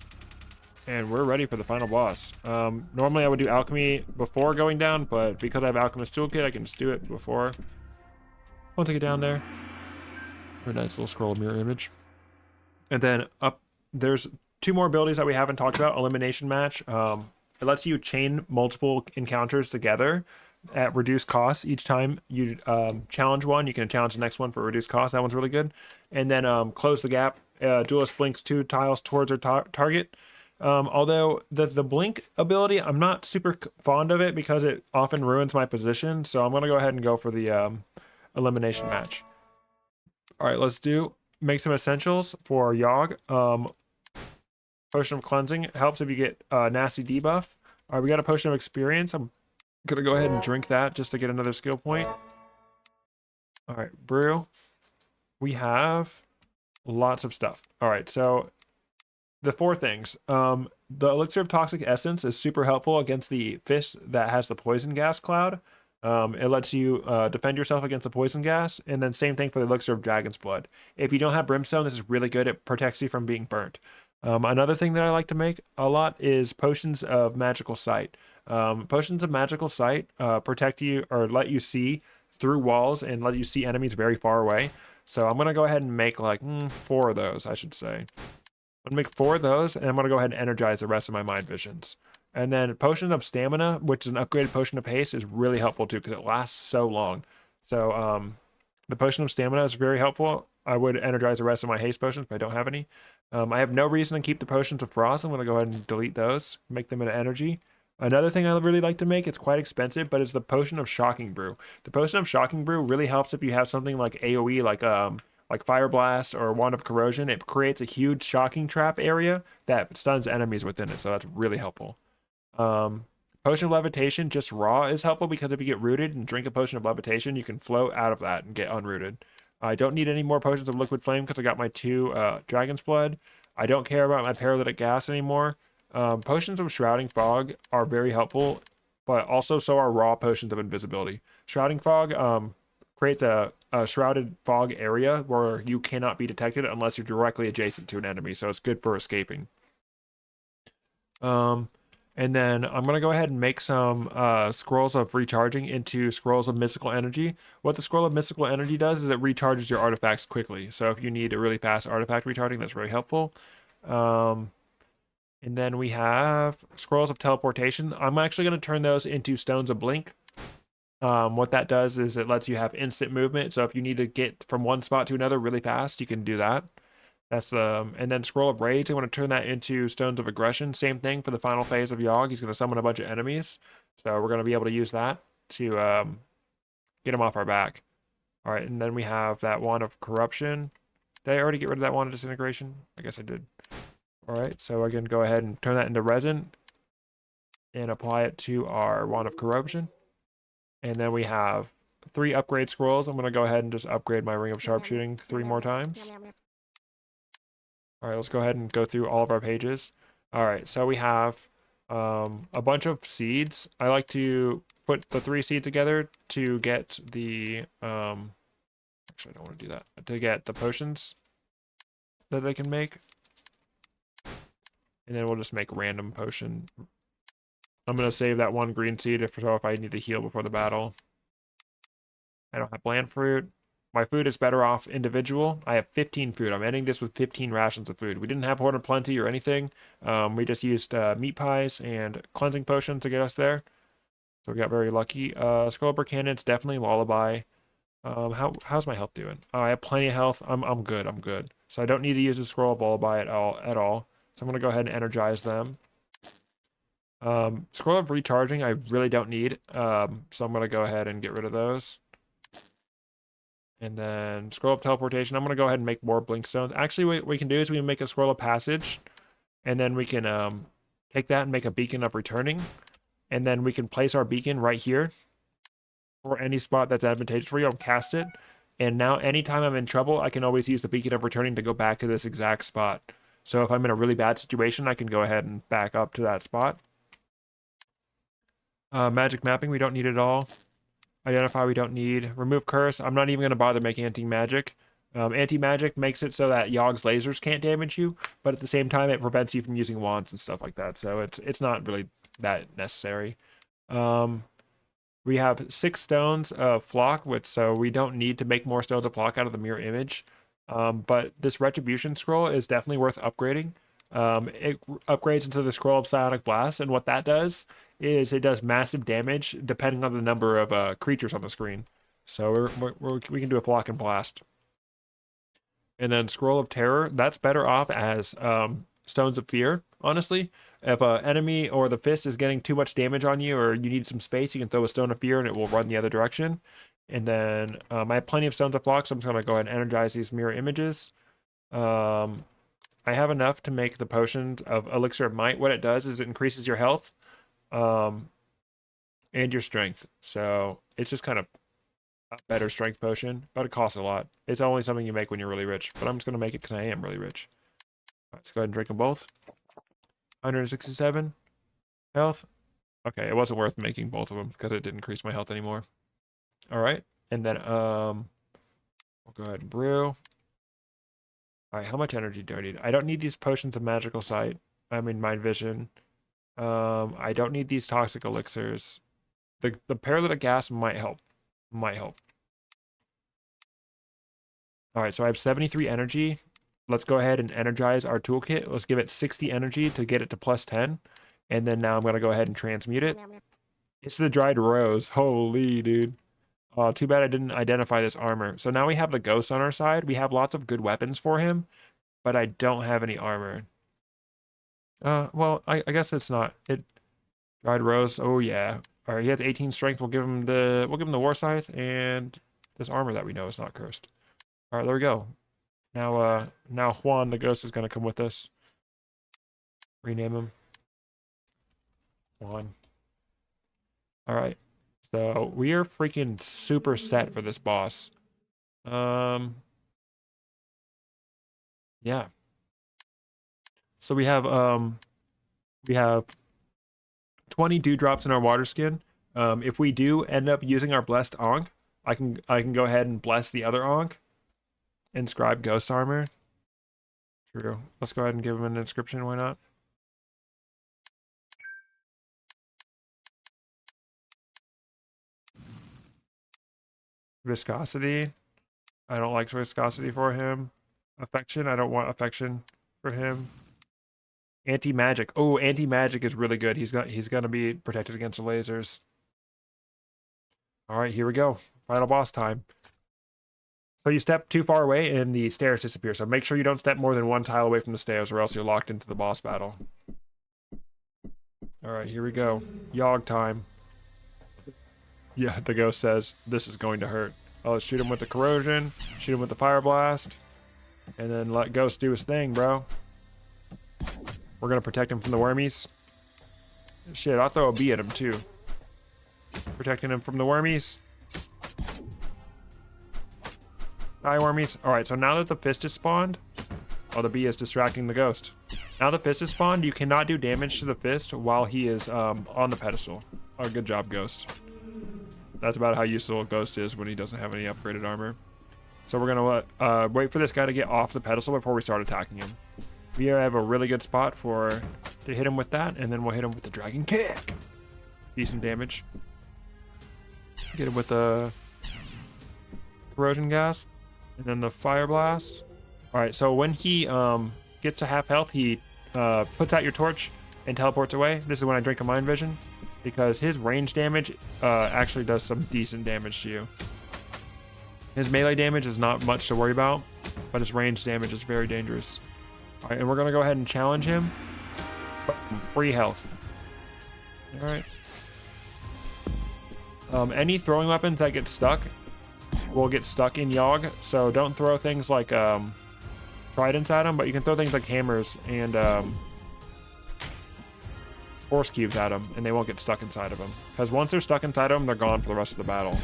And we're ready for the final boss. Normally I would do alchemy before going down, but because I have alchemist toolkit, I can just do it before. I'll take it down there. A nice little scroll mirror image. And then up, there's 2 more abilities that we haven't talked about. Elimination match. It lets you chain multiple encounters together at reduced cost. Each time you challenge one, you can challenge the next one for reduced cost. That one's really good. And then close the gap. Duelist blinks 2 tiles towards our target. Although the blink ability, I'm not super fond of it because it often ruins my position. So I'm going to go ahead and go for the elimination match. All right, let's make some essentials for Yogg. Potion of cleansing helps if you get nasty debuff. All right, we got a potion of experience. I'm going to go ahead and drink that just to get another skill point. All right, brew. We have lots of stuff. All right, so the 4 things. The elixir of toxic essence is super helpful against the fish that has the poison gas cloud. It lets you defend yourself against the poison gas. And then same thing for the elixir of dragon's blood. If you don't have brimstone, this is really good. It protects you from being burnt. Another thing that I like to make a lot is potions of magical sight. Potions of magical sight protect you or let you see through walls and let you see enemies very far away. So I'm going to go ahead and make like 4 of those, I should say. I'm going to make 4 of those, and I'm going to go ahead and energize the rest of my mind visions. And then Potion of Stamina, which is an upgraded Potion of Haste, is really helpful too because it lasts so long. So the Potion of Stamina is very helpful. I would energize the rest of my Haste potions, but I don't have any. I have no reason to keep the Potions of Frost. I'm going to go ahead and delete those, make them into energy. Another thing I really like to make, it's quite expensive, but it's the Potion of Shocking Brew. The Potion of Shocking Brew really helps if you have something like AoE, like Fire Blast or Wand of Corrosion. It creates a huge shocking trap area that stuns enemies within it, so that's really helpful. Potion of Levitation, just raw, is helpful because if you get rooted and drink a Potion of Levitation, you can float out of that and get unrooted. I don't need any more Potions of Liquid Flame because I got my 2 Dragon's Blood. I don't care about my Paralytic Gas anymore. Potions of Shrouding Fog are very helpful, but also so are raw Potions of Invisibility. Shrouding Fog creates a shrouded fog area where you cannot be detected unless you're directly adjacent to an enemy, so it's good for escaping. And And then I'm going to go ahead and make some scrolls of recharging into scrolls of mystical energy. What the scroll of mystical energy does is it recharges your artifacts quickly. So if you need a really fast artifact recharging, that's very helpful. And then we have scrolls of teleportation. I'm actually going to turn those into stones of blink. What that does is it lets you have instant movement. So if you need to get from one spot to another really fast, you can do that. That's and then scroll of rage. I want to turn that into stones of aggression. Same thing for the final phase of Yogg. He's going to summon a bunch of enemies, so we're going to be able to use that to get him off our back. All right, and then we have that wand of corruption. Did I already get rid of that wand of disintegration? I guess I did. All right, so I can go ahead and turn that into resin and apply it to our wand of corruption. And then we have 3 upgrade scrolls. I'm going to go ahead and just upgrade my ring of sharpshooting 3 more times. All right, let's go ahead and go through all of our pages. All right, so we have a bunch of seeds. I like to put the 3 seeds together to get the, actually I don't want to do that, to get the potions that they can make. And then we'll just make random potion. I'm going to save that 1 green seed if I need to heal before the battle. I don't have bland fruit. My food is better off individual. I have 15 food. I'm ending this with 15 rations of food. We didn't have Horn of Plenty or anything. We just used meat pies and cleansing potions to get us there. So we got very lucky. Scrollbur Cannon's definitely Lullaby. How's my health doing? Oh, I have plenty of health. I'm good. I'm good. So I don't need to use a Scroll of Lullaby at all. So I'm going to go ahead and energize them. Scroll of Recharging I really don't need. So I'm going to go ahead and get rid of those. And then scroll of teleportation. I'm going to go ahead and make more blink stones. Actually, what we can do is we can make a scroll of passage. And then we can take that and make a beacon of returning. And then we can place our beacon right here. Or any spot that's advantageous for you. I'll cast it. And now anytime I'm in trouble, I can always use the beacon of returning to go back to this exact spot. So if I'm in a really bad situation, I can go ahead and back up to that spot. Magic mapping, we don't need it all. Identify, we don't need. Remove curse. I'm not even going to bother making anti-magic. Anti-magic makes it so that Yogg's lasers can't damage you, but at the same time, it prevents you from using wands and stuff like that. So it's not really that necessary. We have 6 stones of flock, so we don't need to make more stones of flock out of the mirror image. But this retribution scroll is definitely worth upgrading. It upgrades into the scroll of psionic blast, and what that does is it does massive damage depending on the number of creatures on the screen. So we can do a flock and blast. And then scroll of terror, that's better off as stones of fear, honestly. If an enemy or the fist is getting too much damage on you or you need some space, you can throw a stone of fear and it will run the other direction. And then I have plenty of stones of flock, so I'm just going to go ahead and energize these mirror images. I have enough to make the potions of Elixir of Might. What it does is it increases your health and your strength. So it's just kind of a better strength potion, but it costs a lot. It's only something you make when you're really rich, but I'm just going to make it because I am really rich. Let's go ahead and drink them both. 167 health. Okay, it wasn't worth making both of them because it didn't increase my health anymore. All right, and then we'll go ahead and brew. All right, how much energy do I need? I don't need these potions of magical sight. I mean, mind vision. I don't need these toxic elixirs. The paralytic gas might help. Might help. All right, so I have 73 energy. Let's go ahead and energize our toolkit. Let's give it 60 energy to get it to plus 10. And then now I'm going to go ahead and transmute it. It's the dried rose. Holy, dude. Oh, too bad I didn't identify this armor. So now we have the ghost on our side. We have lots of good weapons for him, but I don't have any armor. Well, I guess it's not. Dried rose. Oh yeah. All right, he has 18 strength. We'll give him the war scythe and this armor that we know is not cursed. All right, there we go. Now Juan the ghost is gonna come with us. Rename him Juan. All right. So we are freaking super set for this boss. Yeah. So we have 20 dewdrops in our water skin. If we do end up using our blessed Ankh, I can go ahead and bless the other Ankh. Inscribe ghost armor. True. Let's go ahead and give him an inscription, why not? Viscosity. I don't like viscosity for him. Affection. I don't want affection for him. Anti-magic. Oh, anti-magic is really good. He's gonna be protected against the lasers. All right, here we go. Final boss time. So you step too far away and the stairs disappear. So make sure you don't step more than one tile away from the stairs or else you're locked into the boss battle. All right, here we go. Yogg time. Yeah, the ghost says, this is going to hurt. Oh, let's shoot him with the corrosion, shoot him with the fire blast, and then let Ghost do his thing, bro. We're gonna protect him from the wormies. Shit, I'll throw a bee at him too. Protecting him from the wormies. Hi, wormies. Alright, so now that the fist is spawned, oh, the bee is distracting the ghost. Now the fist is spawned, you cannot do damage to the fist while he is on the pedestal. Oh, good job, Ghost. That's about how useful Ghost is when he doesn't have any upgraded armor. So we're gonna wait for this guy to get off the pedestal before we start attacking him. We have a really good spot to hit him with that, and then we'll hit him with the dragon kick. Decent damage. Get him with the corrosion gas, and then the fire blast. All right, so when he gets to half health, he puts out your torch and teleports away. This is when I drink a mind vision, because his range damage actually does some decent damage to you. His melee damage is not much to worry about, but his range damage is very dangerous. All right, and we're gonna go ahead and challenge him. Free health. All right. Any throwing weapons that get stuck will get stuck in Yogg, so don't throw things like tridents at him, but you can throw things like hammers and force cubes at him, and they won't get stuck inside of him. Because once they're stuck inside of him, they're gone for the rest of the battle.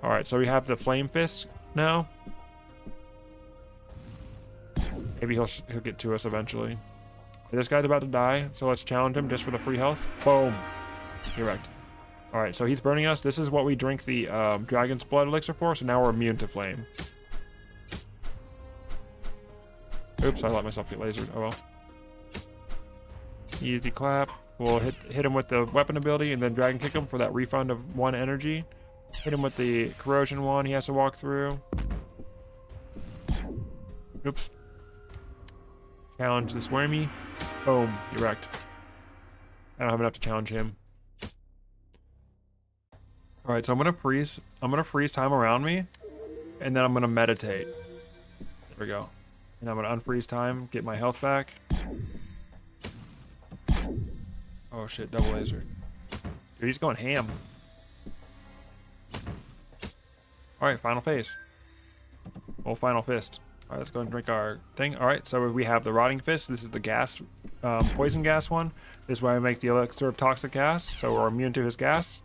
All right, so we have the flame fist now. Maybe he'll get to us eventually. This guy's about to die, so let's challenge him just for the free health. Boom. He wrecked. All right, so he's burning us. This is what we drink the dragon's blood elixir for, so now we're immune to flame. Oops, I let myself get lasered. Oh well. Easy clap. We'll hit him with the weapon ability and then dragon kick him for that refund of 1 energy. Hit him with the corrosion one he has to walk through. Oops. Challenge this wormy. Boom, he wrecked. I don't have enough to challenge him. All right, so I'm gonna freeze time around me, and then I'm gonna meditate. There we go. And I'm gonna unfreeze time, get my health back. Oh shit, double laser. Dude, he's going ham. All right, final phase. Well, final fist. All right, let's go and drink our thing. All right, so we have the rotting fist. This is the gas, poison gas one. This is why I make the elixir of toxic gas, so we're immune to his gas.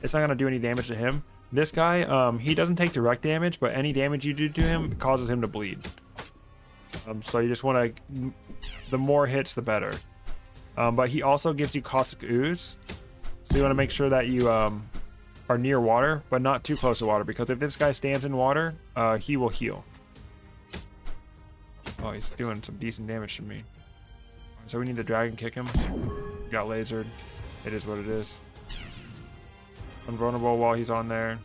It's not gonna do any damage to him. This guy, he doesn't take direct damage, but any damage you do to him causes him to bleed. So you just want to, the more hits, the better. But he also gives you caustic ooze, so you want to make sure that you are near water, but not too close to water, because if this guy stands in water, he will heal. Oh, he's doing some decent damage to me. So we need to dragon kick him. Got lasered. It is what it is. Invulnerable while he's on there.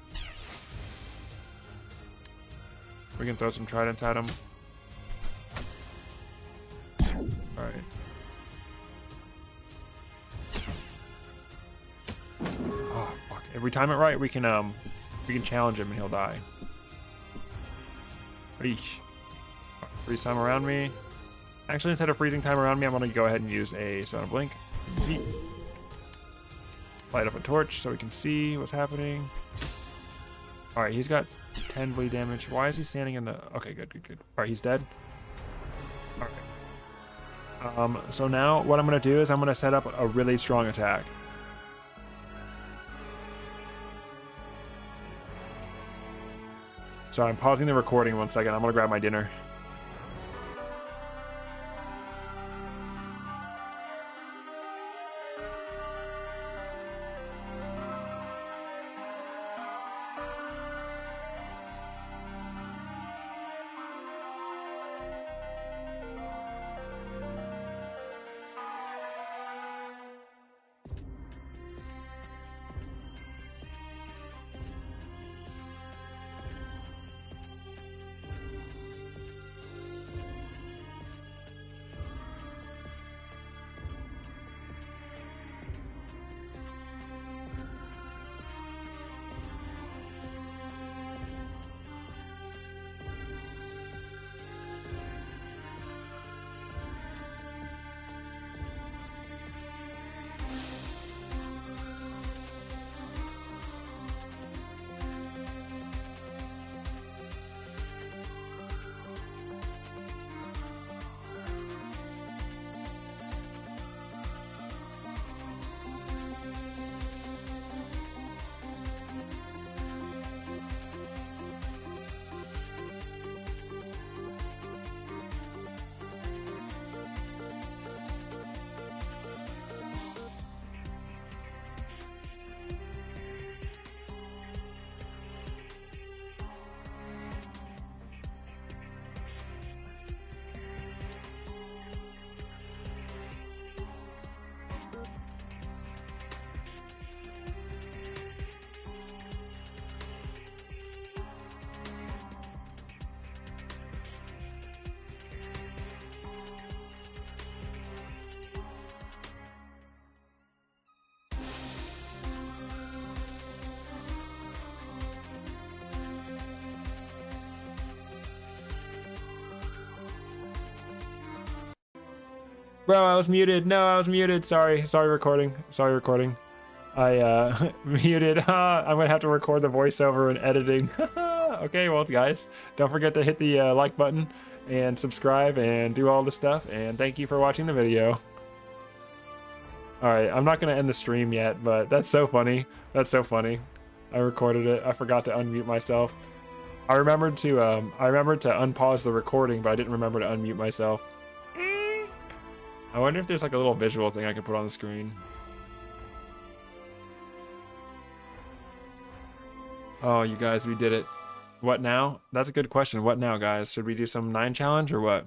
We can throw some tridents at him. Alright. Oh fuck. If we time it right, we can challenge him and he'll die. Eesh. Freeze time around me. Actually, instead of freezing time around me, I'm gonna go ahead and use a Sona Blink. Light up a torch so we can see what's happening. Alright, he's got 10 bleed damage. Why is he standing in the... Okay, good. Alright, he's dead. Alright. So now what I'm going to do is I'm going to set up a really strong attack. So I'm pausing the recording 1 second. I'm going to grab my dinner. Bro, I was muted. No, I was muted. Sorry recording. I muted. I'm gonna have to record the voiceover and editing. Okay, well guys, don't forget to hit the like button and subscribe and do all the stuff, and thank you for watching the video. Alright, I'm not gonna end the stream yet, but that's so funny. I recorded it. I forgot to unmute myself. I remembered to unpause the recording, but I didn't remember to unmute myself. I wonder if there's like a little visual thing I can put on the screen. Oh, you guys, we did it. What now? That's a good question. What now, guys? Should we do some 9 challenge or what?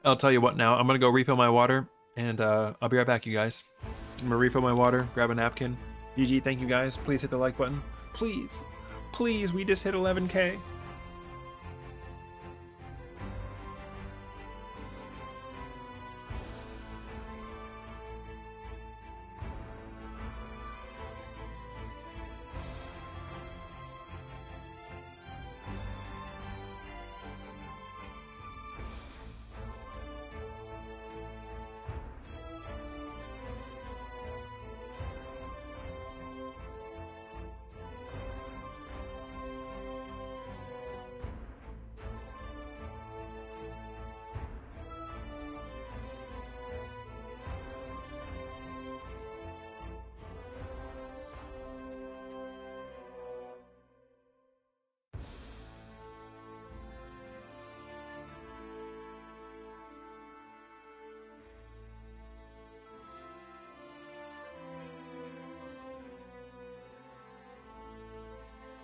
I'll tell you what now. I'm gonna go refill my water, and I'll be right back, you guys. I'm gonna refill my water, grab a napkin. GG, thank you guys. Please hit the like button. Please. Please, we just hit 11K.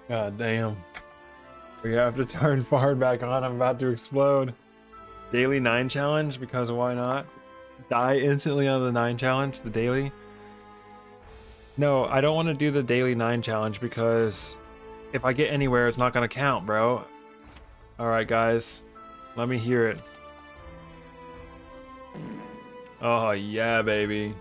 God damn. We have to turn Fard back on. I'm about to explode. Daily 9 challenge, because why not? Die instantly on the 9 challenge, the daily. No, I don't want to do the daily 9 challenge because if I get anywhere, it's not going to count, bro. Alright, guys. Let me hear it. Oh, yeah, baby.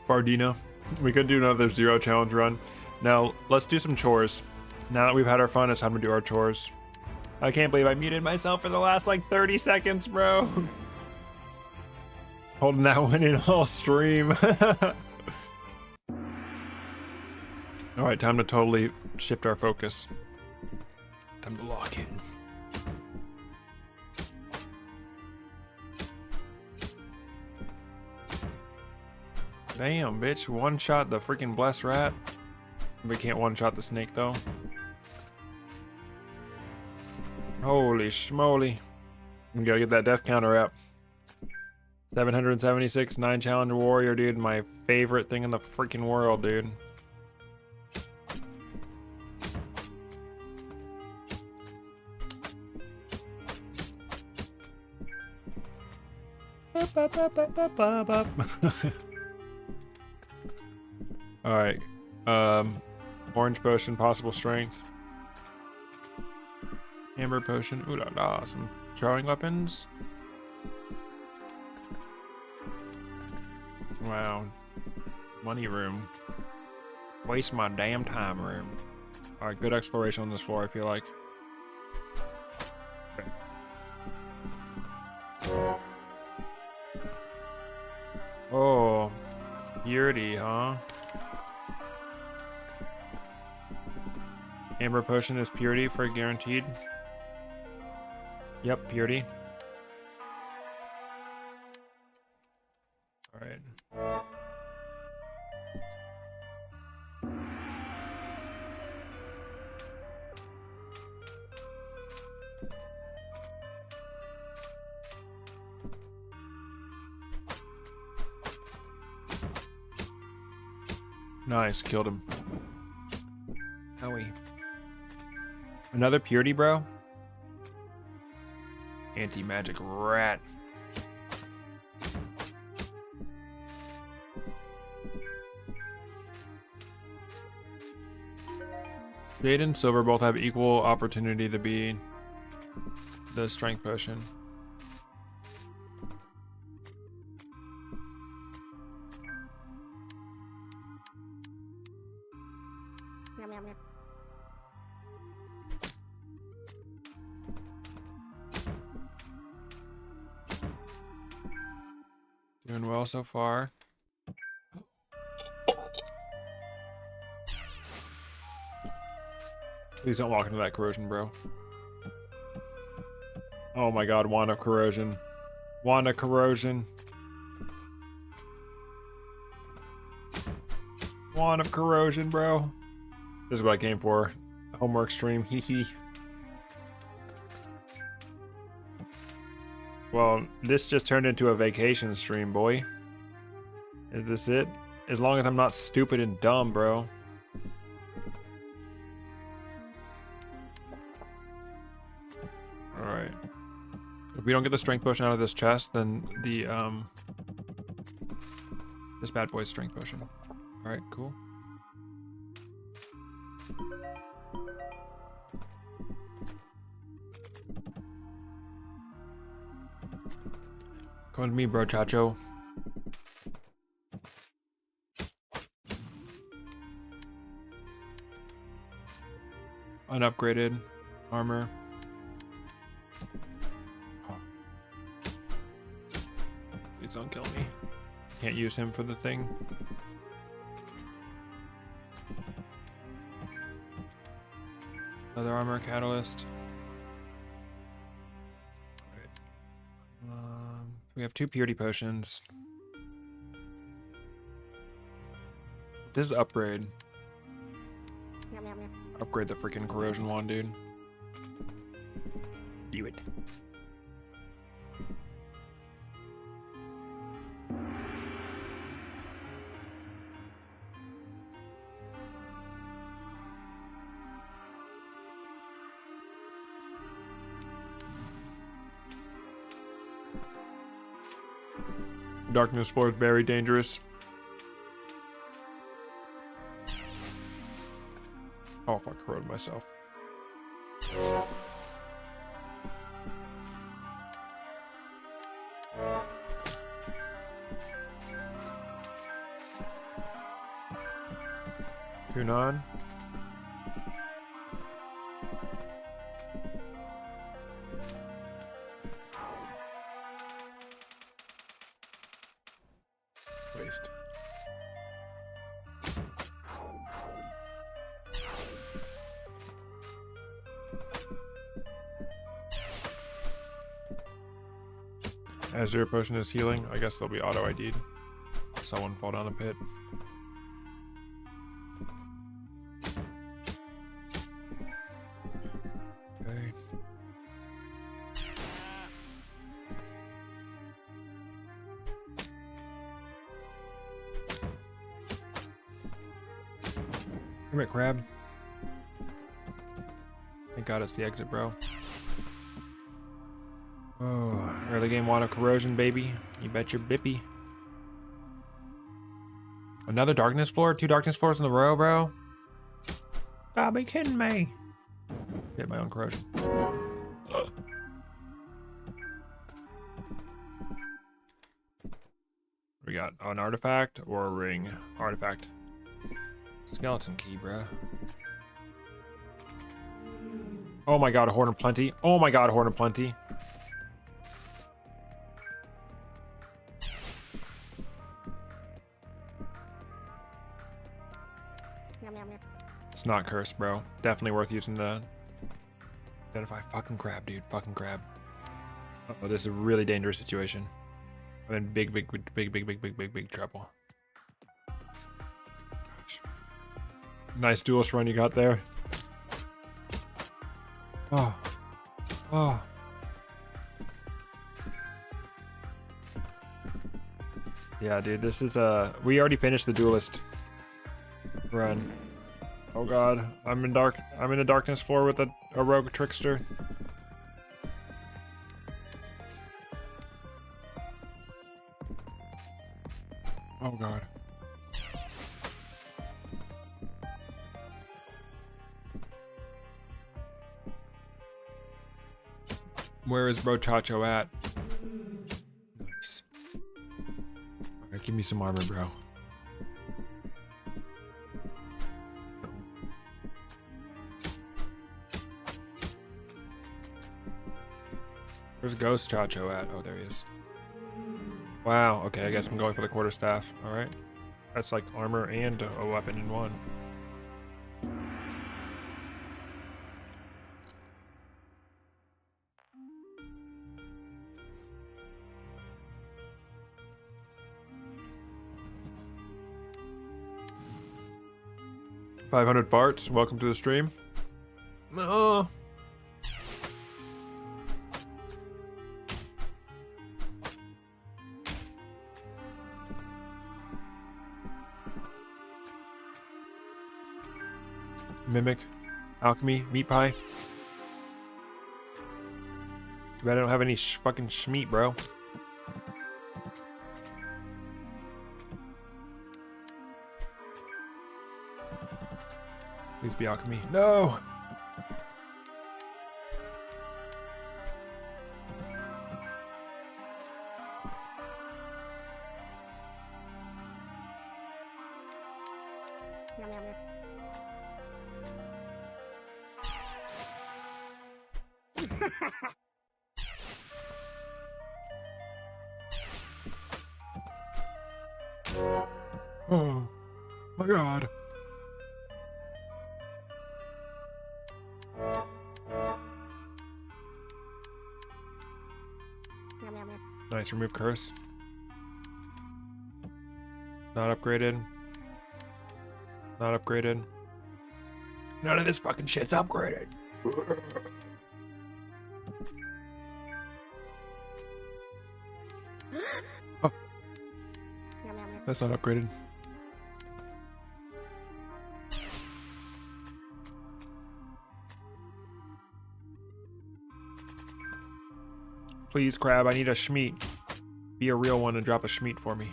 Bardino, we could do another 0 challenge run. Now, let's do some chores. Now that we've had our fun, it's time to do our chores. I can't believe I muted myself for the last like 30 seconds, bro. Holding that one in all stream. Alright, time to totally shift our focus. Time to lock in. Damn, bitch. One shot the freaking blessed rat. We can't one shot the snake though. Holy schmoly. We gotta get that death counter up. 776, 9 challenge warrior, dude. My favorite thing in the freaking world, dude. Alright. Orange potion, possible strength. Amber potion. Ooh la la. Some throwing weapons. Wow. Money room. Waste my damn time room. Alright, good exploration on this floor, I feel like. Okay. Oh. Purity, huh? Amber potion is purity for guaranteed. Yep, purity. Alright. Nice, killed him. Howie. Another purity, bro? Anti-magic rat. Jade and Silver both have equal opportunity to be the strength potion. Doing well so far. Please don't walk into that corrosion, bro. Oh my god, Wand of Corrosion. Wand of Corrosion. Wand of Corrosion, bro. This is what I came for. Homework stream, hee hee. Well, this just turned into a vacation stream, boy. Is this it? As long as I'm not stupid and dumb, bro. Alright. If we don't get the strength potion out of this chest, then the, this bad boy's strength potion. Alright, cool. Come to me, bro, chacho. Unupgraded armor. Oh. Please don't kill me. Can't use him for the thing. Another armor catalyst. We have 2 purity potions. This is upgrade. Upgrade the freaking corrosion wand, dude. Do it. Darkness floor is very dangerous. Oh, fuck, corroded myself. Kunan. Waste. Azure potion is healing. I guess they'll be auto ID'd. Someone fall down the pit. Okay. Hermit crab. Thank God it's the exit, bro. Oh, early game Wand of Corrosion, baby. You bet your bippy. Another darkness floor? 2 darkness floors in a row, bro? Gotta be kidding me. Hit my own corrosion. We got an artifact or a ring? Artifact. Skeleton key, bro. Oh my god, a Horn of Plenty. Oh my god, a Horn of Plenty. It's not cursed, bro. Definitely worth using the identify. Fucking crab, dude. Fucking crab. Oh, this is a really dangerous situation. I'm in big trouble. Gosh. Nice duelist run you got there. Oh. Oh. Yeah, dude, this is we already finished the duelist run. Oh god, I'm in dark. I'm in the darkness floor with a rogue trickster. Oh god. Where is Brochacho at? Nice. Alright, give me some armor, bro. Where's Ghost Chacho at? Oh, there he is. Wow, okay, I guess I'm going for the quarterstaff. Alright. That's like armor and a weapon in one. $500 parts. Welcome to the stream. No. Mimic, alchemy, meat pie. Too bad I don't have any fucking schmeat, bro. Please be alchemy. No! Oh my god. Nice, remove curse. Not upgraded. Not upgraded. None of this fucking shit's upgraded. Oh. That's not upgraded. Please, crab, I need a schmeat. Be a real one and drop a schmeat for me.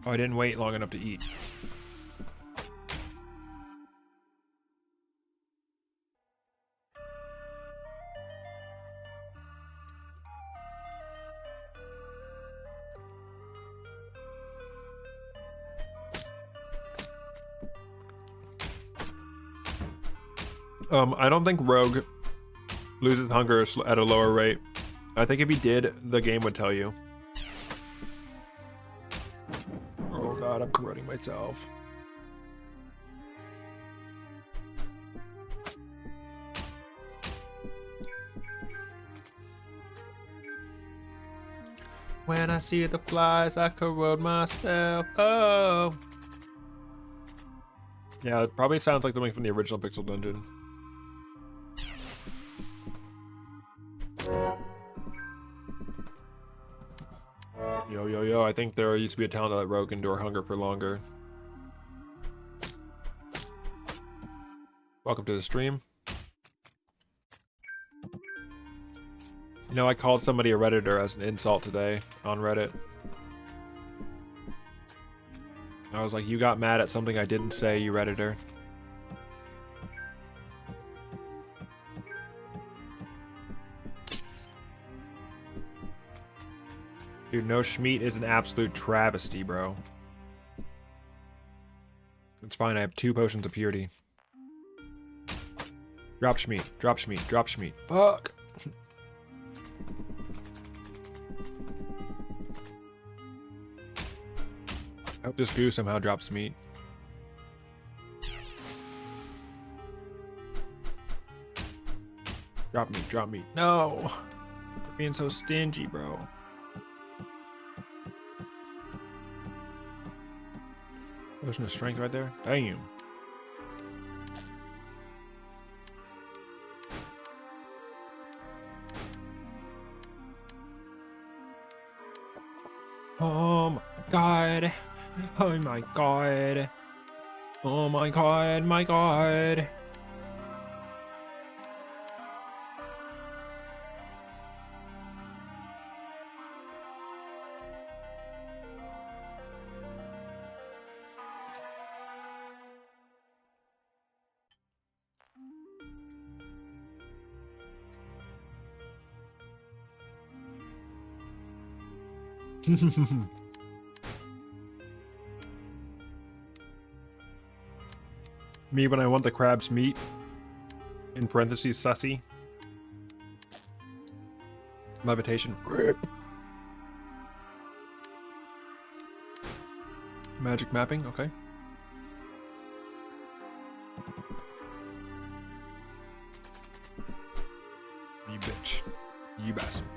Oh, I didn't wait long enough to eat. I don't think Rogue loses hunger at a lower rate. I think if he did, the game would tell you. Oh god, I'm corroding myself. When I see the flies, I corrode myself. Oh. Yeah, it probably sounds like something from the original Pixel Dungeon. Yo, I think there used to be a talent that let Rogue endure hunger for longer. Welcome to the stream. You know, I called somebody a Redditor as an insult today on Reddit. I was like, you got mad at something I didn't say, you Redditor. Dude, no schmeat is an absolute travesty, bro. It's fine, I have 2 potions of purity. Drop schmeat, drop schmeat, drop schmeat. Fuck! I hope this goo somehow drops meat. Drop meat, drop meat. No! You're being so stingy, bro. Potion of strength right there? Damn. Oh my god. Oh my god. Oh my god, my god. Me when I want the crab's meat. In parentheses, sussy. Levitation. Rip. Magic mapping, okay. You bitch. You bastard.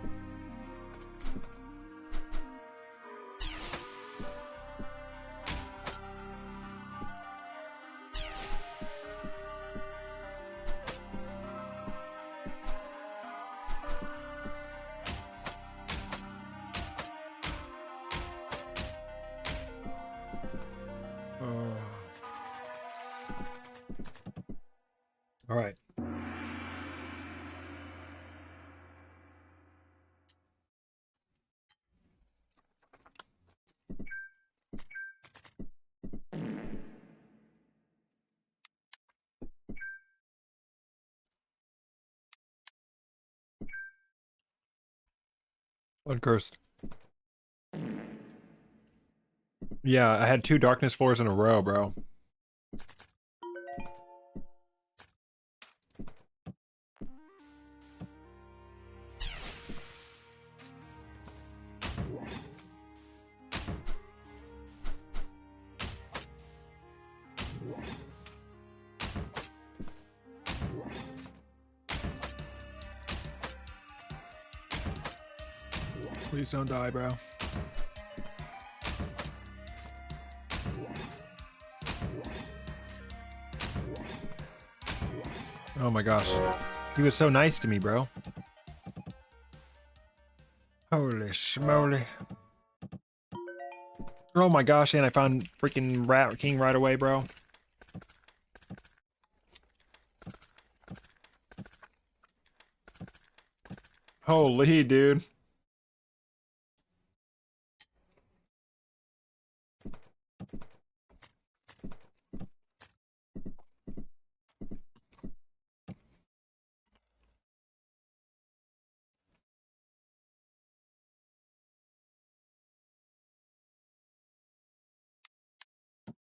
All right. Uncursed. Yeah, I had 2 darkness floors in a row, bro. Please don't die, bro. Oh my gosh. He was so nice to me, bro. Holy schmoly. Oh my gosh, and I found freaking Rat King right away, bro. Holy, dude.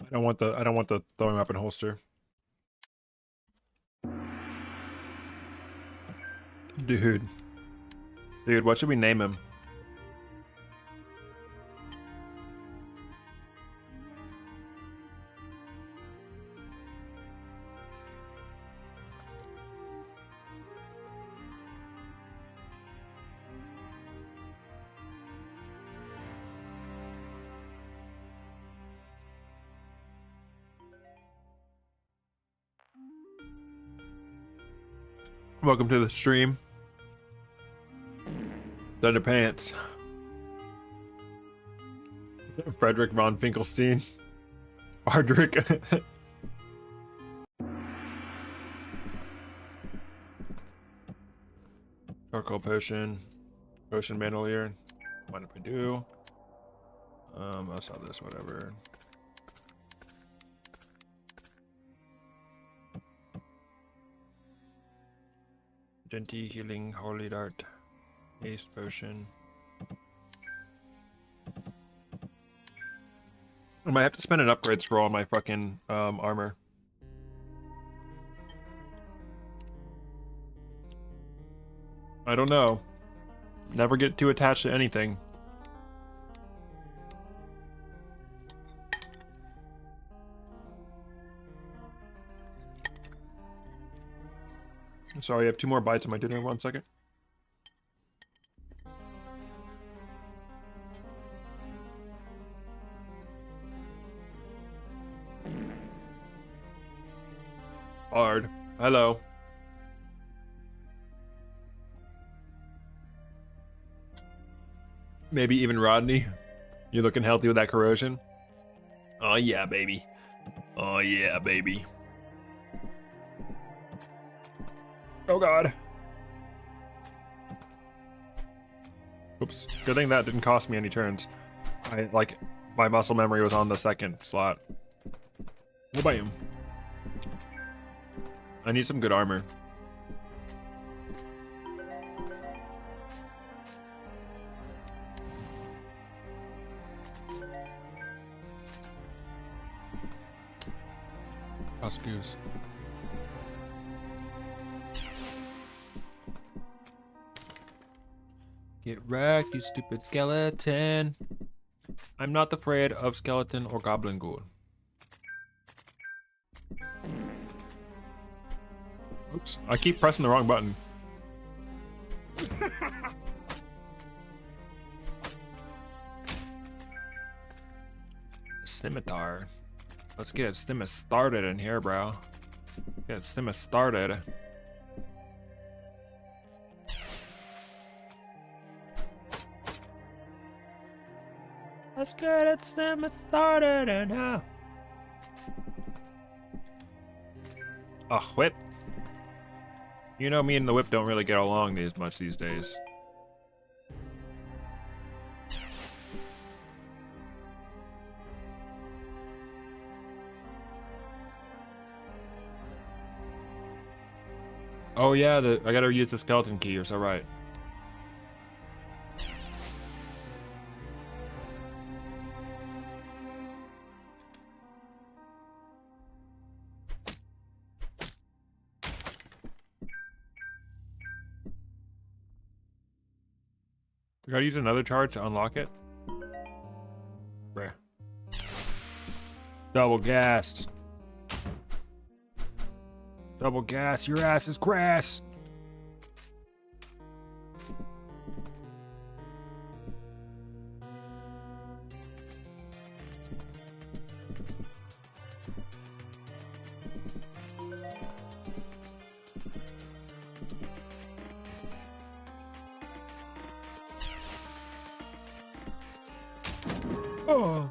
I don't want the throwing weapon holster. Dude. Dude, what should we name him? Welcome to the stream. Thunderpants. Frederick von Finkelstein. Ardrick. Charcoal potion. Potion bandolier. What if I do? I'll sell this, whatever. Genty healing, holy dart. Haste potion. I might have to spend an upgrade scroll on my fucking armor. I don't know. Never get too attached to anything. Sorry, I have 2 more bites of my dinner. 1 second. Hard. Hello. Maybe even Rodney. You looking healthy with that corrosion? Oh yeah, baby. Oh yeah, baby. Oh god. Oops. Good thing that didn't cost me any turns. My muscle memory was on the second slot. Well, bam. I need some good armor. Goose. Get wrecked, you stupid skeleton. I'm not afraid of skeleton or goblin ghoul. Oops, I keep pressing the wrong button. Scimitar. Let's get Stimmus started in here, bro. Get Stimmus started. Let's get Stimmus started in here. A whip. You know, me and the whip don't really get along as much these days. Oh yeah, I gotta use the skeleton key, you're so right. I gotta use another charge to unlock it. Bruh. Double gassed. Double gas, your ass is grass. Oh.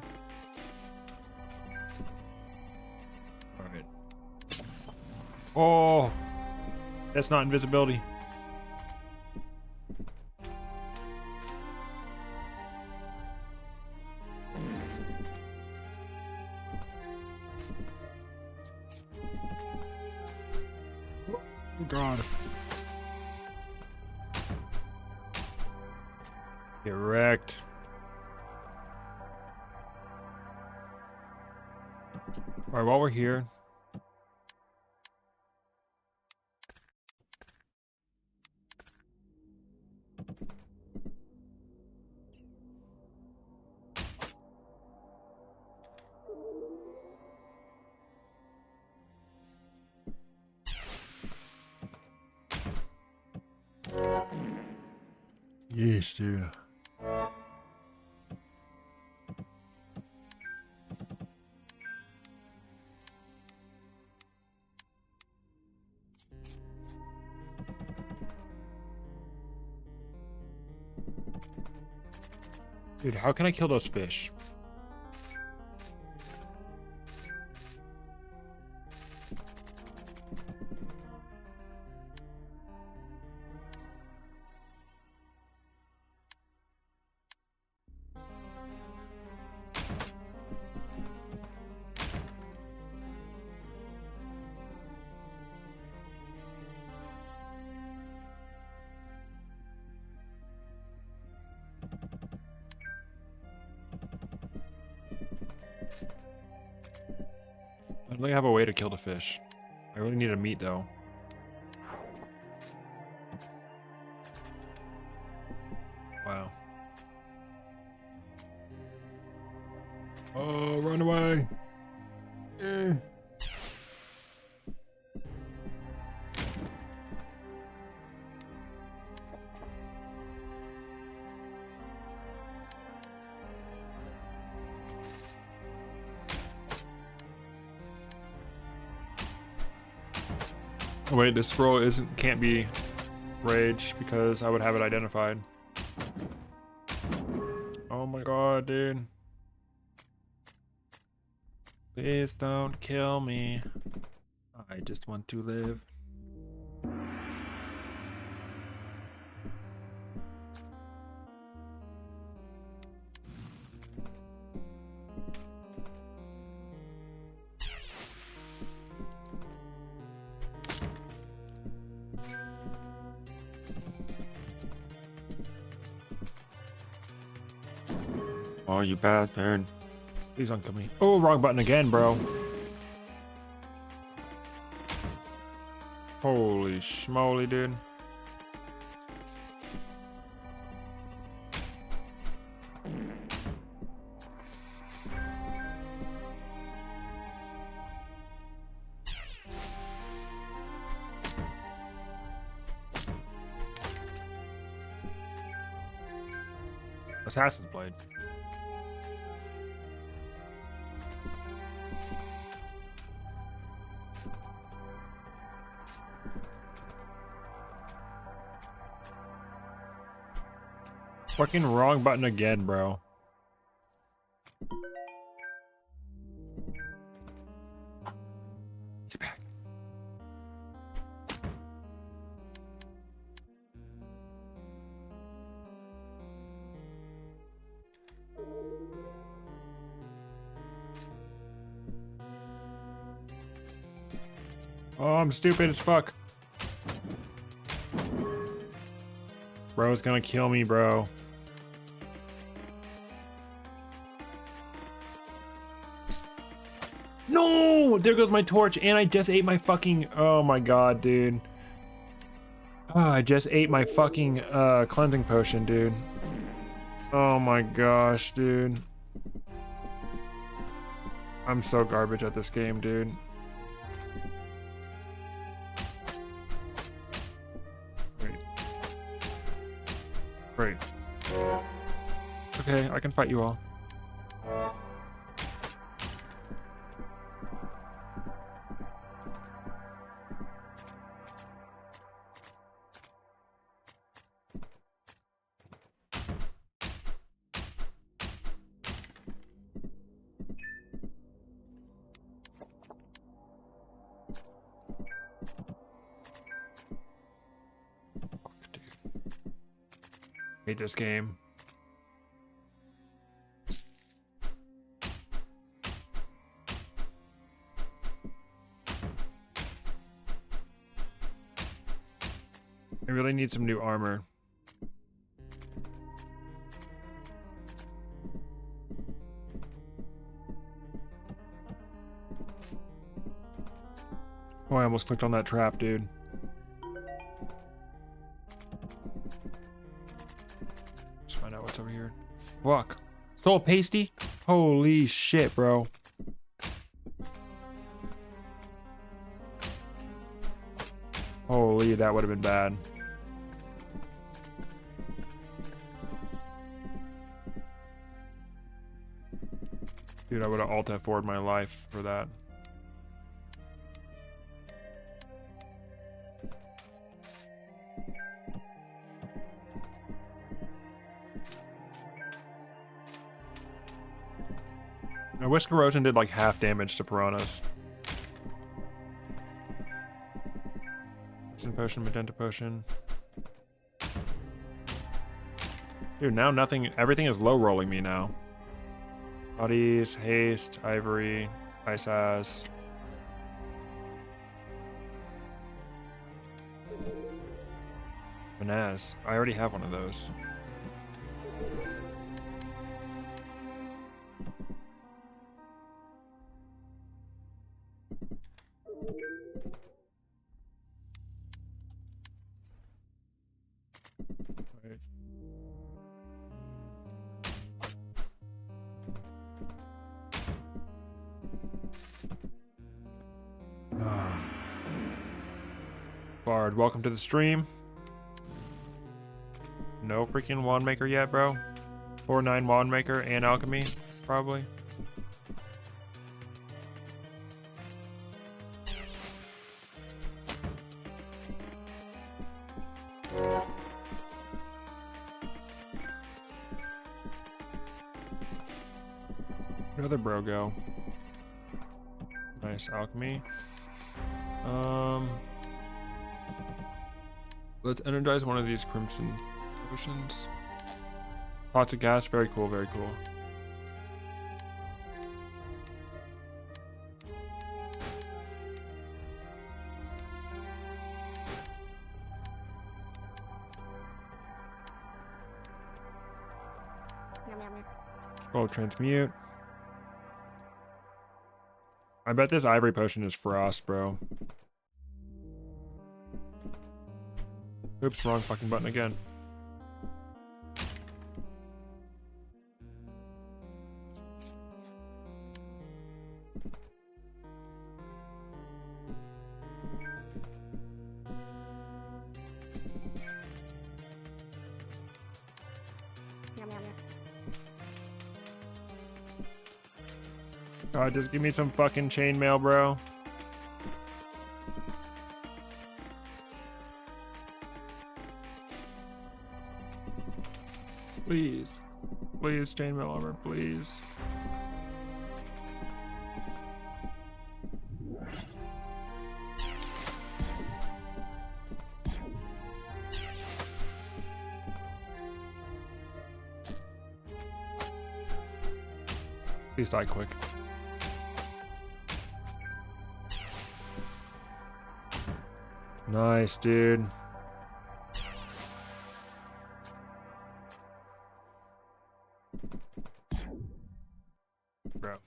All right. Oh. That's not invisibility. Oh god. Get wrecked. Alright, while we're here. Yes, dude. Dude, how can I kill those fish? I don't think I have a way to kill the fish. I really need a meat though. Wow. Oh, run away. Eh. Oh, wait, this scroll can't be rage because I would have it identified. Oh my god, dude. Please don't kill me. I just want to live. Oh, you bastard. Please don't kill me. Oh, wrong button again, bro. Holy schmoly, dude. Assassin's Blade. Fucking wrong button again, bro. He's back. Oh, I'm stupid as fuck. Bro's gonna kill me, bro. No! There goes my torch, and I just ate my fucking... Oh my god, dude. Oh, I just ate my fucking cleansing potion, dude. Oh my gosh, dude. I'm so garbage at this game, dude. Great. It's okay, I can fight you all. Hate this game. I really need some new armor. Oh, I almost clicked on that trap, dude. Find out what's over here. Fuck. Stole a pasty? Holy shit, bro. Holy, that would have been bad. Dude, I would have alt F4'd my life for that. I wish corrosion did like half damage to piranhas. Instant potion, magenta potion. Dude, now nothing, everything is low rolling me now. Bodies, haste, ivory, ice ass. Banaz. I already have one of those. Right. Bard, welcome to the stream. No freaking wand maker yet, bro. 4-9 wand maker and alchemy, probably. Where'd other bro go? Nice alchemy. Let's energize one of these crimson potions. Pots of gas, very cool, very cool. Oh, transmute. I bet this ivory potion is frost, bro. Oops, wrong fucking button again. God, just give me some fucking chainmail, bro. Please. Please, chainmail armor, please. Please die quick. Nice, dude. Bro.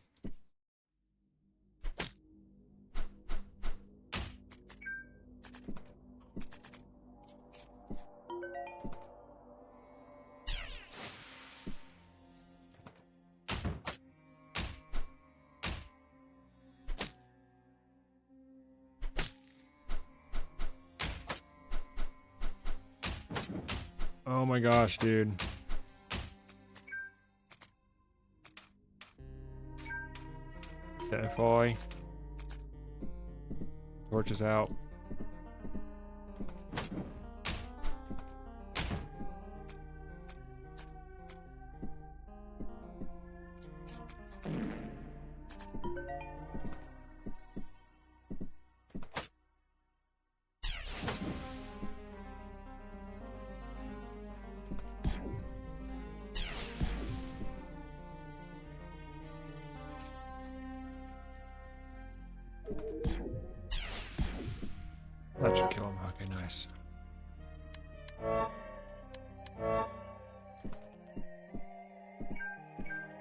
Oh my gosh, dude. FI. Torch is out. That should kill him. Okay, nice.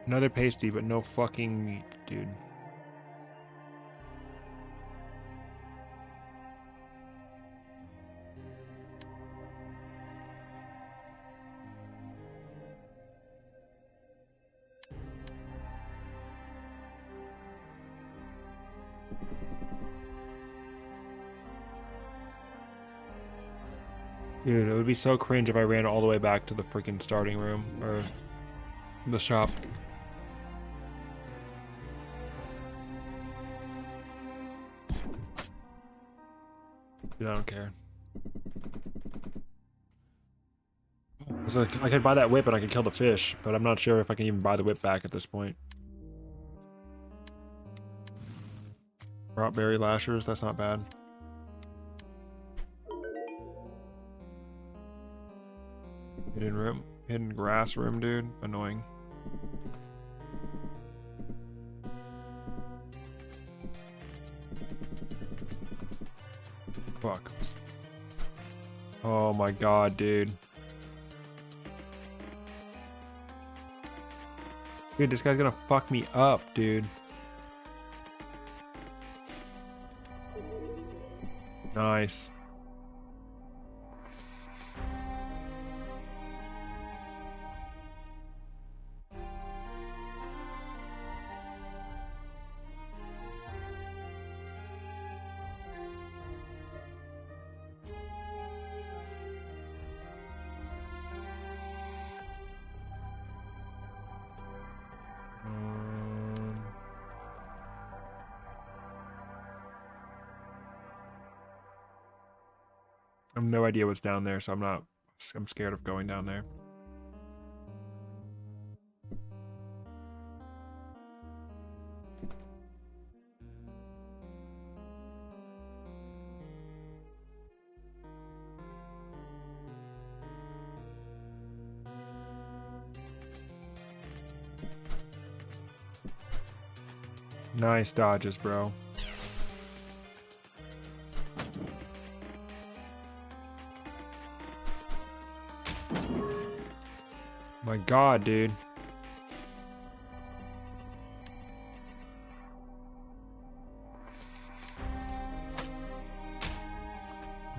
Another pasty, but no fucking meat, dude. Dude, it would be so cringe if I ran all the way back to the freaking starting room, or the shop. Dude, I don't care. I was like, I could buy that whip and I could kill the fish, but I'm not sure if I can even buy the whip back at this point. Rot berry lashers, that's not bad. Hidden room, hidden grass room, dude. Annoying. Fuck. Oh my god, dude. Dude, this guy's gonna fuck me up, dude. Nice. I have no idea what's down there, so I'm scared of going down there. Nice dodges, bro. My god, dude.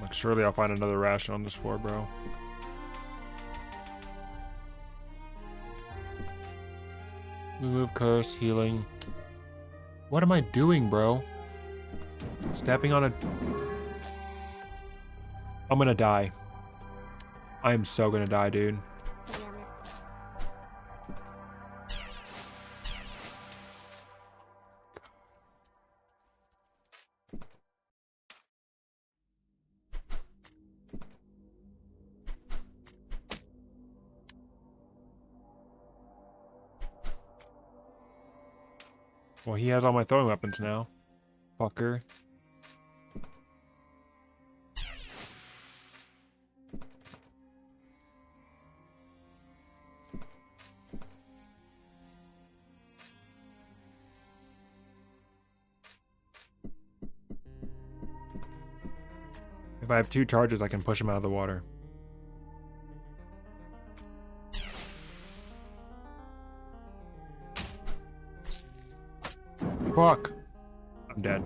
Like, surely I'll find another ration on this floor, bro. Remove curse, healing. What am I doing, bro? Stepping on a... I'm gonna die. I am so gonna die, dude. Well, he has all my throwing weapons now. Fucker. If I have 2 charges, I can push him out of the water. Fuck! I'm dead.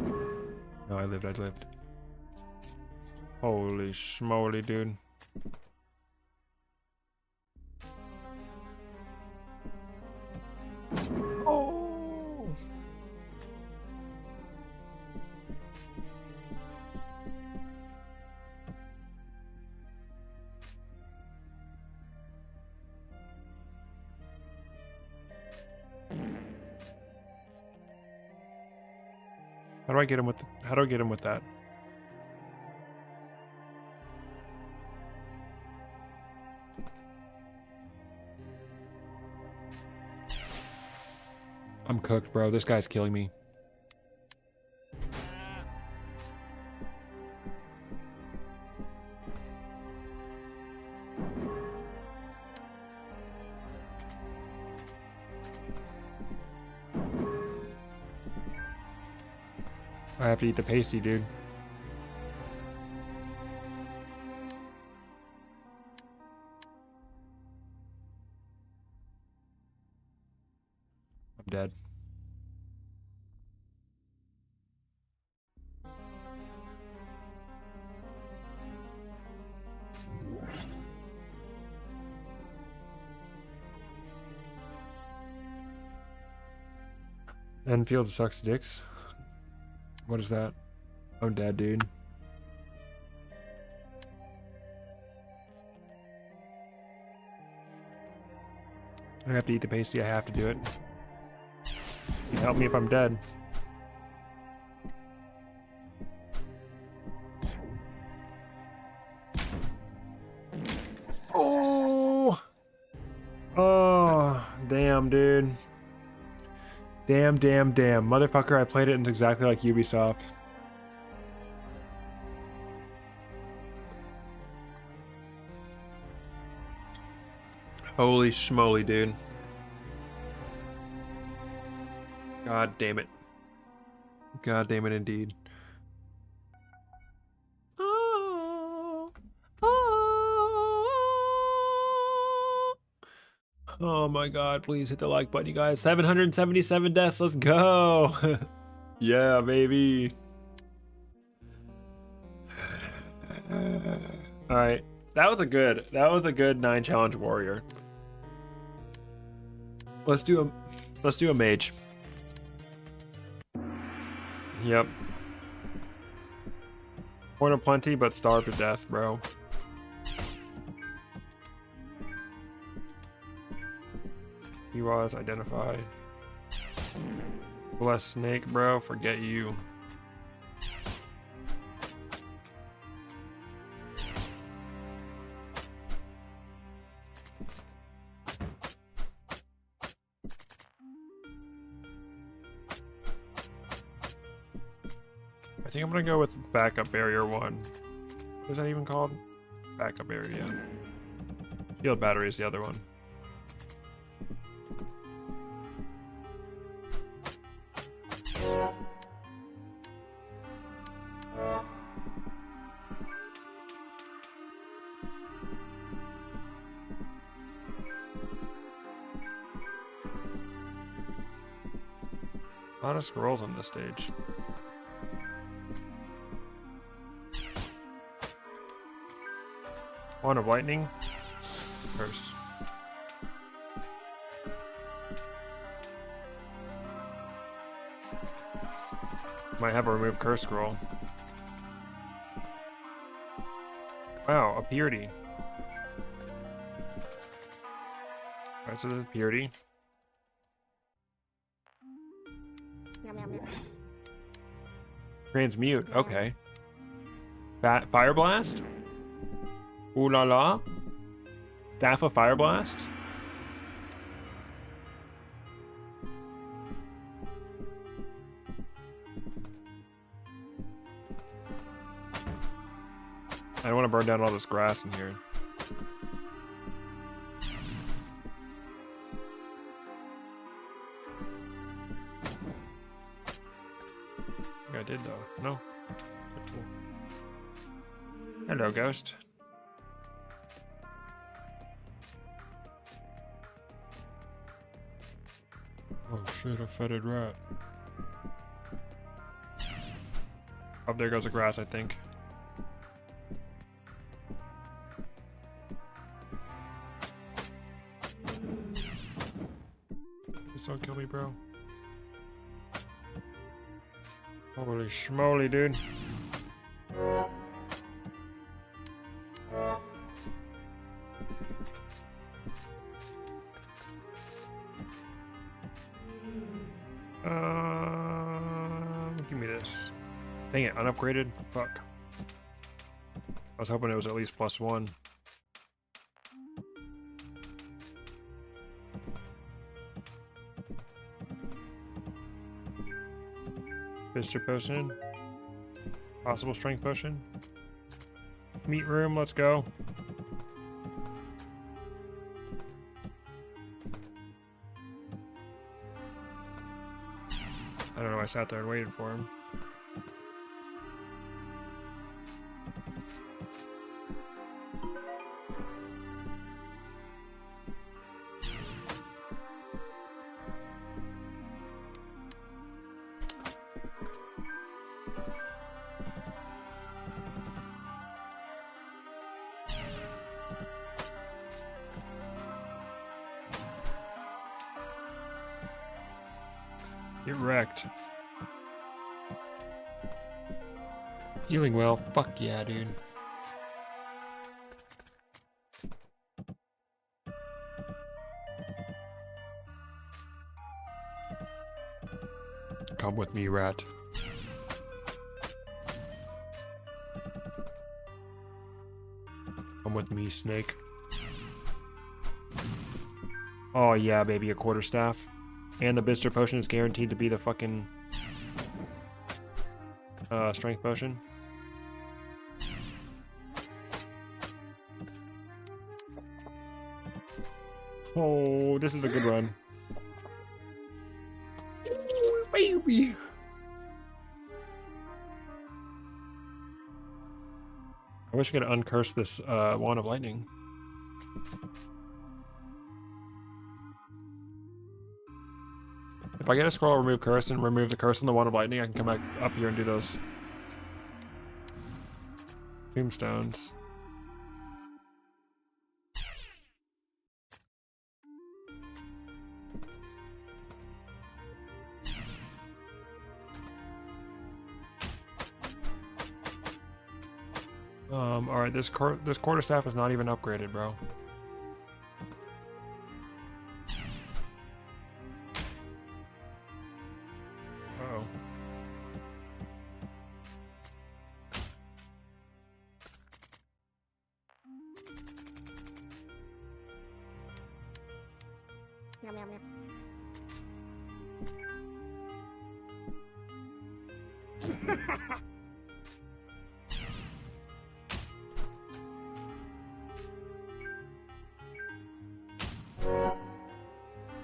No, I lived. Holy schmoly, dude. Oh! How do I get him with that? I'm cooked, bro. This guy's killing me. I have to eat the pasty, dude. I'm dead. Enfield sucks dicks. What is that? I'm dead, dude. I have to eat the pasty. I have to do it. Help me if I'm dead. Oh! Oh, damn, dude. Damn. Motherfucker, I played it exactly like Ubisoft. Holy schmoly, dude. God damn it. God damn it indeed. Oh my god, please hit the like button, you guys. 777 deaths, let's go. Yeah, baby. Alright. That was a good 9 challenge warrior. Let's do a mage. Yep. Point of plenty, but starved to death, bro. He was identified. Bless Snake, bro. Forget you. I think I'm gonna go with backup barrier 1. What is that even called? Backup area. Shield battery is the other one. A lot of scrolls on this stage. Wand of lightning. First. Might have a remove curse scroll. Wow, a purity. Alright, so there's purity. Transmute, okay. Fire blast? Ooh la la. Staff of fire blast? I don't want to burn down all this grass in here. Yeah, I did though. No. Cool. Hello, ghost. Oh shit, a fetid rat. Oh, there goes the grass, I think. Please don't kill me, bro. Holy schmoly, dude. Give me this. Dang it, unupgraded? Fuck. I was hoping it was at least +1. Visitor potion. Possible strength potion. Meat room, let's go. I don't know, I sat there and waited for him. Get wrecked. Healing well. Fuck yeah, dude. Come with me, rat. Come with me, snake. Oh yeah, baby, a quarterstaff. And the Bister potion is guaranteed to be the fucking strength potion. Oh, this is a good run. Ooh, baby. I wish I could uncurse this wand of lightning. If I get a scroll, remove curse, and remove the curse on the wand of lightning, I can come back up here and do those tombstones. All right, this quarterstaff is not even upgraded, bro. Uh-oh.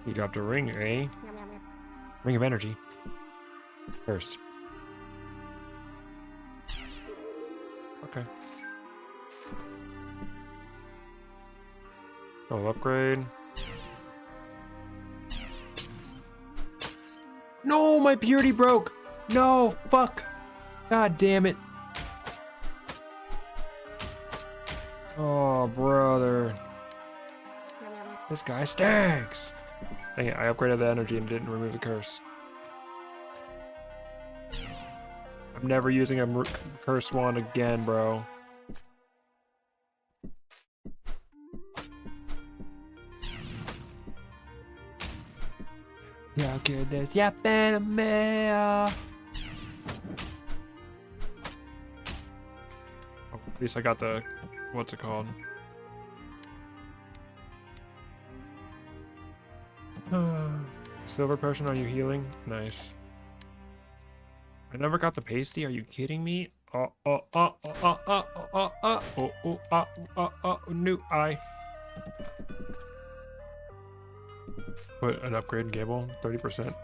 You dropped a ring, eh? Ring of energy. First. Okay. Oh, upgrade. No, my purity broke. No, fuck. God damn it. Oh, brother. This guy stinks. Dang it, I upgraded the energy and didn't remove the curse. I'm never using a curse wand again, bro. Yeah, okay, there's yapping a mail. Oh, at least I got the, what's it called? Silver potion, are you healing? Nice. I never got the pasty, are you kidding me? New eye. Put an upgrade in Gable, 30%.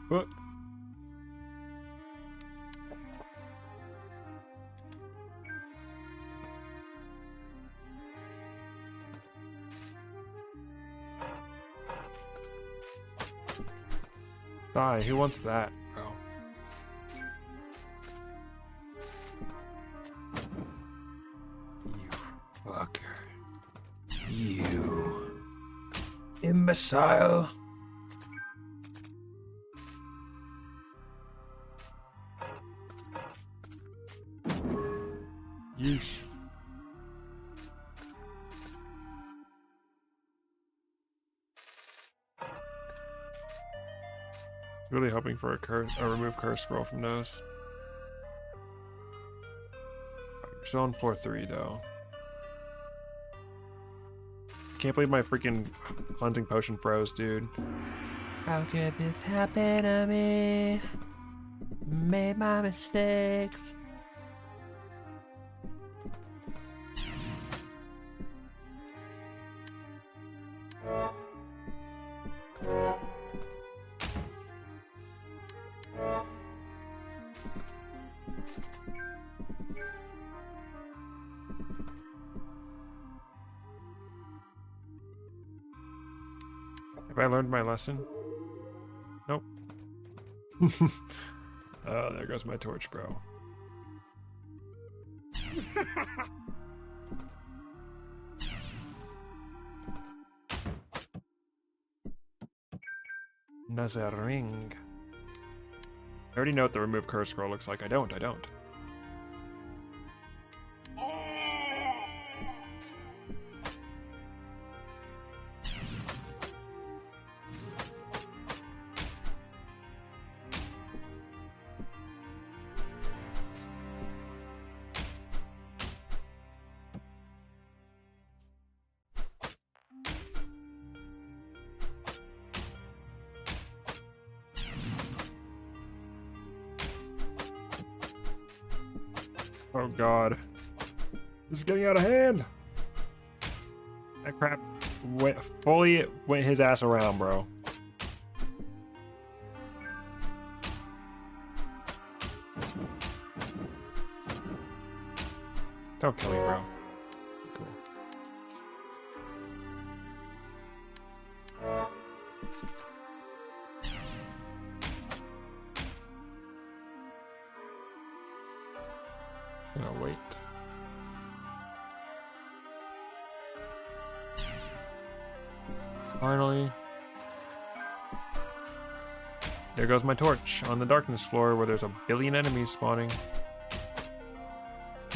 What? Die, who wants that, bro? You fucker. You imbecile. Yeesh. Really hoping for a remove curse scroll from those. We're still on floor 3 though. Can't believe my freaking cleansing potion froze, dude. How could this happen to me? Made my mistakes. Have I learned my lesson? Nope. Oh, there goes my torch, bro. Another ring. I already know what the remove curse scroll looks like. I don't. Oh god. This is getting out of hand. That crap fully went his ass around, bro. Don't kill me, bro. Cool. Gonna wait. Finally. There goes my torch on the darkness floor where there's a billion enemies spawning.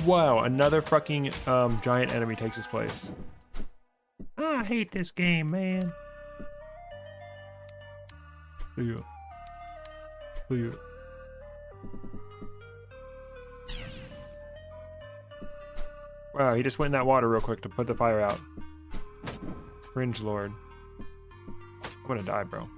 Wow, another fucking giant enemy takes its place. I hate this game, man. See ya. See ya. Wow, he just went in that water real quick to put the fire out. Cringe lord. I'm gonna die, bro.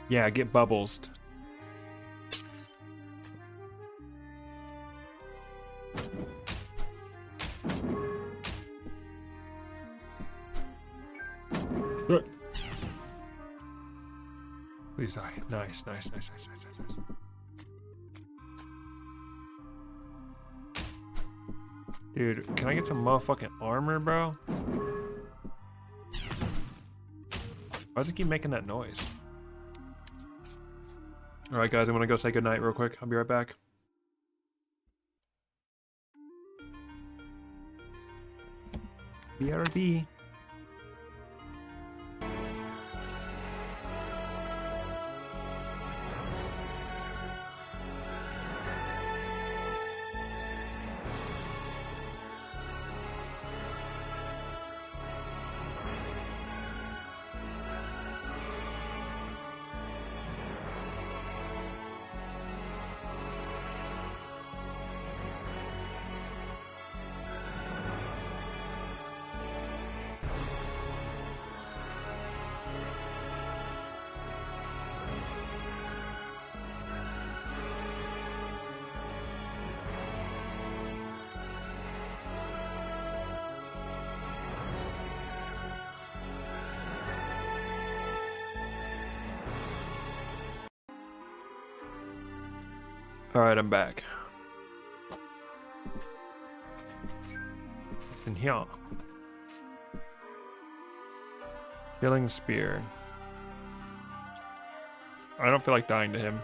Yeah, get bubbles. Please die. Nice, nice, nice, nice, nice, nice, nice. Dude, can I get some motherfucking armor, bro? Why does it keep making that noise? Alright guys, I'm gonna go say goodnight real quick. I'll be right back. BRB. Alright, I'm back. In here. Killing spear. I don't feel like dying to him.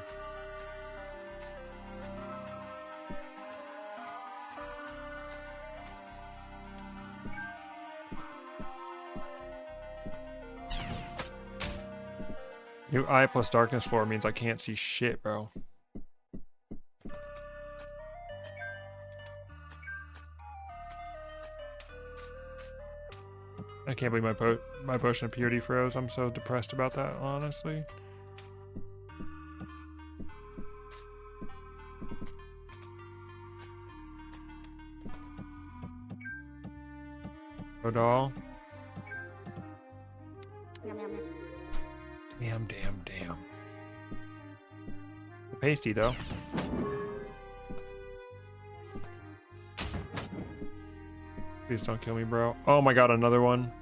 New eye plus darkness 4 means I can't see shit, bro. I can't believe my potion of purity froze. I'm so depressed about that, honestly. Rodal. Damn. The pasty though. Please don't kill me, bro. Oh my god, another one.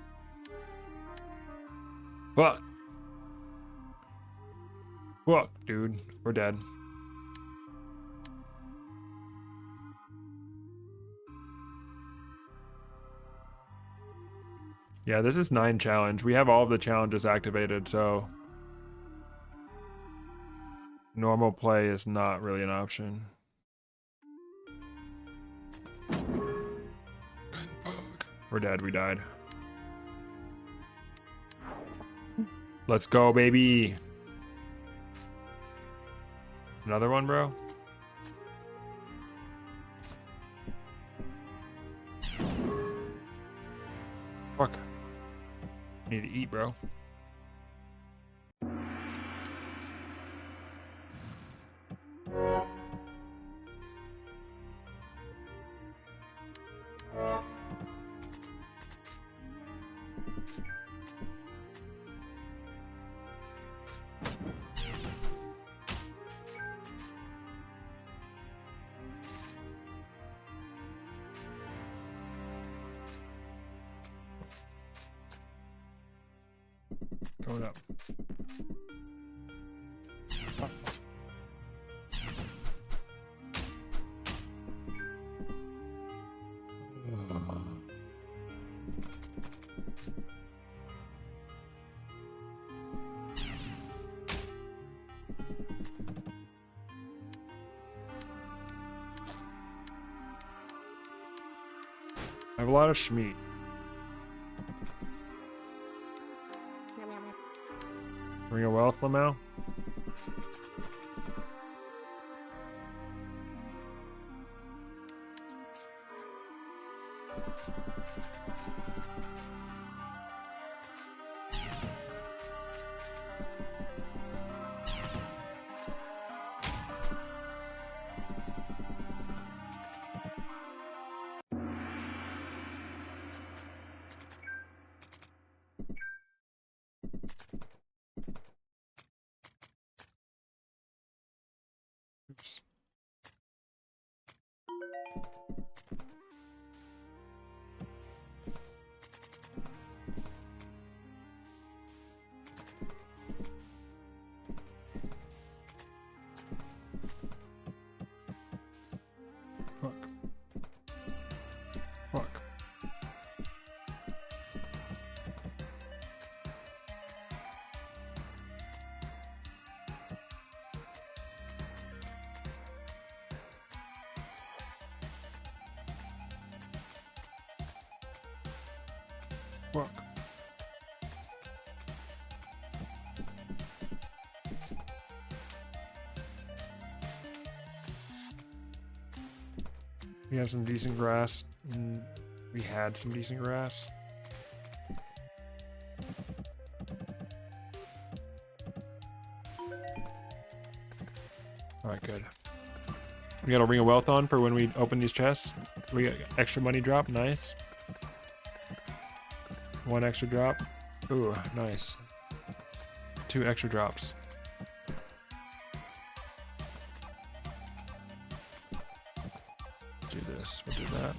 Fuck. Fuck, dude. We're dead. Yeah, this is 9 challenge. We have all of the challenges activated, so normal play is not really an option. We're dead. We died. Let's go, baby. Another one, bro. Fuck. Need to eat, bro. Going up. I have a lot of Schmeat. Ring of Wealth, Lamau. Oops. Fuck. We have some decent grass. We had some decent grass. Alright, good. We got a Ring of Wealth on for when we open these chests. We got extra money drop, nice. 1 extra drop. Ooh, nice. 2 extra drops. Do this, we'll do that.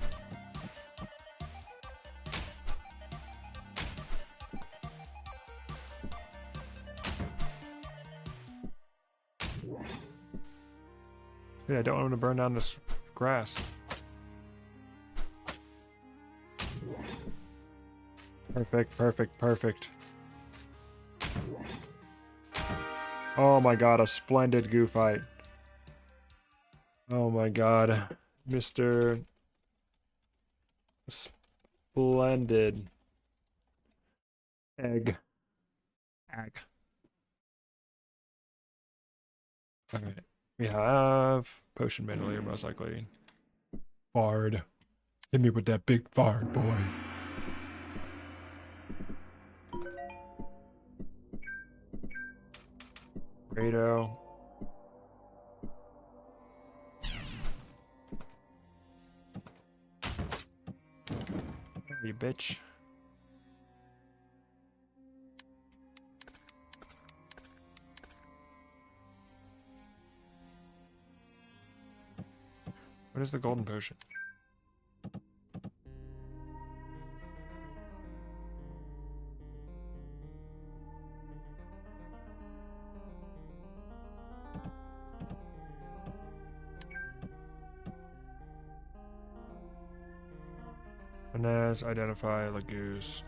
Yeah, I don't want him to burn down this grass. Perfect, perfect, perfect. Oh my god, a splendid goo fight. Oh my god. Mr. Splendid. Egg. Okay. We have potion bandolier, most likely. Fard. Hit me with that big fard, boy. Rado. You bitch. What is the golden potion? Finesse, identify, Lagoose.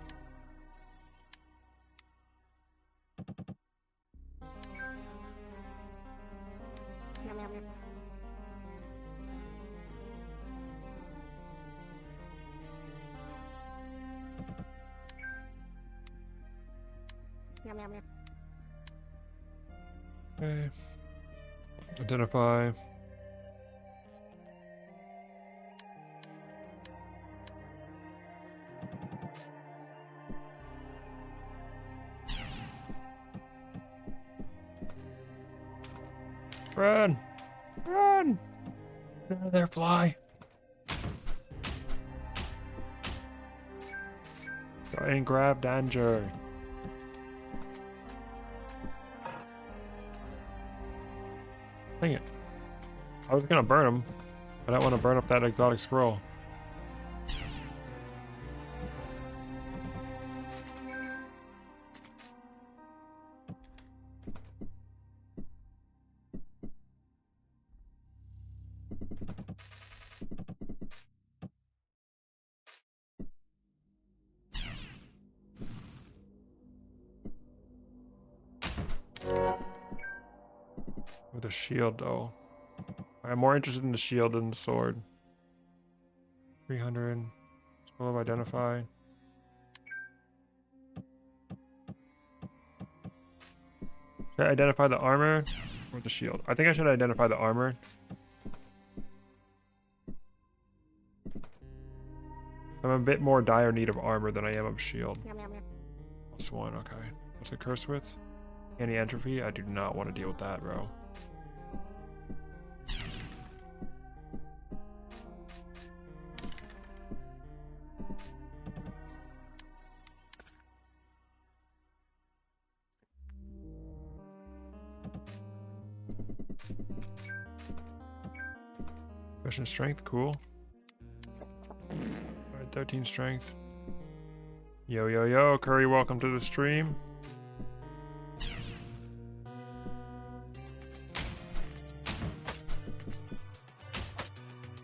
Okay. Identify. Run! Run! Get out of there, fly! Go and grab danger. Dang it. I was gonna burn him. I don't want to burn up that exotic scroll. With a shield, though. I'm more interested in the shield than the sword. 300. Scroll of identify. Should I identify the armor or the shield? I think I should identify the armor. I'm a bit more dire need of armor than I am of shield. +1, okay. What's it cursed with? Anti-entropy? I do not want to deal with that, bro. Potion strength, cool. Alright, 13 strength. Yo, yo, yo, Curry, welcome to the stream.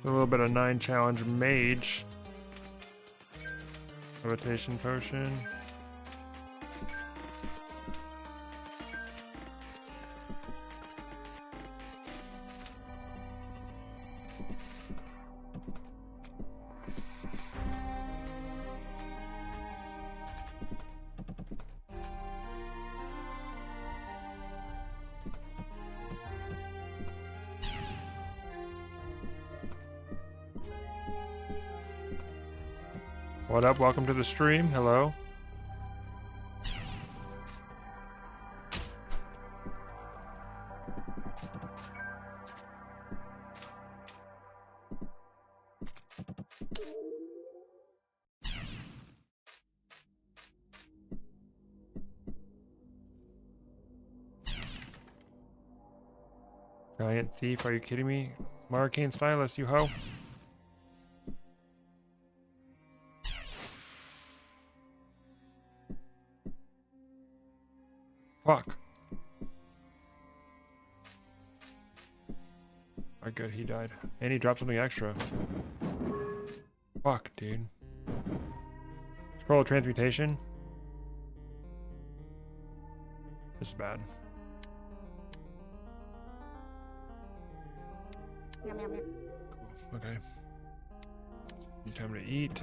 A little bit of 9 challenge mage. Levitation potion. What up? Welcome to the stream. Hello. Giant thief, are you kidding me? Arcane stylus, you hoe. Fuck. Alright, good, he died. And he dropped something extra. Fuck, dude. Scroll of transmutation. This is bad. Cool. Okay. Time to eat.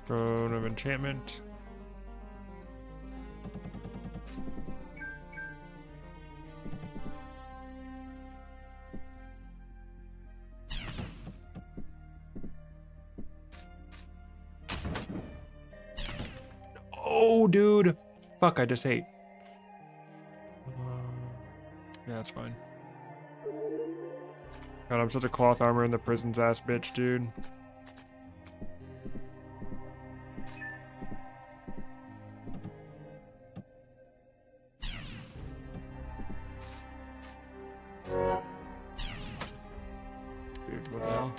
Throne of enchantment. Oh, dude. Fuck, I just ate. Yeah, that's fine. God, I'm such a cloth armor in the prison's ass bitch, dude. Dude, what the hell?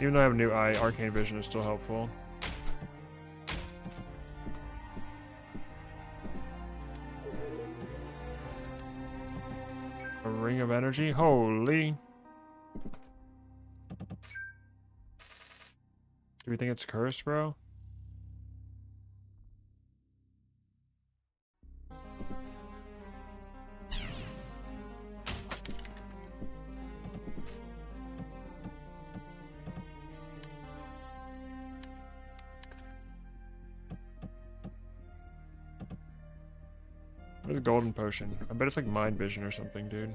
Even though I have a new eye, arcane vision is still helpful. A ring of energy? Holy. Do we think it's cursed, bro? Where's the golden potion? I bet it's like mind vision or something, dude.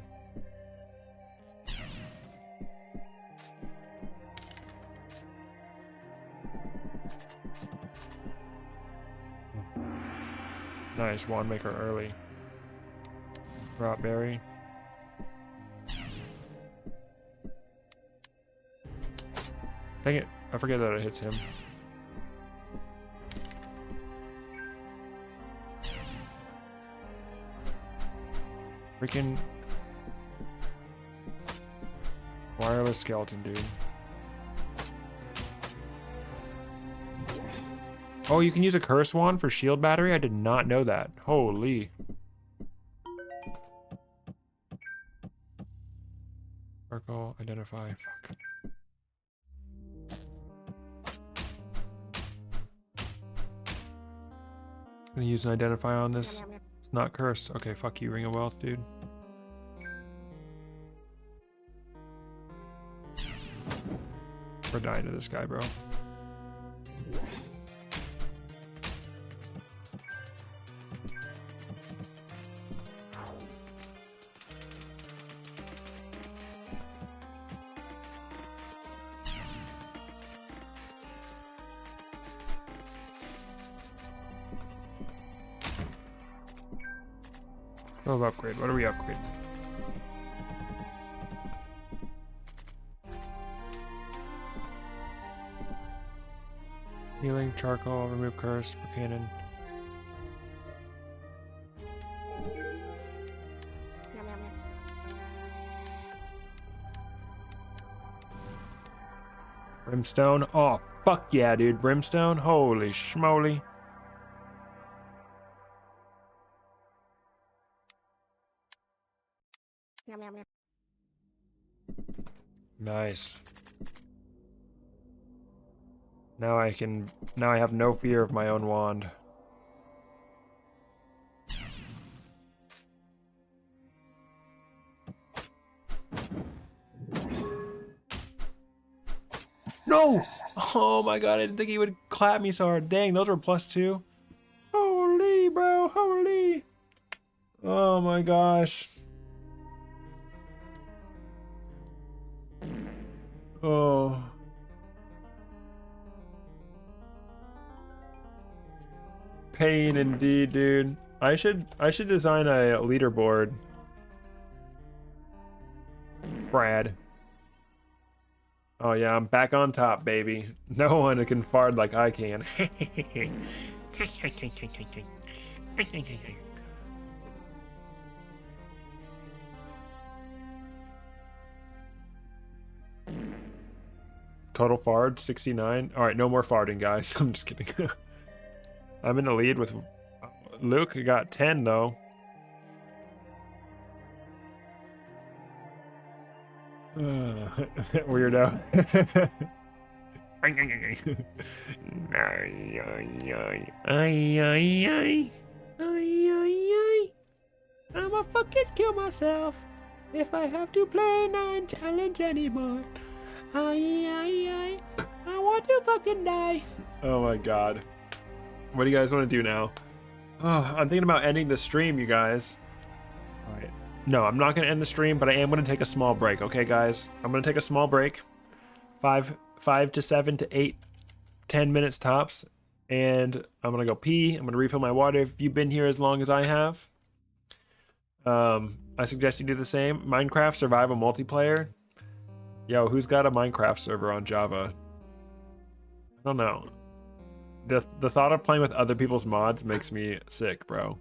Nice, wand maker early. Rot berry. Dang it, I forget that it hits him. Freaking wireless skeleton, dude. Oh, you can use a curse wand for shield battery? I did not know that. Holy. Circle, identify, fuck. I'm gonna use an identify on this. It's not cursed. Okay, fuck you, Ring of Wealth, dude. We're dying to this guy, bro. Oh, upgrade. What do we upgrade? Healing, charcoal, remove curse, per cannon. Brimstone. Oh, fuck yeah, dude. Brimstone. Holy schmoly. Nice. Now I have no fear of my own wand. No! Oh my god, I didn't think he would clap me so hard. Dang, those were +2. Holy, bro, holy. Oh my gosh. Oh. Pain indeed, dude. I should design a leaderboard. Brad. Oh yeah, I'm back on top, baby. No one can fart like I can. Total fart 69. All right, no more farting, guys. I'm just kidding. I'm in the lead with Luke. Got 10 though. Weirdo. I'ma fucking kill myself if I have to play 9 challenge anymore. I want to fucking die. Oh my god. What do you guys want to do now? Oh, I'm thinking about ending the stream, you guys. All right. No, I'm not going to end the stream, but I am going to take a small break. Okay, guys? I'm going to take a small break. 5 to 7 to 8, 10 minutes tops. And I'm going to go pee. I'm going to refill my water. If you've been here as long as I have, I suggest you do the same. Minecraft Survival Multiplayer. Yo, who's got a Minecraft server on Java? I don't know. The thought of playing with other people's mods makes me sick, bro.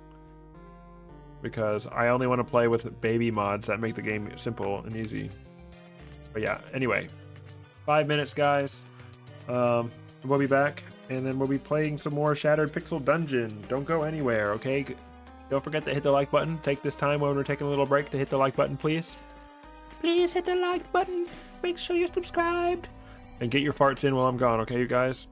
Because I only want to play with baby mods that make the game simple and easy. But yeah, anyway. 5 minutes, guys. We'll be back, and then we'll be playing some more Shattered Pixel Dungeon. Don't go anywhere, okay? Don't forget to hit the like button. Take this time when we're taking a little break to hit the like button, please. Please hit the like button. Make sure you're subscribed. And get your farts in while I'm gone, okay, you guys?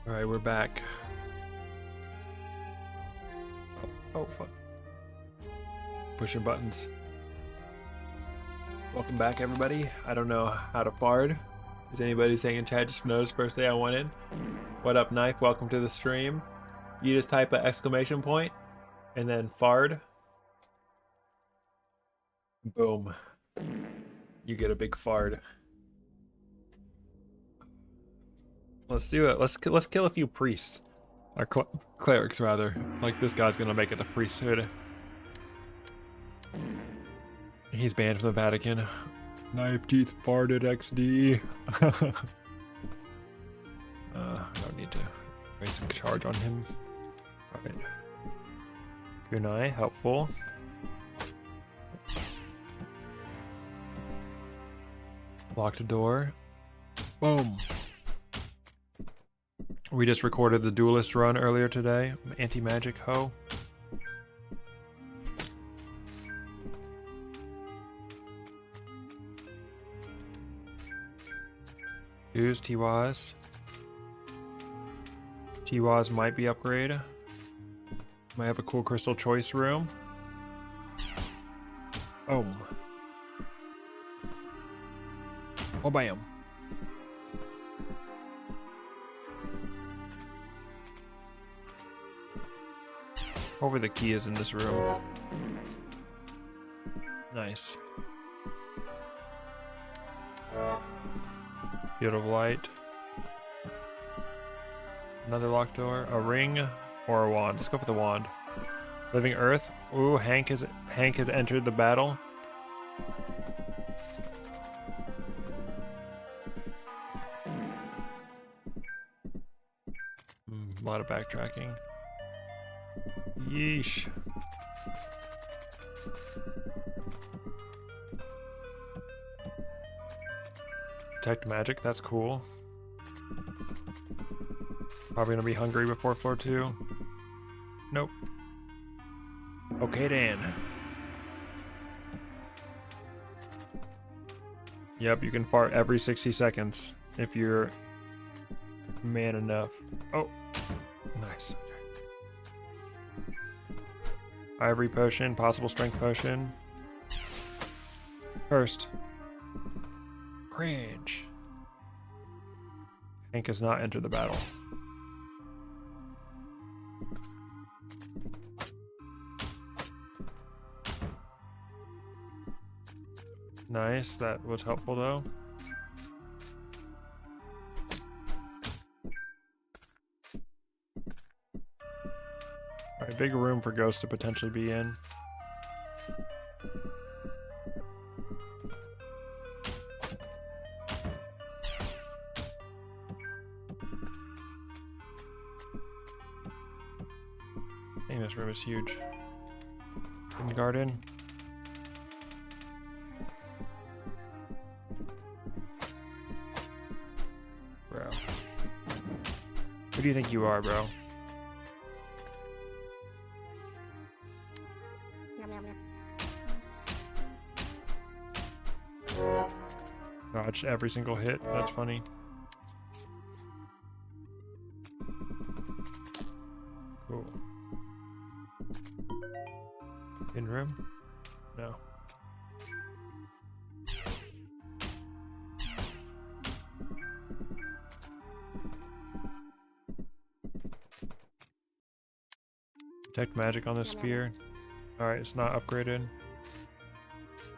Alright, we're back. Oh, fuck. Pushing buttons. Welcome back, everybody. I don't know how to fard. Is anybody saying in chat, just noticed first day I went in? What up, Knife? Welcome to the stream. You just type an exclamation point and then fard. Boom. You get a big fard. Let's do it. Let's kill a few priests. Or clerics, rather. Like, this guy's gonna make it to priesthood. He's banned from the Vatican. Knife teeth farted XD. I don't need to raise some charge on him. Alright. Kunai, helpful. Locked door. Boom. We just recorded the Duelist run earlier today. Anti-magic hoe. Use T-Waz. T-Waz might be upgrade. Might have a cool crystal choice room. Boom. Oh, bam. Hopefully the key is in this room. Nice. Field of light. Another locked door. A ring or a wand. Let's go for the wand. Living Earth. Ooh, Hank has entered the battle. A lot of backtracking. Yeesh. Detect magic, that's cool. Probably gonna be hungry before floor 2. Nope. Okay, Dan. Yep, you can fart every 60 seconds if you're man enough. Oh, nice. Ivory potion, possible strength potion. First. Cringe. Hank has not entered the battle. Nice, that was helpful though. Alright, big room for Ghost to potentially be in. I think this room is huge. In the garden. Bro. Who do you think you are, bro? Dodged every single hit. That's funny. Cool. In room? No. Detect magic on this spear. Alright, it's not upgraded.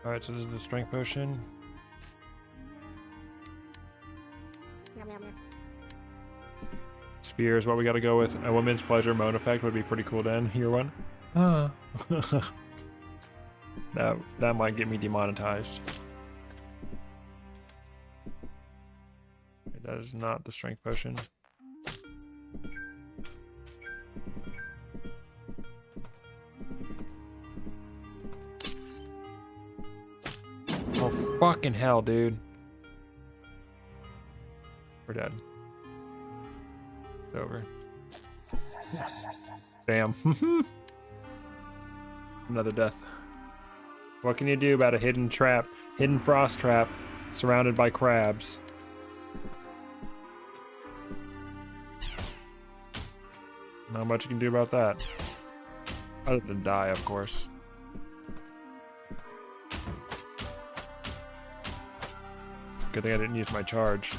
Alright, so this is the strength potion. Spear is what we gotta go with. A woman's pleasure moan effect would be pretty cool to end year one. That might get me demonetized. That is not the strength potion. Oh fucking hell, dude. We're dead. It's over. Damn. Another death. What can you do about a hidden trap, hidden frost trap, surrounded by crabs? Not much you can do about that. Other than die, of course. Good thing I didn't use my charge.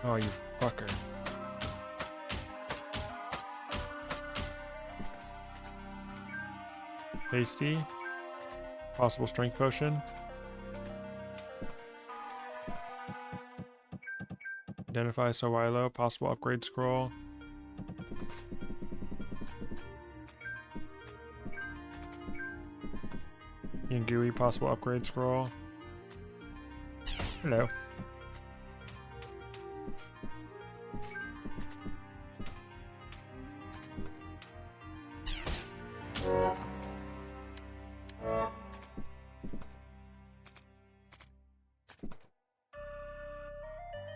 Oh, you fucker. Hasty. Possible strength potion. Identify Sawilo. Possible upgrade scroll. Yangui. Possible upgrade scroll. Hello.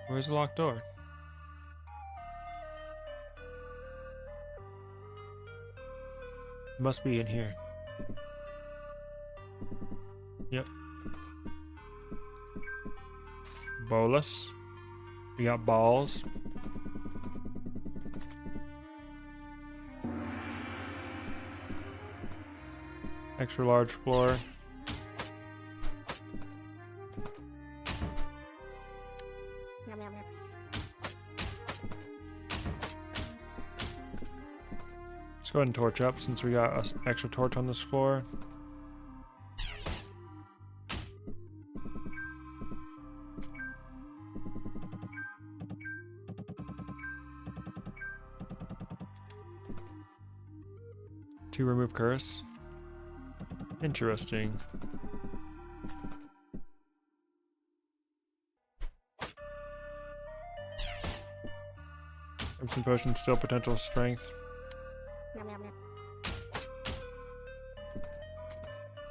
Where's the locked door? It must be in here. Yep. Bolus. We got balls. Extra large floor. Let's go ahead and torch up since we got an extra torch on this floor. To remove curse. Interesting. Crimson potion, still potential strength.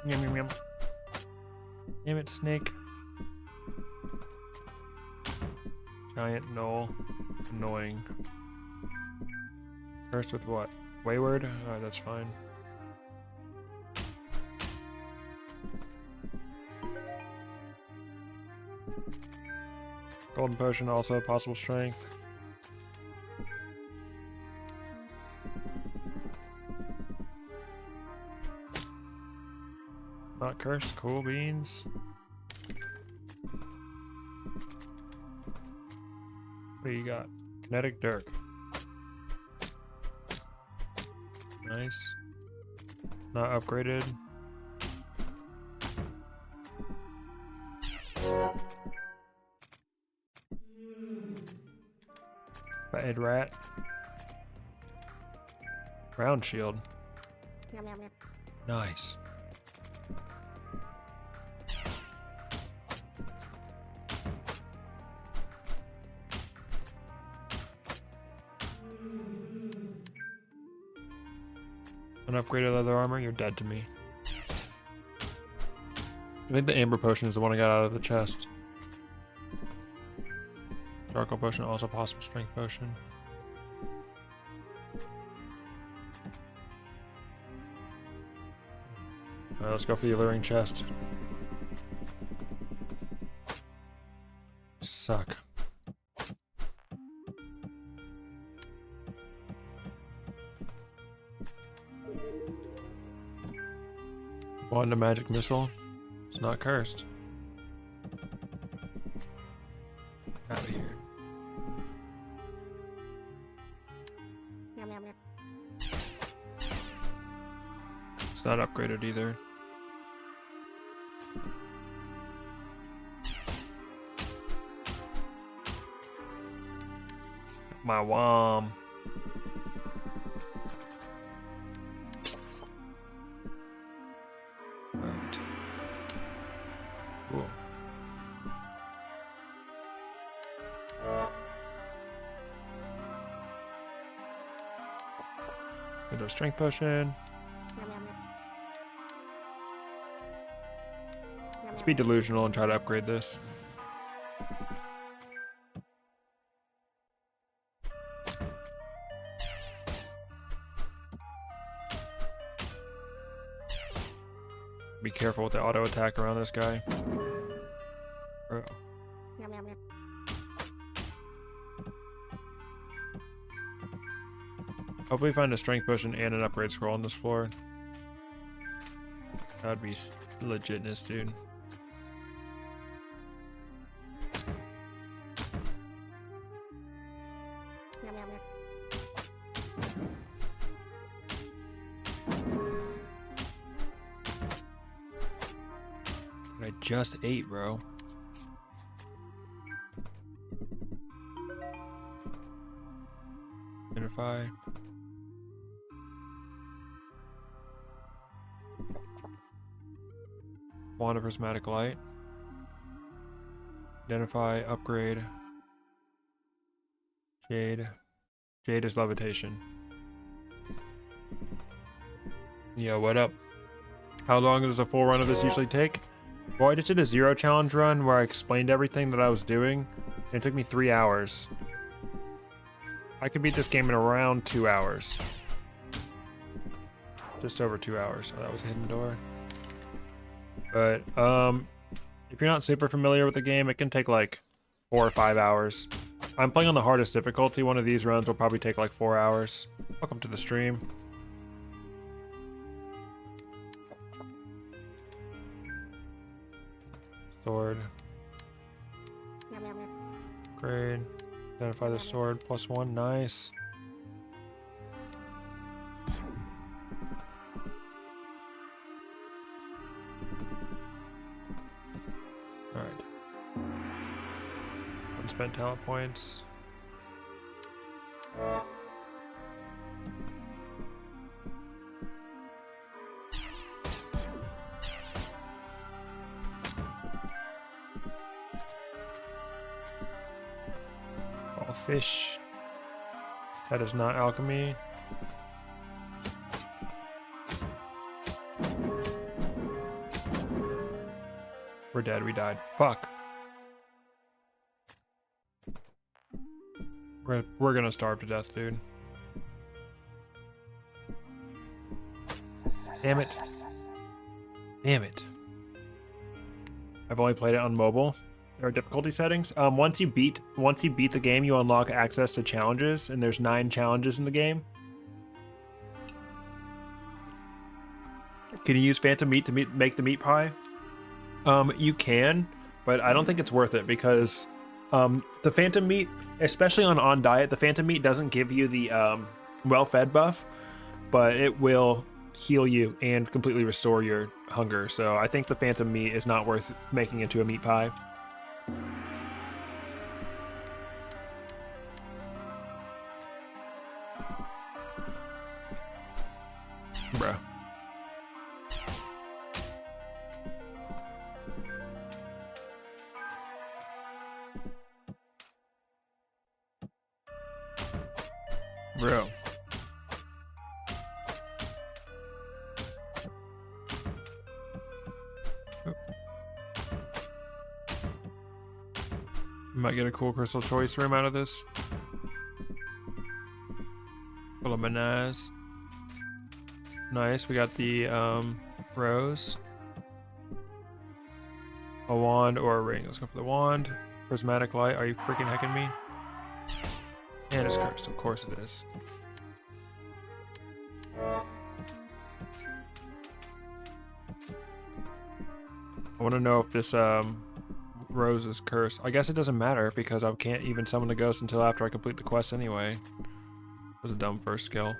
Yum yum yum. Damn it, snake. Giant knoll. Annoying. Cursed with what? Wayward? Alright, that's fine. Golden potion, also possible strength. Not cursed, cool beans. What do you got? Kinetic Dirk. Nice. Not upgraded. Fatted rat. Round shield. Nice. Unupgraded leather armor, you're dead to me. I think the amber potion is the one I got out of the chest. Charcoal potion, also possible strength potion. Alright, let's go for the alluring chest. Suck. Wand of magic missile. It's not cursed. Out of here. It's not upgraded either. My wom. Right. Cool. Go to a strength potion. Let's be delusional and try to upgrade this. Be careful with the auto attack around this guy. Oh. Hopefully find a strength potion and an upgrade scroll on this floor. That would be legitness, dude. I just ate, bro. Identify. Wand of Prismatic Light. Identify, upgrade. Jade. Jade is levitation. Yo, what up? How long does a full run of this usually take? Well, I just did a 0 challenge run where I explained everything that I was doing. And it took me 3 hours. I could beat this game in around 2 hours. Just over 2 hours. Oh, that was a hidden door. But, if you're not super familiar with the game, it can take like 4 or 5 hours. I'm playing on the hardest difficulty. One of these runs will probably take like 4 hours. Welcome to the stream. Sword. Grade. Identify the sword. +1. Nice. Alright. Unspent talent points. All fish. That is not alchemy. We're dead. We died. Fuck. We're gonna starve to death, dude. Damn it. Damn it. I've only played it on mobile. There are difficulty settings. Once you beat the game, you unlock access to challenges, and there's 9 challenges in the game. Can you use phantom meat to make the meat pie? You can, but I don't think it's worth it because the phantom meat, especially on diet, the phantom meat doesn't give you the well-fed buff, but it will heal you and completely restore your hunger. So I think the phantom meat is not worth making into a meat pie. Bruh. Bro. Might get a cool crystal choice room out of this. Full of bananas. Nice, we got the rose. A wand or a ring. Let's go for the wand. Prismatic light. Are you freaking hecking me? And it's cursed. Of course it is. I want to know if this rose is cursed. I guess it doesn't matter because I can't even summon the ghost until after I complete the quest anyway. That was a dumb first skill.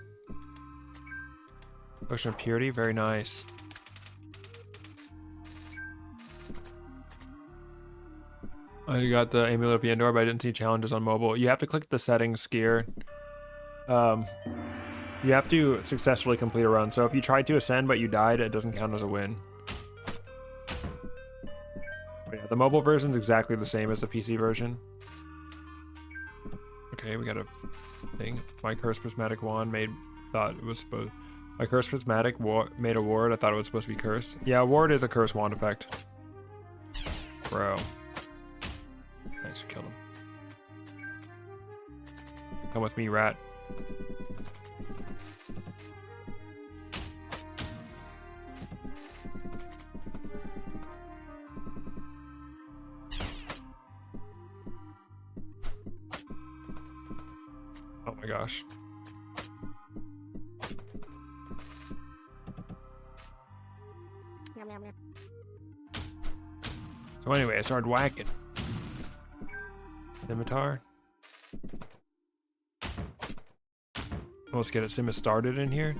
Potion of purity. Very nice. I got the amulet of Yendor, but I didn't see challenges on mobile. You have to click the settings gear. You have to successfully complete a run. So if you tried to ascend but you died, it doesn't count as a win. But yeah, the mobile version is exactly the same as the PC version. Okay, we got a thing. My cursed prismatic wand made my cursed prismatic made a ward. I thought it was supposed to be cursed. Yeah, ward is a cursed wand effect. Bro. Nice, we killed him. Come with me, rat. Oh my gosh. So anyway, I started whacking. Scimitar. Let's get a Sima started in here.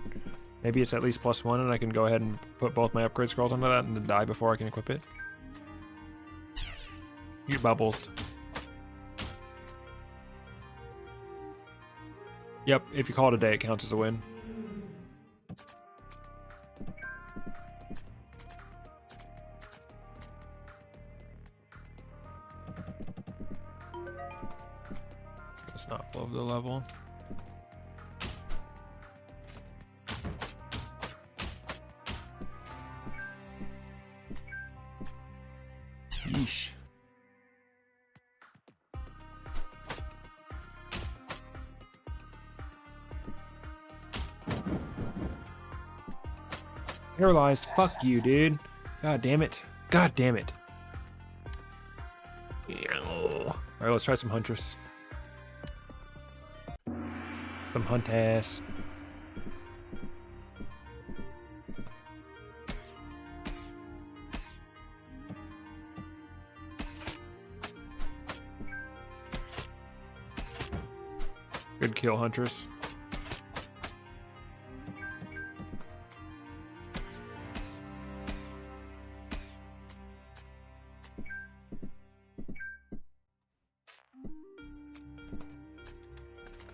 Maybe it's at least +1 and I can go ahead and put both my upgrade scrolls onto that and then die before I can equip it. You bubbles. Yep, if you call it a day, it counts as a win. Let's not blow the level. Yeesh. Paralyzed. Fuck you, dude. God damn it. God damn it. Alright, let's try some Huntress. Some Huntass. Good kill, Huntress.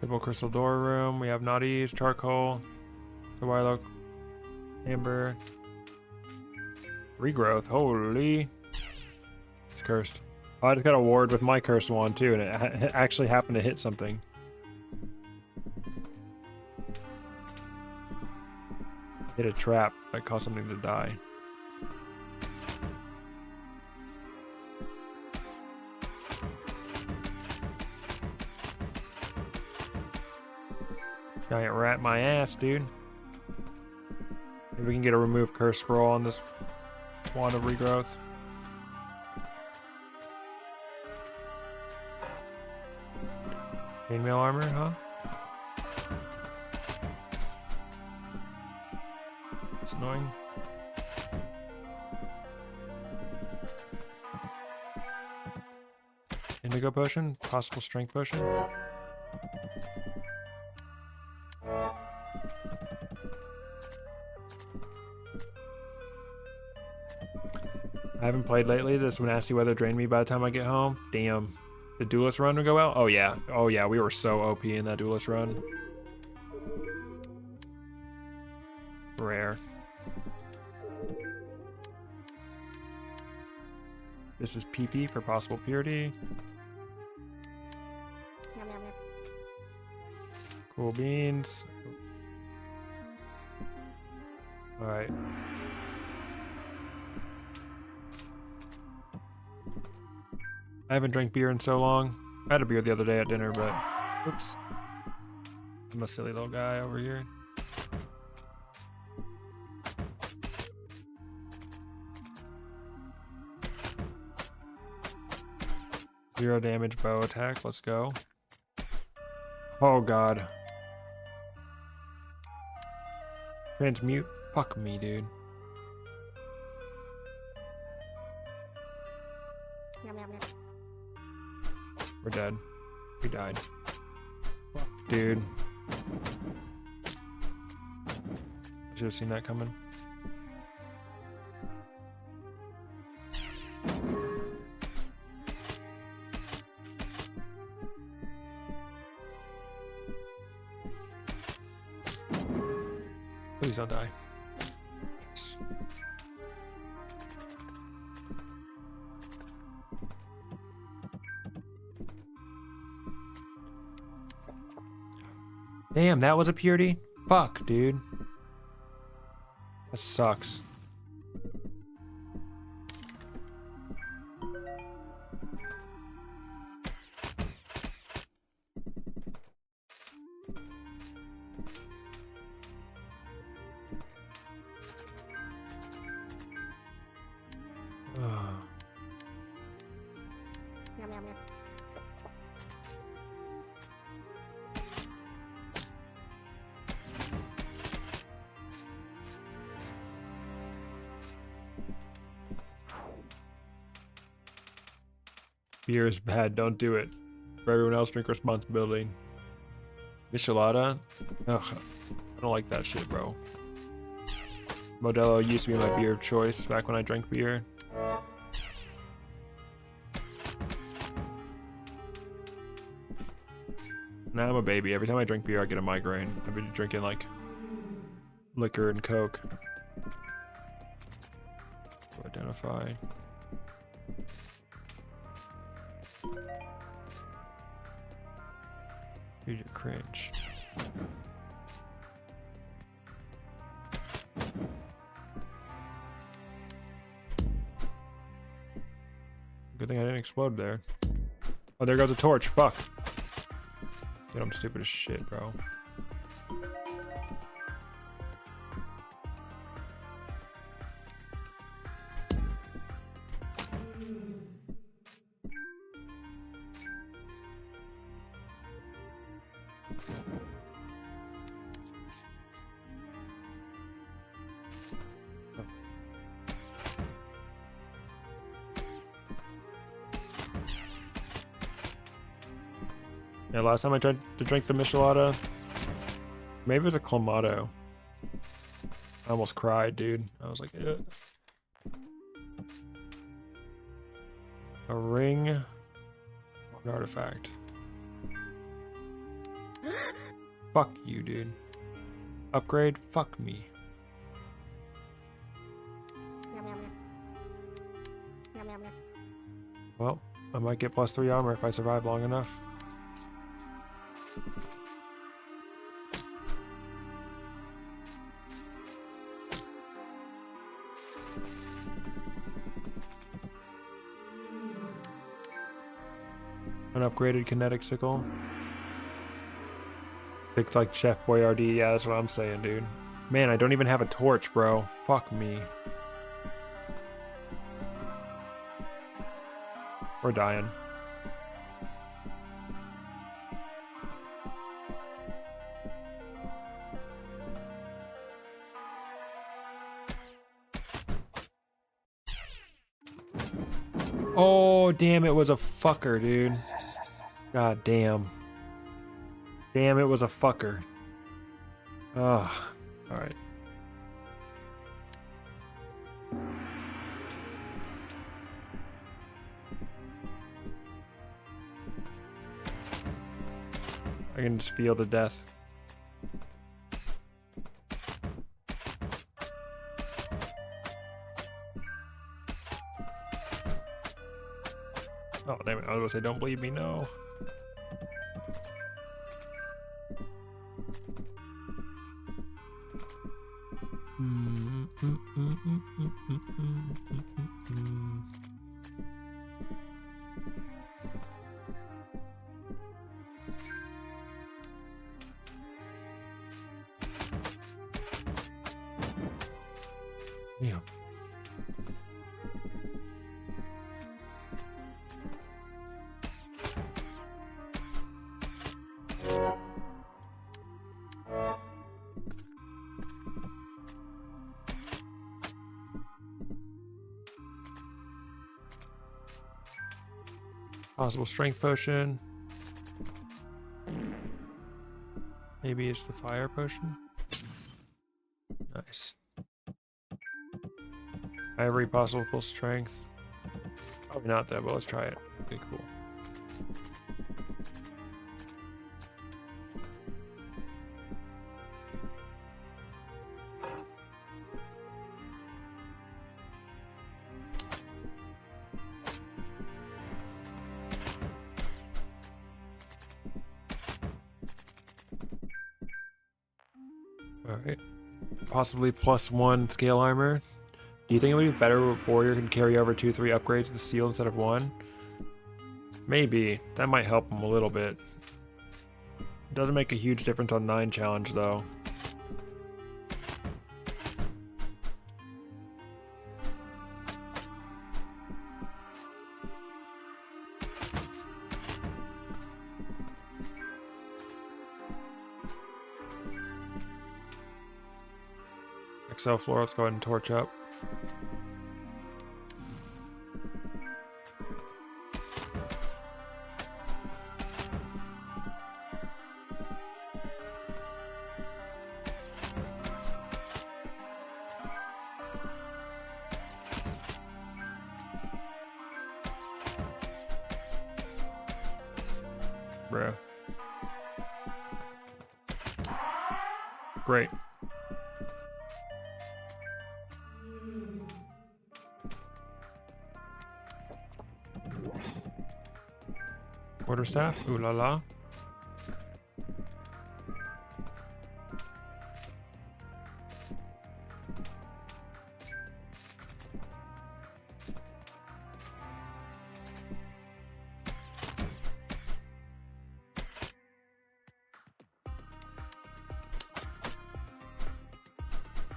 Triple crystal door room. We have Naughties, charcoal, Sawilo, amber, regrowth. Holy, it's cursed. Oh, I just got a ward with my cursed wand too, and it actually happened to hit something. Hit a trap that caused something to die. Giant rat my ass, dude. Maybe we can get a remove curse scroll on this wand of regrowth. Chainmail armor, huh? It's annoying. Indigo potion, possible strength potion. I haven't played lately. This nasty weather drained me by the time I get home. Damn. The Duelist run would go out? Oh yeah. Oh yeah, we were so OP in that Duelist run. Rare. This is PP for possible purity. Cool beans. Alright. I haven't drank beer in so long. I had a beer the other day at dinner, but oops. I'm a silly little guy over here. Zero damage bow attack. Let's go. Oh god. Transmute. Fuck me, dude. We're dead. We died. Fuck, dude. I should have seen that coming. Please don't die. Yes. Damn, that was a purity? Fuck, dude. That sucks. Beer is bad. Don't do it. For everyone else, drink responsibility. Michelada? Ugh. I don't like that shit, bro. Modelo used to be my beer of choice back when I drank beer. Now I'm a baby. Every time I drink beer, I get a migraine. I've been drinking like liquor and Coke. To identify. Dude, you're cringe. Good thing I didn't explode there. Oh, there goes a torch. Fuck. Dude, I'm stupid as shit, bro. Yeah, last time I tried to drink the Michelada, maybe it was a Clamato. I almost cried, dude. I was like, ugh. A ring, an artifact. Fuck you, dude. Upgrade, fuck me. Well, I might get +3 armor if I survive long enough. An upgraded kinetic sickle. Looks like Chef Boyardee. Yeah, that's what I'm saying, dude. Man, I don't even have a torch, bro. Fuck me. We're dying. Oh, damn, it was a fucker, dude. God damn. Damn, it was a fucker. Ugh. Alright. I can just feel the death. Oh, damn it. I was gonna say, don't believe me, no. Yeah. Possible strength potion. Maybe it's the fire potion. Nice. Every possible strength. Probably not that, but let's try it. Okay, cool. Alright. Possibly +1 scale armor. Do you think it would be better if a warrior can carry over 2-3 upgrades to the seal instead of 1? Maybe. That might help him a little bit. It doesn't make a huge difference on 9 challenge though. XL floor, let's go ahead and torch up. Bruh. Great. Quarterstaff, ooh la la.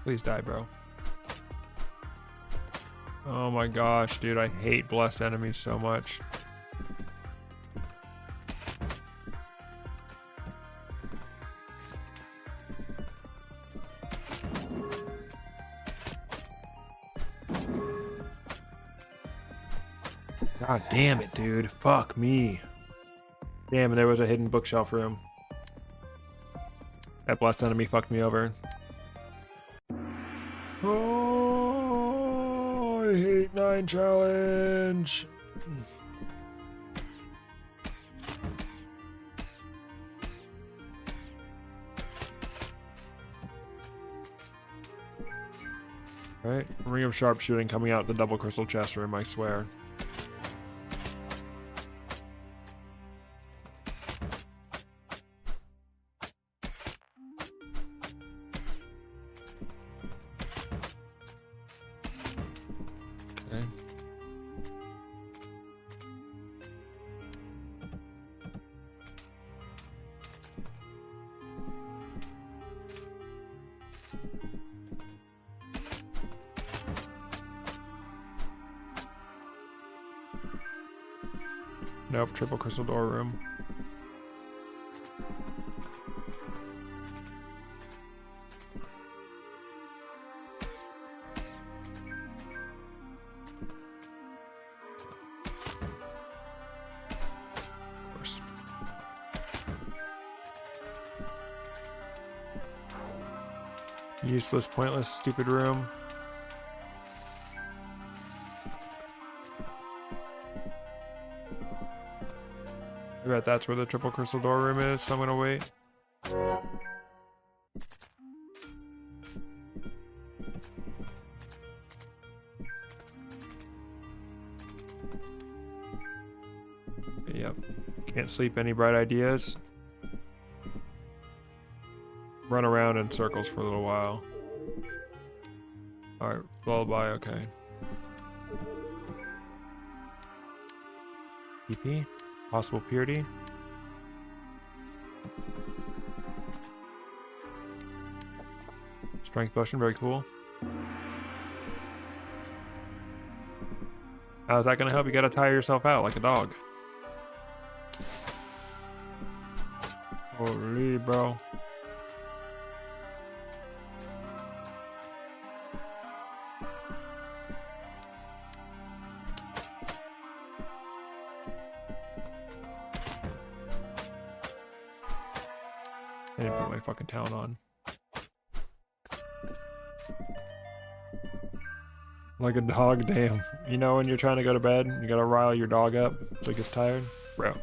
Please die, bro. Oh my gosh, dude, I hate blessed enemies so much. God damn it, dude. Fuck me. Damn, and there was a hidden bookshelf room. That blessed enemy fucked me over. Oh, I hate 9 challenge. Alright, ring of sharpshooting coming out the double crystal chest room, I swear. Okay. Nope, triple crystal door room. Of course. Useless, pointless, stupid room. I bet that's where the triple crystal door room is, so I'm gonna wait. Yep. Can't sleep, any bright ideas? Run around in circles for a little while. Alright, lullaby, okay. PP? Possible purity. Strength potion, very cool. How's that gonna help? You gotta tire yourself out like a dog. Holy bro. I didn't put my fucking talent on. Like a dog, damn. You know when you're trying to go to bed, you gotta rile your dog up so he gets tired? Bro.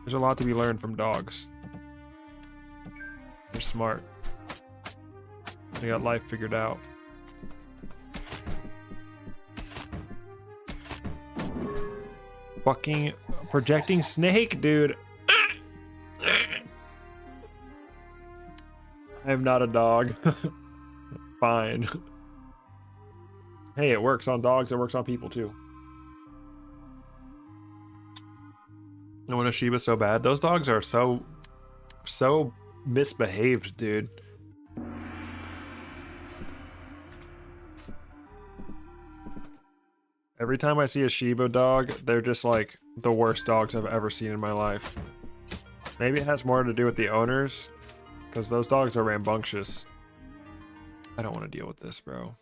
There's a lot to be learned from dogs. They're smart. They got life figured out. Fucking projecting snake, dude. I am not a dog. Fine. Hey, it works on dogs, it works on people too. I want a Shiba so bad. Those dogs are so misbehaved, dude. Every time I see a Shiba dog, they're just like the worst dogs I've ever seen in my life. Maybe it has more to do with the owners, because those dogs are rambunctious. I don't want to deal with this, bro.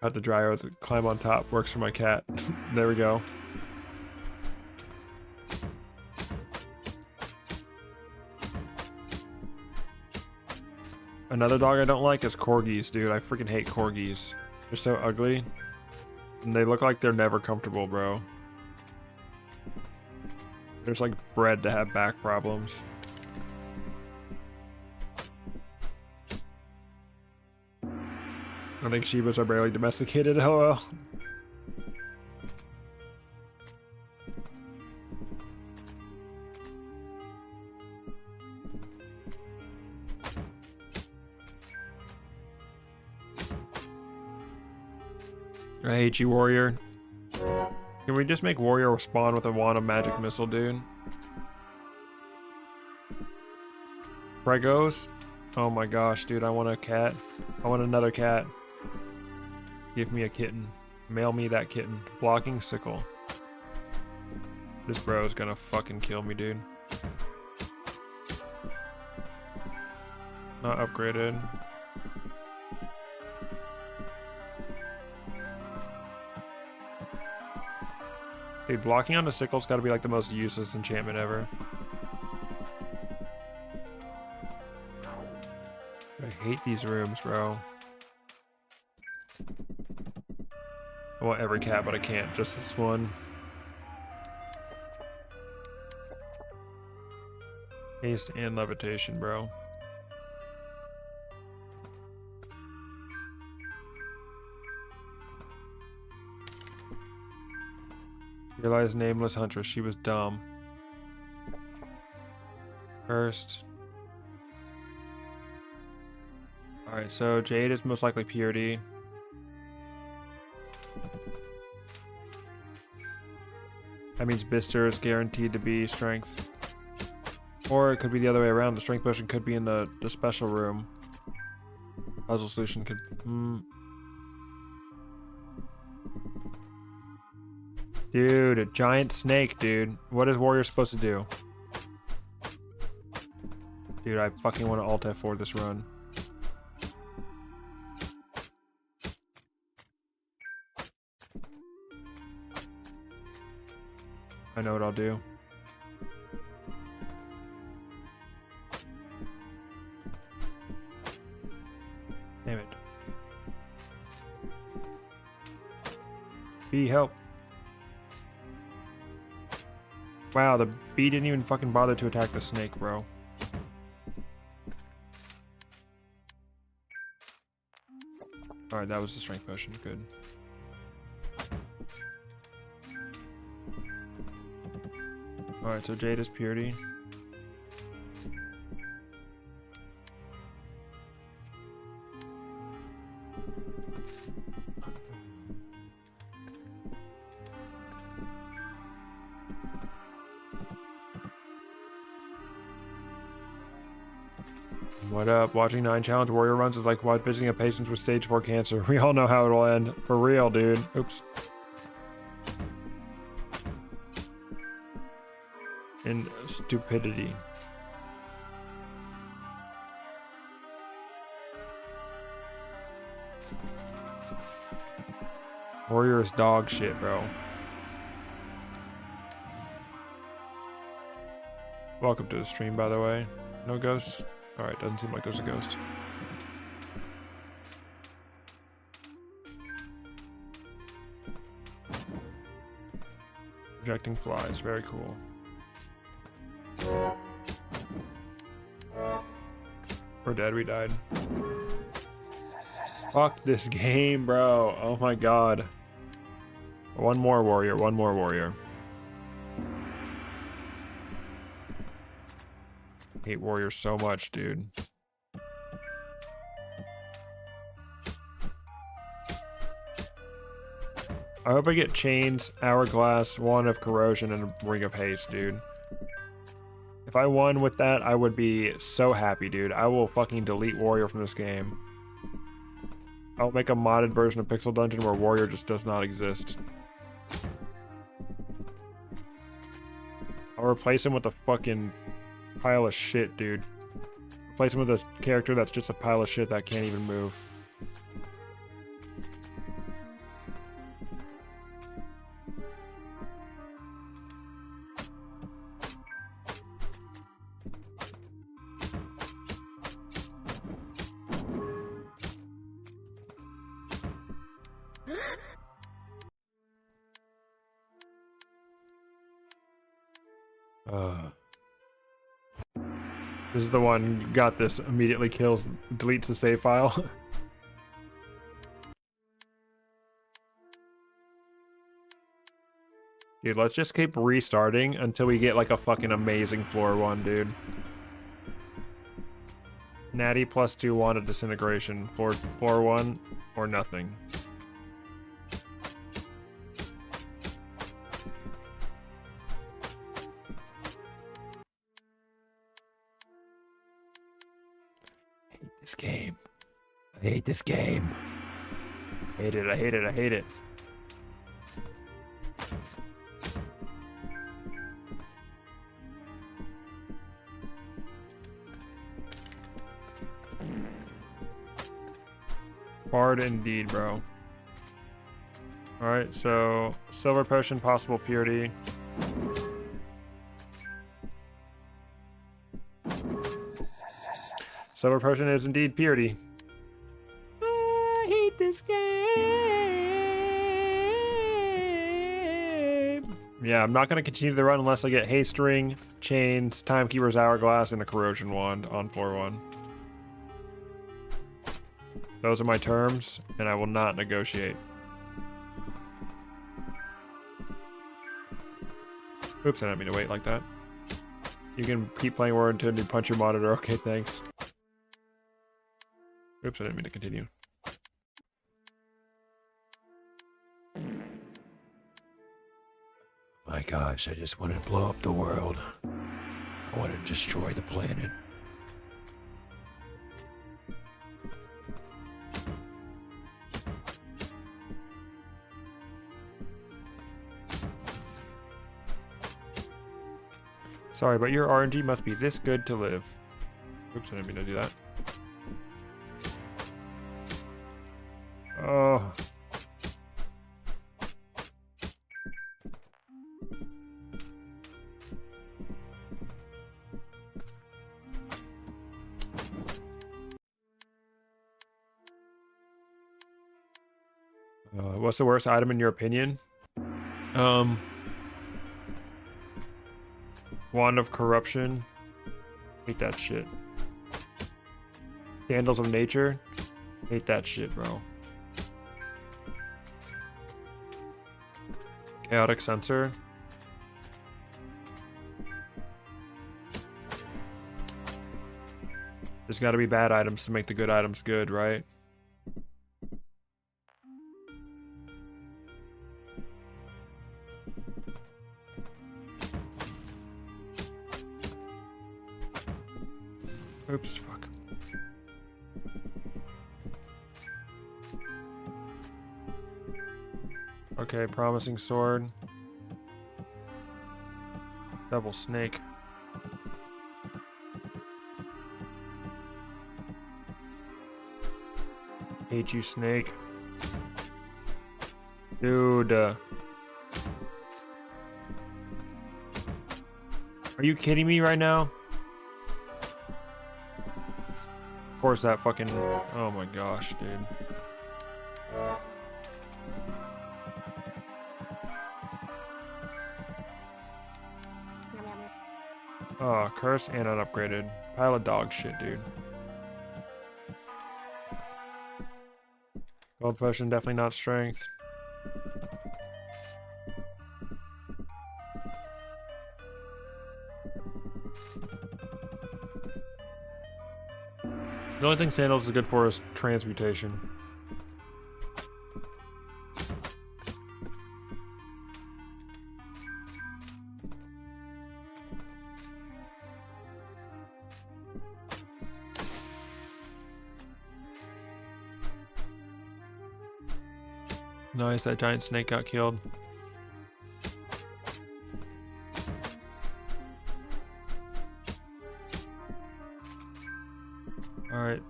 Cut the dryer with climb on top. Works for my cat. There we go. Another dog I don't like is corgis, dude. I freaking hate corgis. They're so ugly. And they look like they're never comfortable, bro. There's like bred to have back problems. I think Shibas are barely domesticated, lol. I hate you, warrior. Can we just make warrior respond with a wand of magic missile, dude? Pregos? Oh my gosh, dude, I want a cat. I want another cat. Give me a kitten. Mail me that kitten. Blocking sickle. This bro is gonna fucking kill me, dude. Not upgraded. Dude, blocking on the sickle's gotta be like the most useless enchantment ever. I hate these rooms, bro. I want every cat, but I can't. Just this one. Haste and levitation, bro. Realized nameless huntress. She was dumb. First. Alright, so Jade is most likely purity. That means Bister is guaranteed to be strength. Or it could be the other way around. The strength potion could be in the special room. Puzzle solution could... Dude, a giant snake, dude. What is warrior supposed to do? Dude, I fucking want to alt F4 this run. I know what I'll do. Damn it. Bee, help. Wow, the bee didn't even fucking bother to attack the snake, bro. Alright, that was the strength potion. Good. Alright, so Jade is purity. What up? Watching 9 challenge warrior runs is like visiting a patient with stage 4 cancer. We all know how it'll end. For real, dude. Oops. And stupidity. Warrior is dog shit, bro. Welcome to the stream, by the way. No ghosts? Alright, doesn't seem like there's a ghost. Projecting flies, very cool. We're dead, we died. Fuck this game, bro. Oh my god. One more warrior, one more warrior. I hate warriors so much, dude. I hope I get chains, hourglass, wand of corrosion, and a ring of haste, dude. If I won with that, I would be so happy, dude. I will fucking delete warrior from this game. I'll make a modded version of Pixel Dungeon where warrior just does not exist. I'll replace him with a fucking pile of shit, dude. Replace him with a character that's just a pile of shit that can't even move. This is the one, got this, immediately kills, deletes the save file. Dude, let's just keep restarting until we get like a fucking amazing floor one, dude. Natty +2 wand of disintegration. Floor one or nothing. I hate this game. I hate this game. I hate it, I hate it, I hate it. Hard indeed, bro. Alright, so silver potion, possible purity. Silver potion is indeed purity. I hate this game. Yeah, I'm not going to continue the run unless I get haste ring, chains, timekeeper's hourglass, and a corrosion wand on floor one. Those are my terms, and I will not negotiate. Oops, I didn't mean to wait like that. You can keep playing War until you punch your monitor. Okay, thanks. Oops, I didn't mean to continue. My gosh, I just want to blow up the world. I want to destroy the planet. Sorry, but your RNG must be this good to live. Oops, I didn't mean to do that. Oh. What's the worst item in your opinion? Wand of Corruption. Hate that shit. Sandals of Nature. Hate that shit, bro. Chaotic Sensor. There's gotta be bad items to make the good items good, right? Oops, fuck. Okay, promising sword. Double snake. Hate you, snake. Dude. Are you kidding me right now? Of course that fucking... Oh my gosh, dude. Oh, curse and unupgraded. Pile of dog shit, dude. Gold potion, definitely not strength. The only thing sandals is good for is transmutation. Nice, that giant snake got killed. Alright.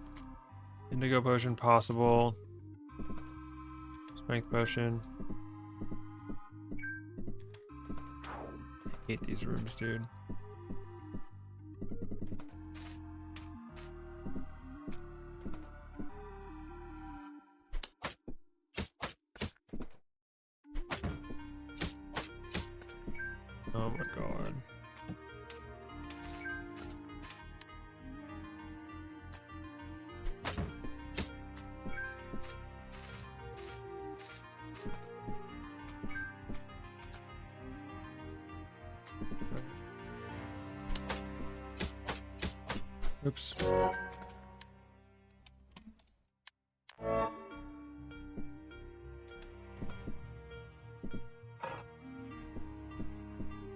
Indigo potion possible. Strength potion. Hate these rooms, dude. Oh my god. Oops.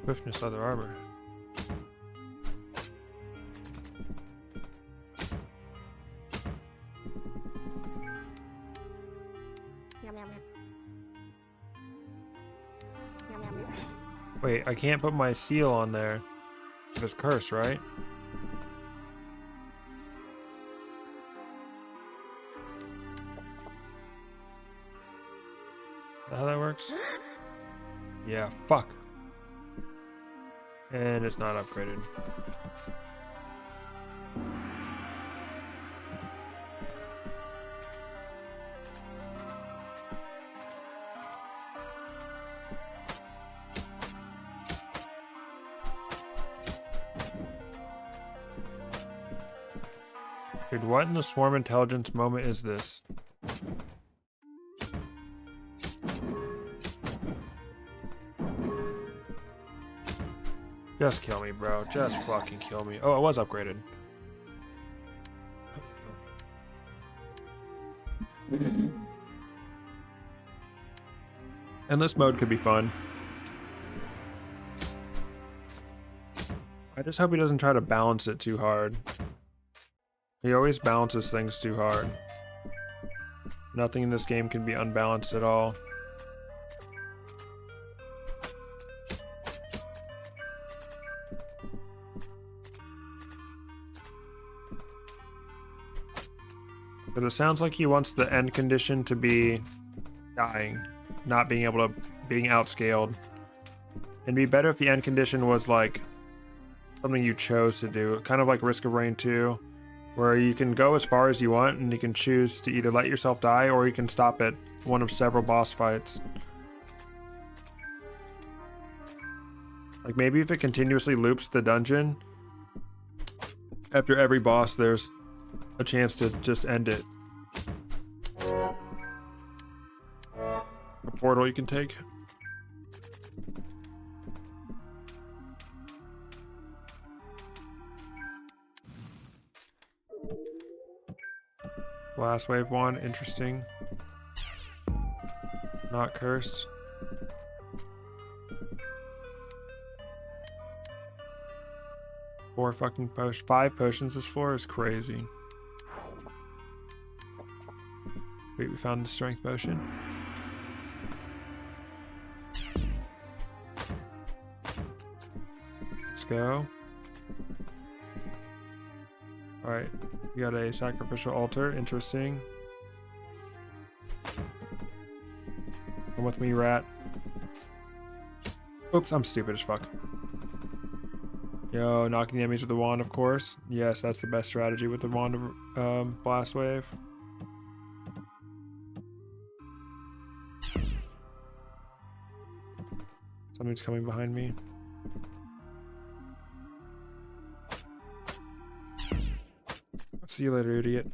Swiftness, leather armor. Wait, I can't put my seal on there. It's cursed, right? Is that how that works? Yeah, fuck. And it's not upgraded. Dude, what in the swarm intelligence moment is this? Just kill me, bro. Just fucking kill me. Oh, it was upgraded. Endless mode could be fun. I just hope he doesn't try to balance it too hard. He always balances things too hard. Nothing in this game can be unbalanced at all. But it sounds like he wants the end condition to be dying, not being able to being outscaled. It'd be better if the end condition was like something you chose to do, kind of like Risk of Rain 2, where you can go as far as you want and you can choose to either let yourself die or you can stop at one of several boss fights. Like maybe if it continuously loops the dungeon, after every boss there's a chance to just end it. A portal you can take. Blast wave 1, interesting. Not cursed. Four fucking potions. 5 potions this floor is crazy. Wait, we found the strength potion. Let's go. Alright, we got a sacrificial altar. Interesting. Come with me, rat. Oops, I'm stupid as fuck. Yo, knocking enemies with the wand, of course. Yes, that's the best strategy with the wand of blast wave. Something's coming behind me. See you later, idiot.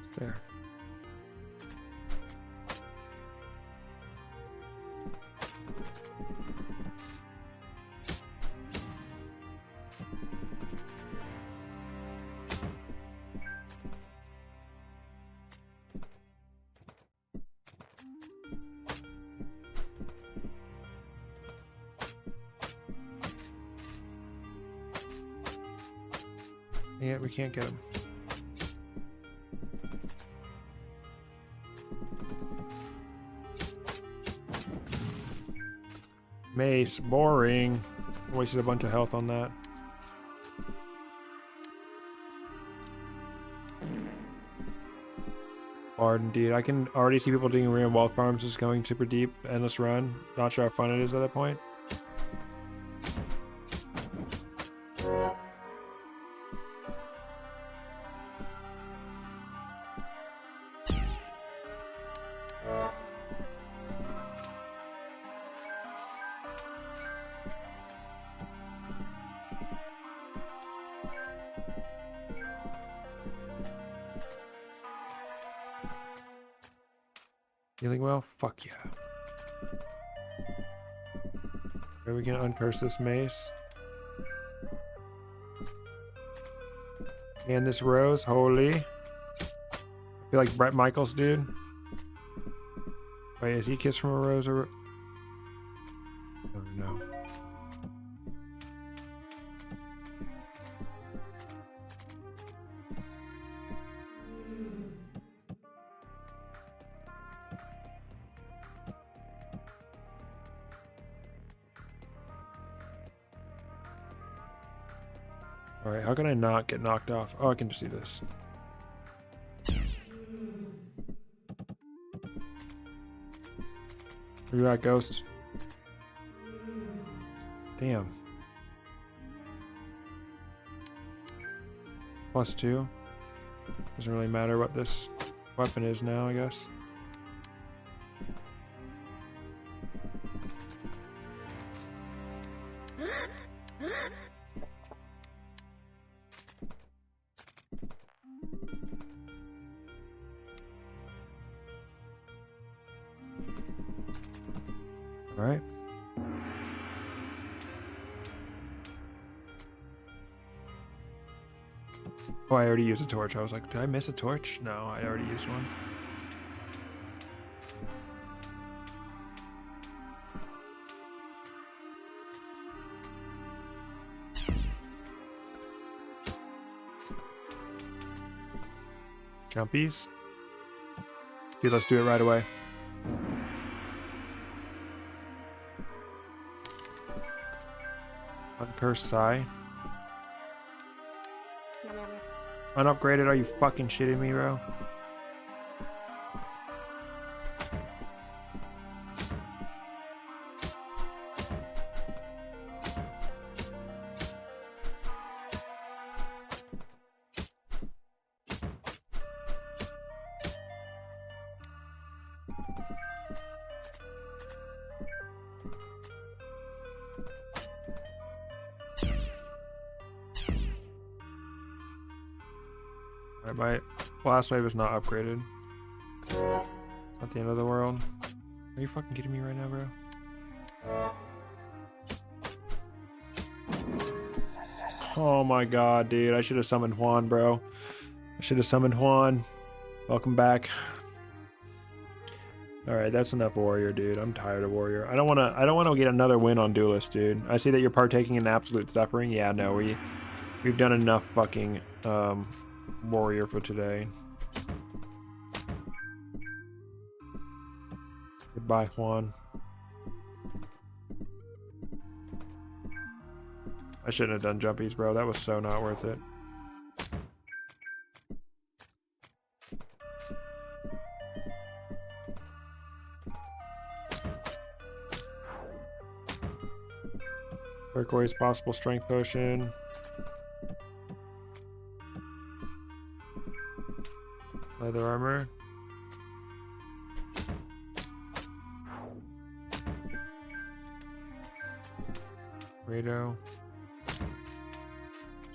It's there. Yeah, we can't get him. Mace, boring. Wasted a bunch of health on that. Hard indeed. I can already see people doing random wall farms just going super deep, endless run. Not sure how fun it is at that point. Healing well? Fuck yeah. Are we gonna uncurse this mace? And this rose, holy. I feel like Bret Michaels, dude. Wait, is he kissed from a rose or? Oh no. Alright, how can I not get knocked off? Oh, I can just do this. Where you at, Ghost? Damn. +2. Doesn't really matter what this weapon is now, I guess. Alright. Oh, I already used a torch. I was like, did I miss a torch? No, I already used one. Jumpies? Dude, let's do it right away. Uncursed Sai. Unupgraded? Are you fucking shitting me, bro? Alright, my last wave is not upgraded. It's not the end of the world. Are you fucking kidding me right now, bro? Oh my god, dude. I should have summoned Juan, bro. I should have summoned Juan. Welcome back. Alright, that's enough warrior, dude. I'm tired of warrior. I don't wanna get another win on Duelist, dude. I see that you're partaking in absolute suffering. Yeah, no, we've done enough fucking warrior for today. Goodbye, Juan. I shouldn't have done jumpies, bro. That was so not worth it. Turquoise possible strength potion. Leather armor. Radio.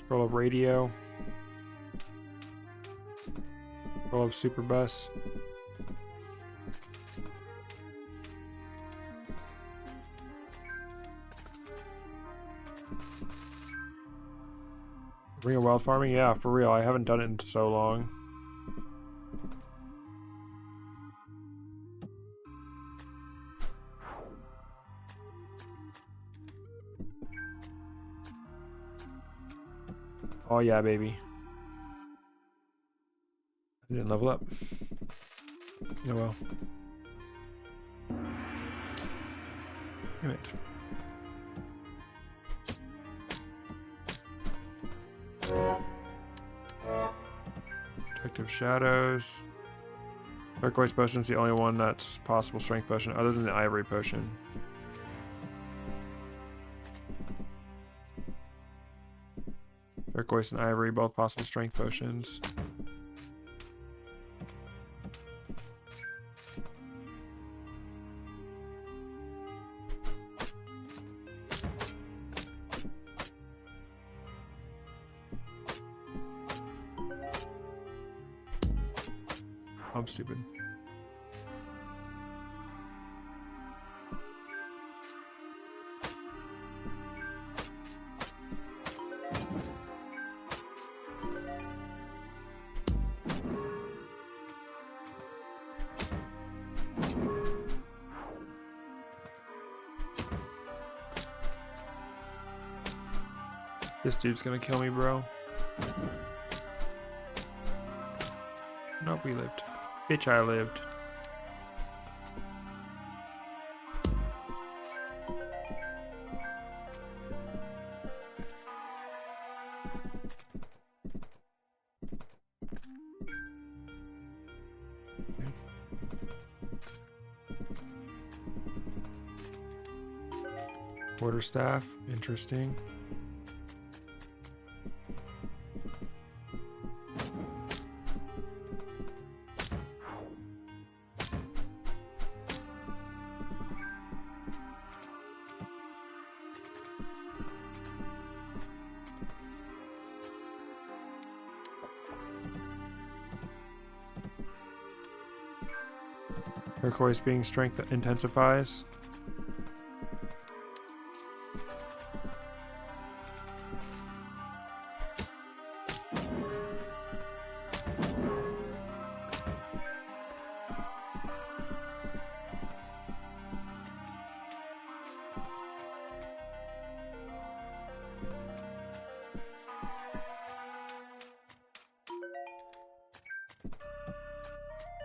Scroll of radio. Scroll of super bus. Real wild farming? Yeah, for real. I haven't done it in so long. Oh yeah, baby. I didn't level up. Oh well. Damn it. Protective shadows. Turquoise potion is the only one that's possible strength potion other than the ivory potion. Turquoise and ivory, both possible strength potions. I'm stupid. This dude's gonna kill me, bro. Nope, we lived. Bitch, I lived. Quarterstaff, interesting. Turquoise being strength intensifies.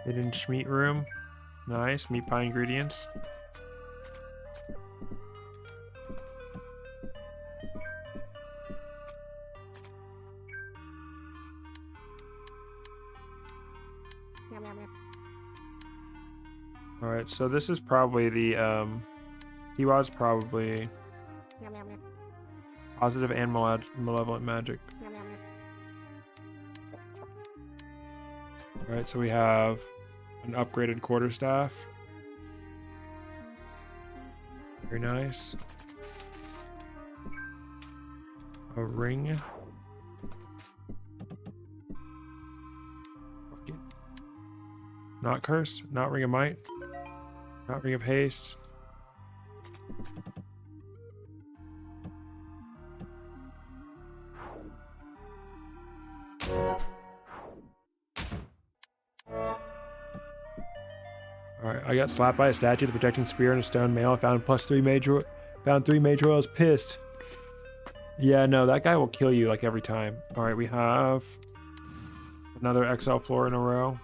Hidden Schmeat room. Nice. Meat pie ingredients. Alright, so this is probably the Tiwa's probably positive and malevolent magic. Alright, so we have an upgraded quarterstaff. Very nice. A ring. Okay. Not cursed, not ring of might, not ring of haste. Alright, I got slapped by a statue. The protecting spear and a stone mail. I found +3 major. Found 3 major oils. Pissed. Yeah, no, that guy will kill you like every time. Alright, we have another XL floor in a row.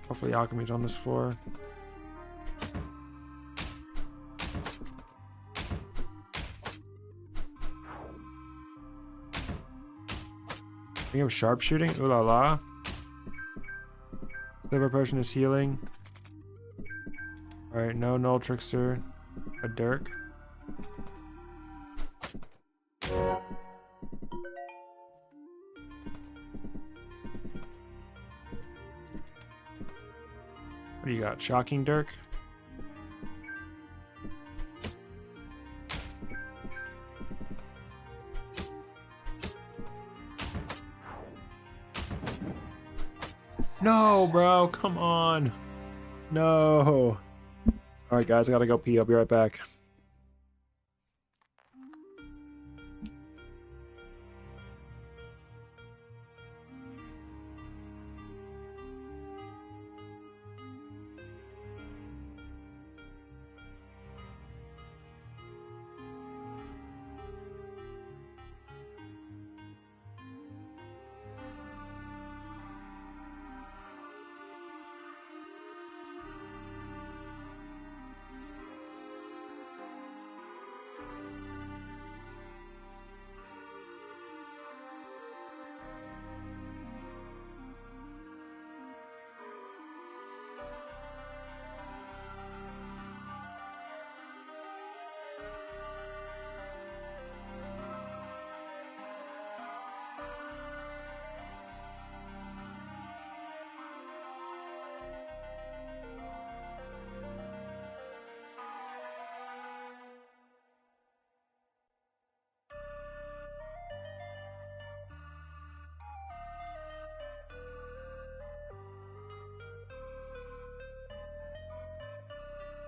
Hopefully alchemy's on this floor. We have sharpshooting. Ooh la la. Sliver potion is healing. Alright, no null trickster. A dirk. What do you got? Shocking Dirk? No, bro, come on. No. Alright, guys, I gotta go pee. I'll be right back.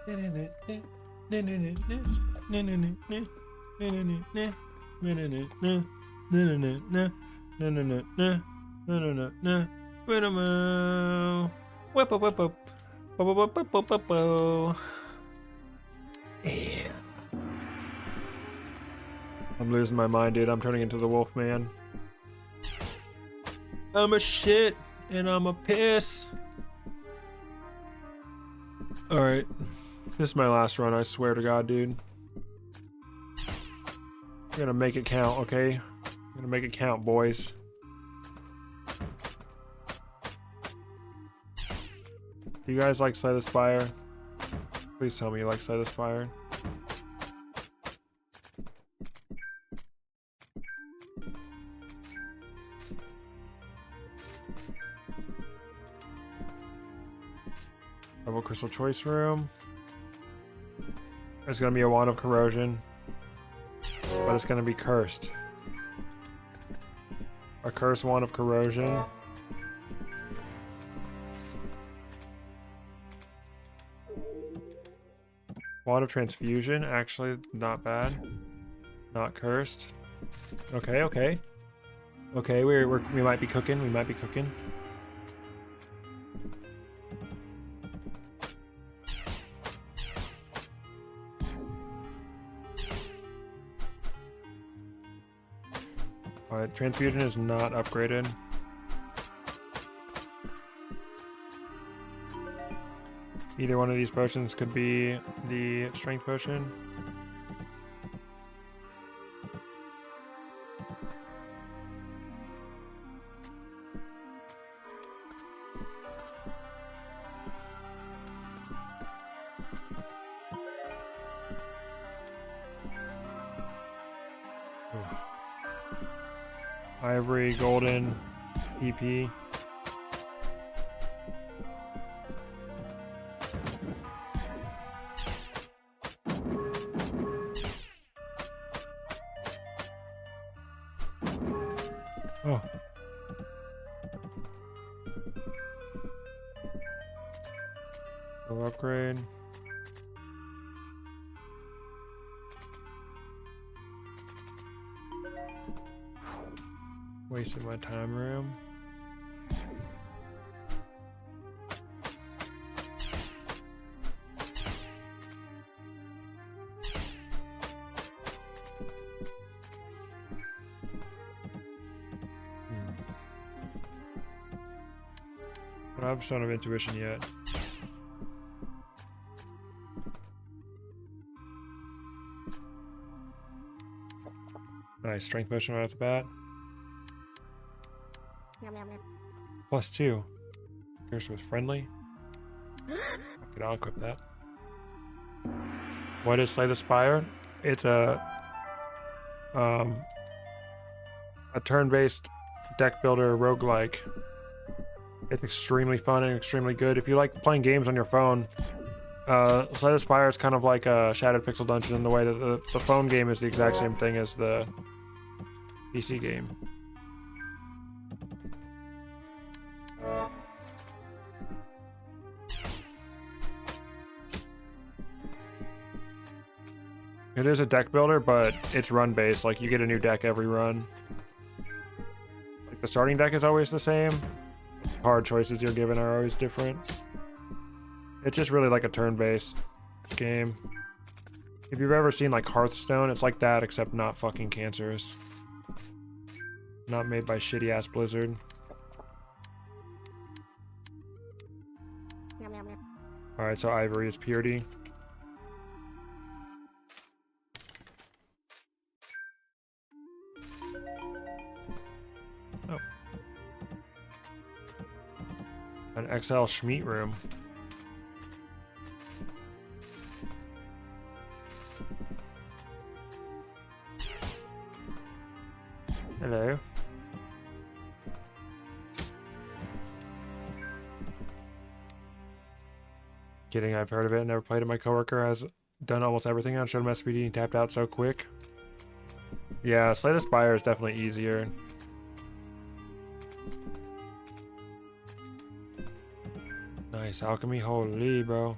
I'm losing my mind, dude. I'm turning into the wolf man. I'm a shit and I'm a piss. Alright. This is my last run, I swear to God, dude. I'm gonna make it count, okay? I'm gonna make it count, boys. Do you guys like Slay the Spire? Please tell me you like Slay the Spire. Double Crystal Choice Room. There's gonna be a Wand of Corrosion, but it's gonna be cursed. A cursed Wand of Corrosion. Wand of Transfusion, actually not bad. Not cursed. Okay, okay. Okay, we might be cooking, we might be cooking. Alright, Transfusion is not upgraded. Either one of these potions could be the Strength Potion. Ugh. Ivory, golden, EP. Oh. Go upgrade. Wasting my time room. I don't have Stone of Intuition yet. Nice, Strength Potion right off the bat. +2. Cursed with Friendly. Okay, I'll equip that. What is Slay the Spire? It's a turn-based deck builder roguelike. It's extremely fun and extremely good. If you like playing games on your phone, Slay the Spire is kind of like a Shattered Pixel Dungeon in the way that the phone game is the exact same thing as the PC game. It is a deck builder, but it's run based. Like, you get a new deck every run. Like, the starting deck is always the same. Card choices you're given are always different. It's just really like a turn-based game. If you've ever seen like Hearthstone, it's like that, except not fucking cancerous. Not made by shitty ass Blizzard. Alright, so Ivory is purity. Oh. An XL Schmeat room. Hello. Kidding, I've heard of it, never played it. My coworker has done almost everything on. Showed him SPD and tapped out so quick. Yeah, Slay the Spire is definitely easier. Nice alchemy, holy bro.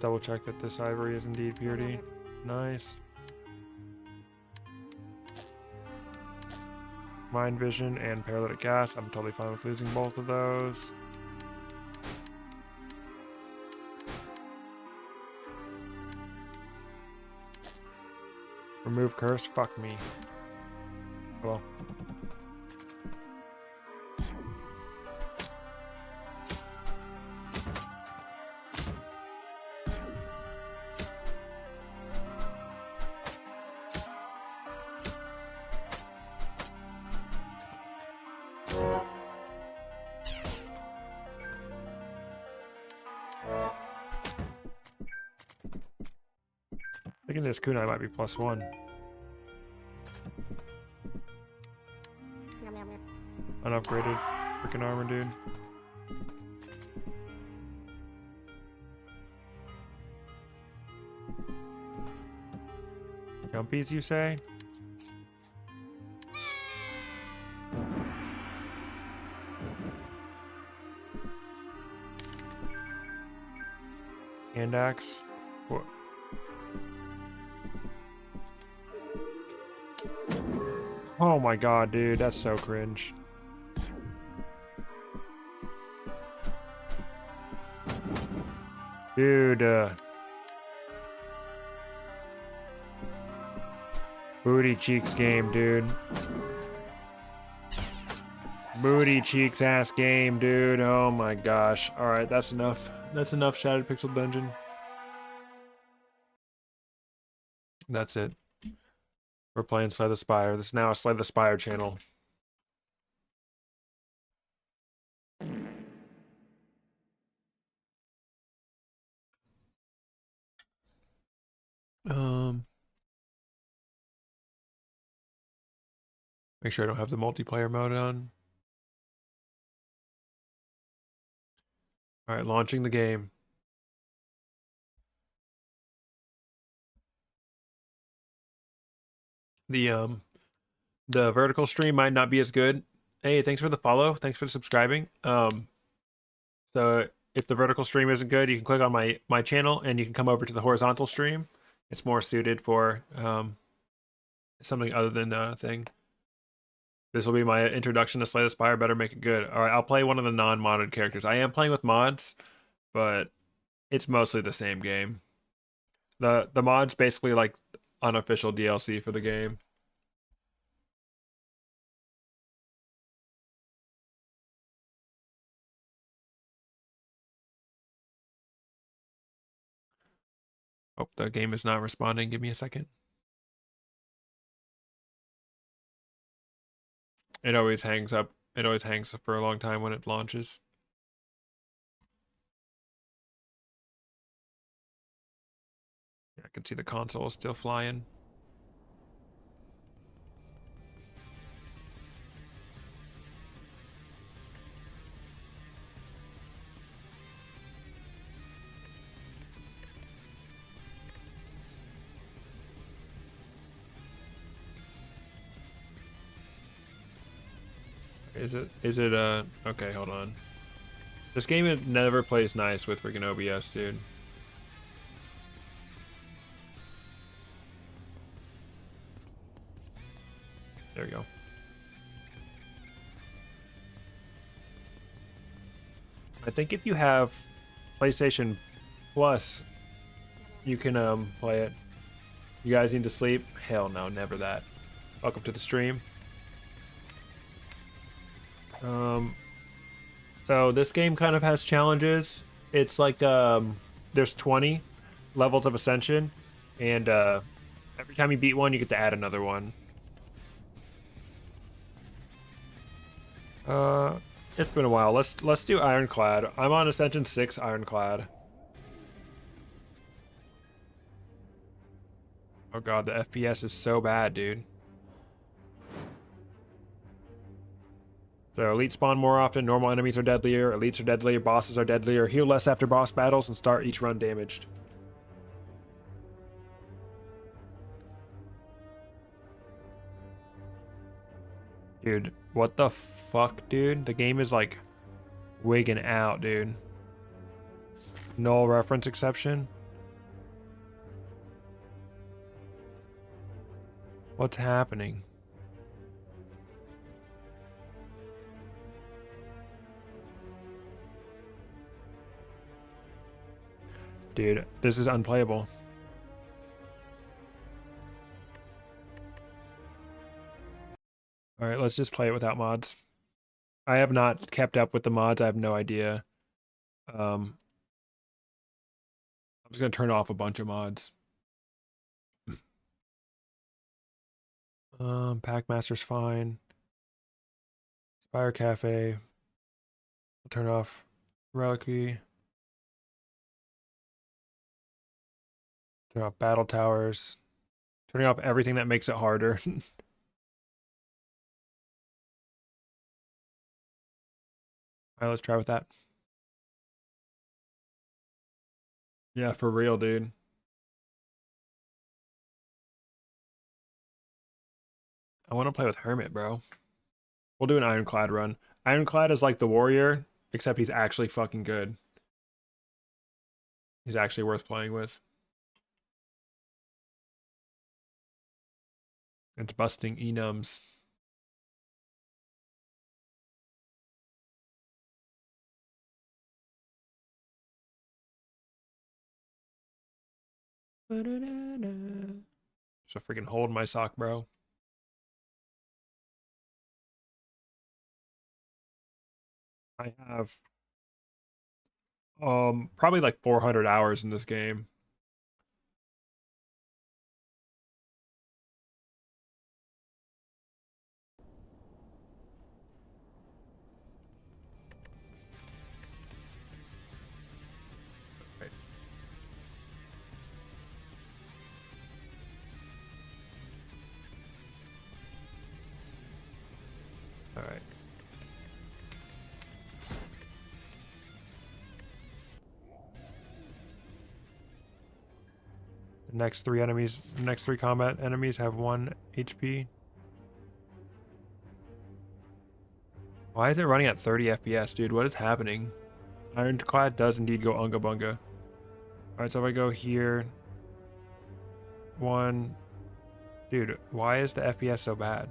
double check that this ivory is indeed purity. Nice. Mind vision and paralytic gas. I'm totally fine with losing both of those. Remove curse. Fuck me. Well. Thinking this kunai might be +1. Unupgraded freaking armor, dude. Jumpies, you say? Hand axe. What? Oh my god, dude, that's so cringe. Dude, booty cheeks game, dude. Booty cheeks ass game, dude. Oh my gosh. Alright, that's enough. That's enough, Shattered Pixel Dungeon. That's it. We're playing Slay the Spire. This is now a Slay the Spire channel. Make sure I don't have the multiplayer mode on. All right, launching the game. The vertical stream might not be as good. Hey, thanks for the follow. Thanks for subscribing. So if the vertical stream isn't good, you can click on my channel and you can come over to the horizontal stream. It's more suited for something other than a thing. This will be my introduction to Slay the Spire. Better make it good. All right, I'll play one of the non-modded characters. I am playing with mods, but it's mostly the same game. The mod's basically like unofficial DLC for the game. Oh, the game is not responding. Give me a second. It always hangs up. It always hangs for a long time when it launches. Yeah, I can see the console is still flying. Is it okay, hold on. This game never plays nice with freaking OBS, dude. There we go. I think if you have PlayStation Plus, you can play it. You guys need to sleep? Hell no, never that. Welcome to the stream. So this game kind of has challenges. It's like there's 20 levels of ascension, and every time you beat one, you get to add another one. It's been a while. Let's do Ironclad. I'm on Ascension 6 Ironclad. Oh god, the FPS is so bad, dude. So elites spawn more often, normal enemies are deadlier, elites are deadlier, bosses are deadlier, heal less after boss battles, and start each run damaged. Dude, what the fuck, dude? The game is like wigging out, dude. Null reference exception. What's happening? Dude, this is unplayable. Alright, let's just play it without mods. I have not kept up with the mods. I have no idea. I'm just going to turn off a bunch of mods. Packmaster's fine. Spire Cafe. I'll turn off Reliquary. Turn off Battle Towers. Turning off everything that makes it harder. Alright, let's try with that. Yeah, for real, dude. I want to play with Hermit, bro. We'll do an Ironclad run. Ironclad is like the warrior, except he's actually fucking good. He's actually worth playing with. It's busting enums. Just freaking hold my sock, bro. I have probably like 400 hours in this game. Right. All right. The next three combat enemies have 1 HP. Why is it running at 30 FPS, dude? What is happening? Ironclad does indeed go unga bunga. Alright, so if I go here. 1. Dude, why is the FPS so bad?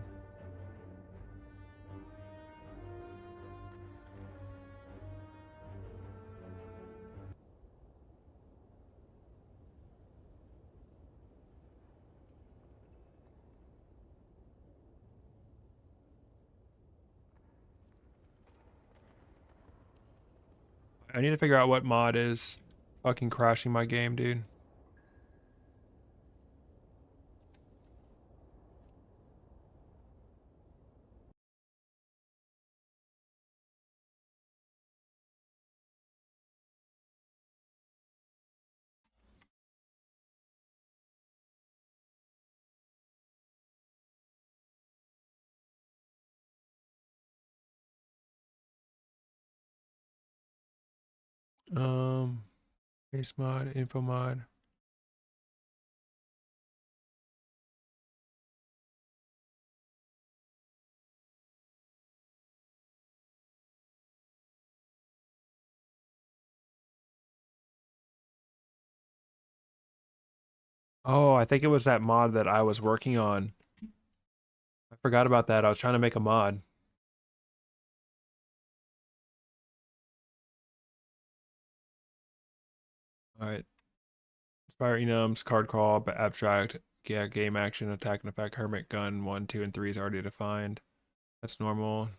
I need to figure out what mod is fucking crashing my game, dude. Base mod, info mod. Oh, I think it was that mod that I was working on. I forgot about that. I was trying to make a mod. Alright. Inspire enums, card crawl, abstract, yeah, game action, attack and effect, hermit gun, 1, 2, and 3 is already defined. That's normal.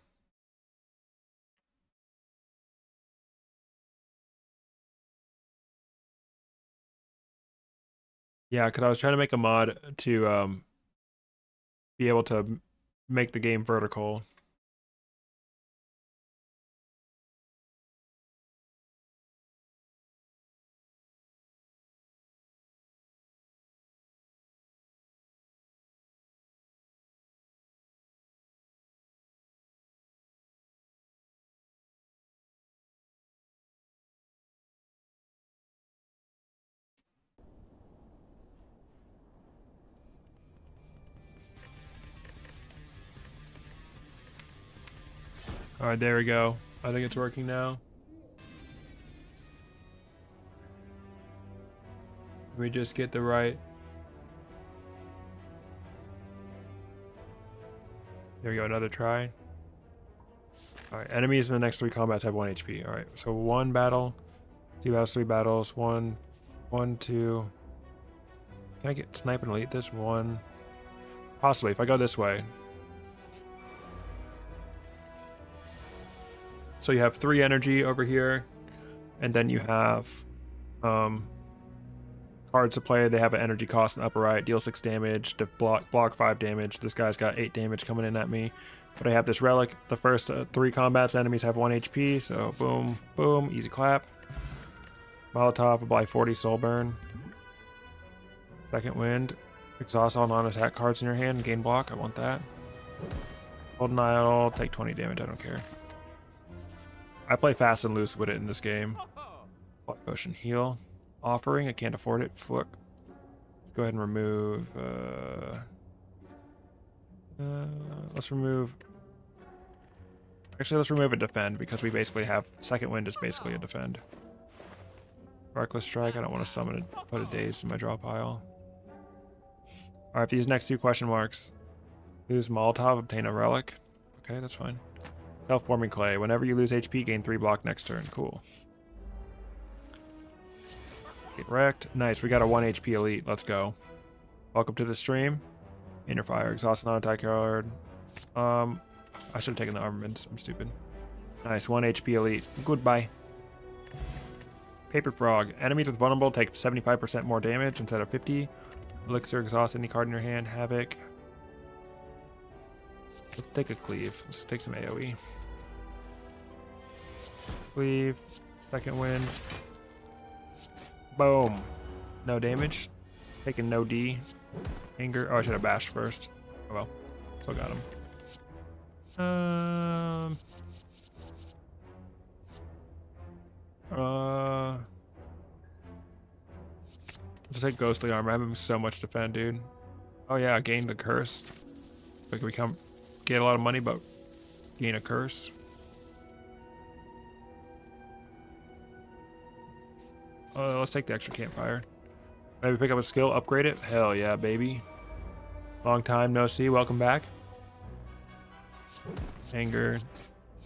Yeah, because I was trying to make a mod to be able to make the game vertical. Alright, there we go. I think it's working now. Let me just get the right. There we go, another try. Alright, enemies in the next 3 combats have 1 HP. Alright, so 1 battle, 2 battles, 3 battles, 1, 2. Can I get snipe and elite this? 1. Possibly, if I go this way. So you have 3 energy over here, and then you have cards to play. They have an energy cost in the upper right, deal 6 damage, to block 5 damage. This guy's got 8 damage coming in at me. But I have this relic. The first 3 combats, enemies have 1 HP, so boom, boom, easy clap. Molotov, apply 40 soul burn. Second wind, exhaust all non-attack cards in your hand, gain block, I want that. Hold an idle, take 20 damage, I don't care. I play fast and loose with it in this game. Blood potion, heal. Offering, I can't afford it. Fuck. Let's go ahead and remove. Let's remove. Actually, let's remove a defend because we basically have second wind is basically a defend. Reckless strike. I don't want to summon it. Put a daze in my draw pile. All right, these next 2 question marks. Lose Molotov, obtain a relic. Okay, that's fine. Self-forming clay. Whenever you lose HP, gain 3 block next turn. Cool. Get wrecked. Nice. We got a 1 HP elite. Let's go. Welcome to the stream. Inner fire. Exhaust non-attack card. I should have taken the armaments. I'm stupid. Nice. 1 HP elite. Goodbye. Paper frog. Enemies with vulnerable take 75% more damage instead of 50. Elixir. Exhaust any card in your hand. Havoc. Let's take a cleave. Let's take some AoE. Cleave. Second wind. Boom. No damage. Taking no D. Anger. Oh, I should have bashed first. Oh well. Still got him. Let's take ghostly armor. I'm having so much defend, dude. Oh yeah, gain the curse. We can become get a lot of money, but gain a curse. Let's take the extra campfire. Maybe pick up a skill, upgrade it. Hell yeah, baby. Long time no see. Welcome back. Anger.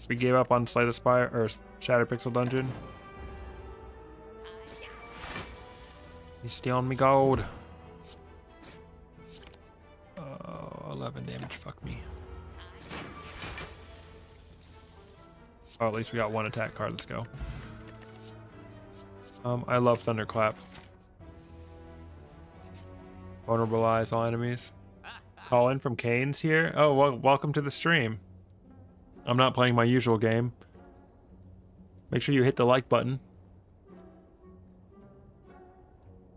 We gave up on Slay the Spire or Shattered Pixel Dungeon. He's stealing me gold. 11 damage. Fuck me. Oh, at least we got 1 attack card. Let's go. I love Thunderclap. Vulnerabilize all enemies. Call in from Kane's here. Oh, well, welcome to the stream. I'm not playing my usual game. Make sure you hit the like button.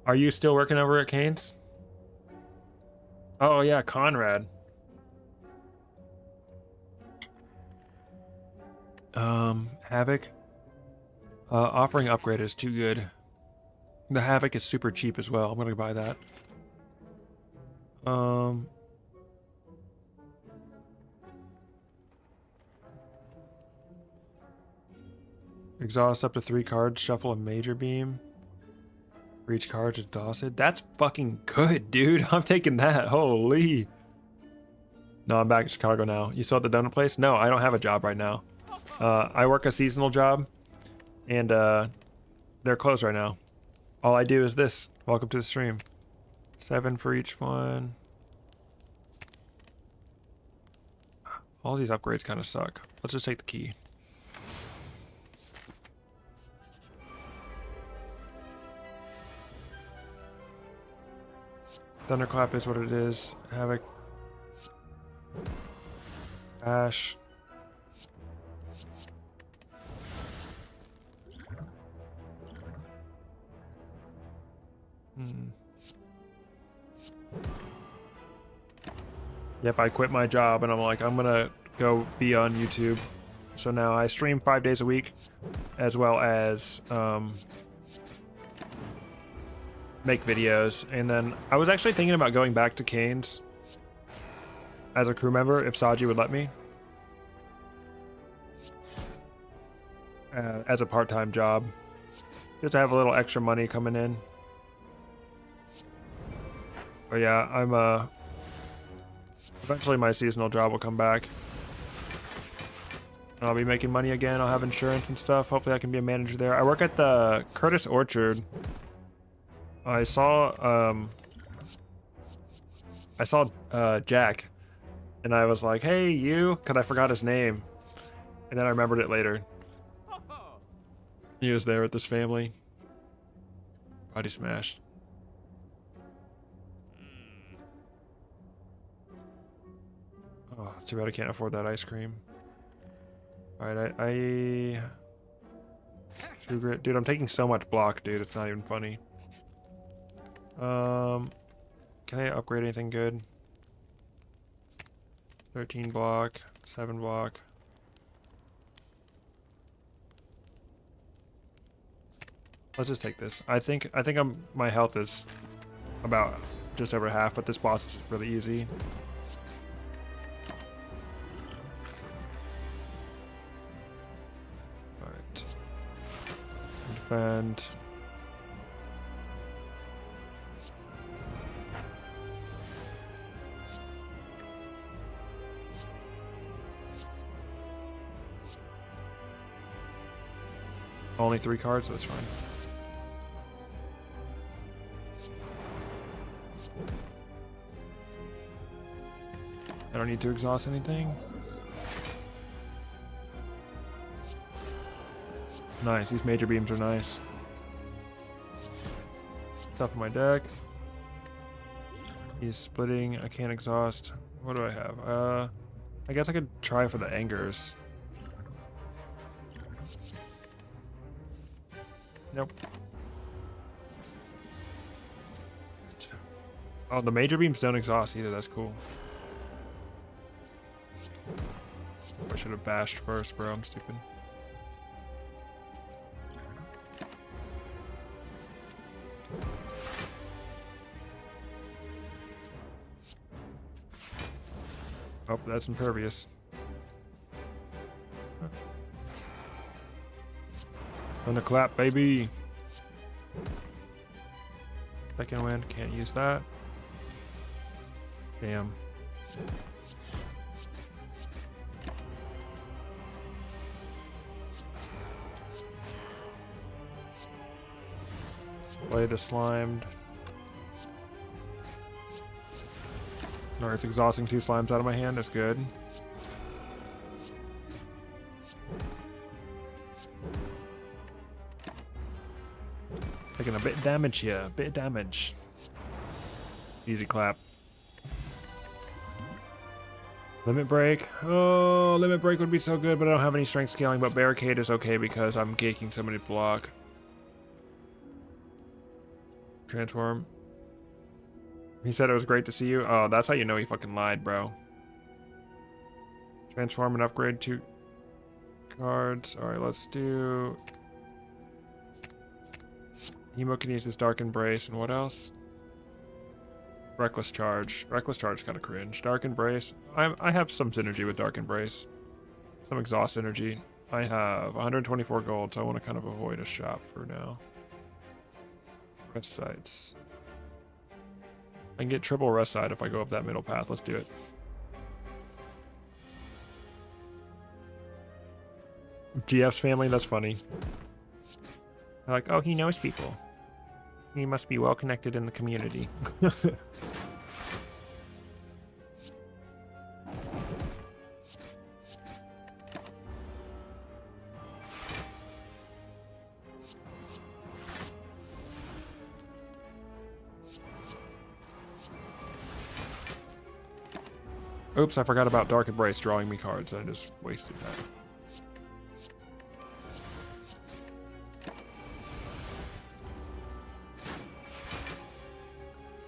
Are you still working over at Kane's? Oh yeah, Conrad. Havoc. Offering upgrade is too good. The Havoc is super cheap as well. I'm gonna buy that. Exhaust up to 3 cards. Shuffle a major beam. For each card exhausted. That's fucking good, dude. I'm taking that. Holy. No, I'm back in Chicago now. You still at the donut place? No, I don't have a job right now. I work a seasonal job. And they're closed right now. All I do is this. Welcome to the stream. 7 for each one. All these upgrades kind of suck. Let's just take the key. Thunderclap is what it is. Havoc. Ash. Yep, I quit my job and I'm like, I'm gonna go be on YouTube. So now I stream 5 days a week, as well as make videos. And then I was actually thinking about going back to Kane's as a crew member if Saji would let me. As a part-time job. Just to have a little extra money coming in. But yeah, I'm Eventually my seasonal job will come back. I'll be making money again. I'll have insurance and stuff. Hopefully I can be a manager there. I work at the Curtis Orchard. I saw Jack, and I was like, hey, you, because I forgot his name. And then I remembered it later. He was there with this family. Body smashed. Oh, too bad I can't afford that ice cream. Alright, True Grit. Dude, I'm taking so much block, dude. It's not even funny. Can I upgrade anything good? 13 block, 7 block. Let's just take this. I think my health is about just over half, but this boss is really easy. Alright. Defend. Only 3 cards, so that's fine. I don't need to exhaust anything. Nice, these major beams are nice. Top of my deck. He's splitting, I can't exhaust. What do I have? I guess I could try for the angers. Nope. Oh, the major beams don't exhaust either, that's cool. I should have bashed first, bro. I'm stupid. Oh, that's impervious. Thunderclap, baby. Second wind, can't use that. Damn. Play the slimed. Alright, it's exhausting 2 slimes out of my hand. That's good. Taking a bit of damage here. A bit of damage. Easy clap. Limit break. Oh, limit break would be so good, but I don't have any strength scaling. But barricade is okay because I'm gaking somebody to block. Transform. He said it was great to see you. Oh, that's how you know he fucking lied, bro. Transform and upgrade 2 cards. Alright, let's do... Hemo can use this Dark Embrace, and what else? Reckless Charge. Reckless Charge kind of cringe. Dark Embrace. I have some synergy with Dark Embrace. Some exhaust energy. I have 124 gold, so I want to kind of avoid a shop for now. Rest sites. I can get triple rest side if I go up that middle path. Let's do it. GF's family, that's funny. They're like, oh, he knows people. He must be well connected in the community. Oops, I forgot about Dark Embrace drawing me cards. I just wasted that.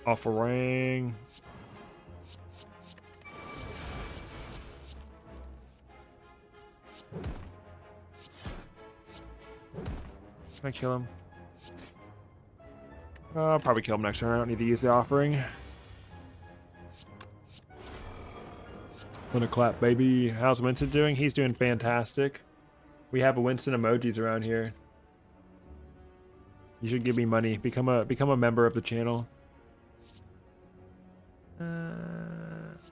Offering. Can I kill him? I'll probably kill him next turn. I don't need to use the offering. Gonna clap, baby. How's Winston doing? He's doing fantastic. We have a Winston emojis around here. You should give me money. Become a member of the channel.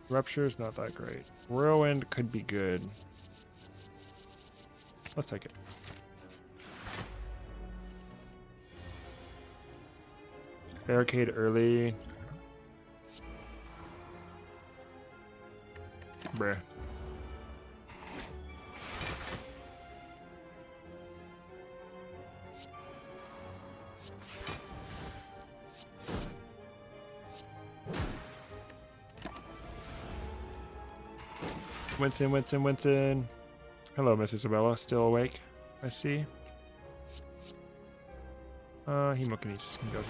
Rupture's not that great. Whirlwind could be good. Let's take it. Barricade early. Bruh. Winston. Hello, Miss Isabella. Still awake? I see. Hemokinesis can go too.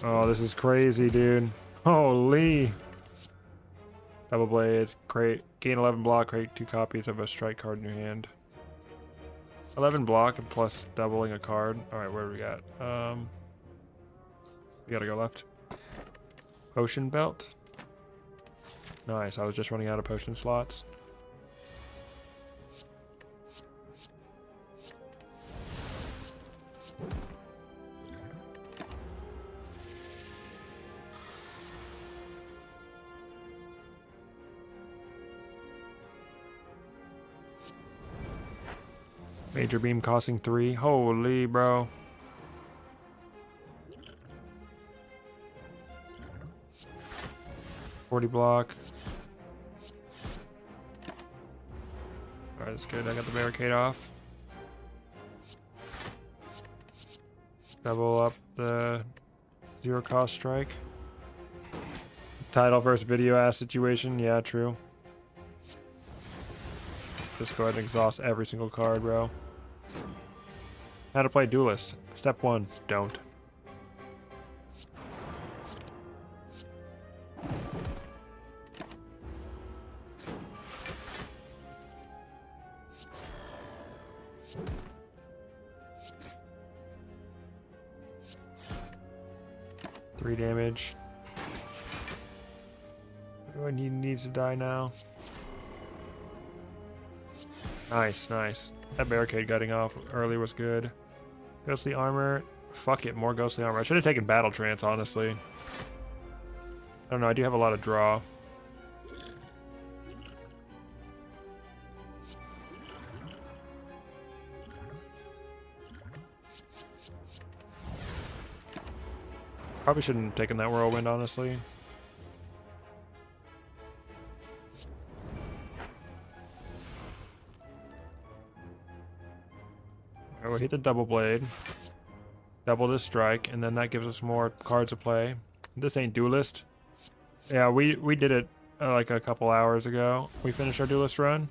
Oh, this is crazy, dude. Holy. Double blades, crate, gain 11 block, create 2 copies of a strike card in your hand. 11 block and plus doubling a card. Alright, where do we got? We gotta go left. Potion belt. Nice, I was just running out of potion slots. Major beam costing 3. Holy, bro. $40 block. Alright, that's good. I got the barricade off. Double up the 0 cost strike. Title versus video ass situation. Yeah, true. Just go ahead and exhaust every single card, bro. How to play Duelist. Step 1, don't. Three damage. Everyone needs to die now. Nice, nice. That barricade gutting off early was good. Ghostly armor. Fuck it, more ghostly armor. I should have taken battle trance, honestly. I don't know, I do have a lot of draw. Probably shouldn't have taken that whirlwind, honestly. Alright, we'll hit the double blade. Double this strike, and then that gives us more cards to play. This ain't Duelist. Yeah, we did it like a couple hours ago. We finished our Duelist run.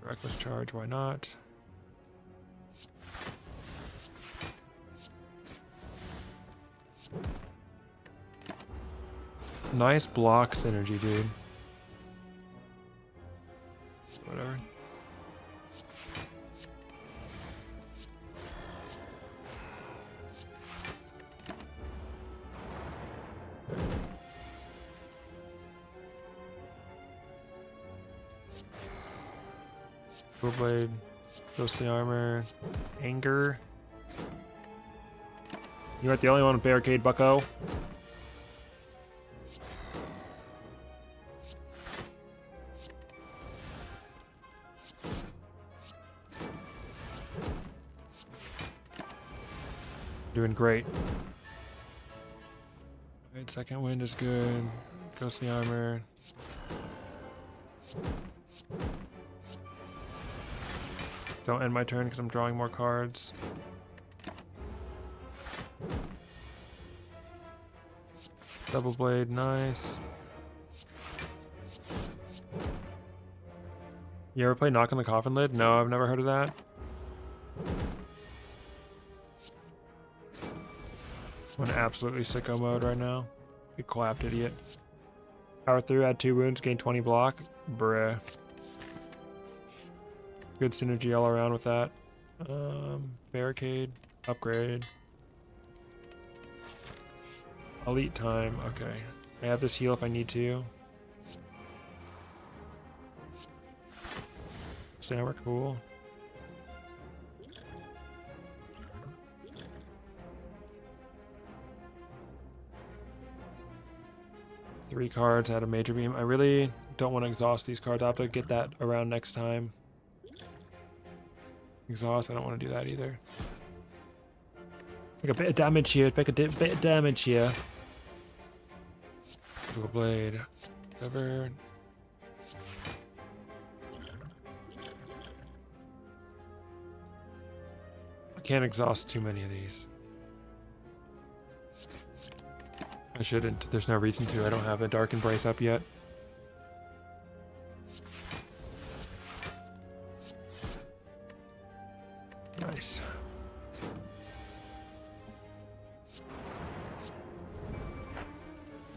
Reckless charge, why not? Nice block synergy, dude. Whatever. Full blade, ghostly armor, anger. You aren't the only one with barricade, bucko. Doing great. Alright, second wind is good. Ghostly armor. Don't end my turn because I'm drawing more cards. Double blade, nice. You ever play Knock on the Coffin Lid? No, I've never heard of that. I'm in absolutely sicko mode right now. You clapped, idiot. Power through, add 2 wounds, gain 20 block. Bruh. Good synergy all around with that. Barricade, upgrade. Elite time, okay. I have this heal if I need to. So now we're cool. Three cards out of Major Beam. I really don't want to exhaust these cards. I'll have to get that around next time. Exhaust, I don't want to do that either. Take a bit of damage here. Take a bit of damage here. Dual Blade. Cover. I can't exhaust too many of these. I shouldn't. There's no reason to. I don't have a Dark Embrace up yet. Nice.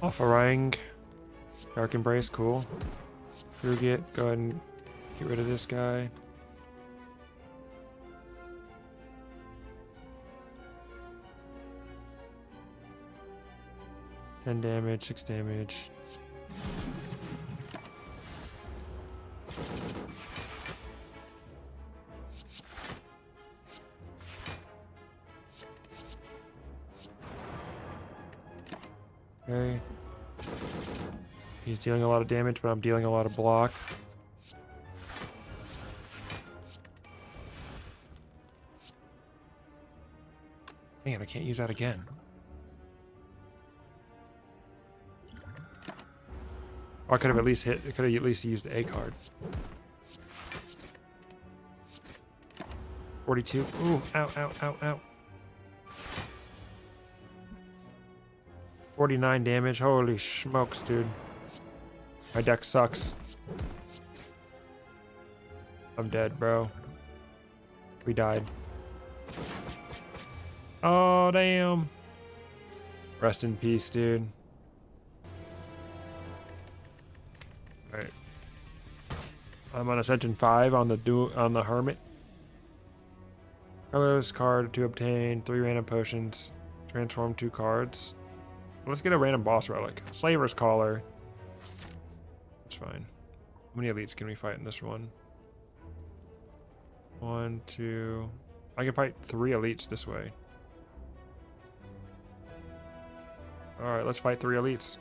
Offering. Dark Embrace, cool. Frugit, go ahead and get rid of this guy. Ten damage, 6 damage. Okay. He's dealing a lot of damage, but I'm dealing a lot of block. Dang it, I can't use that again. Oh, I could have at least hit. I could have at least used a card. 42. Ooh, ow, ow, ow, ow. 49 damage. Holy smokes, dude. My deck sucks. I'm dead, bro. We died. Oh, damn. Rest in peace, dude. Alright. I'm on Ascension 5 on the Hermit. Colorless card to obtain 3 random potions. Transform 2 cards. Let's get a random boss relic. Slaver's Collar. That's fine. How many elites can we fight in this one? 1, 2. I can fight 3 elites this way. Alright, let's fight 3 elites.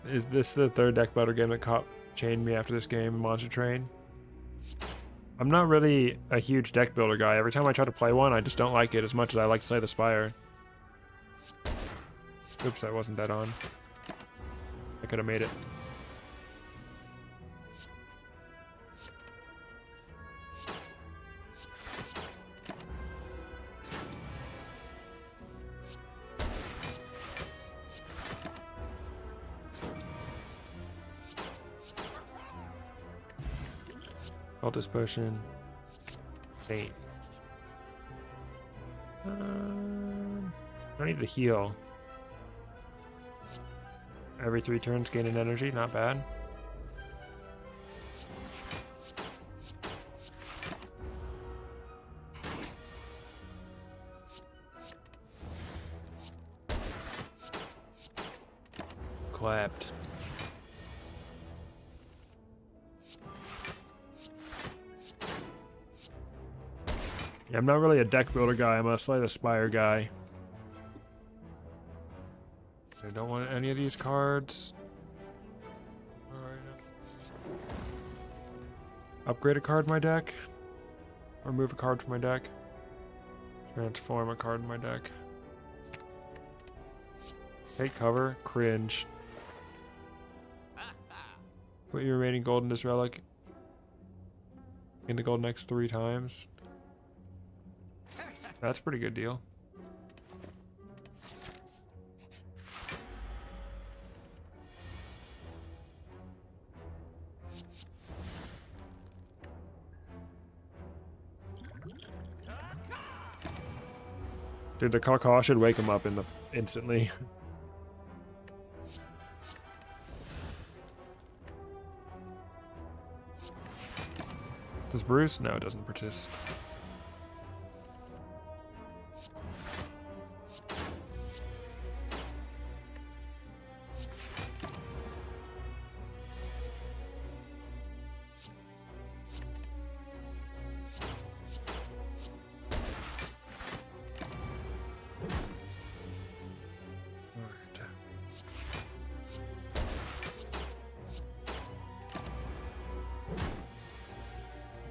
Is this the third deck builder game that chained me after this game, Monster Train? I'm not really a huge deck builder guy. Every time I try to play one, I just don't like it as much as I like Slay the Spire. Oops, I wasn't dead on. I could have made it. Cultist Potion. Fate. I need to heal. Every 3 turns gain an energy, not bad. Clapped. Yeah, I'm not really a deck builder guy. I'm a Slay the Spire guy. I don't want any of these cards. Alright. Upgrade a card in my deck. Or move a card from my deck. Transform a card in my deck. Take cover. Cringe. Put your remaining gold in this relic. In the gold next 3 times. That's a pretty good deal. Dude, the caw should wake him up instantly. Does Bruce? No, it doesn't persist.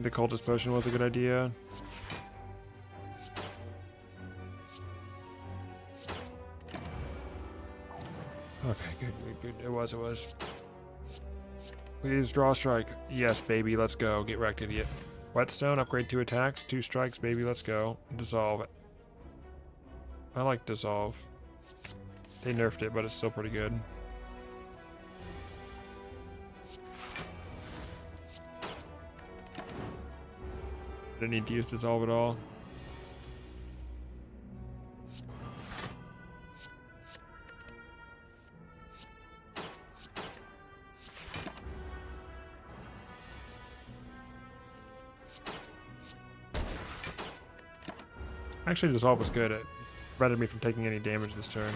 The cultist potion was a good idea. Okay, good. It was. Please draw a strike. Yes, baby, let's go. Get wrecked, idiot. Whetstone, upgrade 2 attacks, 2 strikes, baby, let's go. Dissolve it. I like dissolve. They nerfed it, but it's still pretty good. Didn't need to use dissolve at all. Actually, dissolve was good. It prevented me from taking any damage this turn.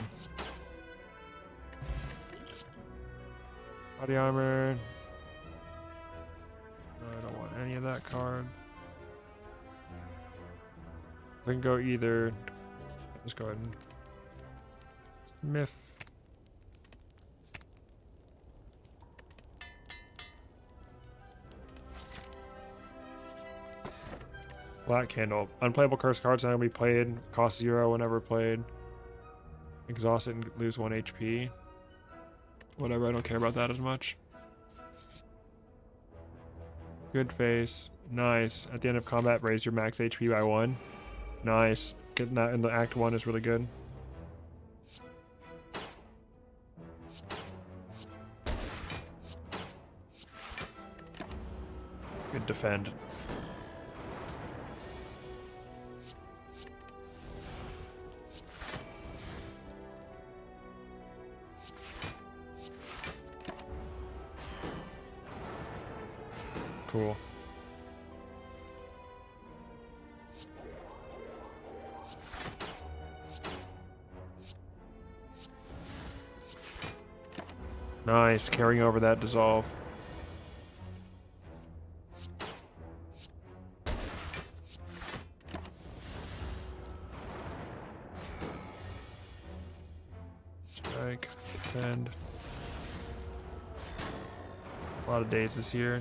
Body armor. No, I don't want any of that card. We can go either. Let's go ahead and Smith. Black Candle. Unplayable curse cards not gonna be played. Cost 0 whenever played. Exhaust it and lose 1 HP. Whatever, I don't care about that as much. Good face. Nice. At the end of combat, raise your max HP by 1. Nice. Getting that in the Act 1 is really good. Good defend. Cool. Nice, carrying over that dissolve. Strike, defend. A lot of days this year.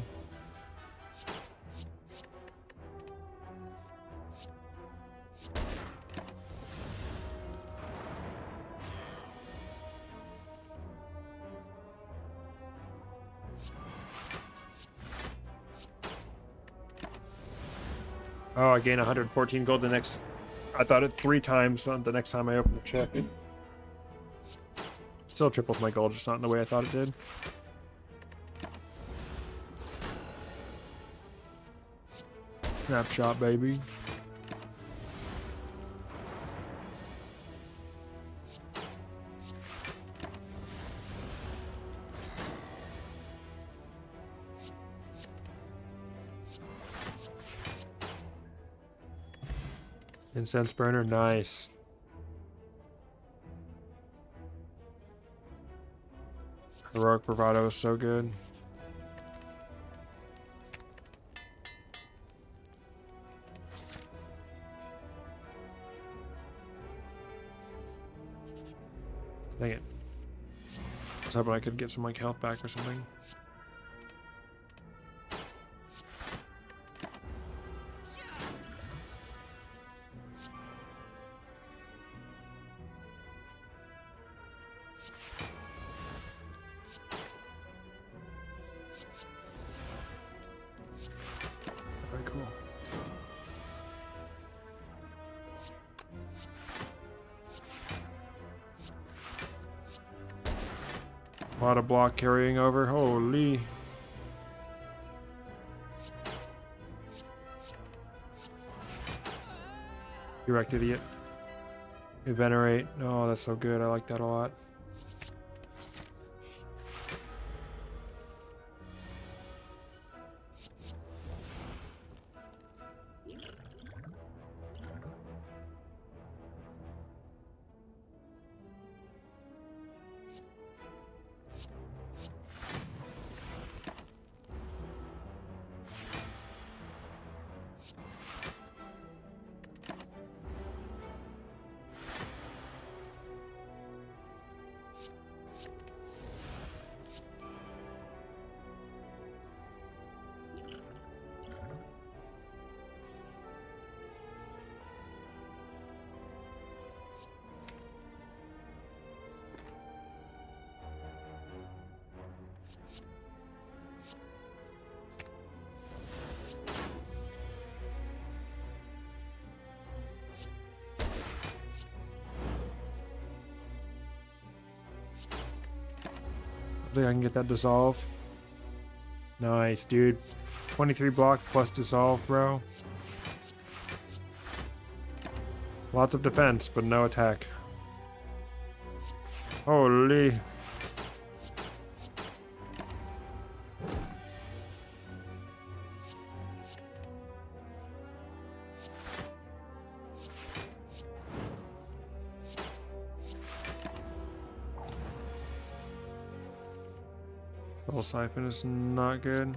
Oh, I gain 114 gold the next. I thought it 3 times on the next time I opened the check. Still triples my gold, just not in the way I thought it did. Snapshot, baby. Incense burner, nice. Heroic bravado is so good. Dang it. I was hoping I could get some like health back or something. Very cool. A lot of block carrying over. Holy. You wrecked, idiot. You venerate. Oh, that's so good. I like that a lot. I think I can get that dissolve. Nice, dude. 23 block plus dissolve, bro. Lots of defense, but no attack. Holy. Soul Siphon is not good.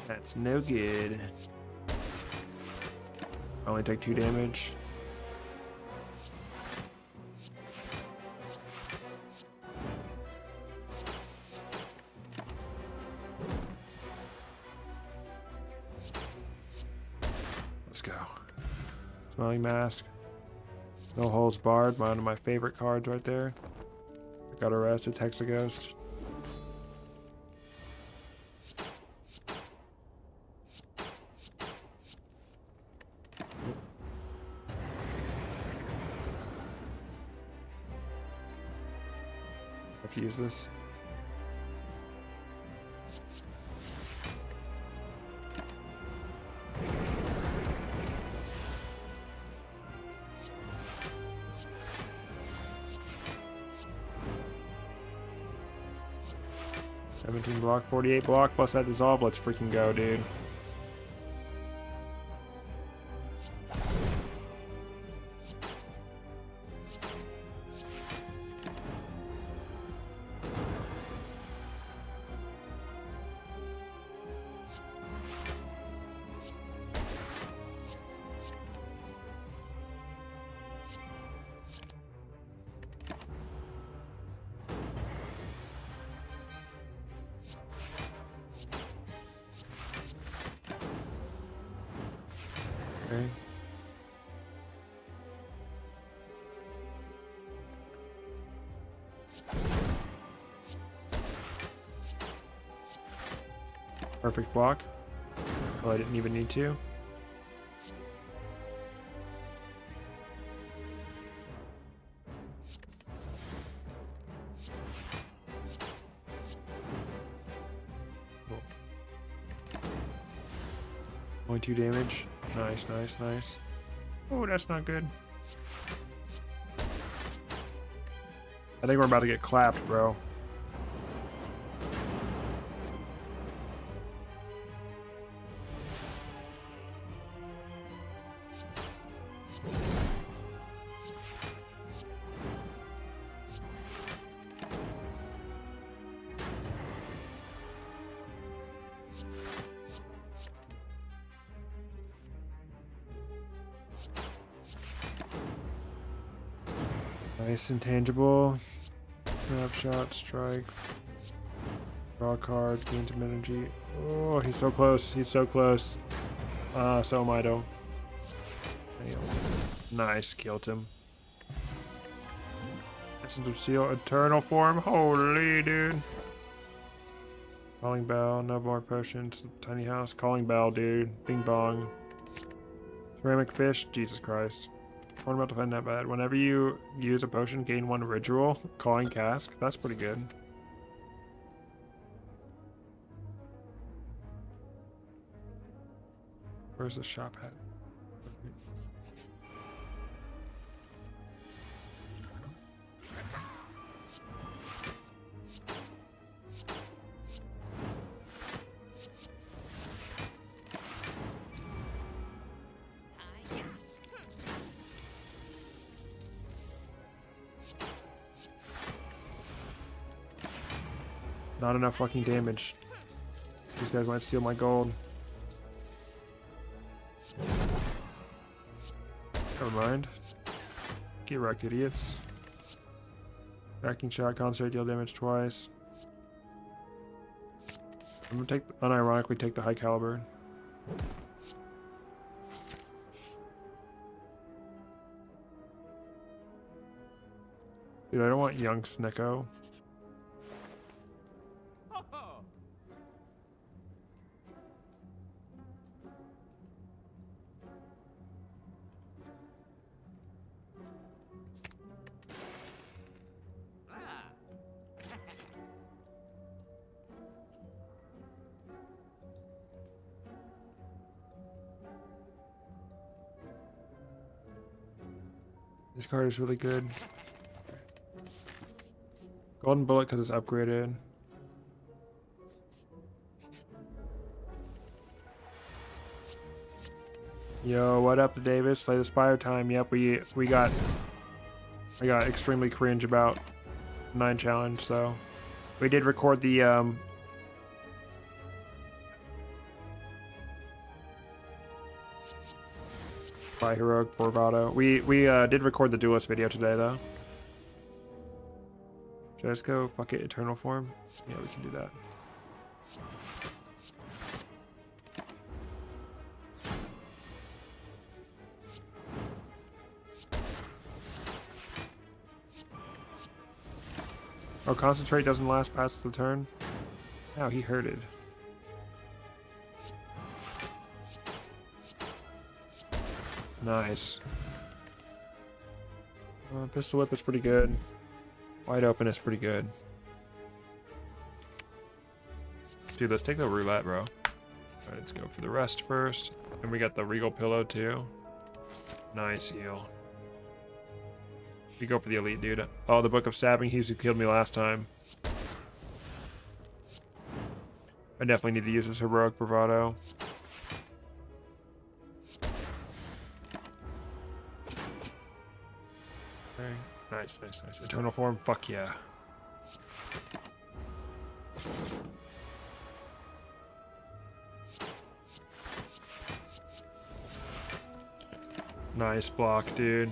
That's no good. I only take 2 damage. Let's go. Smelling Mask. No Holds Barred, one of my favorite cards right there. I got arrested, Hexaghost. Have to use this. $17 block, 48 block, plus that dissolve. Let's freaking go, dude. Okay. Perfect block. Well, I didn't even need to. Cool. Only 2 damage. Nice, nice, nice. Oh, that's not good. I think we're about to get clapped, bro. Nice intangible. Snapshot, strike. Draw a card, gain some energy. Oh, he's so close. He's so close. So am I, though. Nice, killed him. Essence of Seal, Eternal Form. Holy, dude. Calling Bell, no more potions. Tiny House, Calling Bell, dude. Bing bong. Ceramic Fish, Jesus Christ. Ornamental Pen, not bad. Whenever you use a potion, gain 1 ritual. Calling Cask, that's pretty good. Where's the shop at? Not enough fucking damage. These guys might steal my gold. Never mind. Get wrecked, idiots. Backing shot, concentrate, deal damage twice. I'm gonna unironically take the high caliber. Dude, I don't want young Snicko. This card is really good. Golden Bullet because it's upgraded. Yo, what up, Davis? Slay the Spire time. Yep, we got. I got extremely cringe about 9 challenge, so we did record the by Heroic Bravado. We did record the Duelist video today though. Should I just go fuck it Eternal Form? Yeah, we can do that. Oh, Concentrate doesn't last past the turn? Ow, he hurted. Nice. Pistol Whip is pretty good. Wide Open is pretty good. Dude, let's take the roulette, bro. Alright, let's go for the rest first. And we got the Regal Pillow, too. Nice heal. We go for the elite, dude. Oh, the Book of Stabbing. He's who killed me last time. I definitely need to use this Heroic Bravado. Okay. Nice, nice, nice. Eternal Form. Fuck yeah. Nice block, dude.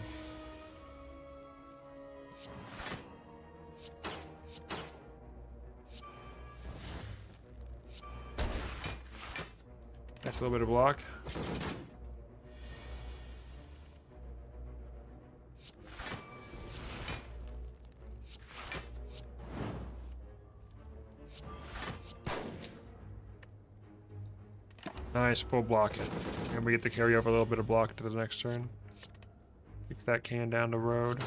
Nice little bit of block. Nice, full block it. And we get to carry over a little bit of block to the next turn. Kick that can down the road.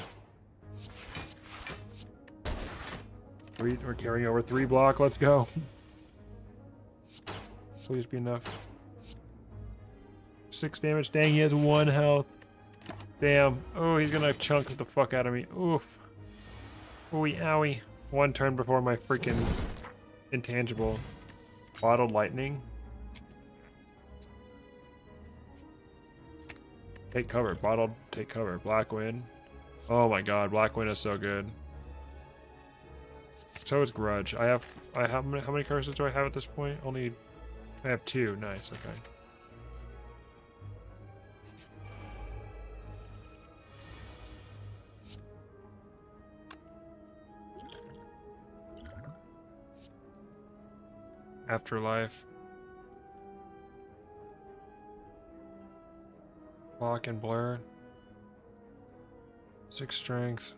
We're carrying over 3 block, let's go. Please be enough. 6 damage. Dang, he has 1 health. Damn. Oh, he's gonna chunk the fuck out of me. Oof. Ooey, owie. 1 turn before my freaking intangible. Bottled Lightning. Take cover. Bottled. Take cover. Black Wind. Oh my god, Black Wind is so good. So is Grudge. I have how many curses do I have at this point? Only I have 2. Nice, okay. Afterlife. Block and Blur. 6 strength.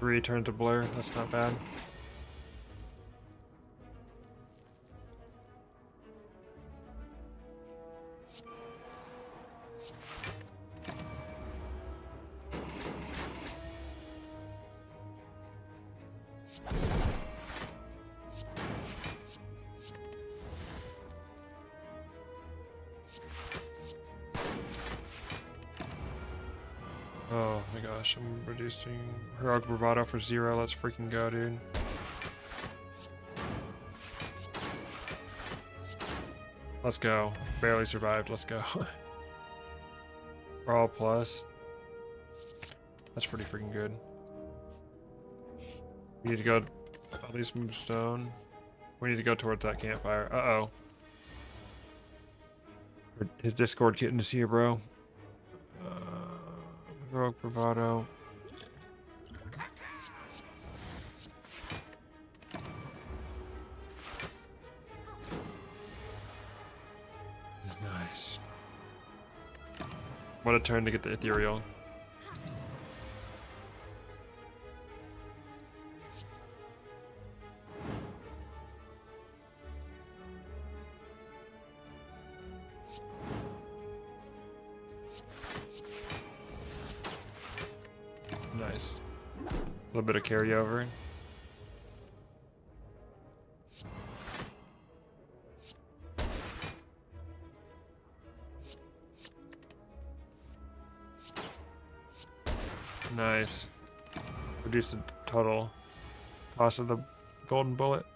Return to Blur, that's not bad. Oh my gosh, I'm reducing Heroic Bravado for 0. Let's freaking go, dude. Let's go. Barely survived. Let's go. We're all plus. That's pretty freaking good. We need to go at least move stone. We need to go towards that campfire. Uh-oh. His Discord getting to see you, bro. Heroic Bravado. Nice. What a turn to get the ethereal. Nice. little bit of carryover. Nice. Reduce the total cost of the golden bullet.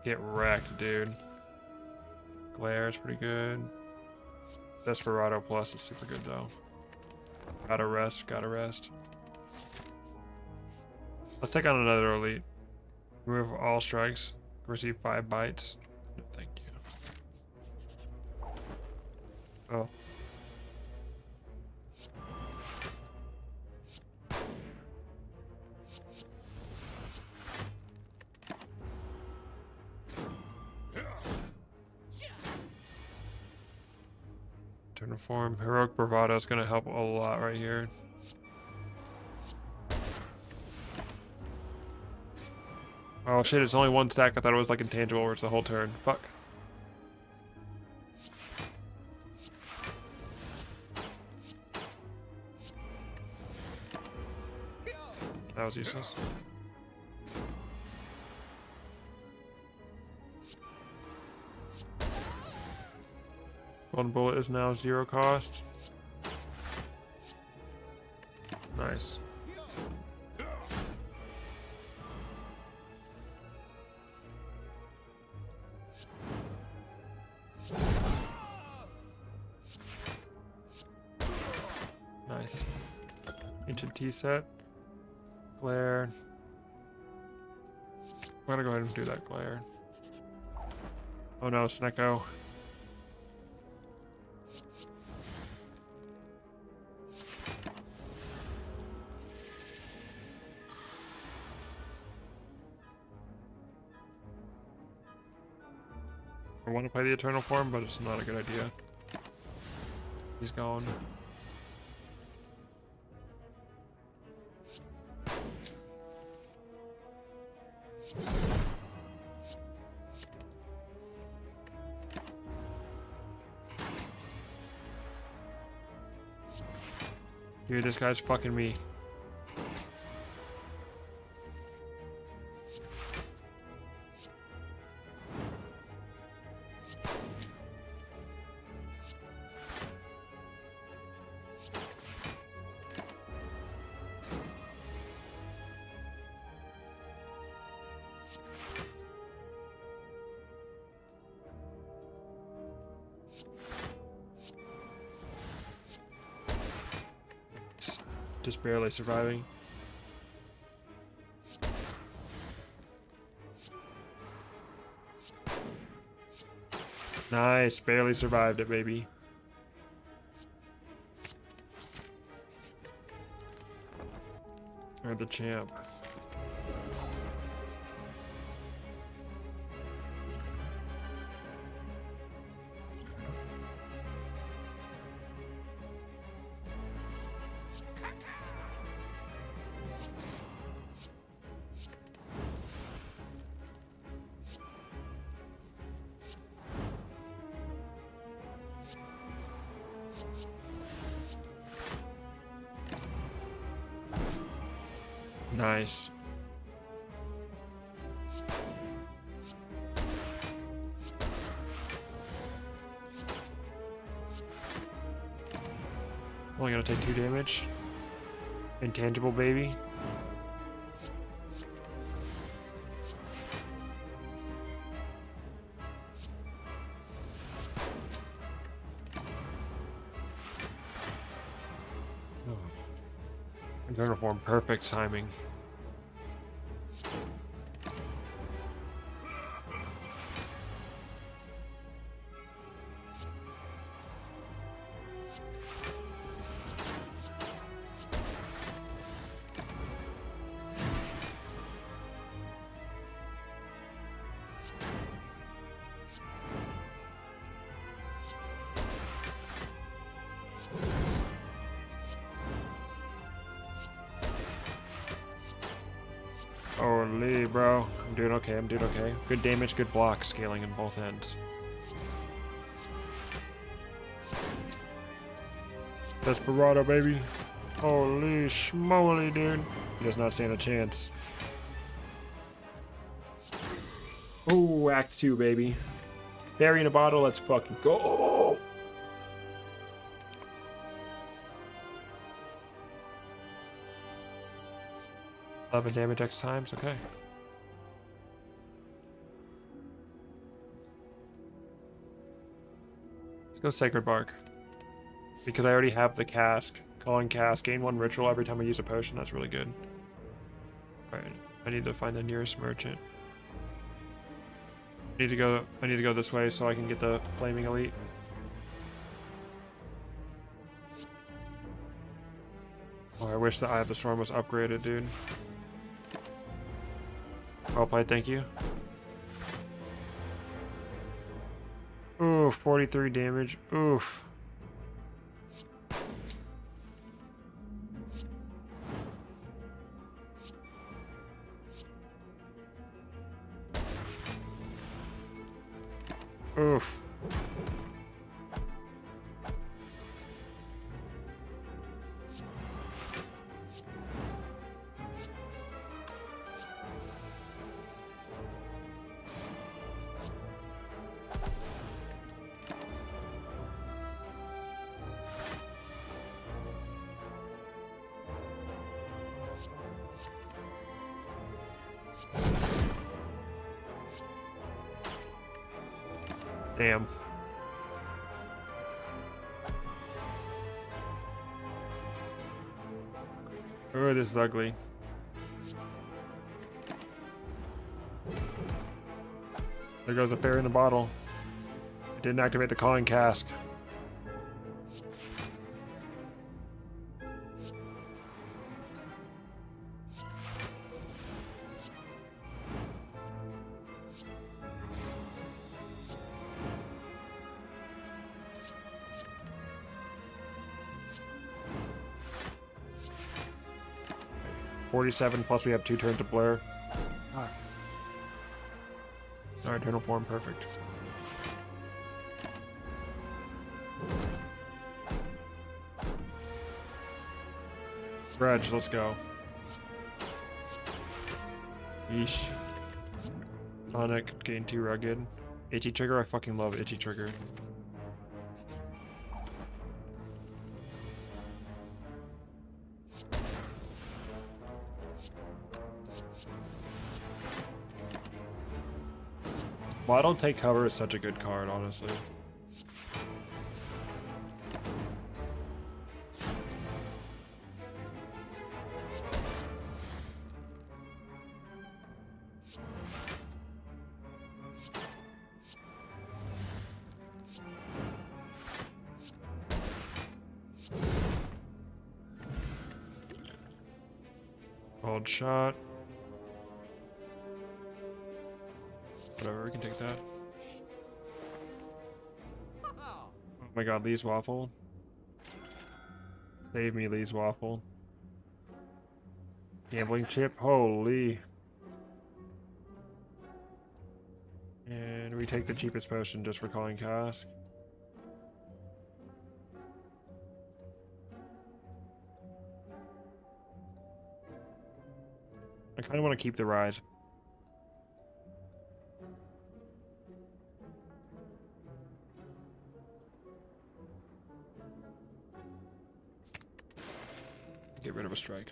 Get wrecked, dude. Glare is pretty good. Desperado Plus is super good though. Gotta rest, gotta rest. Let's take on another elite. Remove all strikes. Receive 5 bites. No, thank you. Oh. Turn to form. Heroic Bravado is going to help a lot right here. Oh shit, it's only 1 stack. I thought it was like intangible where it's the whole turn. Fuck. That was useless. Golden bullet is now 0 cost. Nice. Nice. Ancient tea set. Glare. I'm gonna go ahead and do that glare. Oh no, Snecko. I want to play the Eternal Form, but it's not a good idea. He's gone. Dude, this guy's fucking me. Just barely surviving. Nice, barely survived it, baby. Or the champ. Nice. Only gonna take 2 damage. Intangible baby. Eternal Form, perfect timing. Holy, bro. I'm doing okay, I'm doing okay. Good damage, good block, scaling in both ends. Desperado, baby. Holy schmoly, dude. He does not stand a chance. Oh, Act 2, baby. Berry in a bottle, let's fucking go. 11 damage X times, okay. Let's go Sacred Bark. Because I already have the cask. Calling cask, gain 1 ritual every time I use a potion, that's really good. Alright, I need to find the nearest merchant. I need to go this way so I can get the Flaming Elite. Oh, I wish the Eye of the Storm was upgraded, dude. Well played, thank you. Ooh, 43 damage. Oof. Oof. Damn. Oh, this is ugly. There goes the fairy in the bottle. It didn't activate the calling cask. .47 plus we have 2 turns to Blair. Alright, eternal form, perfect. Reg, let's go. Yeesh. Tonic, gain 2 rugged. Itchy trigger, I fucking love itchy trigger. Well, I don't take cover is such a good card, honestly. Cold shot. Whatever, we can take that. Oh my god, Lee's Waffle. Save me, Lee's Waffle. Gambling chip, holy. And we take the cheapest potion just for calling cask. I kind of want to keep the ride. Get rid of a strike.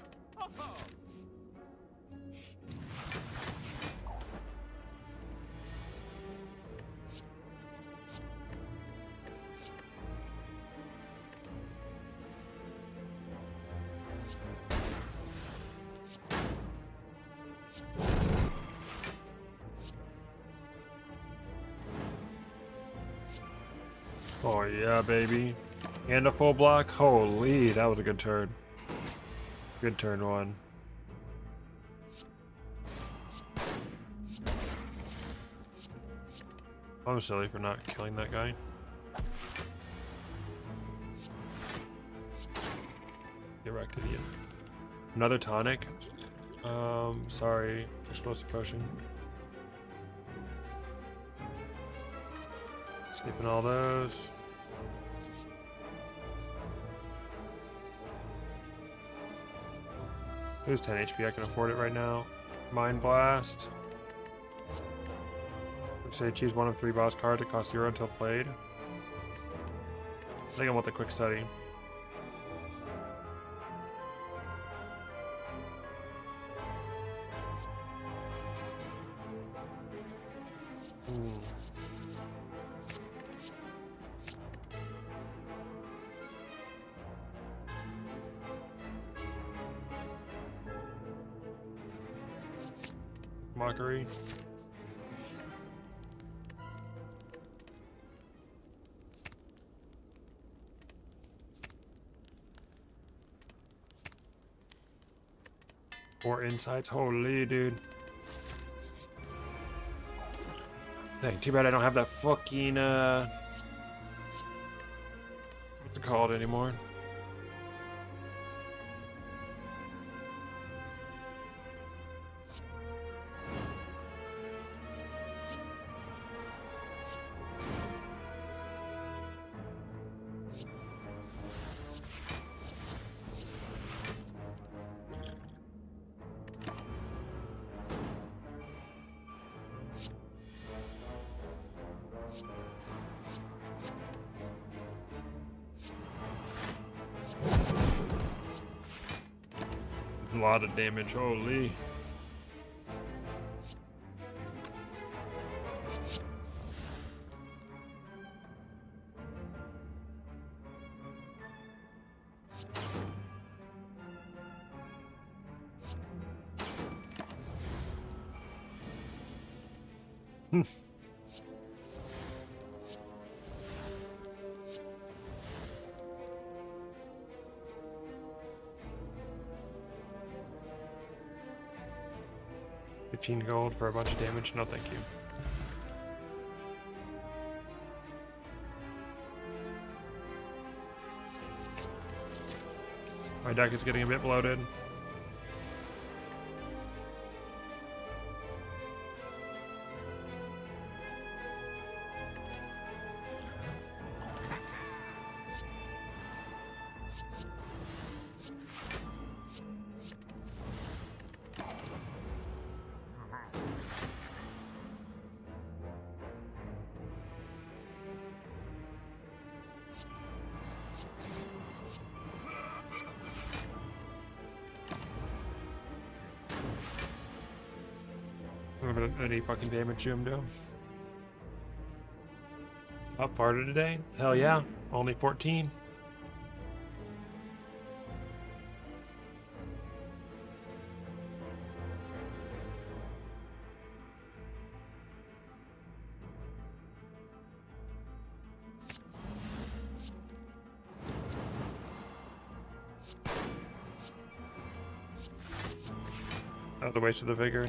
Oh yeah, baby. And a full block. Holy, that was a good turn. Good turn 1. I'm silly for not killing that guy. Get wrecked, idiot. Another tonic. Sorry. Explosive potion. Skipping all those. Who's 10 HP? I can afford it right now. Mind Blast. Say choose one of 3 boss cards. It costs 0 until played. I think I want the quick study. Mockery. More insights, holy dude. Dang, too bad I don't have that fucking what's it called anymore? A lot of damage, holy. Hmm. $15 for a bunch of damage? No, thank you. My deck is getting a bit bloated. Any fucking damage to him do? Up farther today? Hell yeah. Only 14. Out of the waste of the vigor.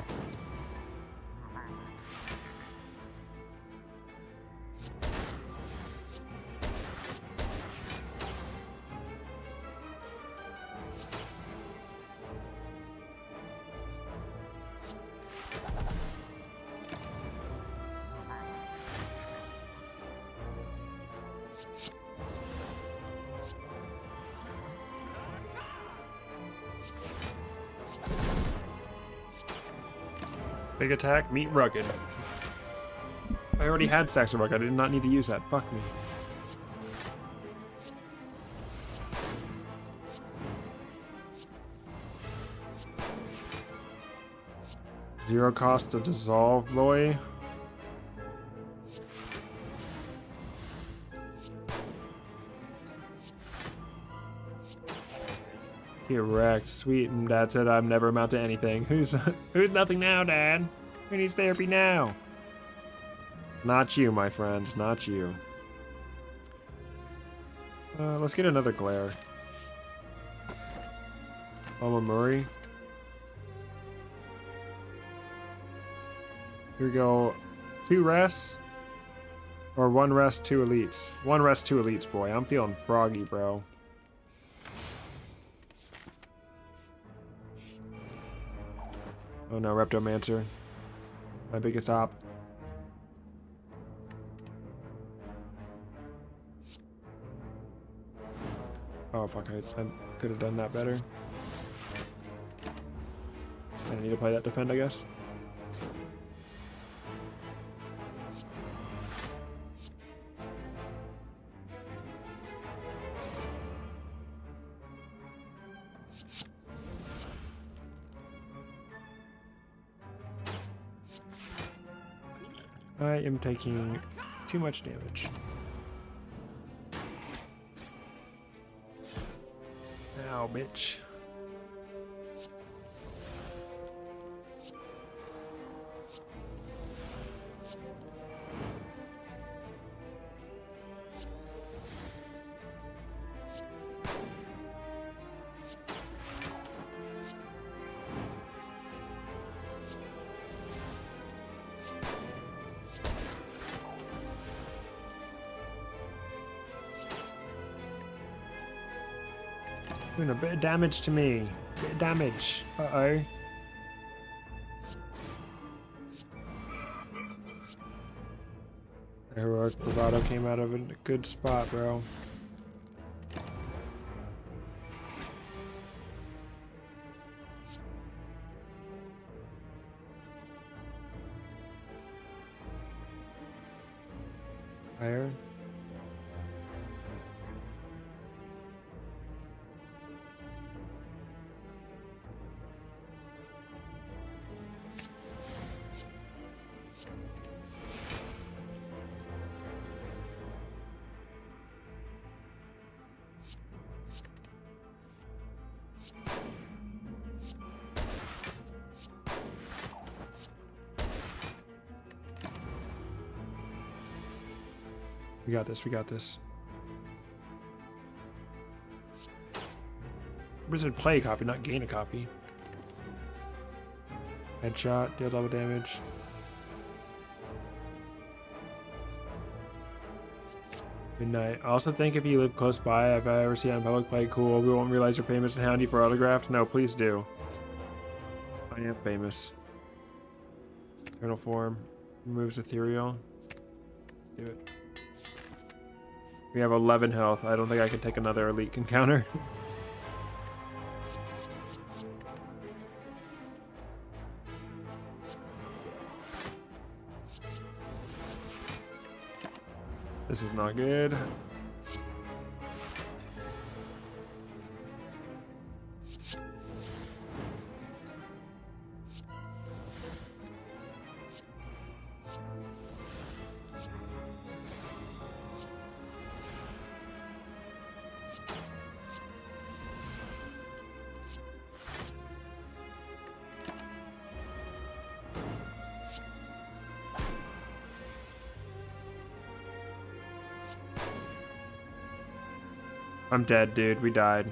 Big attack, meet rugged. I already had stacks of rugged. I did not need to use that. Fuck me. Zero cost to dissolve, boy. Get wrecked. Sweet, and Dad said I'm never amount to anything. Who's nothing now, Dad? Who needs therapy now? Not you, my friend. Not you. Let's get another glare. Mama Murray. Here we go. 2 rests. Or 1 rest, 2 elites. 1 rest, 2 elites, boy. I'm feeling froggy, bro. Oh no, Reptomancer. My biggest op. Oh fuck, I could have done that better. need to play that defend, I guess. I am taking too much damage. Ow, bitch. Doing a bit of damage to me. Bit of damage. Uh-oh. Heroic bravado came out of a good spot, bro. Fire. We got this, we got this. Wizard play a copy, not gain a copy. Headshot, deal double damage. Good night. I also think if you live close by, if I ever see you on public play, cool. We won't realize you're famous and hound you for autographs. No, please do. I am famous. Eternal form. Removes ethereal. Let's do it. We have 11 health. I don't think I can take another elite encounter. This is not good. I'm dead, dude. We died.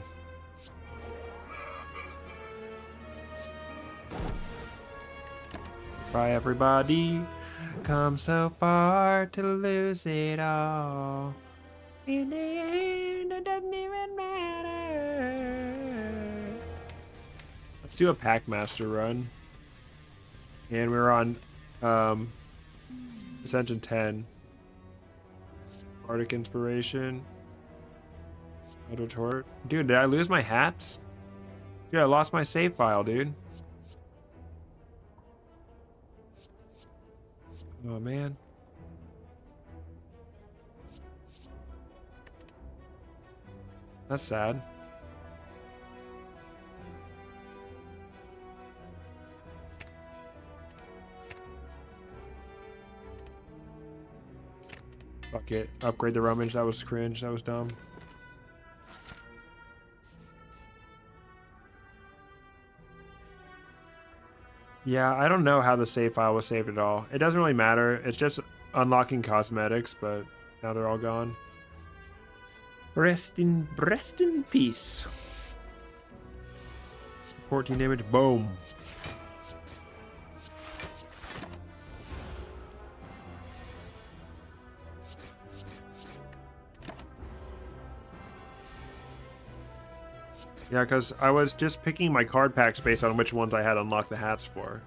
Bye, everybody. Come so far to lose it all. In the end, it doesn't even matter. Let's do a Packmaster run. And we're on Ascension 10. Arctic Inspiration. Auto Tort. Dude, did I lose my hats? Dude, I lost my save file, dude. Oh, man. That's sad. Fuck it. Upgrade the rummage. That was cringe. That was dumb. Yeah, I don't know how the save file was saved at all. It doesn't really matter. It's just unlocking cosmetics, but now they're all gone. Rest in peace. 14 damage. Boom. Yeah, because I was just picking my card packs based on which ones I had unlocked the hats for.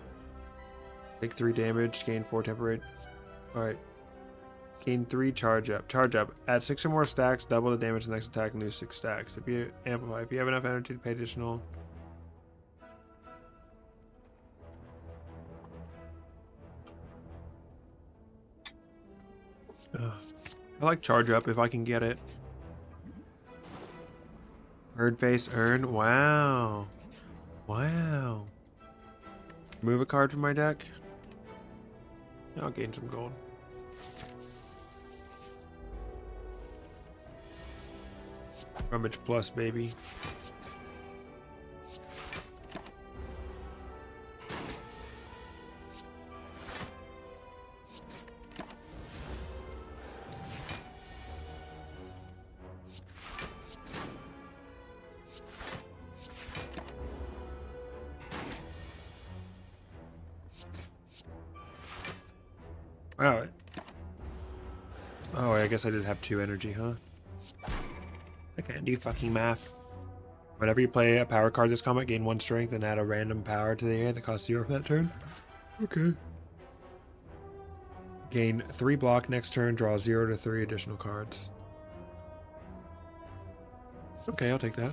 Take 3 damage, gain 4 temporary. Alright. Gain 3 charge up. Charge up. Add 6 or more stacks, double the damage the next attack, and lose 6 stacks. If you amplify, if you have enough energy to pay additional. I like charge up if I can get it. Bird face earned. Wow. Wow. Move a card from my deck. I'll gain some gold. Rummage plus, baby. Wow. Oh, I guess I did have 2 energy, huh? I can't do fucking math. Whenever you play a power card this combat, gain 1 strength and add a random power to the area that costs 0 for that turn. Okay. Gain 3 block next turn, draw 0 to 3 additional cards. Okay, I'll take that.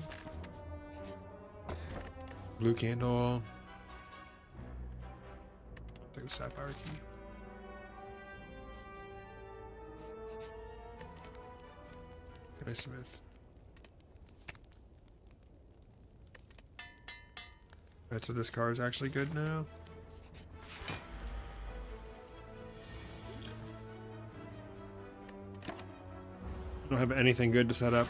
Blue candle. Take the sapphire key. Smith. Alright, so this card is actually good now. I don't have anything good to set up.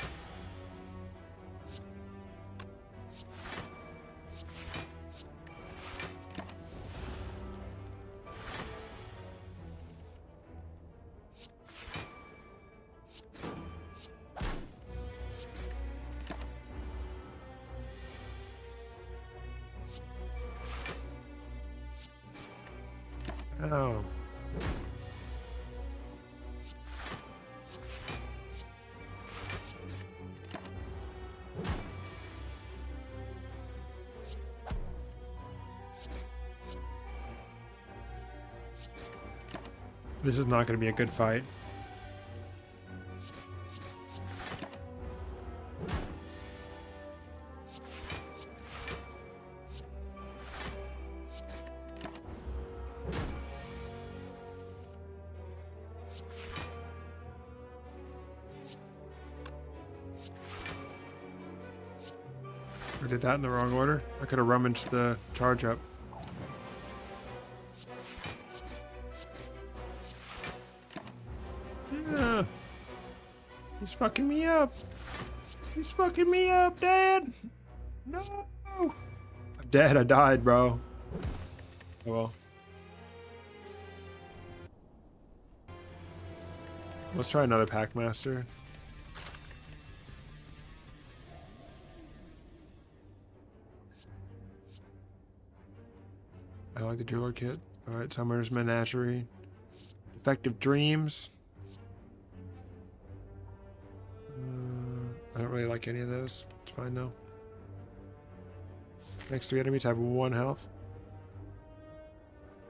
Oh. This is not going to be a good fight. I did that in the wrong order. I could have rummaged the charge up. Yeah. He's fucking me up. He's fucking me up, Dad. No. I'm dead. I died, bro. Oh well. Let's try another Packmaster. I like the jeweler kit. Alright, Summer's Menagerie. Defective Dreams. I don't really like any of those. It's fine though. Next 3 enemies have 1 health.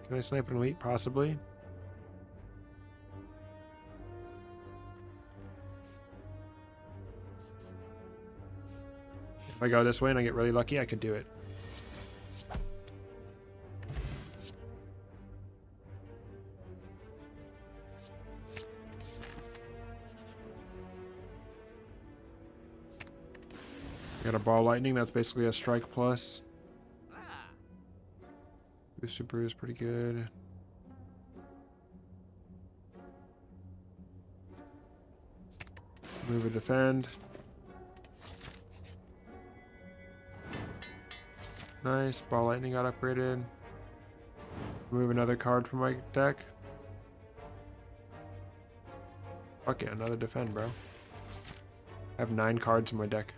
Can I snipe an elite? Possibly. If I go this way and I get really lucky, I could do it. Got a ball lightning, that's basically a strike plus. Booster brew is pretty good. Move a defend. Nice, ball lightning got upgraded. Move another card from my deck. Fuck yeah, another defend, bro. I have 9 cards in my deck.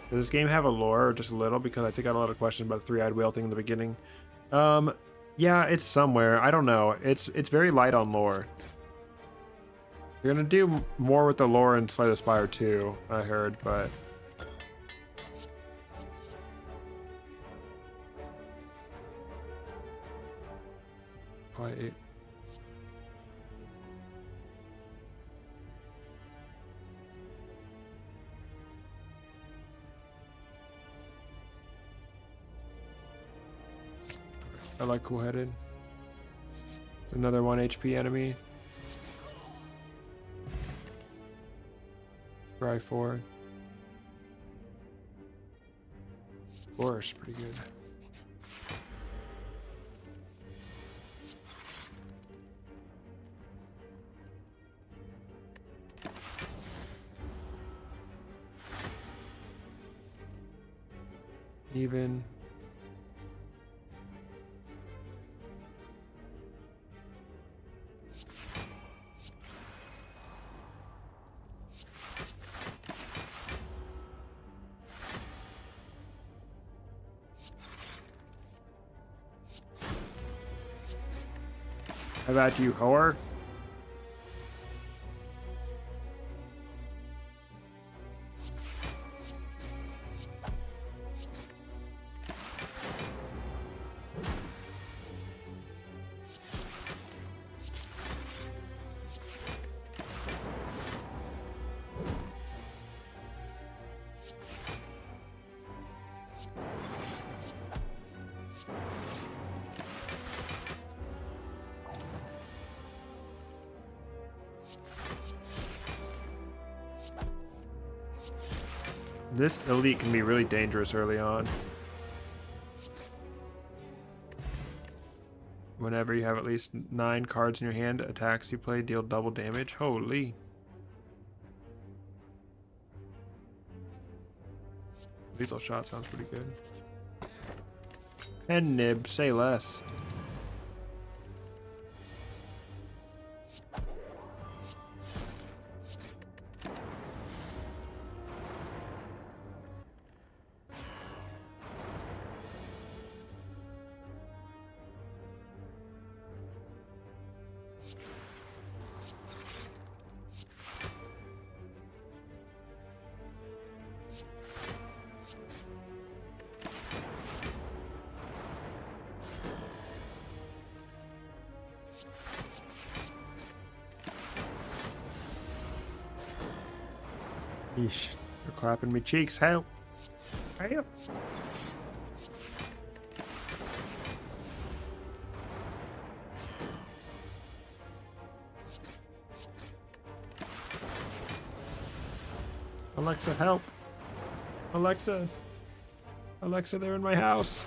Does this game have a lore or just a little? Because I think I had a lot of questions about the 3-eyed whale thing in the beginning. Yeah, it's somewhere. I don't know. It's very light on lore. You're gonna do more with the lore in Slay the Spire 2, I heard, but probably 8. I like cool-headed. It's another 1 HP enemy. Try 4. Force, pretty good. Even. How about you, whore? This elite can be really dangerous early on. Whenever you have at least 9 cards in your hand, attacks you play deal double damage. Holy. Lethal shot sounds pretty good. And nib, say less. Yeesh, you're clapping me cheeks. Help! Help! Alexa, help! Alexa! Alexa, they're in my house!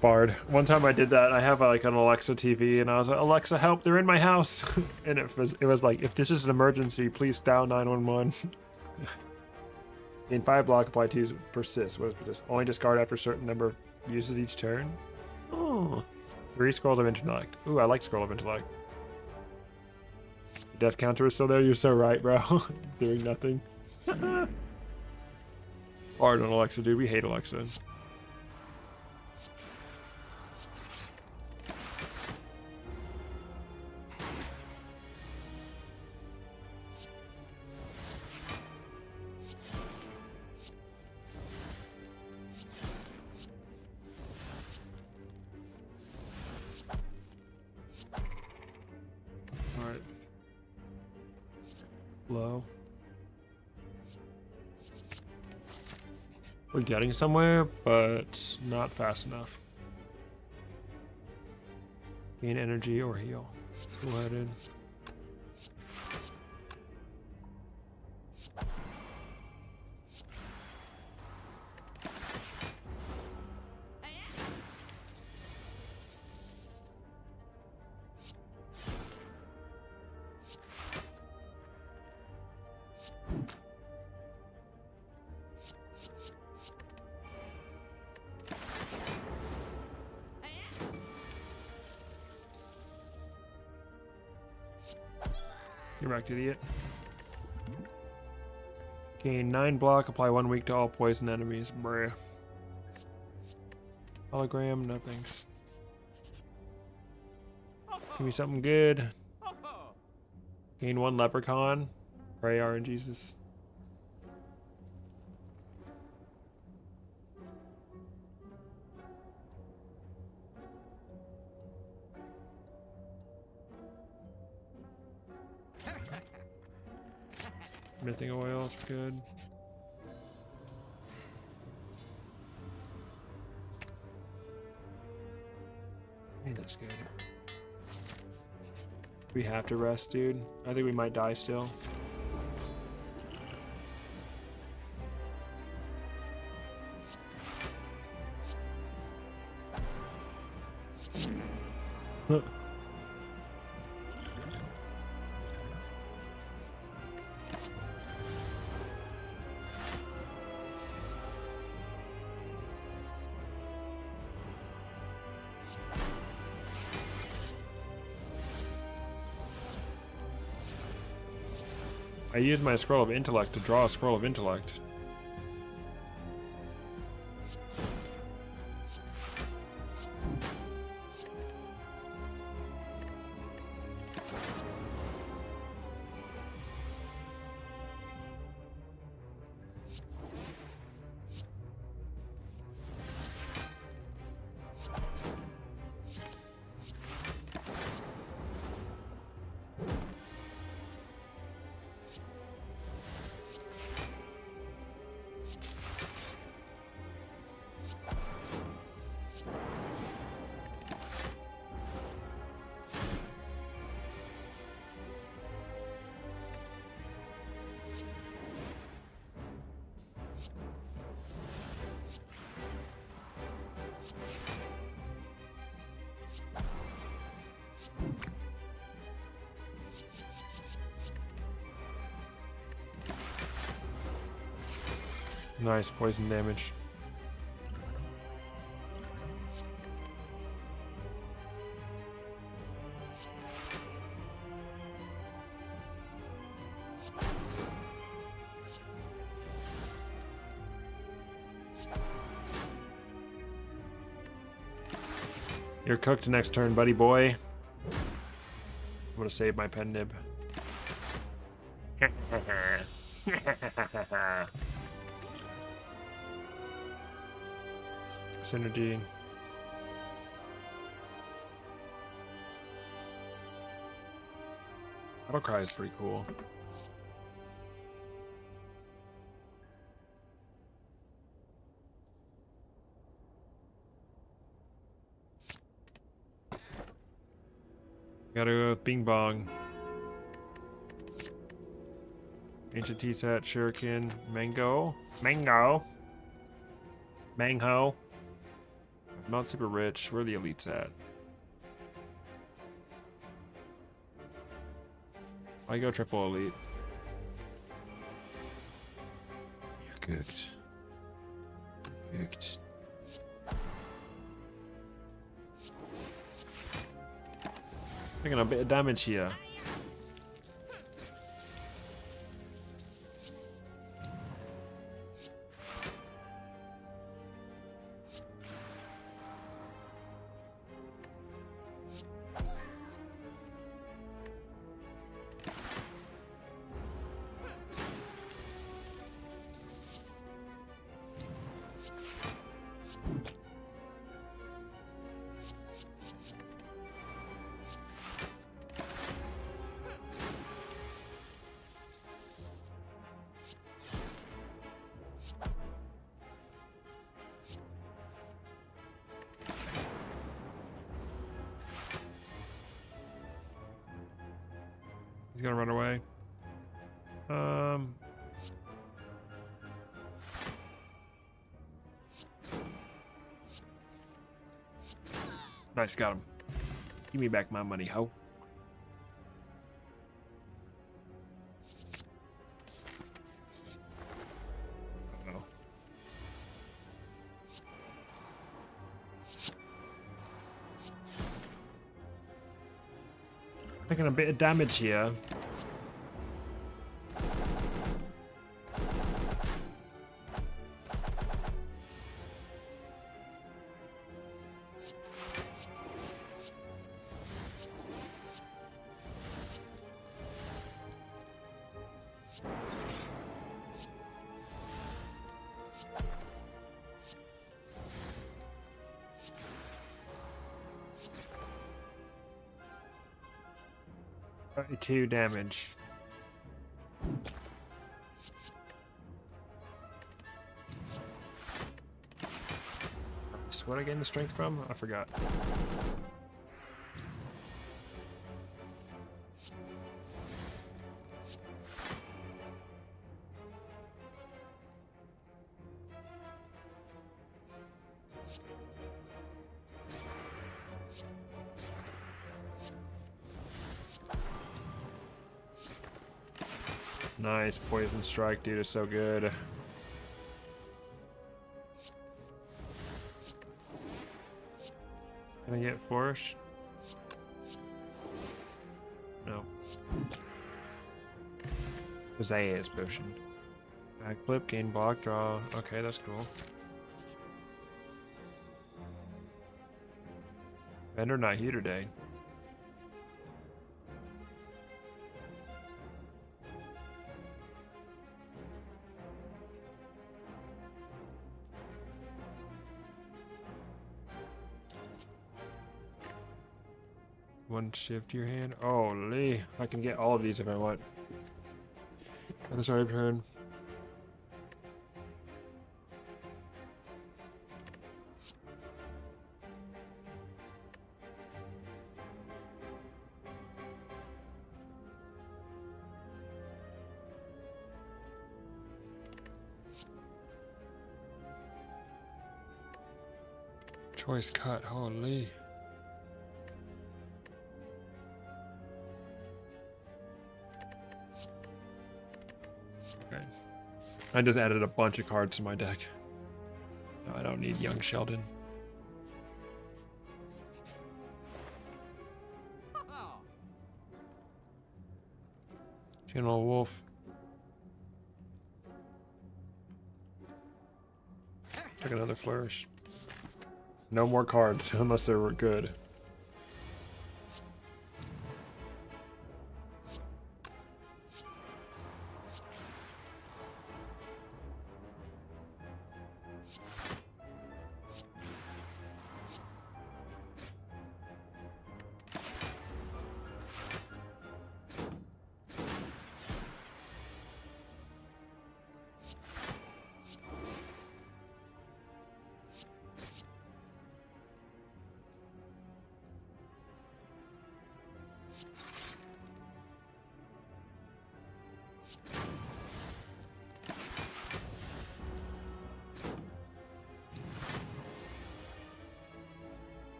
Bard. One time I did that. I have like an Alexa TV, and I was like, "Alexa, help! They're in my house!" And it was like, "If this is an emergency, please dial 911." In 5 block, apply 2 persist. What is persist? Only discard after a certain number of uses each turn. Oh, 3 scrolls of intellect. Ooh, I like scroll of intellect. Death counter is still there. You're so right, bro. Doing nothing. Bard on Alexa, dude. We hate Alexa. Alright. Low. We're getting somewhere, but not fast enough. Gain energy or heal. Two-headed. You're wrecked, idiot. Gain 9 block, apply 1 weak to all poison enemies. Bruh. Hologram, no thanks. Give me something good. Gain 1 leprechaun. Pray RNGesus. Mything oil is good. That's good. We have to rest, dude. I think we might die still. I used my scroll of intellect to draw a scroll of intellect. Nice poison damage. You're cooked next turn, buddy boy. I'm gonna save my pen nib. Synergy. Battle Cry is pretty cool. Gotta go with Bing Bong. Ancient Tea Set, Shuriken, Mango. Mango! Mango! Not super rich. Where are the elites at? I go triple elite. You're cooked. Cooked. Taking a bit of damage here. He's gonna run away. Nice, got him. Give me back my money, ho. Uh-oh. Taking a bit of damage here. Two damage. What I gain the strength from? I forgot. Nice. Poison strike, dude, is so good. Can I get flourish? No. Pizzazz potion. Backflip, gain block, draw. Okay, that's cool. Vendor not here today. One shift your hand. Holy, I can get all of these if I want. Other side of turn. Choice cut, holy. Okay. I just added a bunch of cards to my deck. No, I don't need young Sheldon. General Wolf. Take another flourish. No more cards unless they were good.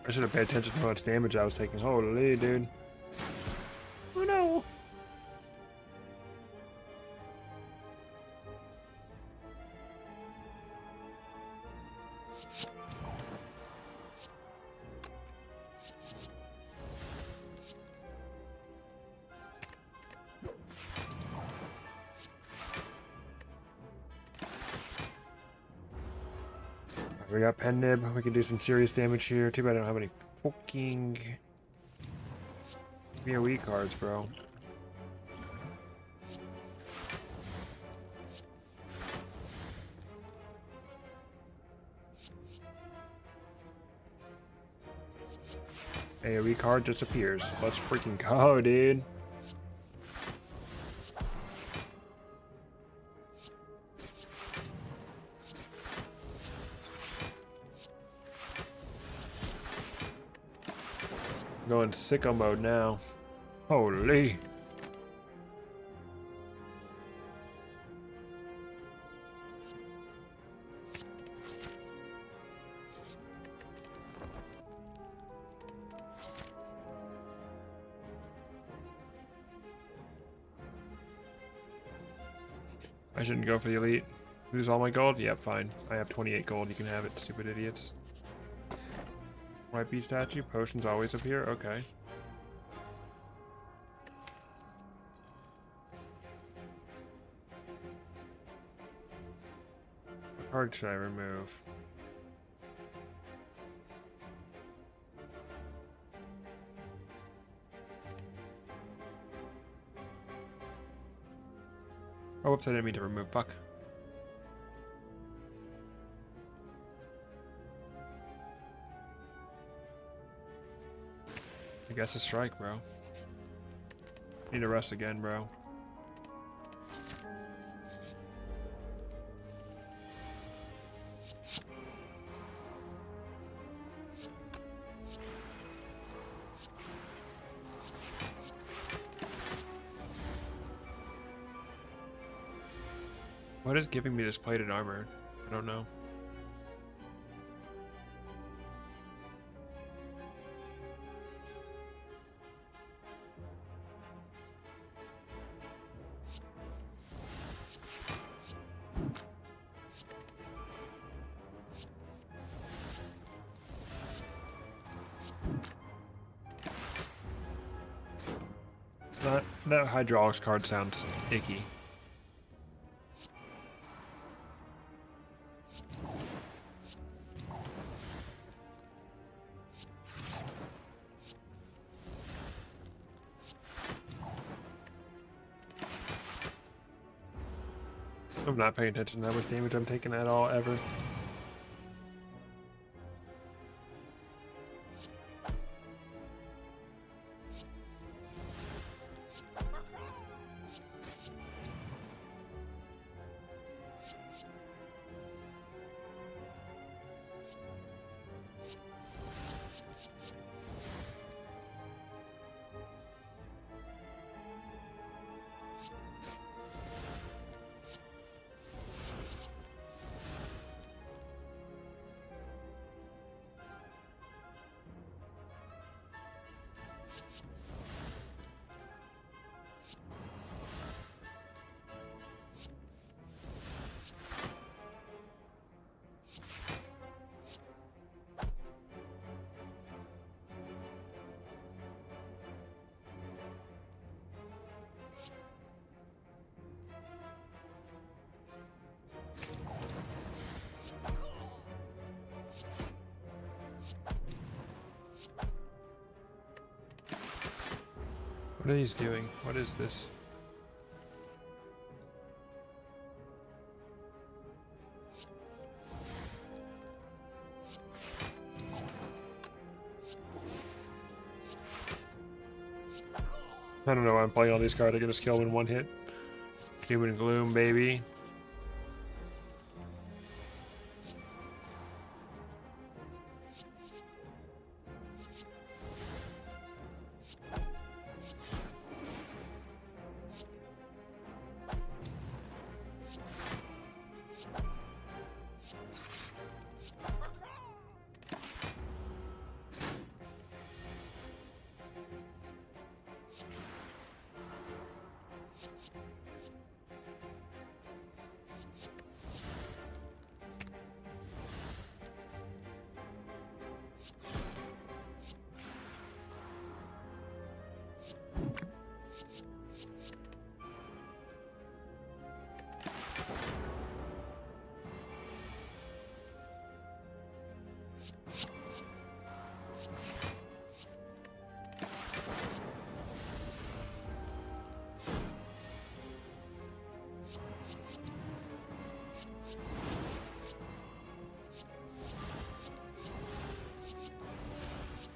I should have paid attention to how much damage I was taking. Holy, dude. Oh no. We got Pen Nib. We can do some serious damage here. Too bad I don't have any fucking VOE cards, bro. AoE card just appears. Let's freaking go, dude. Going sicko mode now. Holy. I shouldn't go for the elite. Lose all my gold? Yep, fine. I have 28 gold. You can have it, stupid idiots. White bee statue, potions always appear, okay. What card should I remove? Oh, whoops, I didn't mean to remove, fuck. I guess a strike, bro. Need to rest again, bro. What is giving me this plated armor? I don't know. That hydraulics card sounds icky. I'm not paying attention to how much damage I'm taking at all, ever. What are these doing? What is this? I don't know why I'm playing all these cards. I can just kill them in one hit. Doom and Gloom, baby.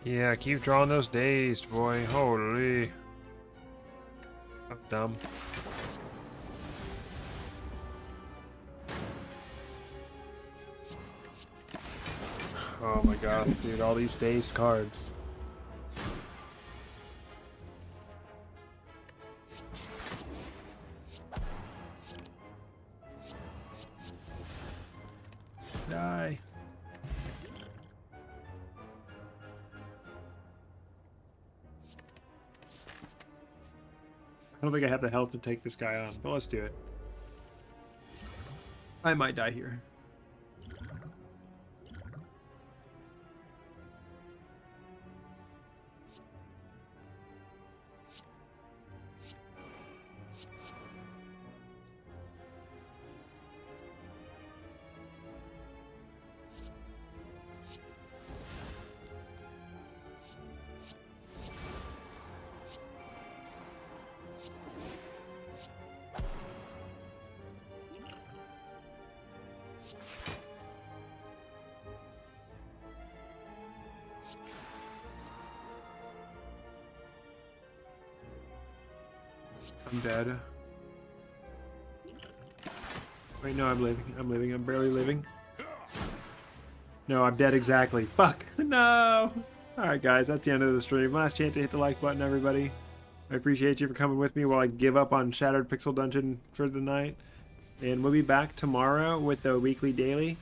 Yeah, keep drawing those dazed, boy. Holy. I'm dumb. Oh my god, dude, all these dazed cards. Die. I don't think I have the health to take this guy on, but let's do it. I might die here. I'm dead. Wait, no, I'm living. I'm living. I'm barely living. No, I'm dead exactly. Fuck. No. Alright, guys, that's the end of the stream. Last chance to hit the like button, everybody. I appreciate you for coming with me while I give up on Shattered Pixel Dungeon for the night. And we'll be back tomorrow with the weekly daily.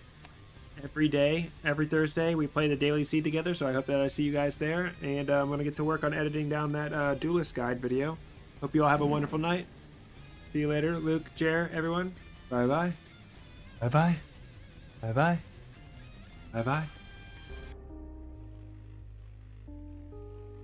Every day, every Thursday, we play the daily seed together, so I hope that I see you guys there. And I'm going to get to work on editing down that Duelist guide video. Hope you all have a wonderful night. See you later, Luke, Jer, everyone. Bye-bye. Bye-bye. Bye-bye. Bye-bye.